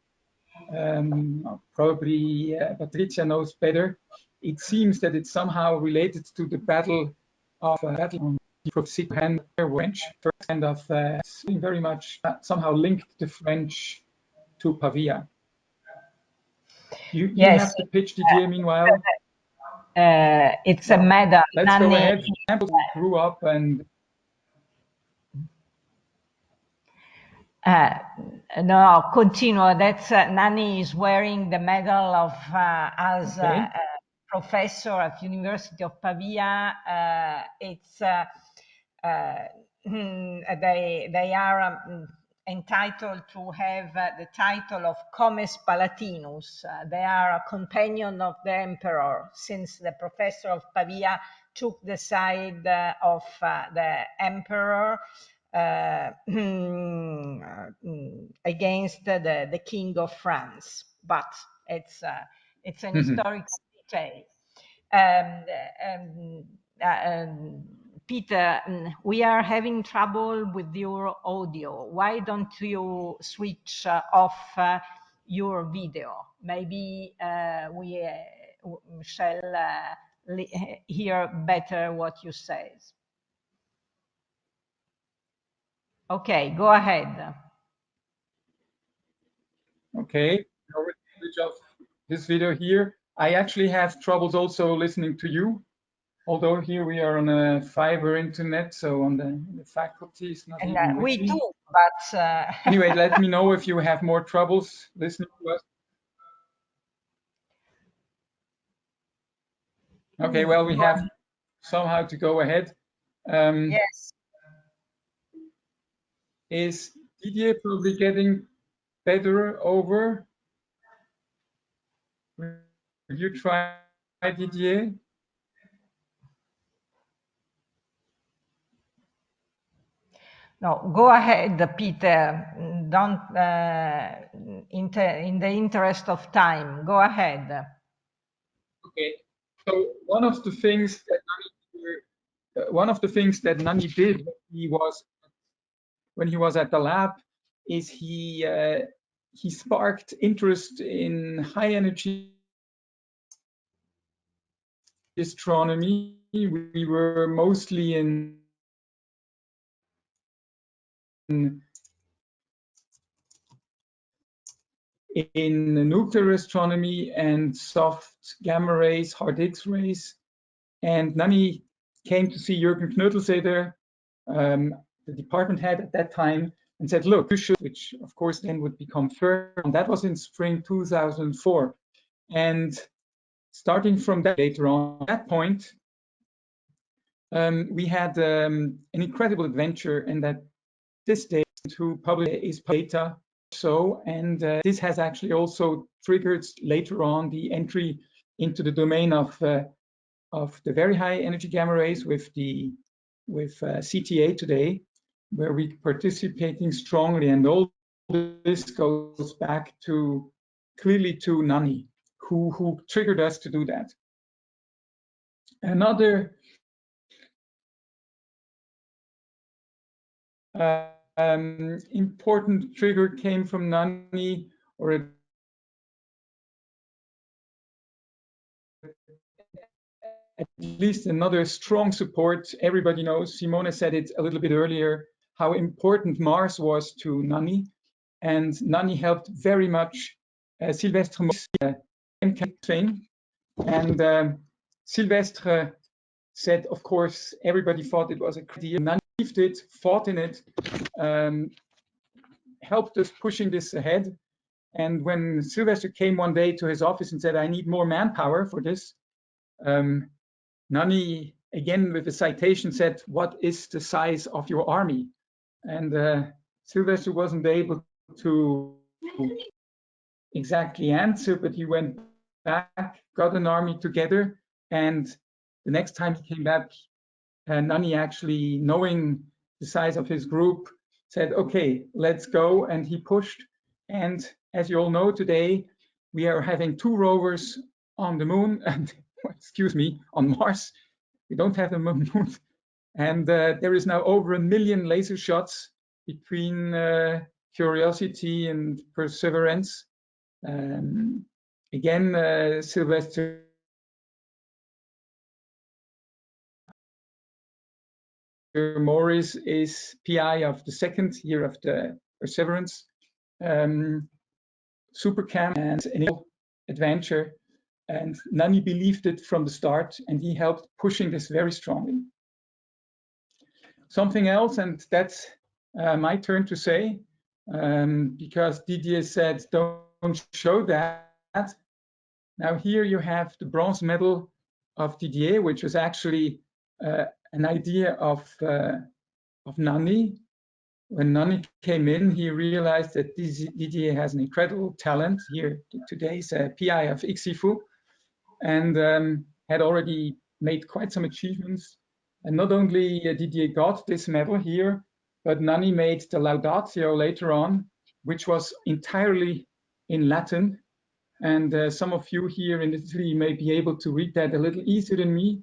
Probably Patricia knows better. It seems that it's somehow related to the battle of on the French, kind of very much somehow linked the French to Pavia. You Yes. have the pitch, Didier, meanwhile. It's a medal. Let's Nanni, go ahead. Grew up and no, continue. That's Nanni is wearing the medal of as okay. Professor at University of Pavia. It's they are entitled to have the title of Comes Palatinus. They are a companion of the emperor, since the professor of Pavia took the side of the emperor against the king of France. But it's an historical detail. Peter, we are having trouble with your audio. Why don't you switch off your video? Maybe we shall hear better what you say. Okay, go ahead. Okay, switch off this video here. I actually have troubles also listening to you. Although here we are on a fiber internet, so on the faculty is not even with we me. do, but anyway, let me know if you have more troubles listening to us. Okay, well, we have somehow to go ahead. Yes. Is Didier probably getting better over? Will you try, Didier? No, go ahead, Peter. Don't, in the interest of time, go ahead. Okay. So one of the things that Nanni did when he was at the lab is he sparked interest in high energy astronomy. We were mostly in nuclear astronomy and soft gamma rays, hard X-rays. And Nanni came to see Jürgen Knödelseder, the department head at that time, and said, look, you should, which of course then would become Fermi. That was in spring 2004. And starting from that later on, at that point, we had an incredible adventure, and that this day to publish is data. So, and this has actually also triggered later on the entry into the domain of the very high energy gamma rays with CTA today, where we're participating strongly, and all this goes back to clearly to Nanni, who triggered us to do that. Another important trigger came from Nanni, or at least another strong support. Everybody knows, Simone said it a little bit earlier, how important Mars was to Nanni, and Nanni helped very much Sylvestre thing. And Sylvestre said, of course, everybody thought it was a good idea. Nanni believed it, fought in it, helped us pushing this ahead. And when Sylvester came one day to his office and said, I need more manpower for this, Nanni, again with a citation, said, what is the size of your army? And Sylvester wasn't able to exactly answer, but he went back, got an army together, and the next time he came back, Nanni, actually knowing the size of his group, said, okay, let's go, and he pushed. And as you all know, today we are having 2 rovers on the moon, and excuse me, on Mars. We don't have the moon. And there is now over 1 million laser shots between Curiosity and Perseverance. Again, Sylvester Morris is PI of the 2nd year of the Perseverance Supercam, and an adventure. And Nanni believed it from the start, and he helped pushing this very strongly. Something else, and that's my turn to say, because Didier said, don't show that. Now here you have the bronze medal of Didier, which was actually an idea of Nanni. When Nanni came in, he realized that Didier has an incredible talent. Here today's PI of IXIFU, and had already made quite some achievements. And not only Didier got this medal here, but Nanni made the Laudatio later on, which was entirely in Latin. And some of you here in Italy may be able to read that a little easier than me.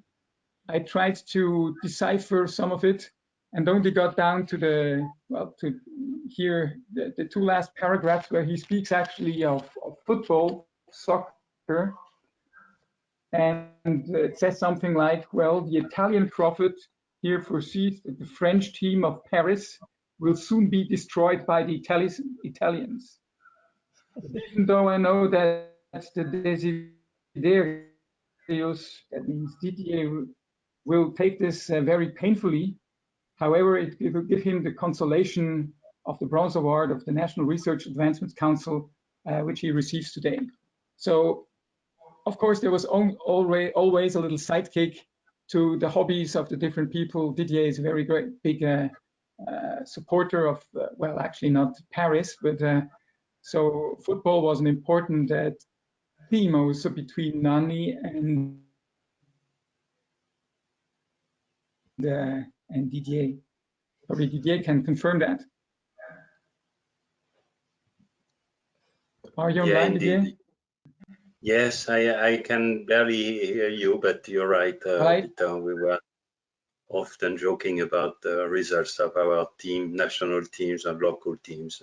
I tried to decipher some of it and only got down to the, well, to here, the two last paragraphs where he speaks actually of football, soccer. And it says something like, well, the Italian prophet here foresees that the French team of Paris will soon be destroyed by the Italians. Even though I know that the Desiderius, that means Didier, will take this very painfully. However, it will give him the consolation of the Bronze Award of the National Research Advancement Council, which he receives today. So, of course, there was always a little sidekick to the hobbies of the different people. Didier is a very big supporter of, well, actually not Paris, but so football was an important theme also between Nanni and Didier. Probably Didier can confirm that. Are you online, Didier? Yes, I can barely hear you, but you're right, Peter. We were often joking about the results of our team, national teams and local teams.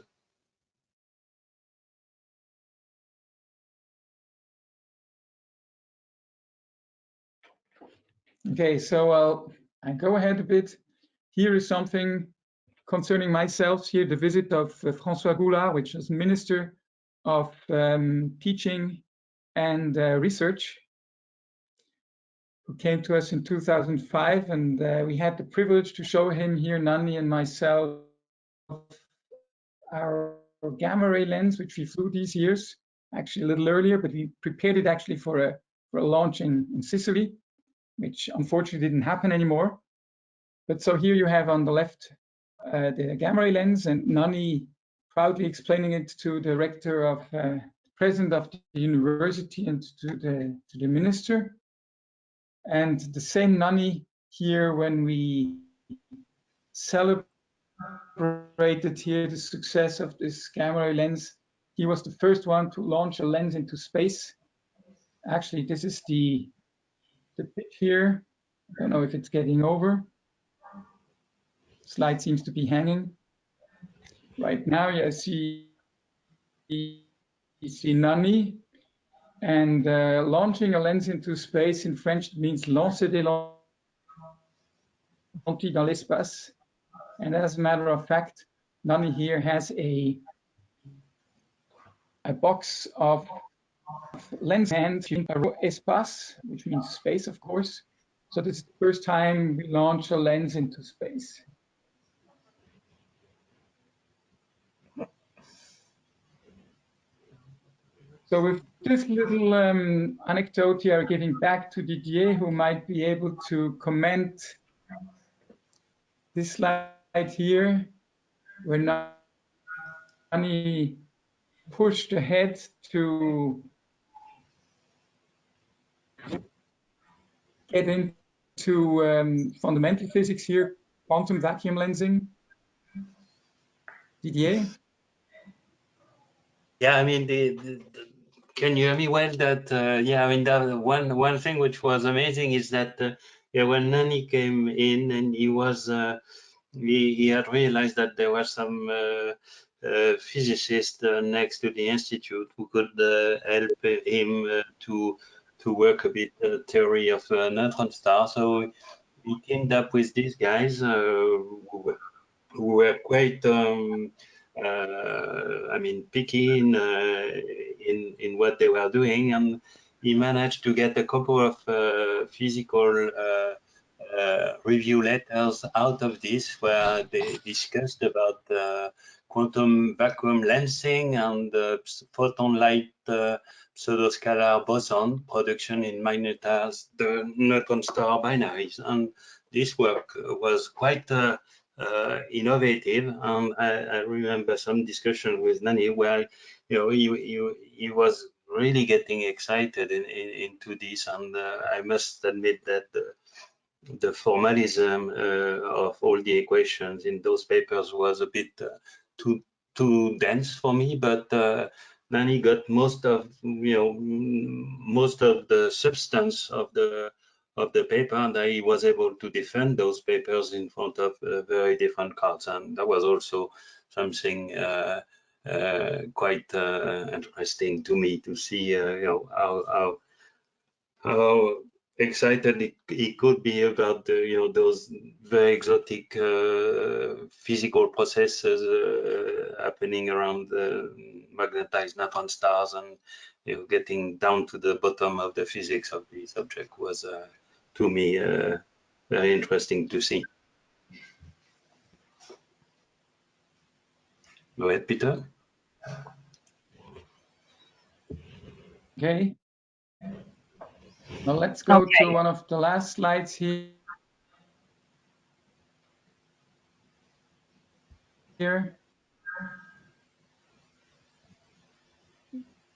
Okay, so I go ahead a bit. Here is something concerning myself. Here, the visit of François Goulard, which is Minister of Teaching and Research, who came to us in 2005, and we had the privilege to show him here, Nanni and myself, our gamma ray lens, which we flew these years, actually a little earlier, but we prepared it actually for a launch in Sicily, which unfortunately didn't happen anymore. But so here you have on the left the gamma ray lens, and Nanni proudly explaining it to the rector of the president of the university and to the minister. And the same Nanni here when we celebrated here the success of this gamma ray lens. He was the first one to launch a lens into space. Actually, this is the pitch here. I don't know if it's getting over. Slide seems to be hanging. Right now, you see Nanni, and launching a lens into space in French means lancer des lentilles dans l'espace. And as a matter of fact, Nanni here has a box of lens and espace, which means space, of course. So this is the first time we launch a lens into space. So with this little anecdote here, giving back to Didier, who might be able to comment this slide here, where Nanni pushed ahead to get into fundamental physics here, quantum vacuum lensing. Didier? Yeah, I mean, can you hear me well? That yeah, I mean, that one thing which was amazing is that yeah, when Nanni came in and he was he had realized that there was some physicist next to the institute who could help him to work a bit theory of neutron star. So he teamed up with these guys who were quite I mean, picky in what they were doing, and he managed to get a couple of physical review letters out of this, where they discussed about quantum vacuum lensing and photon light pseudoscalar boson production in magnetized neutron star binaries. And this work was quite innovative. And I remember some discussion with Nanni where he was really getting excited into this. And I must admit that the formalism of all the equations in those papers was a bit too dense for me, but Nanni got most of the substance of the paper, and he was able to defend those papers in front of very different courts, and that was also something quite interesting to me to see how excited he could be about those very exotic physical processes happening around the magnetized neutron stars, and getting down to the bottom of the physics of the subject was to me very interesting to see. Go ahead, Peter. Okay. Well, let's go to one of the last slides here.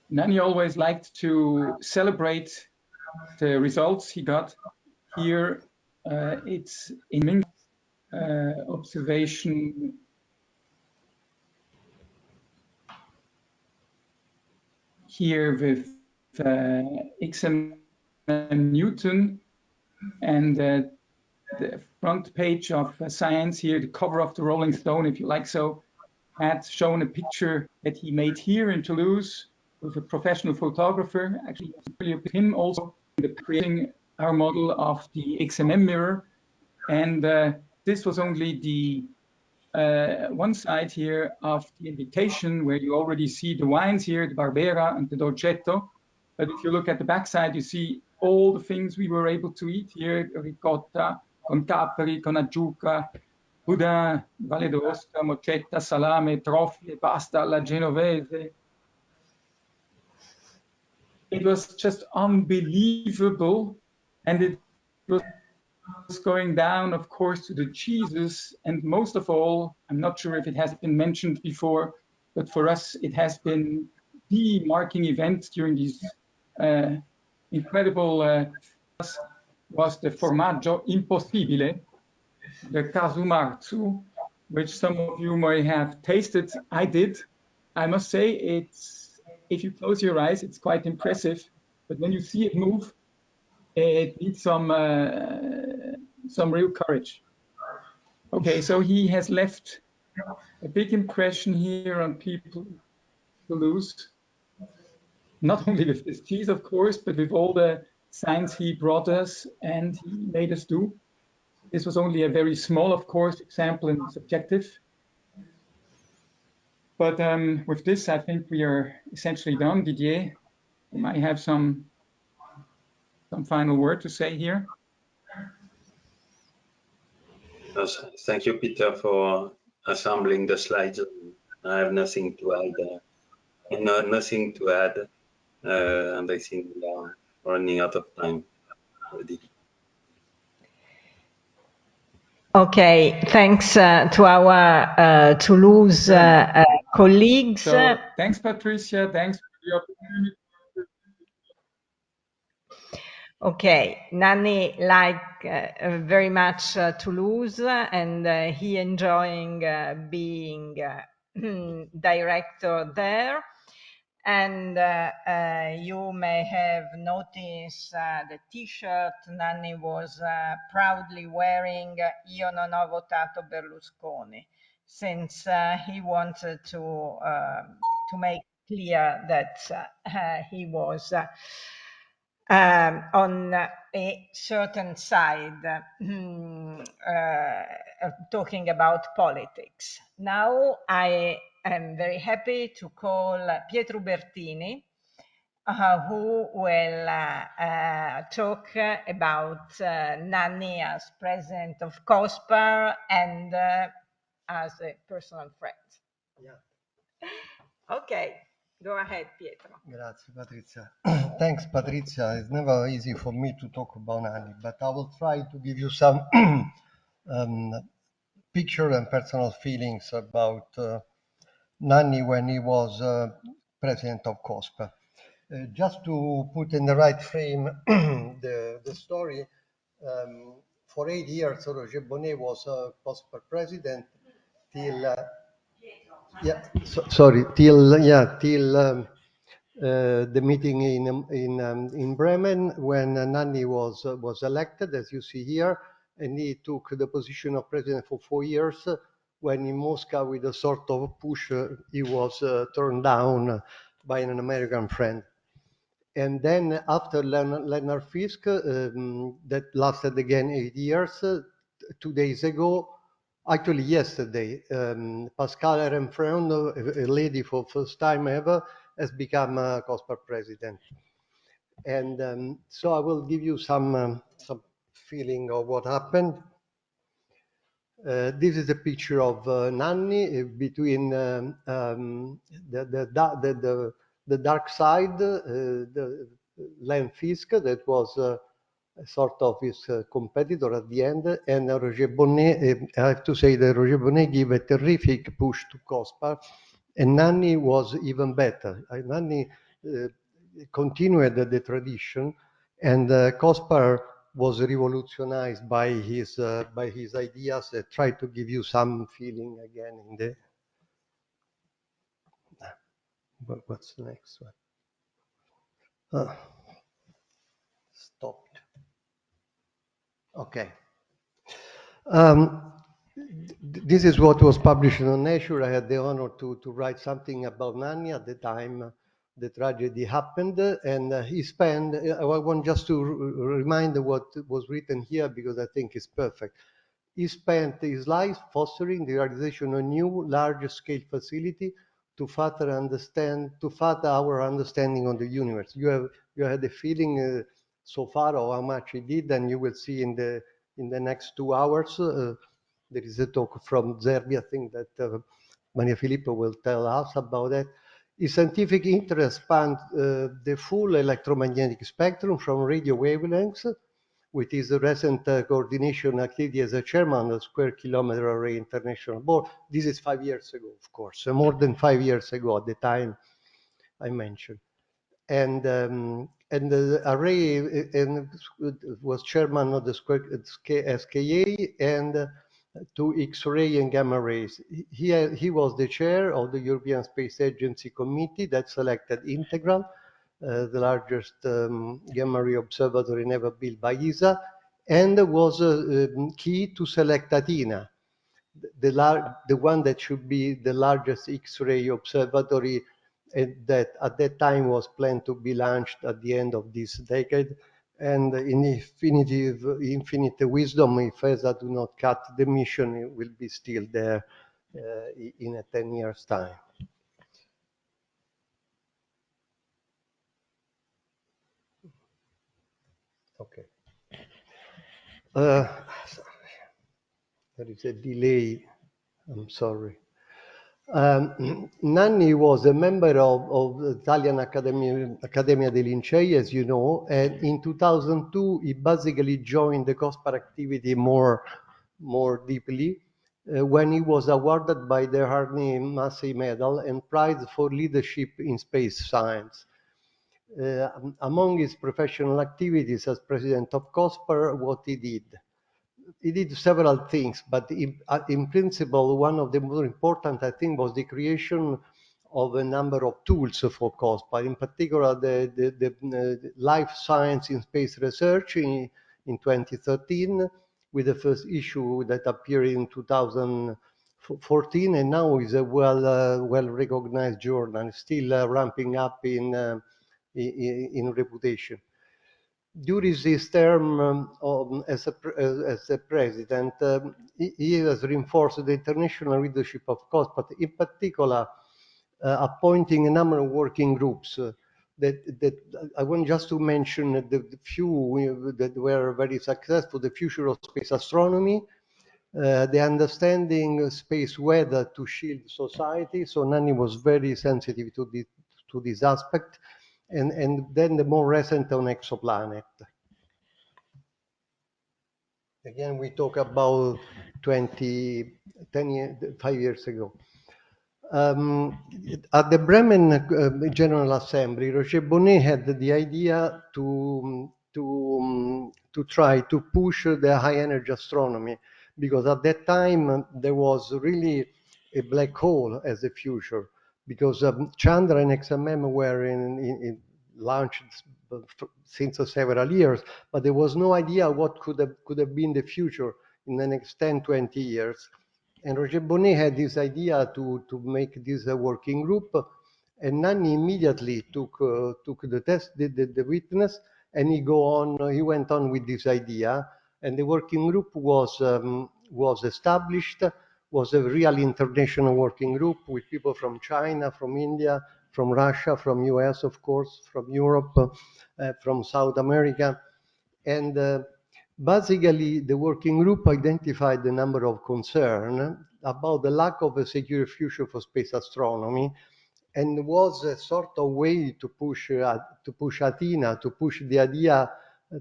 Nanni always liked to celebrate the results he got. Here it's in observation here with XM Newton, and the front page of Science here, the cover of the Rolling Stone, if you like so, had shown a picture that he made here in Toulouse with a professional photographer. Actually, with him also creating our model of the XMM mirror. And this was only the one side here of the invitation, where you already see the wines here, the Barbera and the Dolcetto. But if you look at the backside, you see all the things we were able to eat here: ricotta, con capri, con aggiuca, boudin, Valle d'Aosta, moccetta, salame, trofie, pasta alla genovese. It was just unbelievable. And it was going down, of course, to the cheeses. And most of all, I'm not sure if it has been mentioned before, but for us, it has been the marking event during these incredible was the formaggio impossibile, the Casumarzu, which some of you may have tasted. I did. I must say, if you close your eyes, it's quite impressive. But when you see it move, it needs some real courage. Okay, so he has left a big impression here on people to lose. Not only with this cheese, of course, but with all the science he brought us and he made us do. This was only a very small, of course, example and subjective. But with this, I think we are essentially done. Didier, you might have some final word to say here. Yes, thank you, Peter, for assembling the slides. I have nothing to add. Nothing to add, and I think we are running out of time already. Okay, thanks to our Toulouse colleagues. So thanks, Patricia. Thanks for the opportunity. Okay, Nanni liked very much Toulouse, and he enjoying being director there. And you may have noticed the T-shirt Nanni was proudly wearing. Io non ho votato Berlusconi, since he wanted to make clear that he was on a certain side, talking about politics. Now I am very happy to call Pietro Ubertini, who will talk about Nanni as president of COSPAR and as a personal friend. Yeah. Okay, go ahead, Pietro. Grazie, Patrizia. Thanks, Patrizia. It's never easy for me to talk about Nanni, but I will try to give you some picture and personal feelings about Nanni when he was president of COSPAR. Just to put in the right frame the story, for 8 years, Roger Bonnet was COSPAR president till the meeting in Bremen when Nanni was elected, as you see here, and he took the position of president for 4 years. When in Moscow, with a sort of push, he was turned down by an American friend. And then after Leonard Fisk, that lasted again 8 years, 2 days ago, actually yesterday, Pascal Renfreund, a lady for first time ever, has become COSPAR president. And so I will give you some feeling of what happened. This is a picture of Nanni between the dark side, the Len Fisk, that was sort of his competitor at the end, and Roger Bonnet. I have to say that Roger Bonnet gave a terrific push to COSPAR, and Nanni was even better. Nanni continued the tradition, and COSPAR was revolutionized by his ideas that try to give you some feeling again in the. What's the next one? Stopped. Okay. This is what was published on Nature. I had the honor to write something about Nanni at the time the tragedy happened, and he spent. I want just to remind what was written here because I think it's perfect. He spent his life fostering the realization of a new large-scale facility to further our understanding of the universe. You had a feeling so far of how much he did, and you will see in the next 2 hours. There is a talk from Zerbi, I think that Maria Filippo will tell us about that. His scientific interest spanned the full electromagnetic spectrum from radio wavelengths, with his recent coordination activity as a chairman of the Square Kilometre Array International Board. This is 5 years ago, of course, more than 5 years ago at the time I mentioned. And the array was chairman of the SKA and to X-ray and gamma rays. He was the chair of the European Space Agency Committee that selected Integral, the largest gamma ray observatory never built by ESA, and was key to select Athena, the one that should be the largest X-ray observatory that at that time was planned to be launched at the end of this decade. And in infinite wisdom, if ESA do not cut the mission, it will be still there in a 10 years time. Okay. There is a delay. I'm sorry. Nanni was a member of the Italian Accademia dei Lincei, as you know, and in 2002 he basically joined the COSPAR activity more deeply when he was awarded by the Harney Massey Medal and Prize for Leadership in Space Science. Among his professional activities as president of COSPAR, what he did several things, but in principle, one of the more important, I think, was the creation of a number of tools for COSPAR, in particular the life science in space research in 2013, with the first issue that appeared in 2014, and now is a well-recognized journal, still ramping up in reputation. During his term as a president, he has reinforced the international leadership of COSPAR, in particular appointing a number of working groups that I want just to mention the few that were very successful: the future of space astronomy, the understanding space weather to shield society. So Nanni was very sensitive to this aspect, and then the more recent on exoplanet. Again, we talk about 5 years ago. At the Bremen General Assembly, Roger Bonnet had the idea to try to push the high energy astronomy, because at that time there was really a black hole as a future, because Chandra and XMM were launched since several years, but there was no idea what could have been the future in the next 10, 20 years. And Roger Bonnet had this idea to make this working group, and Nanni immediately took the test, did the witness, and he went on with this idea, and the working group was established, was a real international working group with people from China, from India, from Russia, from US, of course, from Europe, from South America, and basically, the working group identified a number of concerns about the lack of a secure future for space astronomy, and was a sort of way to push Athena, to push the idea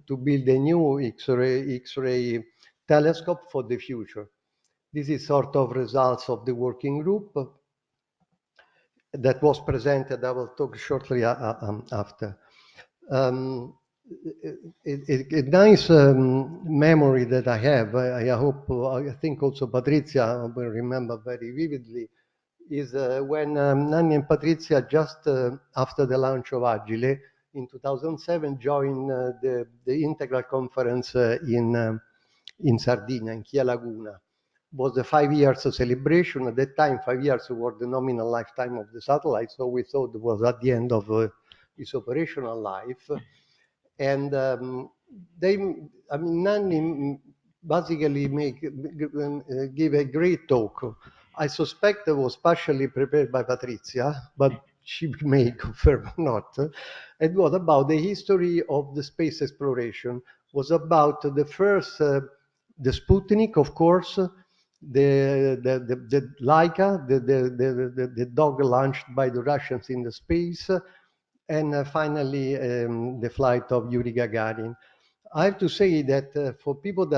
to build a new X-ray telescope for the future. This is sort of results of the working group that was presented. I will talk shortly after. A nice memory that I have, I think also Patrizia will remember very vividly, is when Nanni and Patrizia, just after the launch of Agile in 2007, joined the Integral Conference in Sardinia, in Chia Laguna. It was a 5 years celebration. At that time, 5 years were the nominal lifetime of the satellite, so we thought it was at the end of its operational life. And Nanni basically give a great talk. I suspect it was partially prepared by Patrizia, but she may confirm or not. It was about the history of the space exploration. It was about the first, the Sputnik, of course, the Laika, the dog launched by the Russians in the space, and finally the flight of Yuri Gagarin. I have to say that for people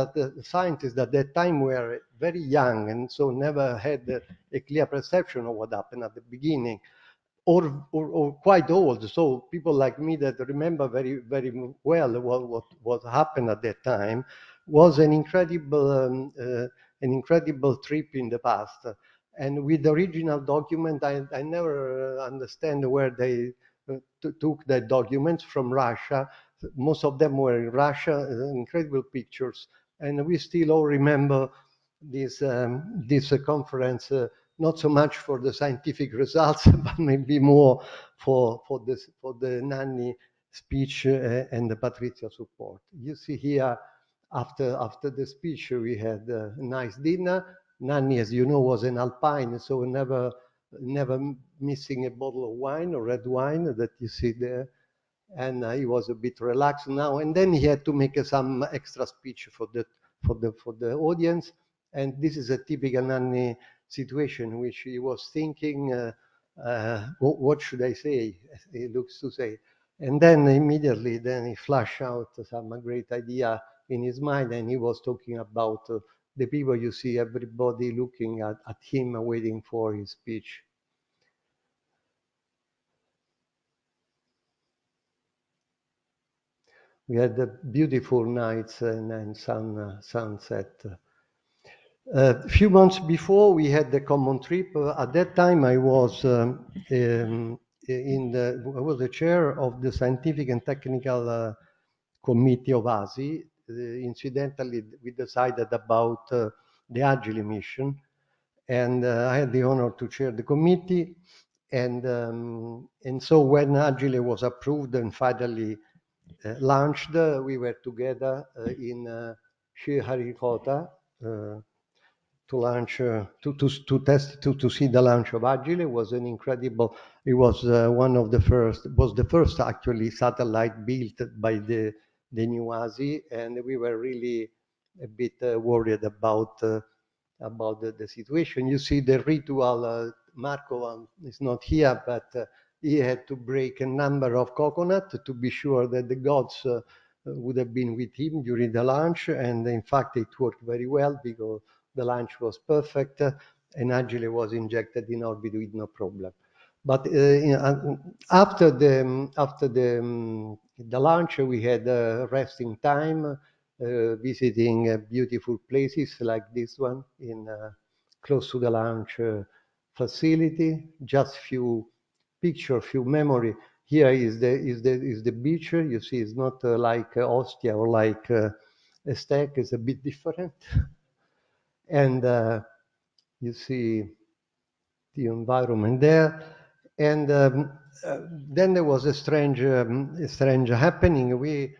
scientists at that time were very young and so never had a clear perception of what happened at the beginning, or quite old, so people like me that remember very, very well what happened at that time, was an incredible trip in the past. And with the original document, I never understand where they took the documents from Russia. Most of them were in Russia, incredible pictures. And we still all remember this conference, not so much for the scientific results, but maybe more for the Nanni speech and the Patrizia support. You see here, after the speech, we had a nice dinner. Nanni, as you know, was an alpine, so never missing a bottle of wine or red wine that you see there. And he was a bit relaxed now. And then he had to make some extra speech for the audience. And this is a typical Nanni situation, in which he was thinking, what should I say? He looks to say. And then immediately, he flashed out some great idea in his mind, and he was talking about the people you see, everybody looking at him, waiting for his speech. We had beautiful nights and sunset. A few months before, we had the common trip. At that time, I was I was the chair of the scientific and technical committee of ASI. Incidentally, we decided about the Agile mission, and I had the honor to chair the committee. And so when Agile was approved and finally launched, we were together in Sriharikota, launch to test to see the launch of Agile. It was an incredible. It was one of the first. Was the first actually satellite built by the new ASI, and we were really a bit worried about the situation. You see the ritual. Marco is not here, but he had to break a number of coconuts to be sure that the gods would have been with him during the launch, and in fact it worked very well because the launch was perfect and Agile was injected in orbit with no problem. But after the launch, we had resting time, visiting beautiful places like this one in close to the launch facility. Just few picture, few memory. Here is the beach. You see, it's not like Ostia or like Estek. It's a bit different. And you see the environment there. And then there was a strange happening. We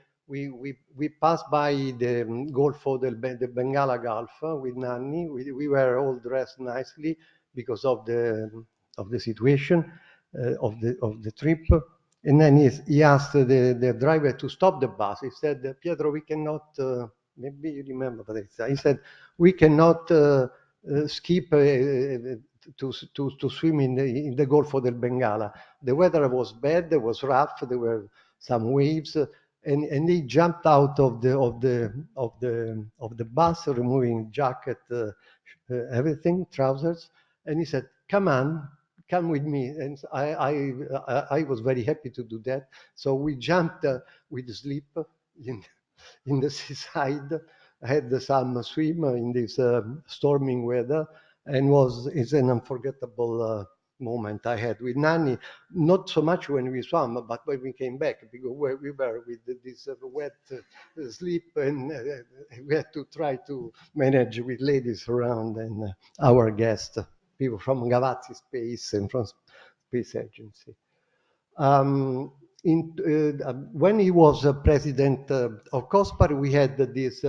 passed by the Gulf of the Bengala Gulf with Nanni. We were all dressed nicely because of the situation of the trip. And then he asked the driver to stop the bus. He said, Pietro, we cannot, maybe you remember, Patrizia. He said, we cannot skip to swim in the Gulf of Bengala. The weather was bad, it was rough, there were some waves, and he jumped out of the bus, removing jacket, everything, trousers, and he said, "Come on, come with me." And I was very happy to do that. So we jumped with sleep in the seaside. I had some swim in this storming weather, and it's an unforgettable moment I had with Nanni. Not so much when we swam, but when we came back, because we were with this wet sleep, and we had to try to manage with ladies around and our guests, people from Gavazzi Space and from Space Agency. When he was president of COSPAR, we had this.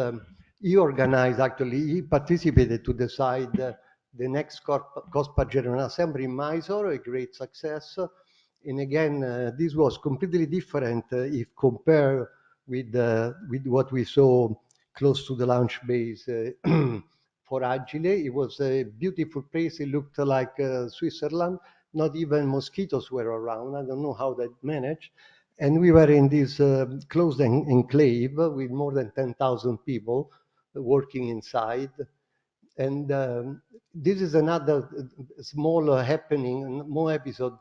He organized, actually, he participated to decide the next COSPAR General Assembly in Mysore, a great success. And again, this was completely different if compared with what we saw close to the launch base for Agile. It was a beautiful place. It looked like Switzerland. Not even mosquitoes were around. I don't know how they managed. And we were in this closed enclave with more than 10,000 people working inside. And this is another small happening, more episode.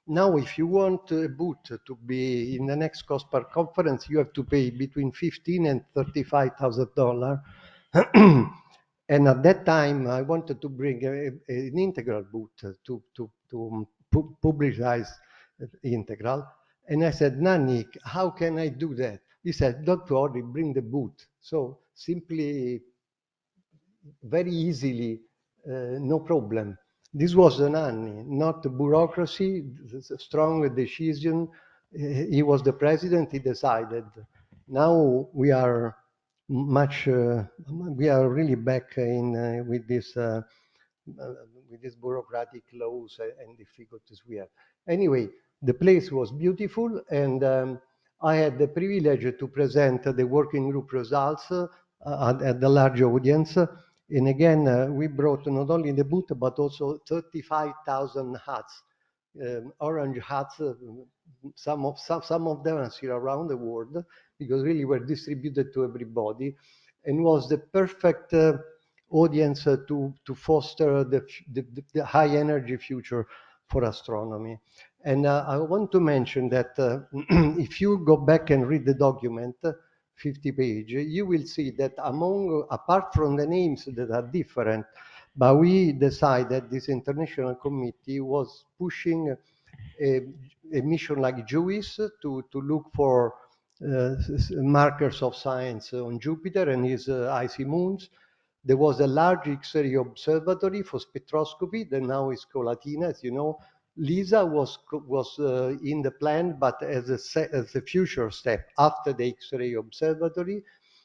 Now, if you want a booth to be in the next COSPAR conference, you have to pay between $15,000 and $35,000. And at that time, I wanted to bring an integral booth to publicize integral. And I said, Nanni, how can I do that? He said, don't worry, bring the booth. So simply, very easily, no problem. This was Nanni, not bureaucracy, strong decision. He was the president, he decided. Now we are we are really back in with this bureaucratic laws and difficulties we have. Anyway, the place was beautiful, and I had the privilege to present the working group results at the large audience. And again, we brought not only the booth, but also 35,000 hats, orange hats. Some of them are still around the world because really were distributed to everybody, and was the perfect audience to foster the high energy future for astronomy. And I want to mention that if you go back and read the document, 50 page, you will see that apart from the names that are different, but we decided this international committee was pushing a mission like JUICE to look for markers of science on Jupiter and his icy moons. There was a large X-ray observatory for spectroscopy that now is called Athena, as you know. LISA was in the plan, but as a future step after the X-ray observatory.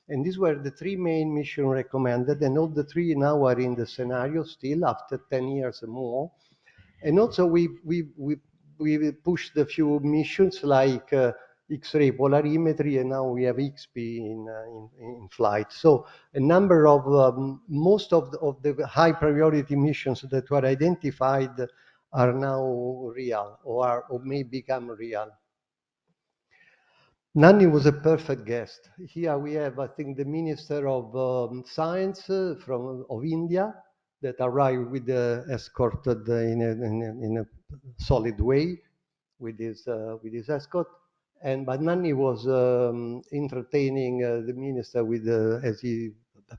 And these were the three main missions recommended, and all the three now are in the scenario still after 10 years and more. And also we pushed a few missions like X-ray polarimetry, and now we have XP in flight. So a number of, most of the high priority missions that were identified are now real or may become real. Nanni was a perfect guest. Here we have, I think, the Minister of Science of India that arrived with escorted in a solid way with his escort. But Nanni was entertaining the minister with,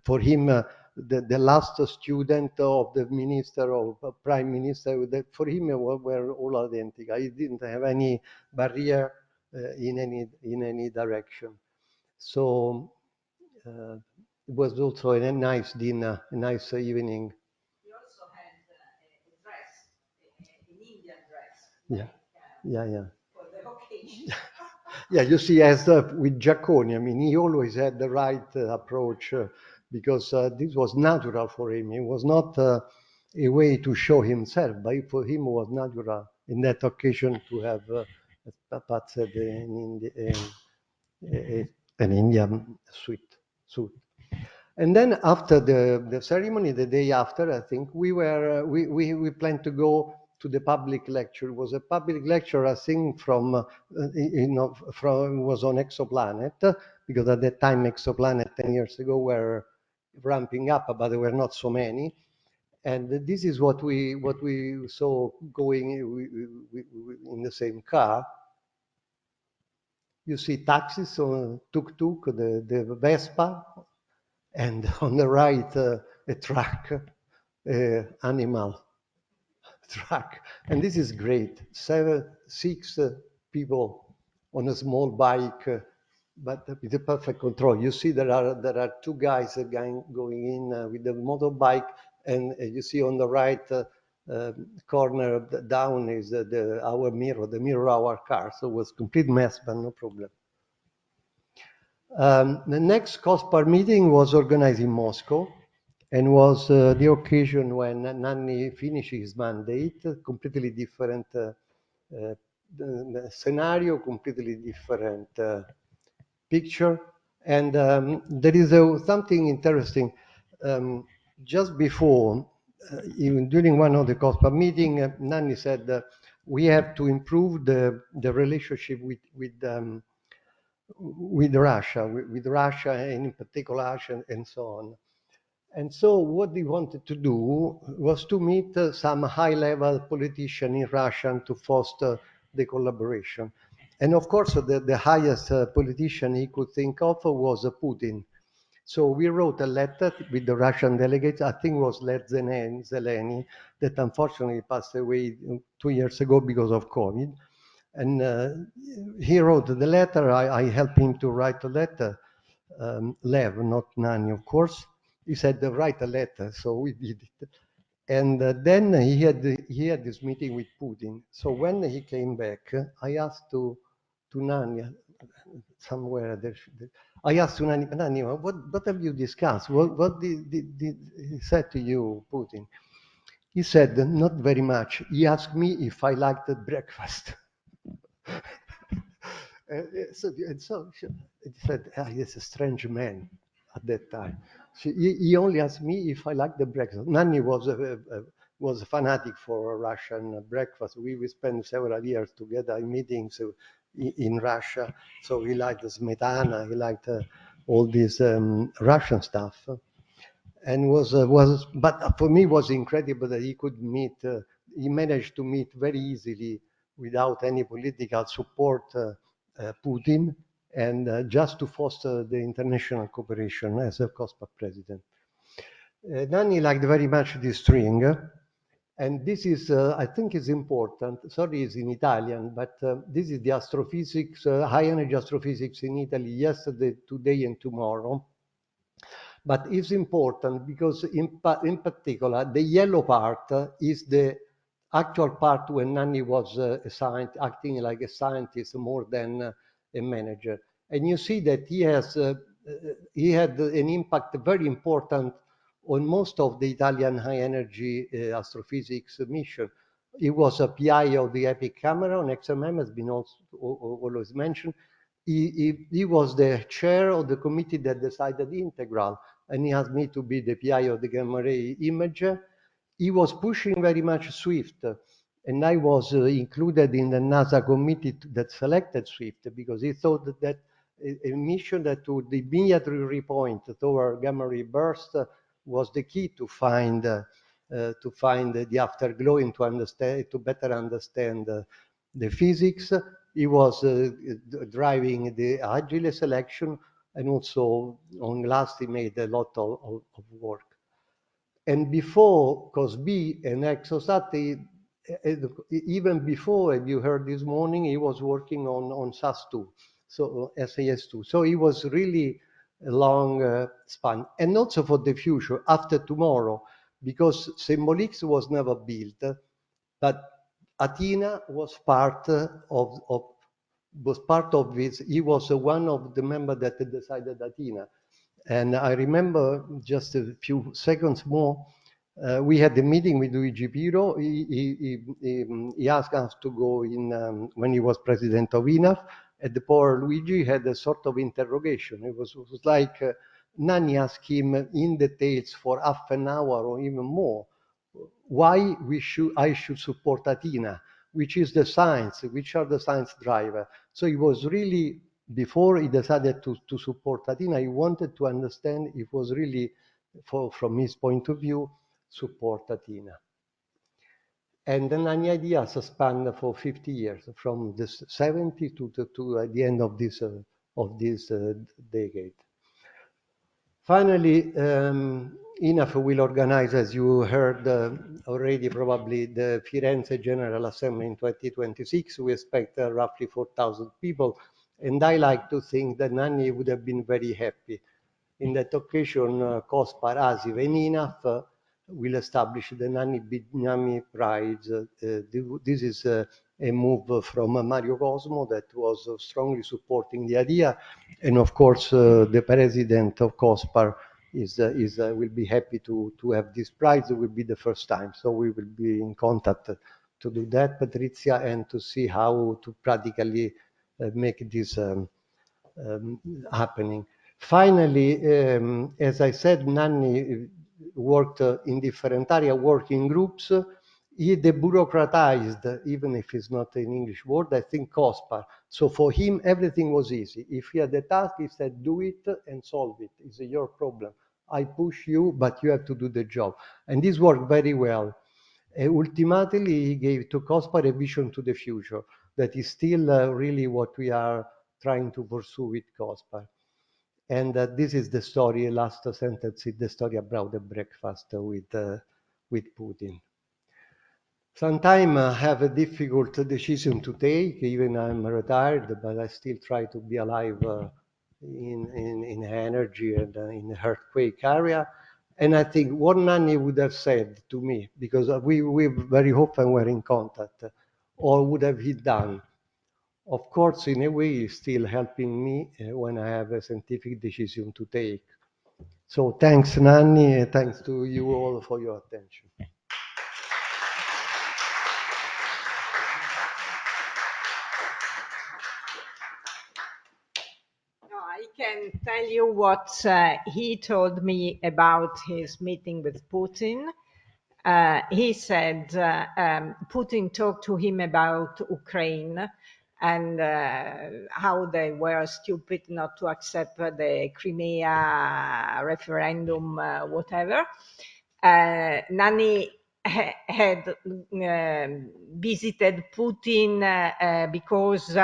for him, the last student of the minister or prime minister, for him were all identical. He didn't have any barrier in any direction. So it was also a nice dinner, a nice evening. You also had a dress, an Indian dress. Yeah. For the occasion. Yeah, you see, as with Giacconi, I mean, he always had the right approach because this was natural for him. It was not a way to show himself, but for him it was natural in that occasion to have, as Pat said, an Indian suit. And then after the ceremony, the day after, I think we planned to go to the public lecture. It was a public lecture, I think, from was on exoplanet, because at that time exoplanet 10 years ago were ramping up, but there were not so many. And this is what we saw going in the same car. You see taxis, tuk-tuk, the Vespa, and on the right, a truck, animal truck. And this is great. 6 people on a small bike, but with a perfect control. You see there are 2 guys going in with the motorbike, and you see on the right corner down is our mirror, the mirror of our car. So it was complete mess, but no problem. The next COSPAR meeting was organized in Moscow and was the occasion when Nanni finished his mandate, completely different scenario, completely different picture. And there is something interesting. Just before, even during one of the COSPAR meeting, Nanni said we have to improve the relationship with Russia, and in particular Russia and so on. And so what we wanted to do was to meet some high-level politician in Russia to foster the collaboration. And of course, the highest politician he could think of was Putin. So we wrote a letter with the Russian delegates, I think it was Zeleny, that unfortunately passed away 2 years ago because of COVID. And he wrote the letter. I helped him to write a letter. Lev, not Nanni, of course. He said, write a letter, so we did it. And then he had this meeting with Putin. So when he came back, I asked to Nanni, somewhere there, I asked to Nanni, what have you discussed? What did he said to you, Putin? He said, not very much. He asked me if I liked the breakfast. So he said, he's a strange man at that time. So he only asked me if I liked the breakfast. Nanni was a fanatic for Russian breakfast. We spent several years together in meetings in Russia. So he liked the smetana, he liked all this Russian stuff. And but for me it was incredible that he could meet, he managed to meet very easily without any political support Putin, and just to foster the international cooperation as a COSPAR president. Nanni liked very much this string, and this is, I think is important. Sorry, it's in Italian, but this is the astrophysics, high energy astrophysics in Italy yesterday, today, and tomorrow. But it's important because in particular, the yellow part is the actual part when Nanni was acting like a scientist more than a manager. And you see that he has he had an impact very important on most of the Italian high energy astrophysics mission. He was a PI of the EPIC camera on XMM, has been also always mentioned. He was the chair of the committee that decided the integral, and he asked me to be the PI of the gamma ray imager. He was pushing very much SWIFT, and I was included in the NASA committee that selected SWIFT because he thought that a mission that would immediately repoint toward gamma ray burst was the key to find the afterglow and to better understand the physics. He was driving the Agile selection, and also on glass he made a lot of work. And before COS-B and Exosat, even before, as you heard this morning, he was working on SAS2, so SAS2. So he was really a long span. And also for the future, after tomorrow, because Symbol-X was never built, but Athena was part of this. He was one of the members that decided Athena. And I remember just a few seconds more, we had a meeting with Luigi Piro. He asked us to go in when he was president of INAF, and the poor Luigi had a sort of interrogation. It was like Nanni asked him in details for half an hour or even more why I should support Athena, which is the science, which are the science driver. So he was really, before he decided to support Athena, he wanted to understand if it was really, from his point of view, support Athena. And then Nanni ideas spanned for 50 years, from the 70s to the end of this decade. Finally, INAF will organize, as you heard already, probably the Firenze General Assembly in 2026. We expect roughly 4,000 people. And I like to think that Nanni would have been very happy. In that occasion, COSPAR, ASIV, and INAF will establish the Nanni Bignami Prize. This is a move from Mario Cosmo that was strongly supporting the idea. And of course, the president of COSPAR will be happy to have this prize. It will be the first time. So we will be in contact to do that, Patrizia, and to see how to practically make this happening. Finally, as I said, Nanni worked in different areas, working groups. He debureaucratized, even if it's not an English word, I think COSPAR. So for him, everything was easy. If he had a task, he said, do it and solve it. It's your problem. I push you, but you have to do the job. And this worked very well. Ultimately, he gave to COSPAR a vision to the future that is still really what we are trying to pursue with COSPAR. And this is the story, last sentence is the story about the breakfast with Putin. Sometimes I have a difficult decision to take, even I'm retired, but I still try to be alive in energy and in the earthquake area. And I think what Nanni would have said to me, because we very often were in contact, or would have he done? Of course, in a way, he's still helping me when I have a scientific decision to take. So thanks, Nanni, and thanks to you all for your attention. I can tell you what he told me about his meeting with Putin. He said Putin talked to him about Ukraine and how they were stupid not to accept the Crimea referendum, whatever. Nanni had visited Putin because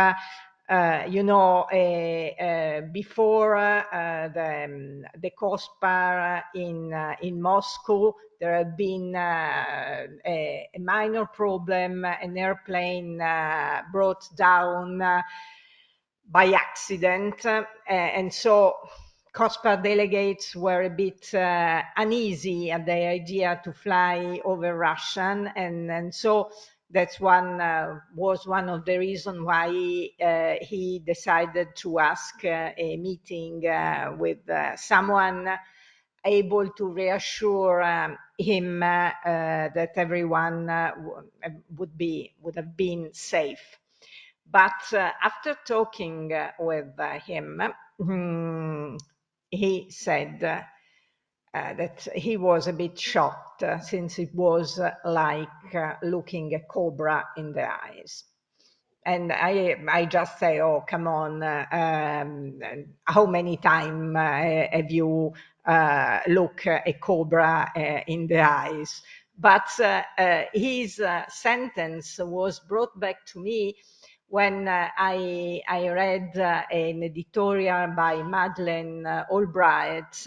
before the COSPAR in Moscow, there had been a minor problem, an airplane brought down by accident, and so COSPAR delegates were a bit uneasy at the idea to fly over Russia, and so That's was one of the reasons why he decided to ask a meeting with someone able to reassure him that everyone would have been safe. But after talking with him, he said that he was a bit shocked since it was like looking a cobra in the eyes. And I just say, oh, come on, how many times have you looked a cobra in the eyes? But his sentence was brought back to me when I read an editorial by Madeleine Albright,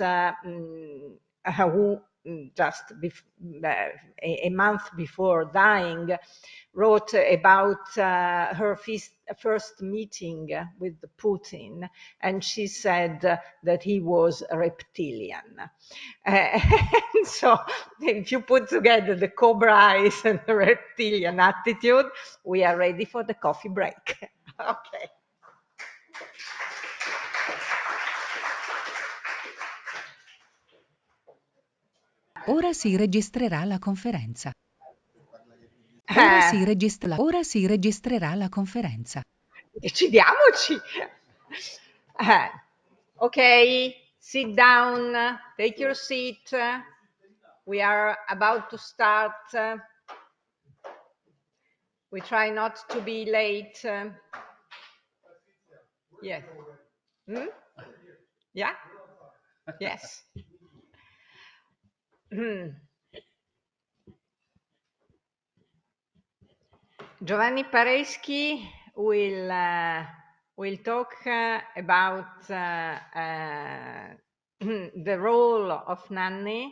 who just a month before dying wrote about her first meeting with Putin, and she said that he was reptilian. And so if you put together the cobra eyes and the reptilian attitude, we are ready for the coffee break. Okay. Ora si registrerà la conferenza. Ora si registrerà la conferenza. Decidiamoci. Okay, sit down, take your seat. We are about to start. We try not to be late. Yes. Hmm? Yeah? Yes. Giovanni Pareschi will talk about the role of Nanni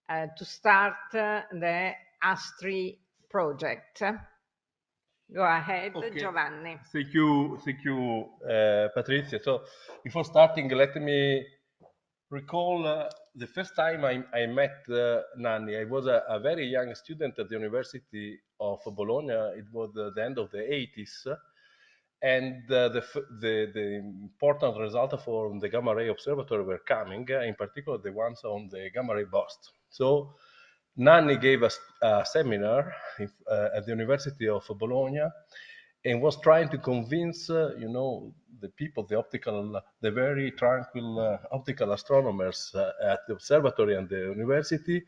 to start the ASTRI project. Go ahead, Okay. Giovanni. Thank you, Patrizia. So before starting, let me recall the first time I met Nanni. I was a very young student at the University of Bologna. It was the end of the 80s. And the important results for the gamma ray observatory were coming, in particular the ones on the gamma ray burst. So Nanni gave us a seminar at the University of Bologna and was trying to convince, the people, the very tranquil optical astronomers at the observatory and the university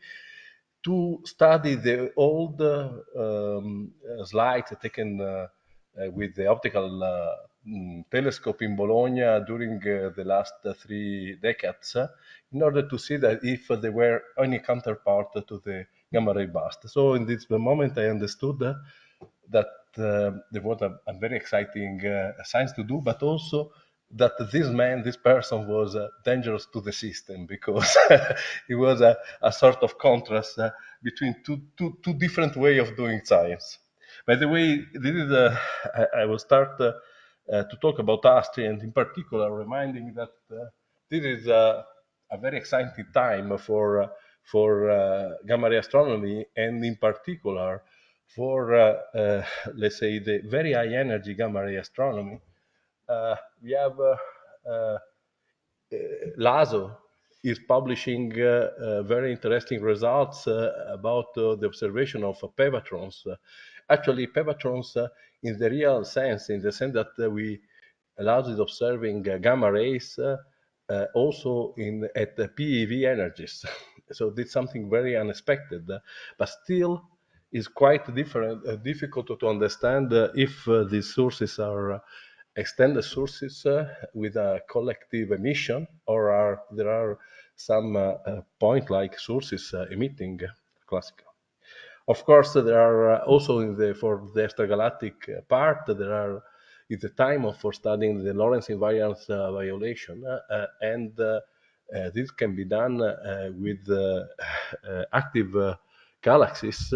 to study the old slides taken with the optical telescope in Bologna during the last 3 decades in order to see that if there were any counterpart to the gamma ray burst. So in this moment I understood that there was a very exciting science to do, but also that this person was dangerous to the system because it was a sort of contrast between two different ways of doing science. By the way, this is I will start to talk about ASTRI, and in particular reminding that this is a very exciting time for gamma ray astronomy, and in particular for let's say the very high energy gamma ray astronomy. We have LASO is publishing very interesting results about the observation of pevatrons. Actually, pevatrons in the real sense, in the sense that we LASO is observing gamma rays also at the PeV energies. So it's something very unexpected, but still is quite difficult to understand if these sources are extended sources with a collective emission, or there are some point-like sources emitting classical. Of course, there are also for the extragalactic part, there are is the time for studying the Lorentz invariance violation, and this can be done with active galaxies,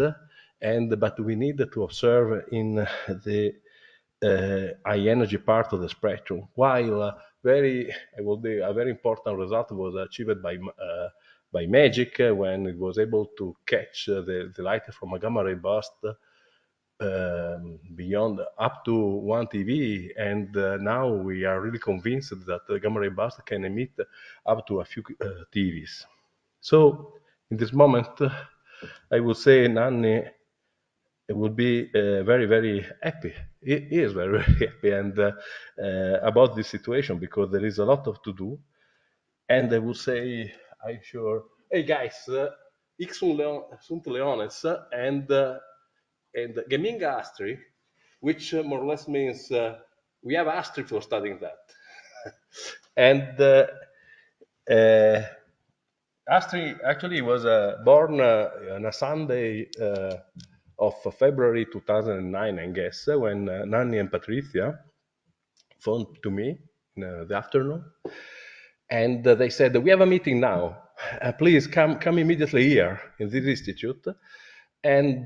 but we need to observe in the high energy part of the spectrum. While a very important result was achieved by MAGIC when it was able to catch the light from a gamma ray burst beyond up to 1 TeV, and now we are really convinced that the gamma ray burst can emit up to a few TeVs. So in this moment, I would say Nanni would be very, very happy. He is very, very happy and about this situation, because there is a lot to do. And I would say, I'm sure, hey guys, X sunt leones and Geminga astri, which more or less means we have astri for studying that. And Astri actually was born on a Sunday of February 2009, I guess, when Nanni and Patrizia phoned to me in the afternoon. And they said, we have a meeting now. Please come immediately here in this institute. And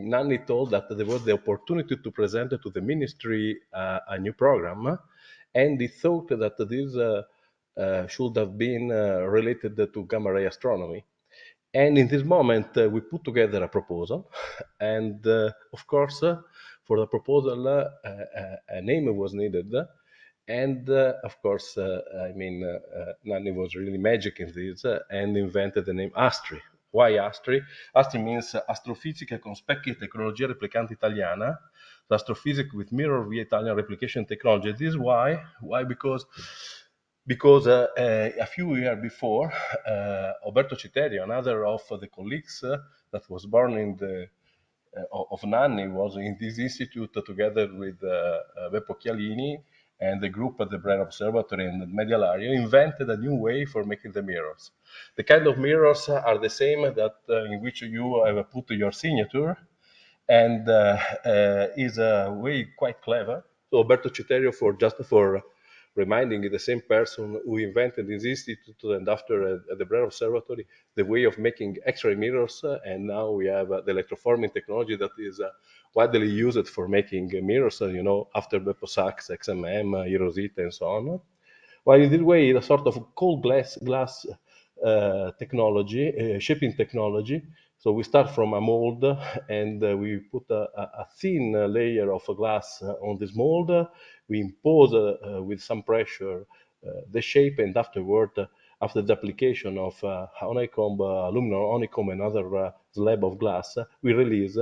Nanni told that there was the opportunity to present to the ministry a new program. And he thought that this should have been related to gamma ray astronomy. And in this moment, we put together a proposal. And of course, for the proposal, a name was needed. And of course, Nanni was really magic in this and invented the name Astri. Why Astri? Astri means Astrofisica con specchi e tecnologia replicante italiana. So astrophysics with mirror via Italian replication technology. This is why? Why? Because a few years before, Alberto Citerio, another of the colleagues that was born in the of Nanni, was in this institute together with Beppo Chialini and the group at the Barret Observatory in the medial area, invented a new way for making the mirrors. The kind of mirrors are the same that in which you have put your signature, and is a way quite clever. So Alberto Citerio, for reminding the same person who invented this institute and after at the Barret Observatory, the way of making X-ray mirrors, and now we have the electroforming technology that is widely used for making mirrors, after Beppo Sachs, XMM, Hirosita, and so on. While in this way, a sort of cold glass technology, shaping technology. So we start from a mold, and we put a thin layer of glass on this mold. We impose with some pressure the shape, and afterward, after the application of honeycomb, aluminum honeycomb, and other slab of glass, we release,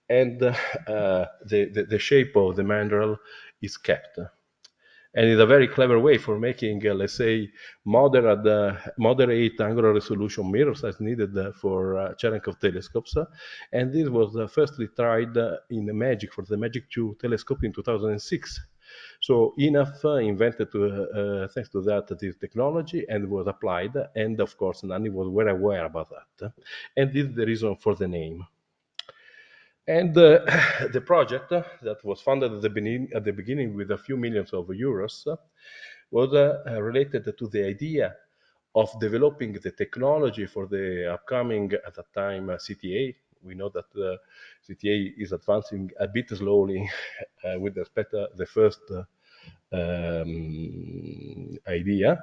and the shape of the mandrel is kept. And it's a very clever way for making, let's say, moderate angular resolution mirrors as needed for Cherenkov telescopes. And this was firstly tried in the MAGIC, for the MAGIC 2 telescope in 2006. So INAF invented, thanks to that, this technology, and was applied. And of course, Nanni was very aware about that. And this is the reason for the name. And the project that was funded at the beginning with a few millions of euros was related to the idea of developing the technology for the upcoming, at that time, CTA. We know that CTA is advancing a bit slowly with respect to the first idea.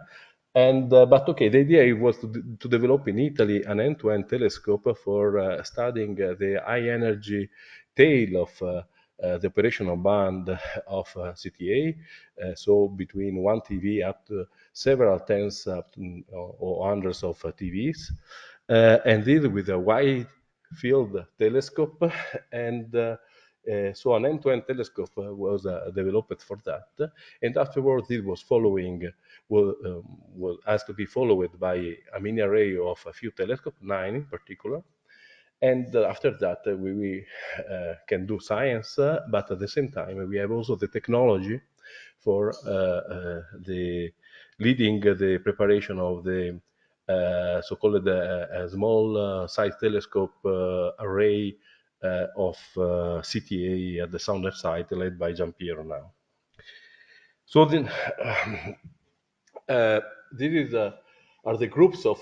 And but okay, the idea was to develop in Italy an end-to-end telescope for studying the high energy tail of the operational band of CTA, so between 1 TeV up to several tens or hundreds of TeVs, and this with a wide field telescope. And so an end-to-end telescope was developed for that, and afterwards it was was asked to be followed by a mini array of a few telescopes, 9 in particular. And after that, we can do science, but at the same time, we have also the technology for the leading the preparation of the so-called small size telescope array of CTA at the southern site, led by Giampiero now. So then, this are the groups of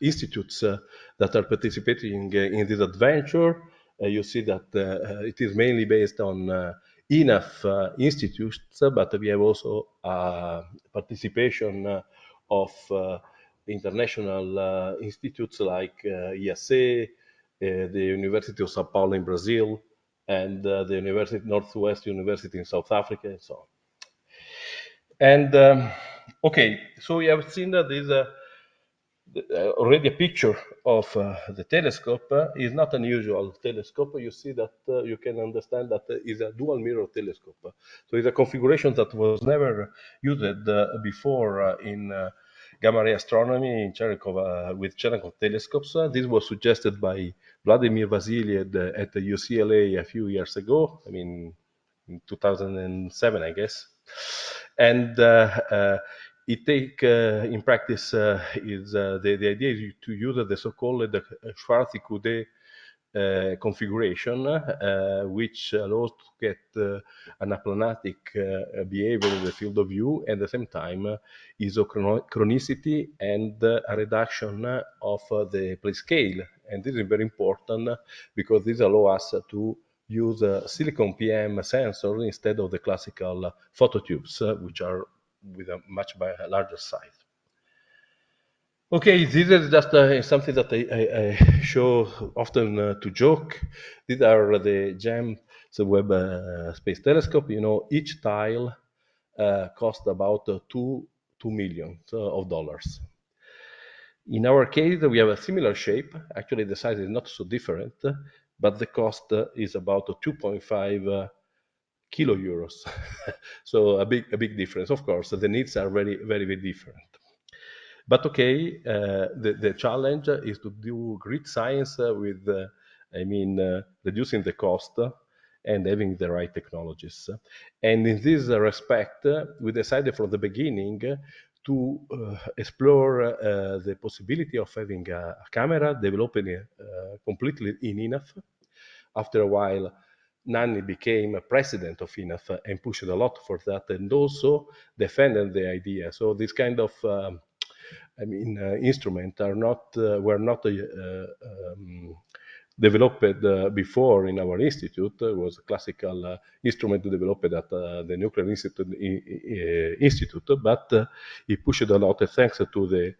institutes that are participating in this adventure. You see that it is mainly based on INAF institutes, but we have also participation of international institutes like IASF, the University of Sao Paulo in Brazil, and the Northwest University in South Africa, and so on. And okay, so we have seen that this already a picture of the telescope. Is not an usual telescope. You see that you can understand that is a dual mirror telescope. So it's a configuration that was never used before in gamma ray astronomy in Cherenkov, with Cherenkov telescopes. This was suggested by Vladimir Vasily at the UCLA a few years ago. I mean, in 2007, I guess. And it take in practice is the idea is to use the so-called Schwarzschild configuration, which allows to get an aplanatic behavior in the field of view, and at the same time isochronicity and a reduction of the plane scale. And this is very important because this allows us to use silicon PM sensors instead of the classical phototubes, which are with a much larger size. Okay, this is just something that I show often to joke. These are the James Webb Space Telescope. You know, each tile cost about $2 million of dollars. In our case, we have a similar shape. Actually, the size is not so different, but the cost is about 2.5 kilo euros. So a big difference. Of course, the needs are very, very, very different. But okay, the challenge is to do great science with, reducing the cost and having the right technologies. And in this respect, we decided from the beginning to explore the possibility of having a camera developed completely in INAF. After a while, Nanni became president of INAF and pushed a lot for that, and also defended the idea. So this kind of instruments were not developed before in our institute. It was a classical instrument developed at the Nuclear Institute, but he pushed a lot thanks to the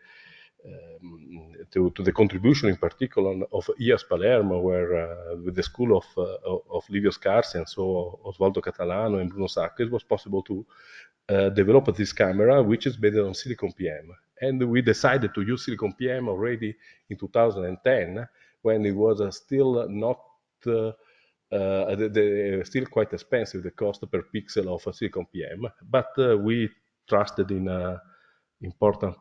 contribution in particular of IAS Palermo, where with the school of Livio Scarsi and so Osvaldo Catalano and Bruno Sacco, it was possible to develop this camera, which is based on silicon PM. And we decided to use silicon PM already in 2010, when it was still not still quite expensive, the cost per pixel of silicon PM. But we trusted in important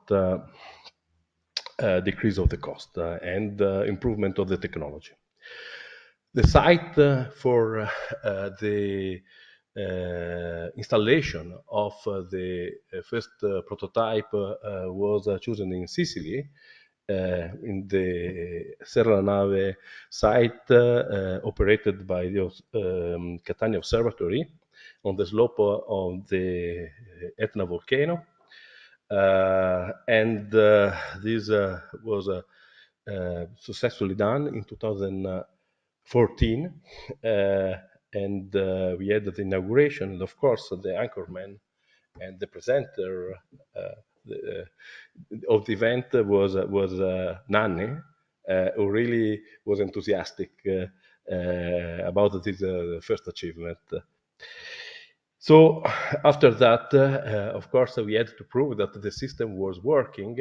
decrease of the cost and improvement of the technology. The site for the installation of the first prototype was chosen in Sicily, in the Serra Nave site operated by the Catania Observatory on the slope of the Etna volcano. And this was successfully done in 2014. And we had the inauguration, and of course the anchorman and the presenter of the event was Nanni, who really was enthusiastic about this first achievement. So after that, of course, we had to prove that the system was working,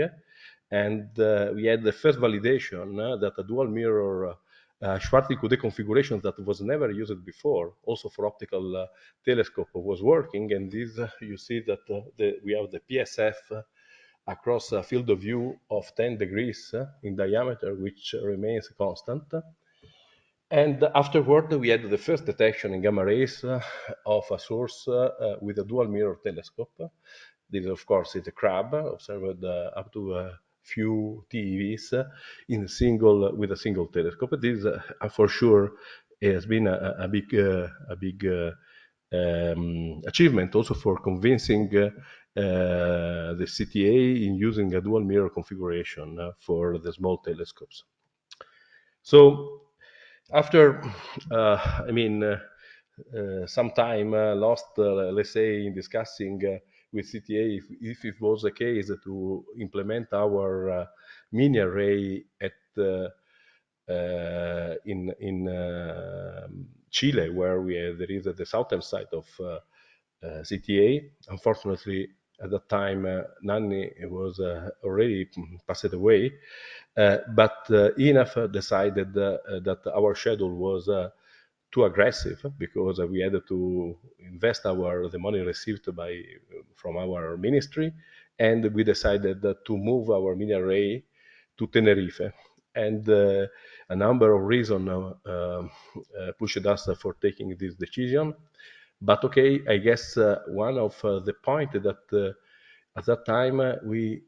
and we had the first validation that a dual mirror Schwarzschild configuration that was never used before, also for optical telescope, was working. And this, you see that we have the PSF across a field of view of 10 degrees in diameter, which remains constant. And afterward, we had the first detection in gamma rays of a source with a dual mirror telescope. This, of course, is a crab observed up to a few TeVs with a single telescope. This, for sure, has been a big achievement also for convincing the CTA in using a dual mirror configuration for the small telescopes. So after, some time lost, let's say, in discussing with CTA if it was the case to implement our mini array at in Chile, where there is the southern side of CTA. Unfortunately, at that time, Nanni was already passed away, but INAF decided that our schedule was too aggressive because we had to invest the money received from our ministry, and we decided to move our mini array to Tenerife. And a number of reasons pushed us for taking this decision. But okay, I guess one of the points that at that time we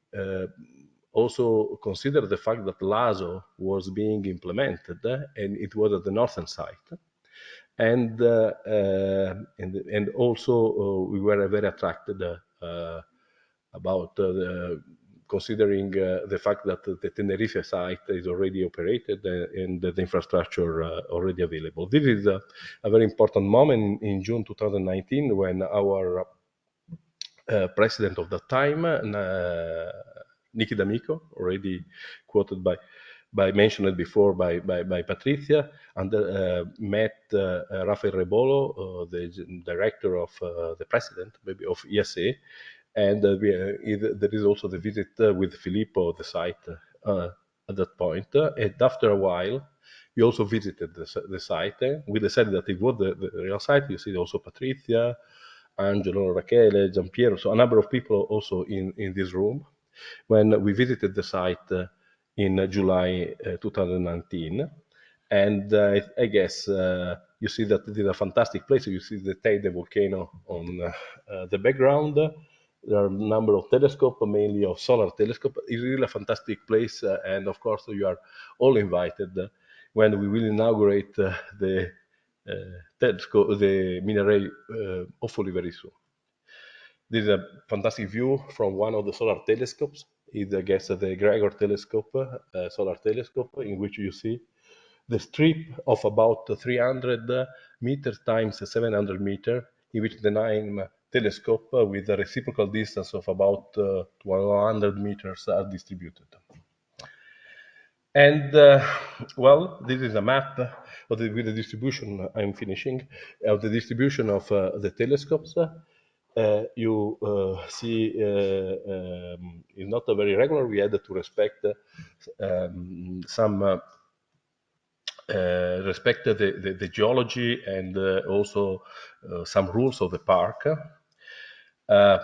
also considered the fact that LASO was being implemented, and it was at the northern side. And also we were very attracted about considering the fact that the Tenerife site is already operated and the infrastructure already available. This is a very important moment in June 2019 when our president of that time, Nicky D'Amico, already quoted mentioned before by Patrizia, and met Rafael Rebolo, the director of the president maybe of ESA, and there is also the visit with Filippo, the site at that point. And after a while, we also visited the site. We decided that it was the real site. You see also Patrizia, Angelo, Rachele, Giampiero, so a number of people also in this room when we visited the site in July 2019. And I guess you see that it is a fantastic place. You see the Teide volcano on the background. There are a number of telescopes, mainly of solar telescopes. It's really a fantastic place, and of course you are all invited when we will inaugurate the telescope, the mini array, hopefully very soon. This is a fantastic view from one of the solar telescopes. It's, I guess, the Gregor telescope, solar telescope, in which you see the strip of about 300 meters times 700 meters, in which the 9 telescope with a reciprocal distance of about 100 meters are distributed. And well, this is a map of with the distribution. I'm finishing of the distribution of the telescopes. You see, it's not a very regular. We had to respect some. Respect the geology and also some rules of the park.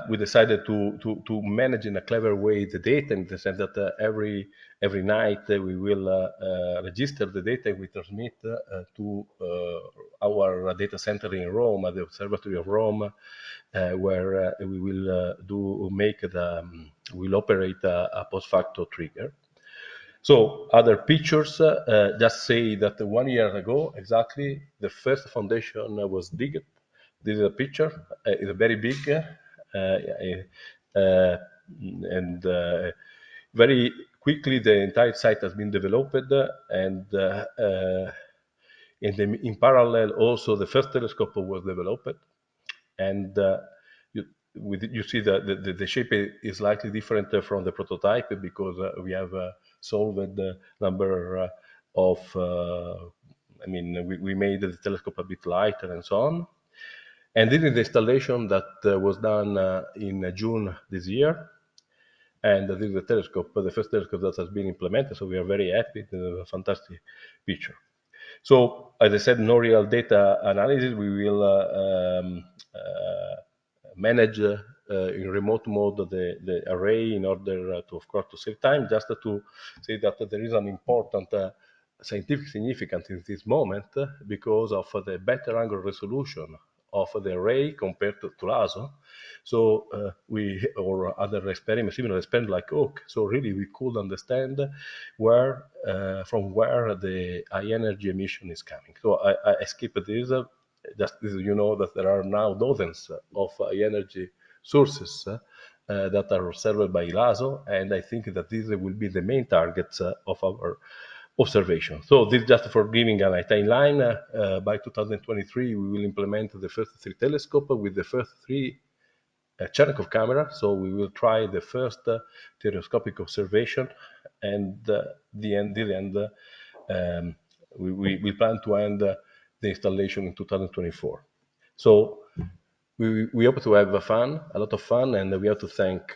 We decided to manage in a clever way the data, in the sense that every night we will register the data we transmit to our data center in Rome, at the Observatory of Rome, where we will we'll operate a post facto trigger. So other pictures just say that 1 year ago, exactly, the first foundation was digged. This is a picture. It's very big, and very quickly the entire site has been developed, and in parallel also the first telescope was developed, and you see the shape is slightly different from the prototype because we have solved the number of, we made the telescope a bit lighter and so on. And this is the installation that was done in June this year. And this is the telescope, the first telescope that has been implemented. So we are very happy. It's a fantastic picture. So as I said, no real data analysis. We will manage in remote mode the array in order to, of course, to save time. Just to say that there is an important scientific significance in this moment because of the better angular resolution of the array compared to LASO. So or other experiments, similar experiments like Oak. So really we could understand from where the high energy emission is coming. So I skip this. Just you know that there are now dozens of high energy sources that are observed by LASO, and I think that these will be the main targets of our observation. So this just for giving a timeline. By 2023, we will implement the first 3 telescopes with the first 3 Cherenkov camera. So we will try the first stereoscopic observation, and the end we plan to end the installation in 2024. So we hope to have a lot of fun, and we have to thank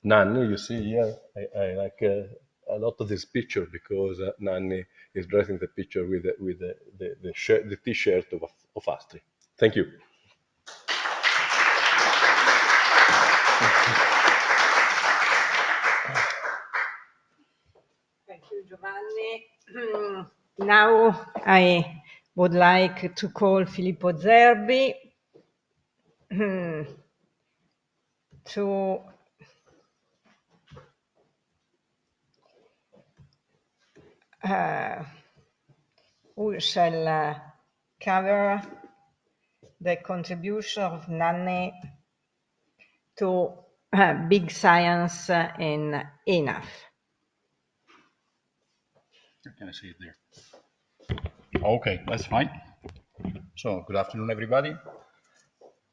Nanni. You see here, I like a lot of this picture because Nanni is dressing the picture with the T-shirt of Astri. Thank you. Thank you, Giovanni. Now I would like to call Filippo Zerbi to who shall cover the contribution of Nanni to big science in INAF. Can I see it there? Okay, that's fine. So, good afternoon, everybody.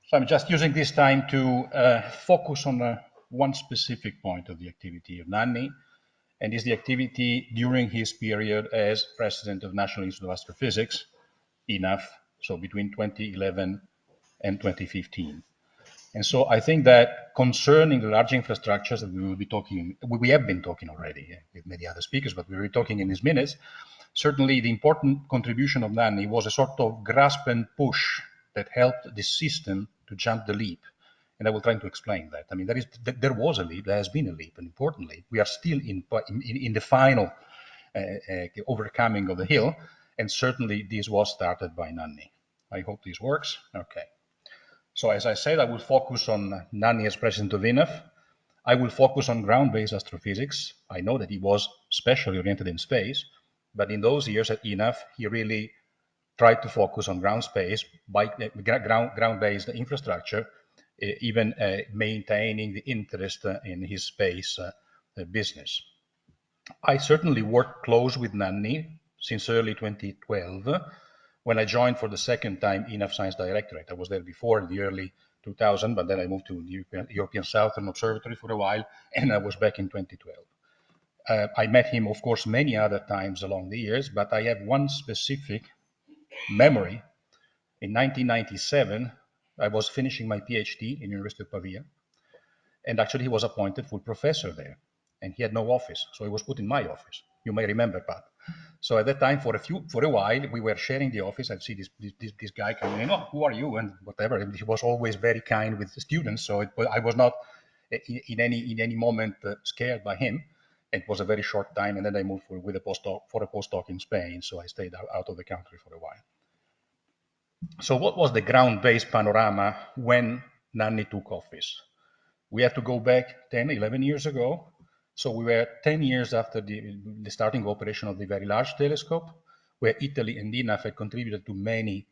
So I'm just using this time to focus on one specific point of the activity of Nanni, and is the activity during his period as president of National Institute of Astrophysics, INAF, so between 2011 and 2015. And so I think that concerning the large infrastructures that we will be talking, we have been talking already with many other speakers, but we will be talking in these minutes. Certainly the important contribution of Nanni was a sort of grasp and push that helped the system to jump the leap. And I will try to explain that. I mean, there was a leap, there has been a leap, and importantly, we are still in the final overcoming of the hill, and certainly this was started by Nanni. I hope this works. Okay. So as I said, I will focus on Nanni as president of INAF. I will focus on ground-based astrophysics. I know that he was specially oriented in space, but in those years at INAF, he really tried to focus on ground-based infrastructure, even maintaining the interest in his space business. I certainly worked close with Nanni since early 2012, when I joined for the second time INAF Science Directorate. I was there before in the early 2000, but then I moved to the European Southern Observatory for a while, and I was back in 2012. I met him, of course, many other times along the years, but I have one specific memory. In 1997, I was finishing my PhD in University of Pavia, and actually he was appointed full professor there, and he had no office, so he was put in my office. You may remember, Pat. So at that time, for a while, we were sharing the office. I'd see this guy coming in, oh, who are you, and whatever. And he was always very kind with the students, so I was not in any moment scared by him. It was a very short time, and then I moved for a postdoc in Spain, so I stayed out of the country for a while. So what was the ground-based panorama when Nanni took office? We have to go back 10, 11 years ago. So we were 10 years after the starting operation of the Very Large Telescope, where Italy and INAF had contributed to many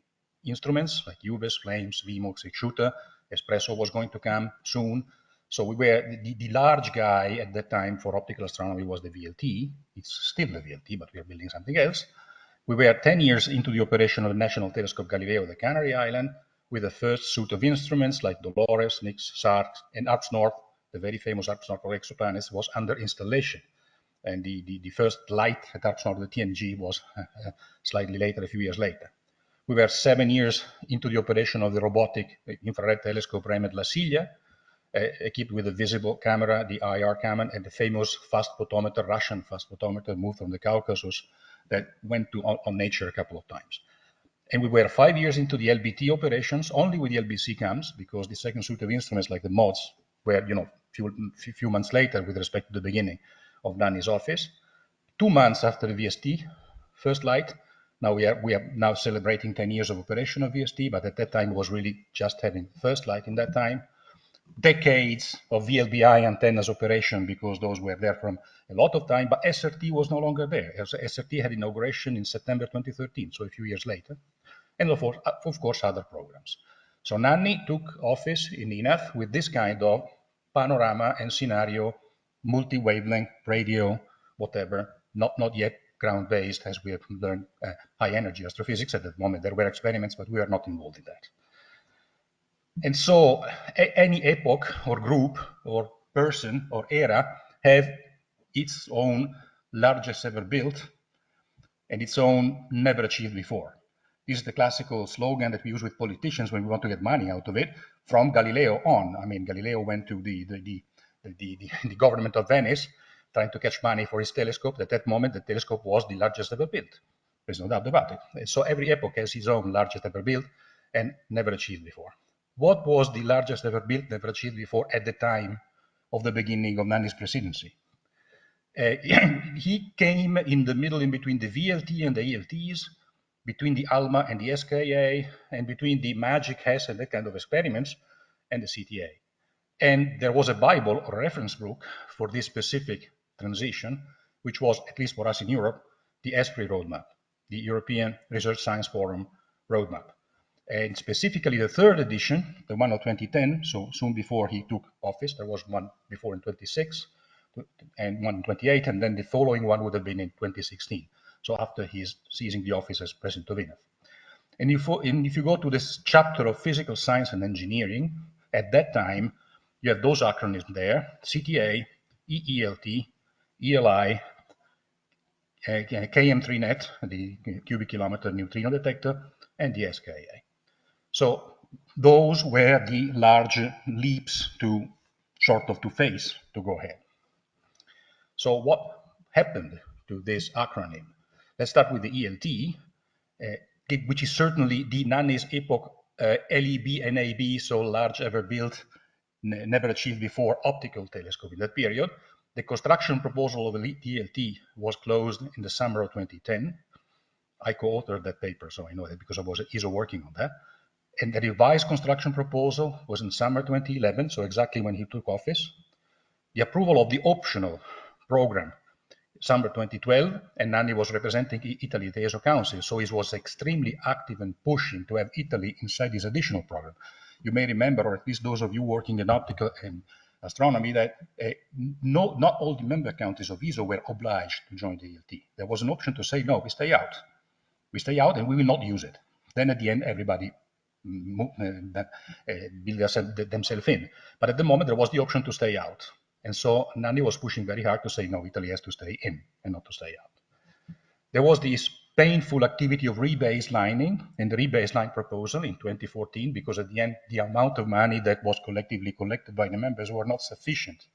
instruments like UBES, FLAMES, VMOX, Exuta. Espresso was going to come soon. So we were, the large guy at that time for optical astronomy was the VLT. It's still the VLT, but we are building something else. We were 10 years into the operation of the National Telescope Galileo at the Canary Island, with the first suite of instruments like Dolores, Nix, SARC, and Arps North. The very famous Arps North or Exoplanes was under installation. And the first light at Arps North, the TNG, was slightly later, a few years later. We were 7 years into the operation of the robotic infrared telescope Remed La Silla, equipped with a visible camera, the IR camera, and the famous fast photometer, Russian fast photometer, moved from the Caucasus, that went on Nature a couple of times. And we were 5 years into the LBT operations, only with the LBC cams, because the second suite of instruments, like the MODS, were, few months later with respect to the beginning of Nanni's office. 2 months after the VST, first light. Now we are now celebrating 10 years of operation of VST, but at that time was really just having first light in that time. Decades of VLBI antennas operation, because those were there from a lot of time, but SRT was no longer there. SRT had inauguration in September 2013, so a few years later. And of course, other programs. So Nanni took office in INAF with this kind of panorama and scenario, multi-wavelength, radio, whatever, not yet ground-based, as we have learned high-energy astrophysics at that moment. There were experiments, but we are not involved in that. And so any epoch or group or person or era have its own largest ever built and its own never achieved before. This is the classical slogan that we use with politicians when we want to get money out of it, from Galileo on. I mean, Galileo went to the government of Venice trying to catch money for his telescope. At that moment, the telescope was the largest ever built. There's no doubt about it. So every epoch has its own largest ever built and never achieved before. What was the largest ever built, never achieved before at the time of the beginning of Nanni's presidency? He came in the middle, in between the VLT and the ELTs, between the ALMA and the SKA, and between the magic HES and that kind of experiments, and the CTA. And there was a Bible or a reference book for this specific transition, which was, at least for us in Europe, the ESPRI roadmap, the European Research Science Forum roadmap. And specifically the third edition, the one of 2010, so soon before he took office, there was one before in 26, and one in 28, and then the following one would have been in 2016. So after he's seizing the office as president of INAF. And if you go to this chapter of physical science and engineering, at that time, you have those acronyms there: CTA, EELT, ELI, KM3net, the cubic kilometer neutrino detector, and the SKA. So those were the large leaps to face to go ahead. So what happened to this acronym? Let's start with the ELT, which is certainly the Nanni's epoch LEB NAB, so large ever built, never achieved before optical telescope in that period. The construction proposal of the ELT was closed in the summer of 2010. I co-authored that paper, so I know that because I was either working on that. And the revised construction proposal was in summer 2011, so exactly when he took office. The approval of the optional program, summer 2012, and Nanni was representing Italy at the ESO Council, so he was extremely active and pushing to have Italy inside this additional program. You may remember, or at least those of you working in optical and astronomy, that not all the member countries of ESO were obliged to join the ELT. There was an option to say, no, we stay out. We stay out and we will not use it. Then at the end, everybody build themselves in. But at the moment, there was the option to stay out. And so Nanni was pushing very hard to say, no, Italy has to stay in and not to stay out. There was this painful activity of rebaselining and the rebaseline proposal in 2014, because at the end, the amount of money that was collectively collected by the members were not sufficient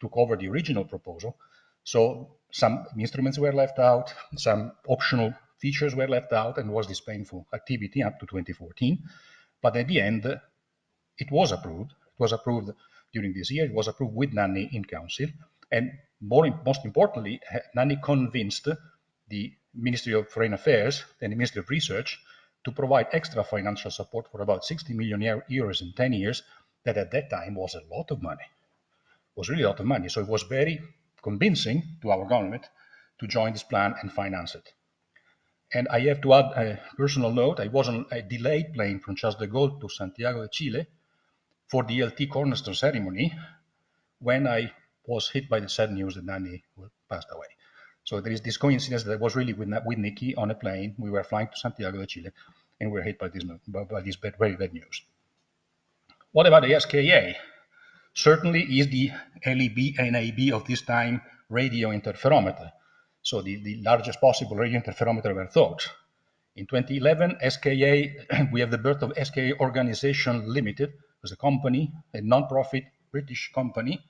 to cover the original proposal. So some instruments were left out, some optional features were left out, and was this painful activity up to 2014. But at the end, it was approved. It was approved during this year. It was approved with Nanni in council. And most importantly, Nanni convinced the Ministry of Foreign Affairs and the Ministry of Research to provide extra financial support for about 60 million euros in 10 years. That at that time was a lot of money. It was really a lot of money. So it was very convincing to our government to join this plan and finance it. And I have to add a personal note. I was on a delayed plane from Charles de Gaulle to Santiago de Chile for the ELT cornerstone ceremony when I was hit by the sad news that Nanni passed away. So there is this coincidence that I was really with Nikki on a plane. We were flying to Santiago de Chile and we were hit by this very bad news. What about the SKA? Certainly is the LEB NAB of this time radio interferometer. So the largest possible radio interferometer ever thought. In 2011, SKA, we have the birth of SKA Organization Limited. It was a company, a non-profit British company,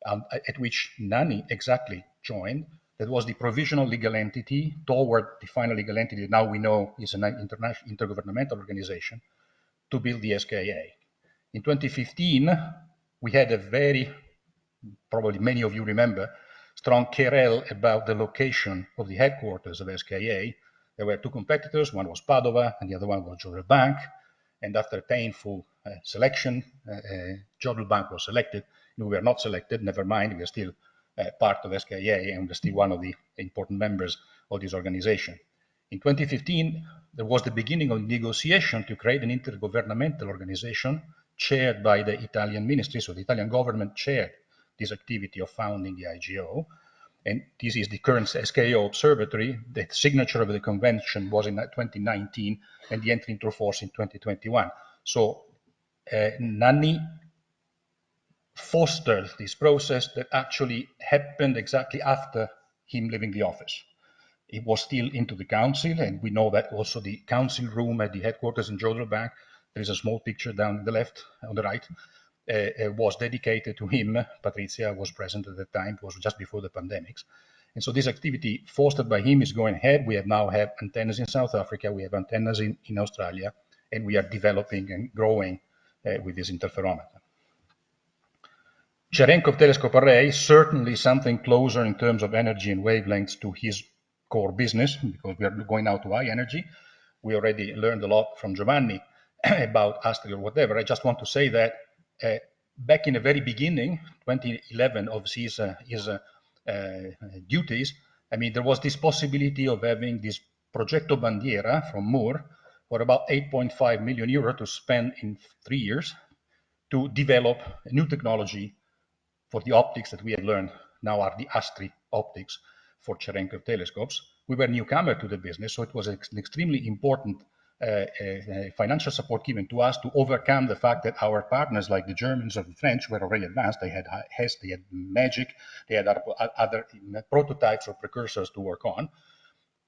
at which Nanni exactly joined. That was the provisional legal entity toward the final legal entity now we know is an international intergovernmental organization to build the SKA. In 2015, we had a very, probably many of you remember, strong querelle about the location of the headquarters of SKA. There were two competitors, one was Padova and the other one was Jodel Bank. And after a painful selection, Jodel Bank was selected. We were not selected, never mind, we are still part of SKA and we're still one of the important members of this organization. In 2015, there was the beginning of negotiation to create an intergovernmental organization chaired by the Italian ministry. So the Italian government chaired this activity of founding the IGO. And this is the current SKO Observatory. The signature of the convention was in 2019 and the entry into force in 2021. So Nanni fostered this process that actually happened exactly after him leaving the office. It was still into the council, and we know that also the council room at the headquarters in Jodelbank, there is a small picture down the left, on the right, was dedicated to him. Patrizia was present at the time. It was just before the pandemics. And so this activity fostered by him is going ahead. We now have antennas in South Africa, we have antennas in Australia, and we are developing and growing with this interferometer. Cherenkov telescope array, certainly something closer in terms of energy and wavelengths to his core business, because we are going now to high energy. We already learned a lot from Giovanni about Astrid or whatever. I just want to say that back in the very beginning, 2011, of his duties, I mean, there was this possibility of having this Progetto Bandiera from Moore for about 8.5 million euro to spend in 3 years to develop a new technology for the optics that we have learned now are the Astrid optics for Cherenkov telescopes. We were newcomer to the business, so it was an extremely important financial support given to us to overcome the fact that our partners, like the Germans or the French, were already advanced. They had HES, they had MAGIC, they had other prototypes or precursors to work on.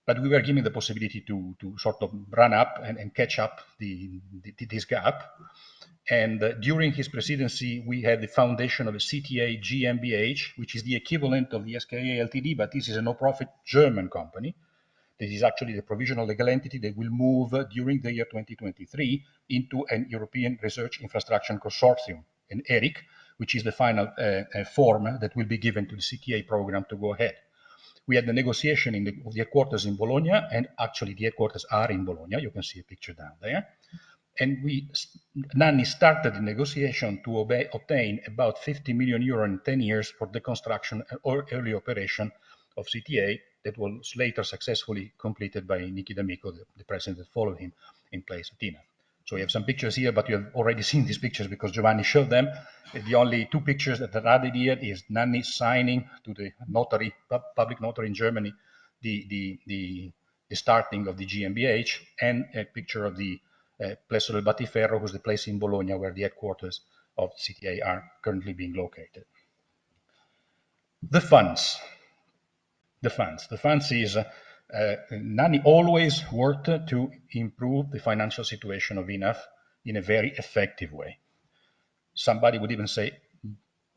But we were given the possibility to sort of run up and catch up this gap. And during his presidency, we had the foundation of a CTA GmbH, which is the equivalent of the SKA Ltd, but this is a no-profit German company. This is actually the provisional legal entity that will move during the year 2023 into an European Research Infrastructure Consortium, an ERIC, which is the final form that will be given to the CTA program to go ahead. We had the negotiation of the headquarters in Bologna, and actually the headquarters are in Bologna. You can see a picture down there. And Nanni started the negotiation to obtain about 50 million euro in 10 years for the construction or early operation of CTA that was later successfully completed by Nicky D'Amico, the president that followed him in place at INAF. So we have some pictures here, but you have already seen these pictures because Giovanni showed them. The only 2 pictures that are added here is Nanni signing to the notary, public notary in Germany, the starting of the GmbH, and a picture of the Plesso del Battiferro, who's the place in Bologna where the headquarters of CTA are currently being located. The funds. The funds is Nanni always worked to improve the financial situation of INAF in a very effective way. Somebody would even say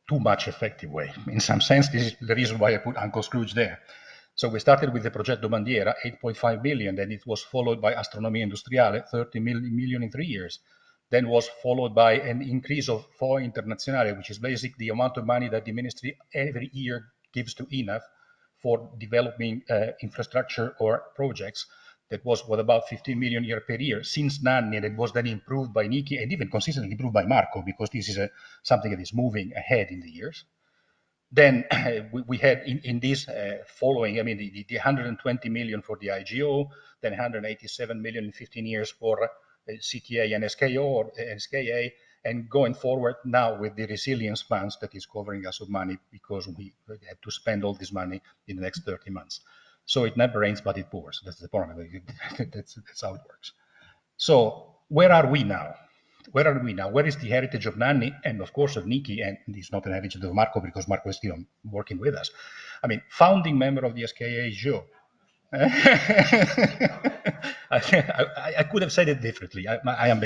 too much effective way. In some sense, this is the reason why I put Uncle Scrooge there. So we started with the Progetto Bandiera, 8.5 billion, then it was followed by Astronomy Industriale, 30 million in 3 years. Then was followed by an increase of FOI Internazionale, which is basically the amount of money that the ministry every year gives to INAF for developing infrastructure or projects. That was about 15 million per year since Nanni, and it was then improved by Nicky and even consistently improved by Marco, because this is something that is moving ahead in the years. Then we had in this following, I mean, the 120 million for the IGO, then 187 million in 15 years for CTA and SKO or SKA, and going forward now with the resilience funds that is covering us with money because we had to spend all this money in the next 30 months. So it never rains, but it pours. That's the point. That's how it works. So where are we now? Where are we now? Where is the heritage of Nanni and, of course, of Nicky? And it's not an heritage of Marco because Marco is still working with us. I mean, founding member of the SKA Joe. I could have said it differently. I am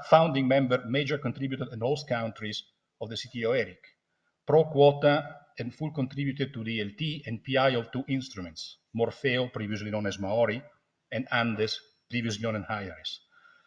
founding member, major contributor in all countries of the CTO ERIC. Pro quota and full contributor to the LT and PI of 2 instruments, Morfeo, previously known as Maori, and Andes, previously known as HIRIS.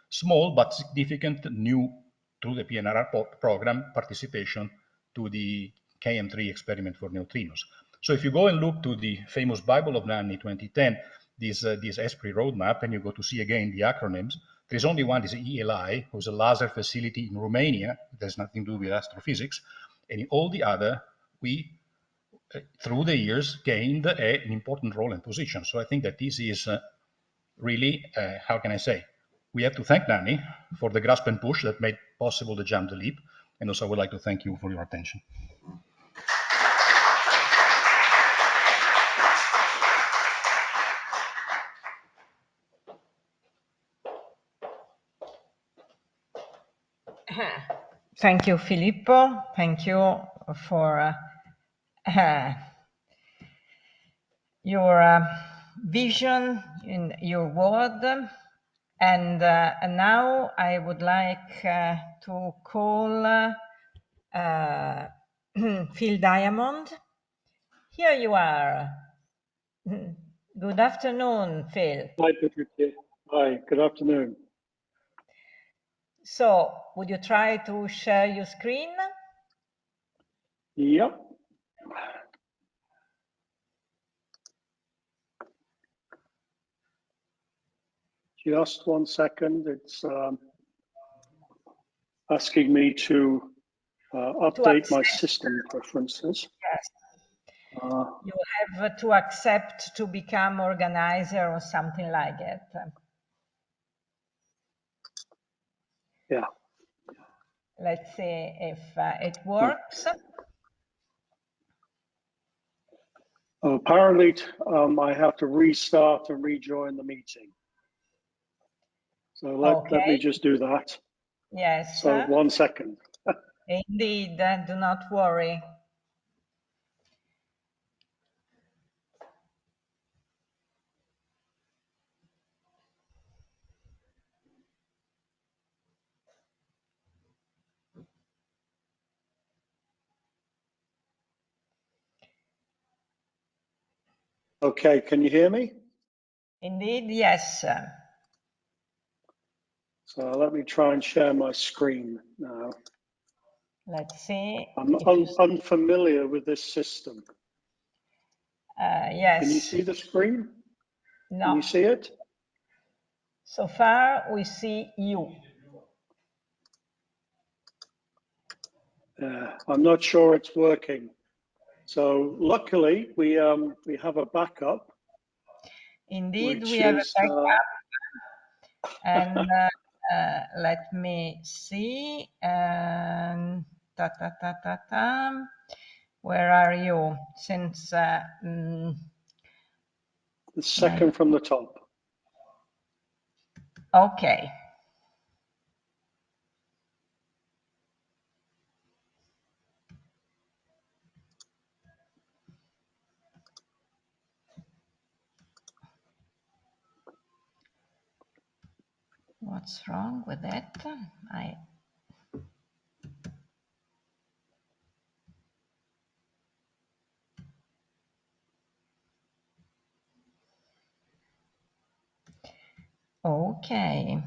Small but significant new through the PNRR program participation to the KM3 experiment for neutrinos. So if you go and look to the famous Bible of Nanni 2010, this ESPRI roadmap, and you go to see again the acronyms, there's only one, is ELI, who's a laser facility in Romania. It has nothing to do with astrophysics. And in all the other, we, through the years, gained an important role and position. So I think that this is really, how can I say, we have to thank Nanni for the grasp and push that made possible the jump, the leap. And also I would like to thank you for your attention. Thank you, Filippo. Thank you for your vision in your word. And now I would like to call Phil Diamond. Here you are. Good afternoon, Phil. Hi, Patrizia. Hi, good afternoon. So, would you try to share your screen? Yep. Just 1 second. It's asking me to update my system preferences. Yes. You have to accept to become organizer or something like it. Yeah. Let's see if it works. Apparently, I have to restart and rejoin the meeting. So let me just do that. Yes. So 1 second. Indeed, do not worry. Okay, can you hear me? Indeed, yes. So let me try and share my screen now. Let's see. I'm unfamiliar with this system. Yes. Can you see the screen? No. Can you see it? So far, we see you. I'm not sure it's working. So luckily, we have a backup. Indeed, we have a backup. And let me see. Where are you? Since the second from the top. Okay. What's wrong with it? Okay.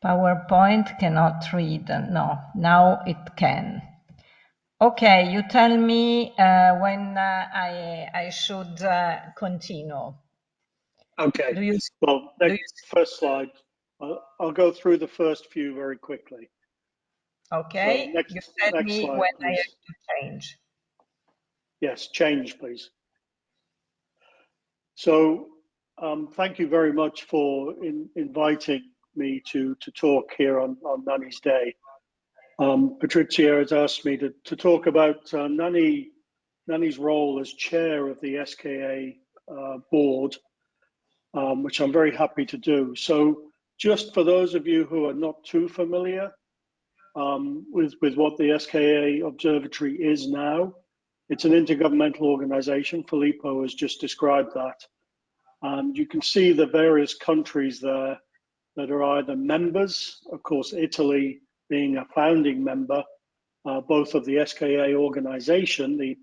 PowerPoint cannot read. No, now it can. Okay, you tell me when I should continue. Okay. First slide. I'll go through the first few very quickly. Okay. So you tell me slide, when please. I have to change. Yes, change, please. So thank you very much for inviting me to talk here on Nanni's Day. Patrizia has asked me to talk about Nanni's role as chair of the SKA board, which I'm very happy to do. So just for those of you who are not too familiar with what the SKA Observatory is now, it's an intergovernmental organization. Filippo has just described that. And you can see the various countries there that are either members, of course, Italy being a founding member, both of the SKA organization, the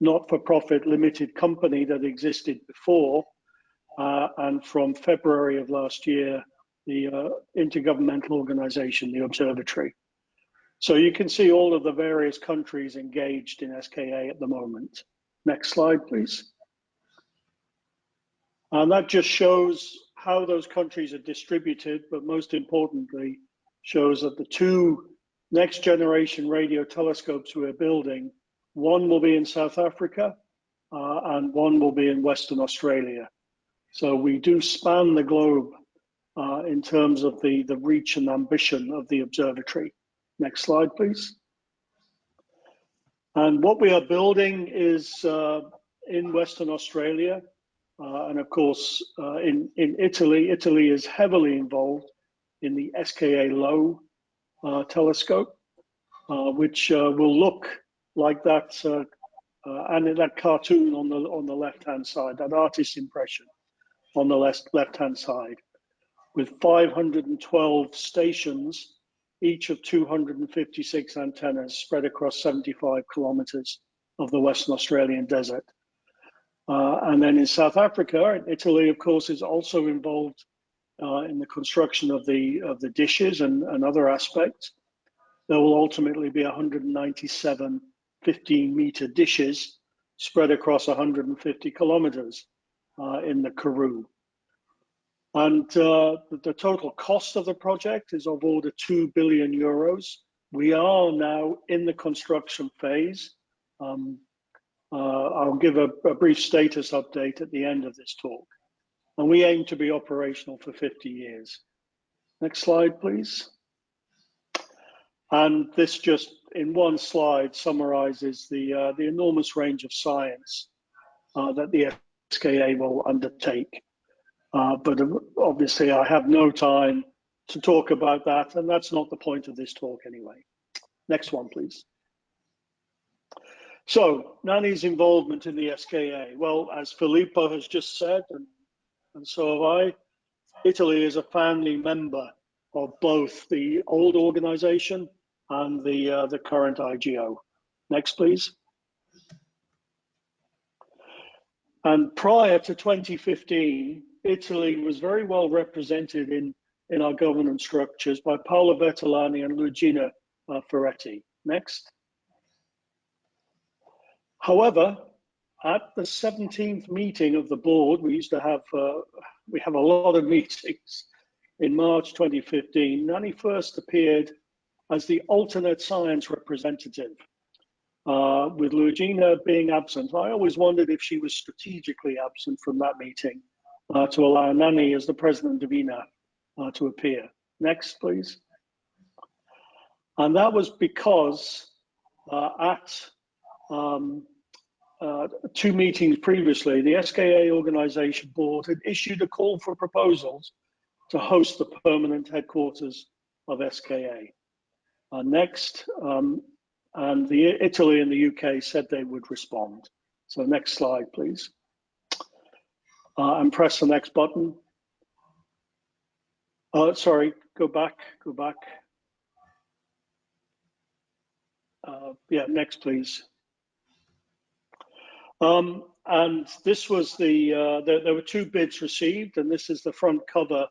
not-for-profit limited company that existed before, and from February of last year, the intergovernmental organization, the observatory. So you can see all of the various countries engaged in SKA at the moment. Next slide, please. And that just shows how those countries are distributed, but most importantly, shows that the two next generation radio telescopes we're building, one will be in South Africa and one will be in Western Australia. So we do span the globe in terms of the reach and ambition of the observatory. Next slide, please. And what we are building is in Western Australia, and of course, in Italy. Italy is heavily involved in the SKA low telescope, which will look like that, and that cartoon on the left-hand side, that artist's impression on the left-hand side, with 512 stations, each of 256 antennas spread across 75 kilometers of the Western Australian desert. And then in South Africa, Italy, of course, is also involved in the construction of the dishes and other aspects. There will ultimately be 197 15-meter dishes spread across 150 kilometers in the Karoo. And the total cost of the project is of order 2 billion euros. We are now in the construction phase. I'll give a brief status update at the end of this talk. And we aim to be operational for 50 years. Next slide, please. And this just in one slide summarizes the enormous range of science that the SKA will undertake. But obviously I have no time to talk about that, and that's not the point of this talk anyway. Next one, please. So Nanni's involvement in the SKA. Well, as Filippo has just said, and so have I, Italy is a founding member of both the old organization and the current IGO. Next, please. And prior to 2015, Italy was very well represented in our governance structures by Paolo Bertolani and Luigina Ferretti. Next. However, at the 17th meeting of the board, we have a lot of meetings. In March 2015, Nanni first appeared as the alternate science representative, with Luigina being absent. I always wondered if she was strategically absent from that meeting to allow Nanni, as the president of INAF, to appear. Next, please. And that was because at two meetings previously, the SKA organization board had issued a call for proposals to host the permanent headquarters of SKA. Next, and Italy and the UK said they would respond. So next slide, please. And press the next button. Sorry, go back. Yeah, next, please. And this was there were two bids received, and this is the front cover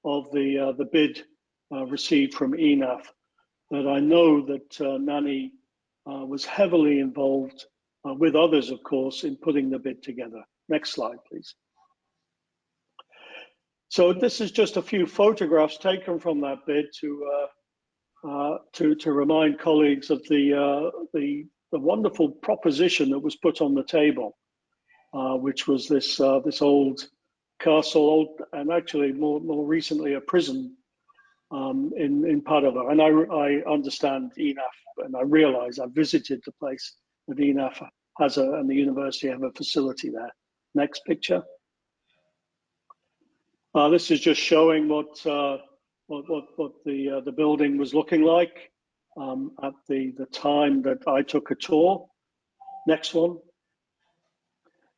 of the bid received from INAF. That I know that Nanni was heavily involved with others, of course, in putting the bid together. Next slide, please. So this is just a few photographs taken from that bid to remind colleagues of the wonderful proposition that was put on the table, which was this old castle, and actually more recently a prison in Padova. And I understand INAF, and I realize I visited the place that INAF has and the university have a facility there. Next picture. This is just showing what the building was looking like at the time that I took a tour. Next one.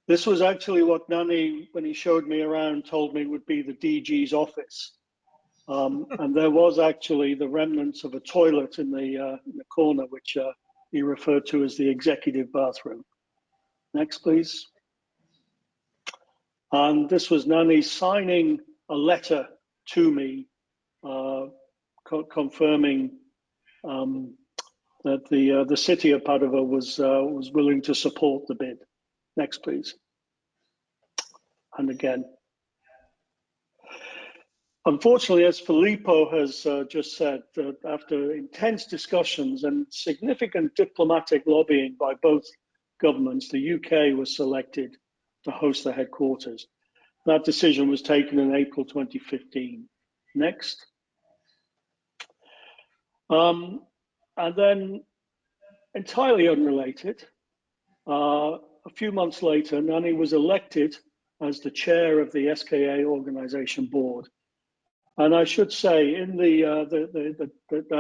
This was actually what Nanni, when he showed me around, told me would be the DG's office. And there was actually the remnants of a toilet in the corner, which he referred to as the executive bathroom. Next, please. And this was Nanni signing a letter to me, confirming that the city of Padova was willing to support the bid. Next, please. And again. Unfortunately, as Filippo has just said, that after intense discussions and significant diplomatic lobbying by both governments, the UK was selected to host the headquarters. That decision was taken in April 2015. Next. And then, entirely unrelated, a few months later, Nanni was elected as the chair of the SKA organization board. And I should say, in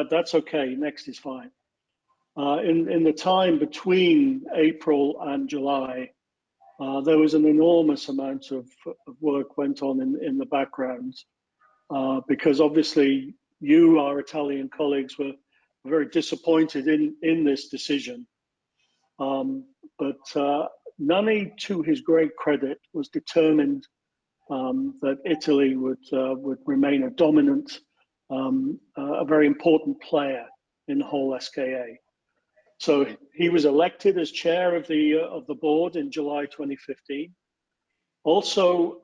that's okay. Next is fine. In the time between April and July, there was an enormous amount of work went on in the background, because obviously you, our Italian colleagues, were very disappointed in this decision. But Nanni, to his great credit, was determined that Italy would remain a dominant, a very important player in the whole SKA. So he was elected as chair of the board in July 2015. Also,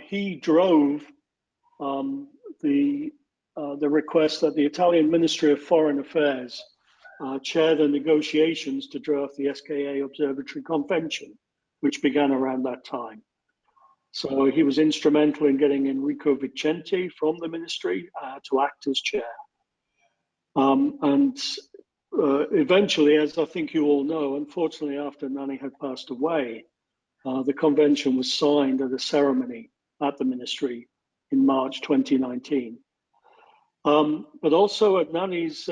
he drove the request that the Italian Ministry of Foreign Affairs chair the negotiations to draft the SKA Observatory Convention, which began around that time. So he was instrumental in getting Enrico Vicenti from the ministry to act as chair. And eventually, as I think you all know, unfortunately, after Nanni had passed away, the convention was signed at a ceremony at the ministry in March 2019. But also at Nanni's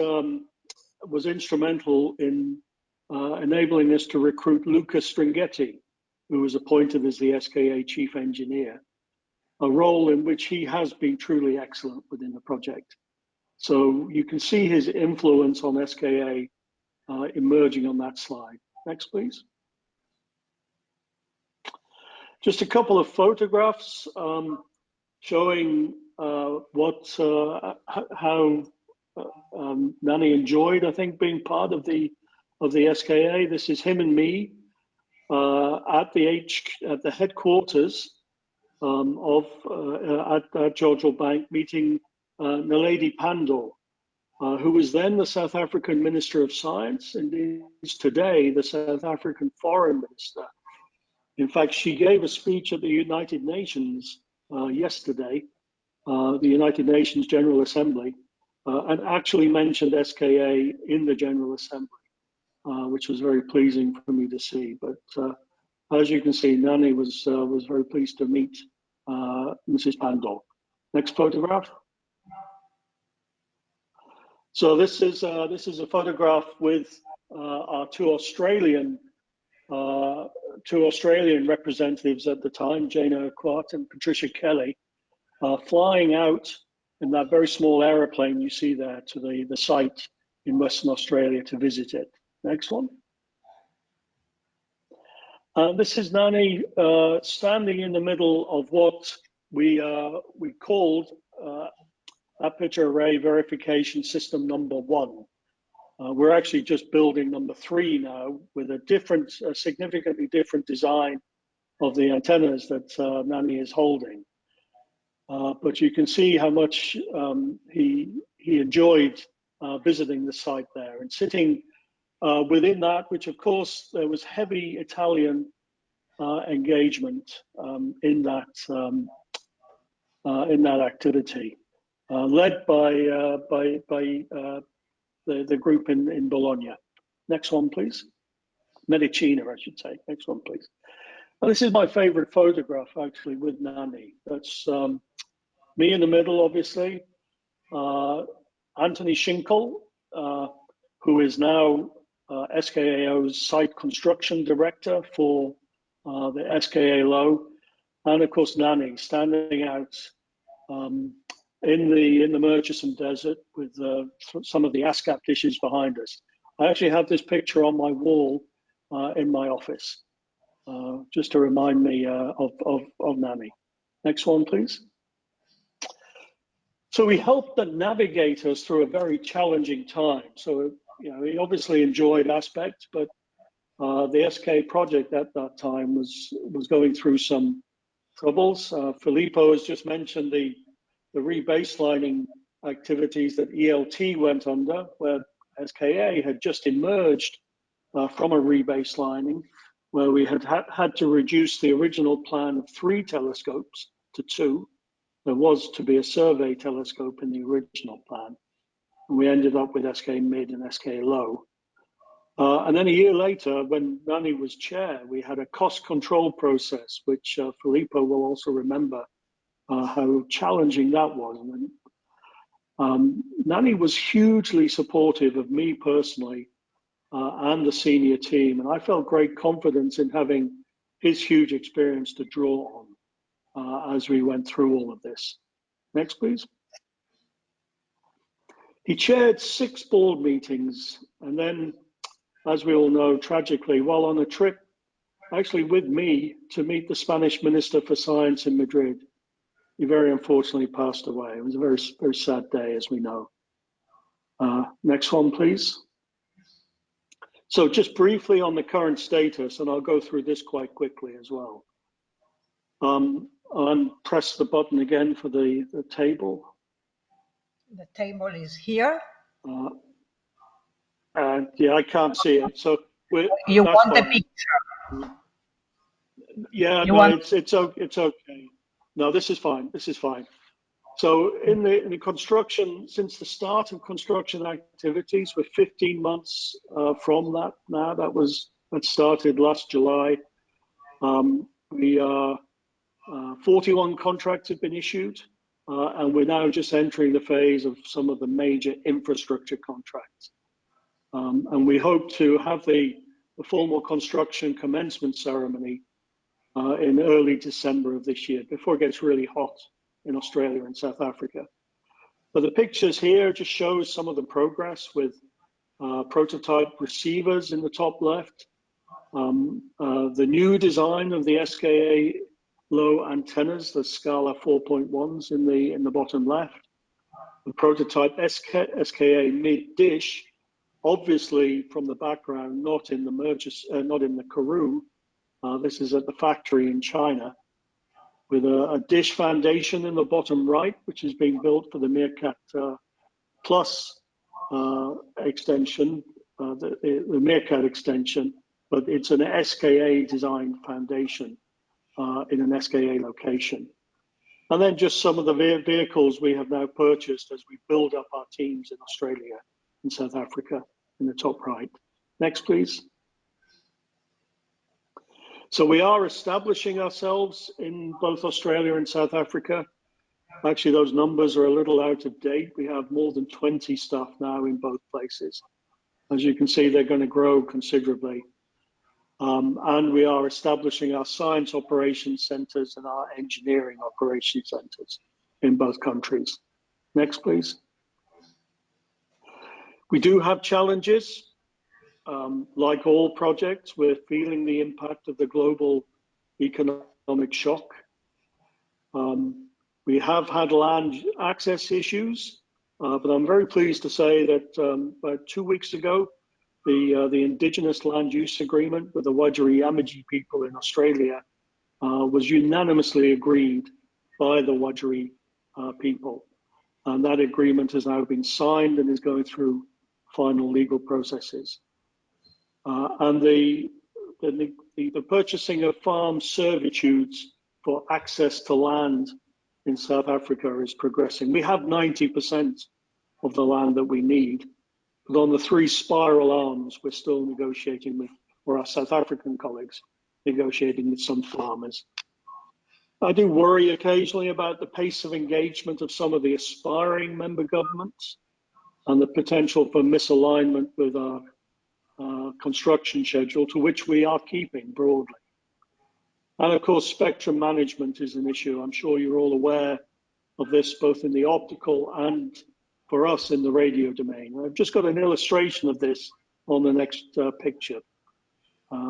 was instrumental in enabling us to recruit Luca Stringhetti, who was appointed as the SKA chief engineer, a role in which he has been truly excellent within the project. So you can see his influence on SKA emerging on that slide. Next, please. Just a couple of photographs showing how Nanni enjoyed, I think, being part of the SKA. This is him and me at the headquarters at Giorgio Bank, meeting Naledi Pandor, who was then the South African Minister of Science and is today the South African Foreign Minister. In fact, she gave a speech at the United Nations yesterday, the United Nations General Assembly, and actually mentioned SKA in the General Assembly, which was very pleasing for me to see. But as you can see, Nanni was very pleased to meet Mrs. Pandor. Next photograph. So this is a photograph with our two Australian representatives at the time, Jane Urquhart and Patricia Kelly, flying out in that very small aeroplane you see there to the site in Western Australia to visit it. Next one. This is Nanni standing in the middle of what we called aperture array verification system number 1. We're actually just building number 3 now with a significantly different design of the antennas that Nanni is holding. But you can see how much he enjoyed visiting the site there and sitting within that, which of course there was heavy Italian engagement in that activity, led by the group in Bologna. Next one, please. Medicina, I should say. Next one, please. Well, this is my favorite photograph, actually, with Nanni. That's me in the middle, obviously. Anthony Schinkel, who is now SKAO's site construction director for the SKA Low, and of course Nanni standing out in the Murchison Desert with some of the ASCAP dishes behind us. I actually have this picture on my wall in my office, just to remind me of Nanni. Next one, please. So we helped them navigate us through a very challenging time. So, he obviously enjoyed aspects, but the SK project at that time was going through some troubles. Filippo has just mentioned the rebaselining activities that ELT went under, where SKA had just emerged from a rebaselining, where we had to reduce the original plan of 3 telescopes to 2. There was to be a survey telescope in the original plan. And we ended up with SK Mid and SK Low. And then a year later, when Nanni was chair, we had a cost control process, which Filippo will also remember how challenging that was. And Nanni was hugely supportive of me personally and the senior team. And I felt great confidence in having his huge experience to draw on as we went through all of this. Next, please. He chaired 6 board meetings, and then, as we all know, tragically, while on a trip, actually with me, to meet the Spanish Minister for Science in Madrid, he very unfortunately passed away. It was a very, very sad day, as we know. Next one, please. So just briefly on the current status, and I'll go through this quite quickly as well. I'll press the button again for the table. The table is here. Yeah, I can't see it. So you want fine. the picture? Yeah, no, it's okay. No, this is fine. This is fine. So in the construction, since the start of construction activities, we're 15 months from that now. That started last July. 41 contracts have been issued, and we're now just entering the phase of some of the major infrastructure contracts. And we hope to have the formal construction commencement ceremony in early December of this year, before it gets really hot in Australia and South Africa. But the pictures here just shows some of the progress with prototype receivers in the top left, the new design of the SKA low antennas, the Scala 4.1s in the bottom left, the prototype SKA mid dish, obviously from the background, not in the Karoo. This is at the factory in China, with a dish foundation in the bottom right, which is being built for the Meerkat Plus extension, the Meerkat extension, but it's an SKA designed foundation in an SKA location. And then just some of the vehicles we have now purchased as we build up our teams in Australia and South Africa in the top right. Next, please. So we are establishing ourselves in both Australia and South Africa. Actually, those numbers are a little out of date. We have more than 20 staff now in both places. As you can see, they're going to grow considerably. And we are establishing our science operations centers and our engineering operations centers in both countries. Next, please. We do have challenges. Like all projects, we're feeling the impact of the global economic shock. We have had land access issues, but I'm very pleased to say that about 2 weeks ago, the Indigenous Land Use Agreement with the Wadjuri Yamaji people in Australia was unanimously agreed by the Wadjuri people. And that agreement has now been signed and is going through final legal processes. And the purchasing of farm servitudes for access to land in South Africa is progressing. We have 90% of the land that we need, but on the 3 spiral arms, we're still negotiating with, or our South African colleagues, negotiating with some farmers. I do worry occasionally about the pace of engagement of some of the aspiring member governments and the potential for misalignment with our construction schedule, to which we are keeping broadly. And of course, spectrum management is an issue. I'm sure you're all aware of this, both in the optical and for us in the radio domain. I've just got an illustration of this on the next picture.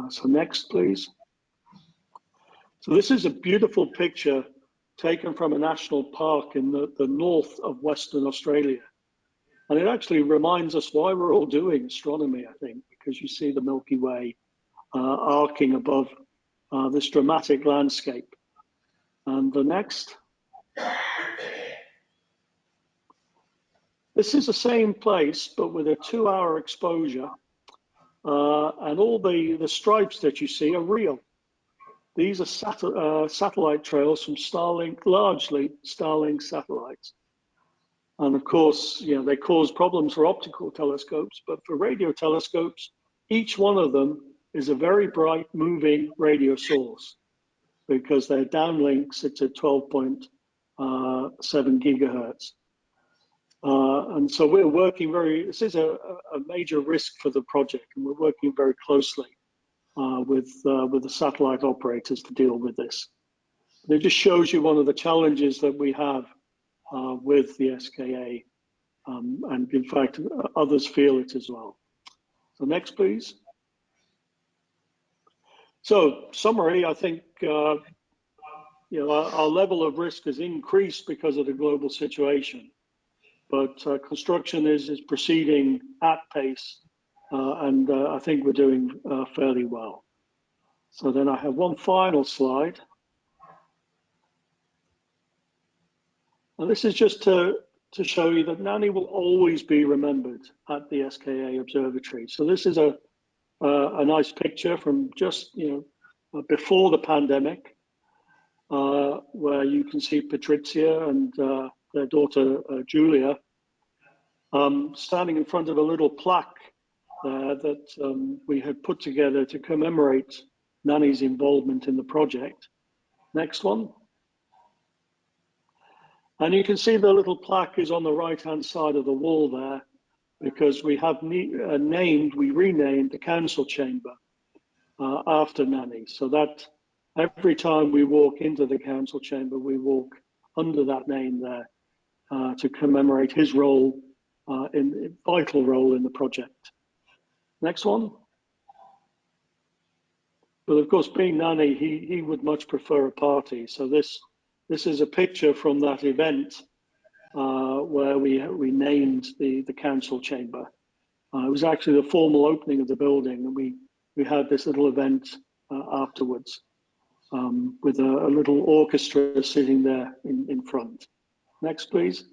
So next, please. So this is a beautiful picture taken from a national park in the north of Western Australia. And it actually reminds us why we're all doing astronomy, I think, because you see the Milky Way arcing above this dramatic landscape. And the next. This is the same place, but with a 2-hour exposure. And all the stripes that you see are real. These are satellite trails from Starlink, largely Starlink satellites. And of course, you know, they cause problems for optical telescopes, but for radio telescopes, each one of them is a very bright moving radio source because they're downlinks. It's at 12.7 gigahertz. And so we're working this is a major risk for the project, and we're working very closely with the satellite operators to deal with this. And it just shows you one of the challenges that we have with the SKA, and in fact, others feel it as well. So next, please. So summary, I think our level of risk has increased because of the global situation, but construction is proceeding at pace, and I think we're doing fairly well. So then I have one final slide. And this is just to show you that Nanni will always be remembered at the SKA Observatory. So this is a nice picture from just before the pandemic, where you can see Patrizia and their daughter Julia standing in front of a little plaque that we had put together to commemorate Nanni's involvement in the project. Next one. And you can see the little plaque is on the right-hand side of the wall there, because we have we renamed the council chamber after Nanni. So that every time we walk into the council chamber, we walk under that name there to commemorate his role, vital role in the project. Next one. But of course, being Nanni, he would much prefer a party. So this is a picture from that event where we named the council chamber. It was actually the formal opening of the building, and we had this little event afterwards with a little orchestra sitting there in front. Next, please.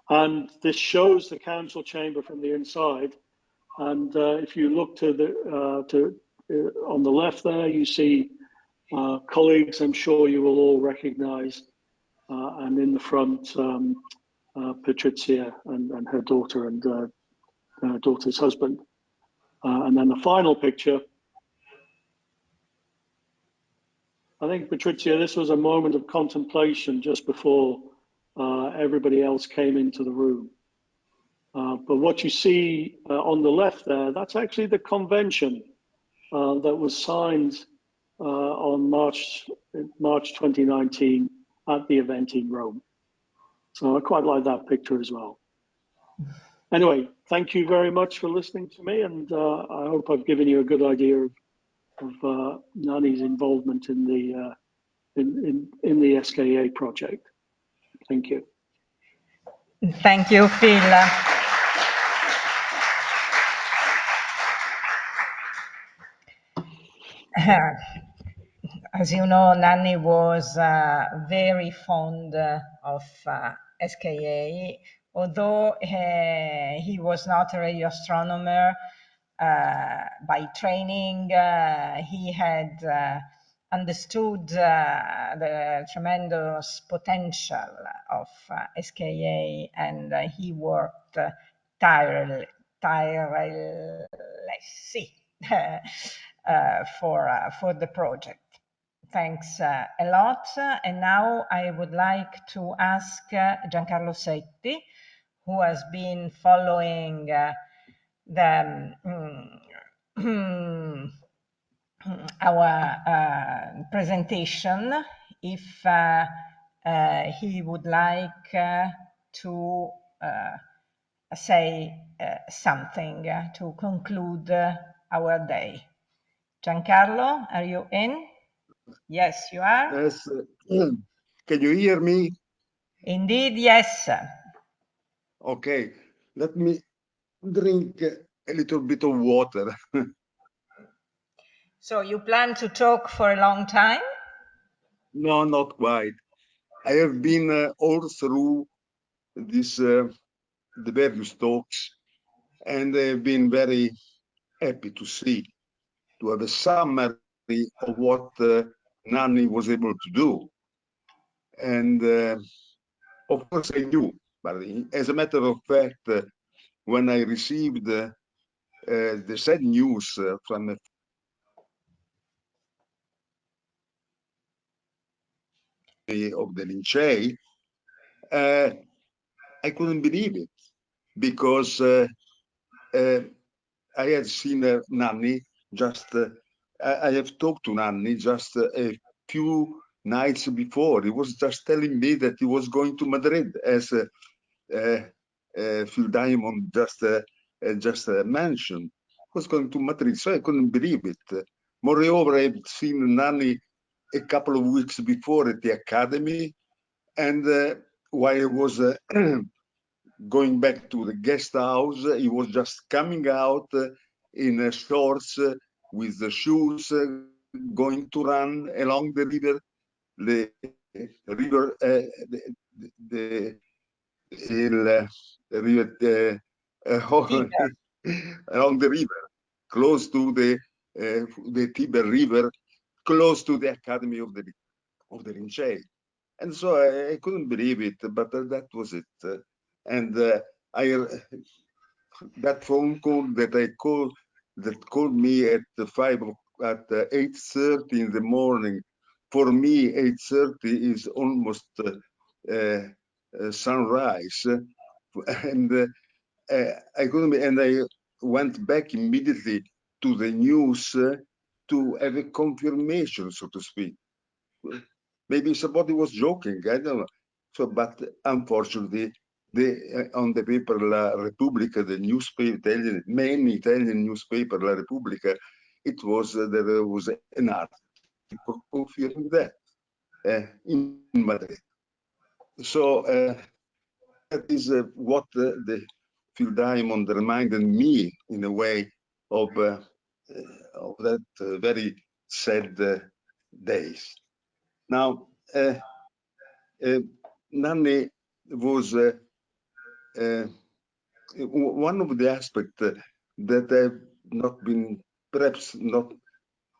And this shows the council chamber from the inside. And if you look to on the left there, you see colleagues I'm sure you will all recognize. And in the front, Patrizia and her daughter and her daughter's husband. And then the final picture, I think, Patrizia, this was a moment of contemplation just before everybody else came into the room. But what you see on the left there, that's actually the convention that was signed on March 2019 at the event in Rome. So I quite like that picture as well. Anyway, thank you very much for listening to me, and I hope I've given you a good idea of Nanni's involvement in the SKA project. Thank you. Thank you, Phil. As you know, Nanni was very fond of SKA, although he was not a radio astronomer by training. He had understood the tremendous potential of SKA, and he worked tirelessly for the project. Thanks a lot. And now I would like to ask Giancarlo Setti, who has been following our presentation, if he would like to say something to conclude our day. Giancarlo, are you in? Yes, you are. Yes. Can you hear me? Indeed, yes. Okay. Let me drink a little bit of water. So you plan to talk for a long time? No, not quite. I have been all through this the various talks, and I've been very happy to have a summary of what Nanni was able to do. And of course I knew, but as a matter of fact, when I received the sad news from of the Lincei, I couldn't believe it because I had seen Nanni just, I have talked to Nanni just a few nights before. He was just telling me that he was going to Madrid, as Phil Diamond just mentioned. He was going to Madrid, so I couldn't believe it. Moreover, I've seen Nanni a couple of weeks before at the academy, and while I was going back to the guest house, he was just coming out in shorts with the shoes, going to run along the river, the river, along the river, close to the Tiber River, close to the Academy of the Lincei. And so I couldn't believe it, but that was it. And that phone call that called me at 8:30 in the morning. For me, 8:30 is almost sunrise, and I couldn't. And I went back immediately to the news to have a confirmation, so to speak. Maybe somebody was joking, I don't know. So, but unfortunately, on the paper La Repubblica, the newspaper, main Italian newspaper La Repubblica, it was there was an article confirming that in Madrid. So that is what the Phil Diamond reminded me in a way of that very sad days. Now, Nanni was one of the aspects that I've not been, perhaps not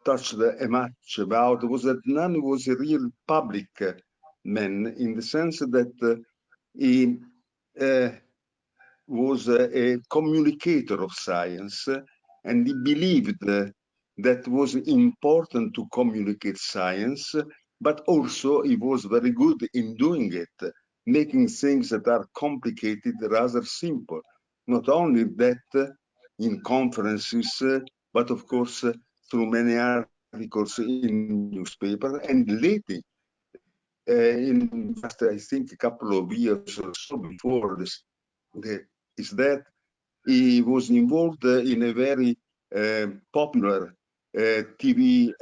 touched much about, was that Nanni was a real public man, in the sense that he was a communicator of science, and he believed that it was important to communicate science, but also he was very good in doing it, making things that are complicated rather simple. Not only that, in conferences, but of course through many articles in newspaper, and lately, in just I think a couple of years or so before this, is that he was involved in a very popular TV,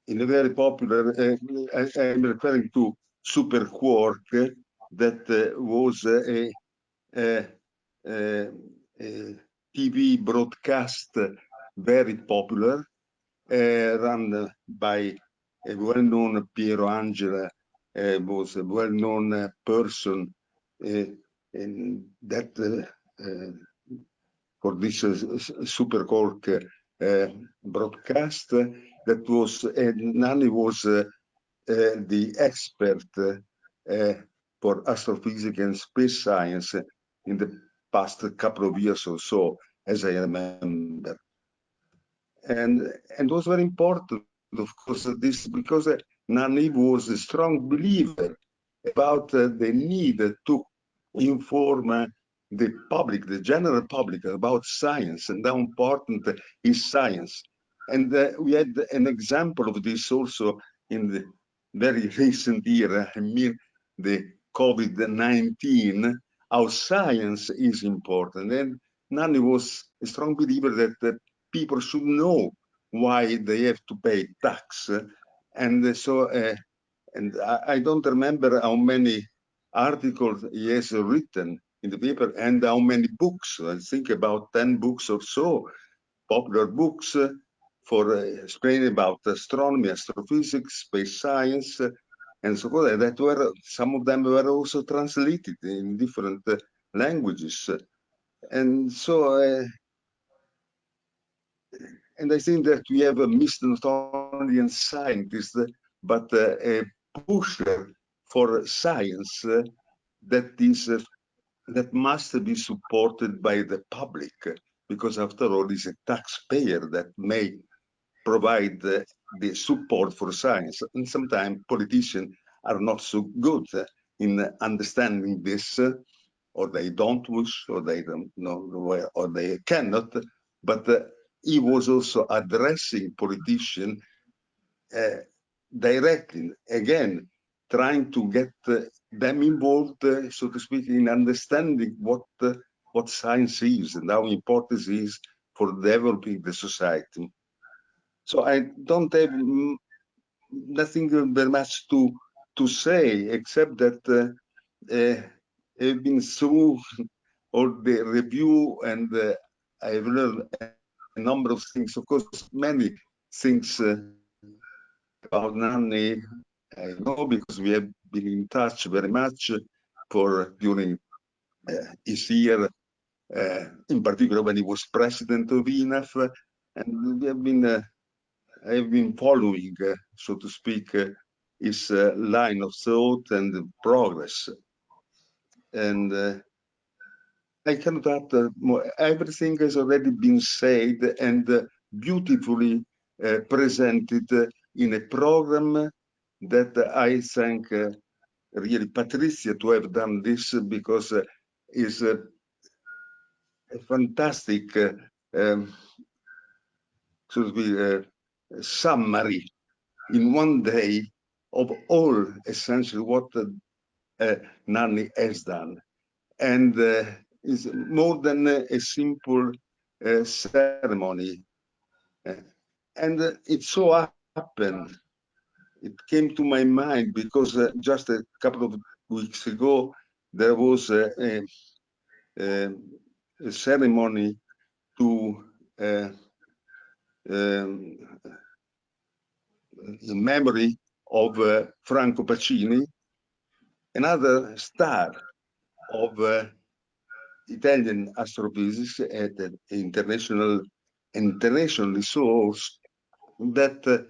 in a very popular, I'm referring to Super Quark, that was a TV broadcast very popular, run by a well-known Piero Angela, was a well-known person in that for this Super Quark broadcast. That was Nanni was the expert for astrophysics and space science in the past couple of years or so, as I remember. And it was very important, of course, this because Nanni was a strong believer about the need to inform the public, the general public, about science and how important is science. And we had an example of this also in the very recent year, I mean, the COVID-19, how science is important. And Nanni was a strong believer that people should know why they have to pay tax. And so, and I don't remember how many articles he has written in the paper and how many books. I think about 10 books or so, popular books for explaining about astronomy, astrophysics, space science, and so on. That were, some of them were also translated in different languages. And so, and I think that we have missed not only a scientist, but a pusher for science that must be supported by the public, because after all, it's a taxpayer that may provide the support for science. And sometimes politicians are not so good in understanding this, or they don't wish, or they don't know, or they cannot. But he was also addressing politicians, directing, again, trying to get them involved, so to speak, in understanding what science is and how important it is for developing the society. So I don't have nothing very much to say, except that I've been through all the review, and I've learned a number of things. Of course, many things about Nanni I know, because we have been in touch very much during his year, in particular when he was president of INAF, and we have been. I've been following, so to speak, his line of thought and progress, and I cannot add more. Everything has already been said and beautifully presented in a program that I thank really Patrizia to have done this, because it's a fantastic summary in one day of all essentially what Nanni has done. And it's more than a simple ceremony. And it so happened, it came to my mind because just a couple of weeks ago, there was a ceremony to in memory of Franco Pacini, another star of Italian astrophysics at internationally so, that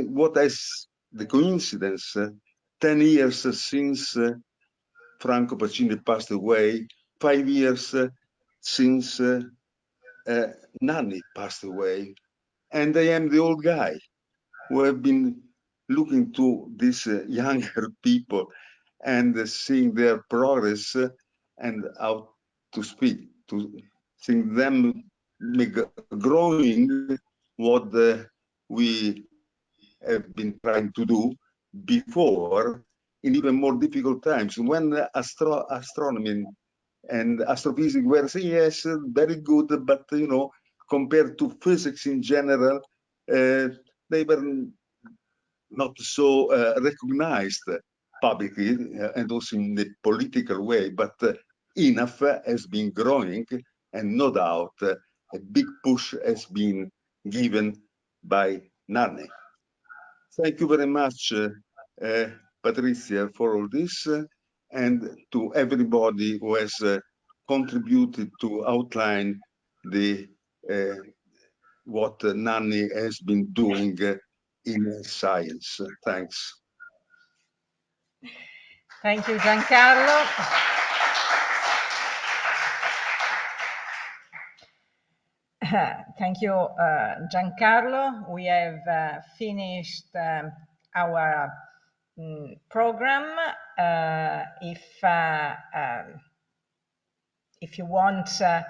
what is the coincidence, 10 years since Franco Pacini passed away, 5 years since Nanni passed away, and I am the old guy who have been looking to these younger people and seeing their progress and how to speak, to seeing them growing what we have been trying to do before in even more difficult times, when astronomy and astrophysics were saying, yes, very good, but compared to physics in general, they were not so recognized publicly and also in the political way, but INAF has been growing, and no doubt a big push has been given by Nanni. Thank you very much, Patrizia, for all this, and to everybody who has contributed to outline the what Nanni has been doing in science. Thanks. Thank you, Giancarlo. Thank you, Giancarlo. We have finished our program. If you want to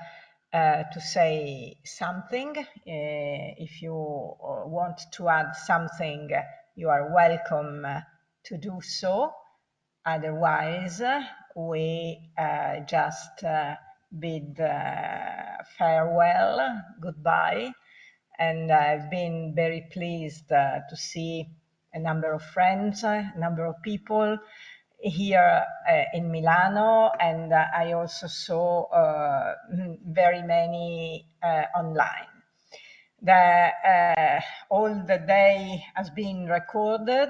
say something, if you want to add something, you are welcome to do so. Otherwise, we just bid farewell, goodbye. And I've been very pleased to see a number of friends, a number of people here in Milano, and I also saw very many online. All the day has been recorded,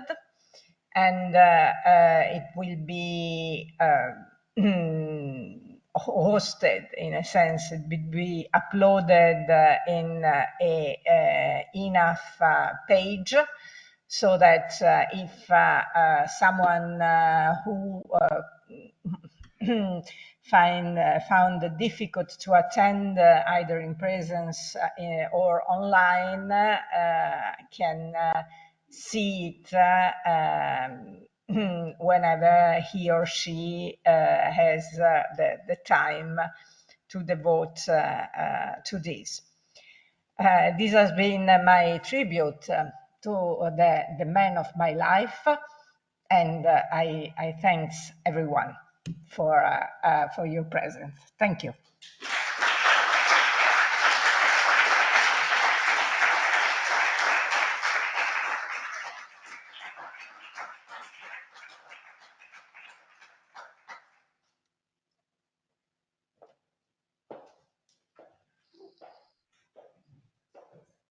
and it will be hosted, in a sense. It will be uploaded in a INAF page, so that if someone who found it difficult to attend either in presence or online can see it whenever he or she has the time to devote to this. This has been my tribute to the man of my life, and I thanks everyone for your presence. Thank you.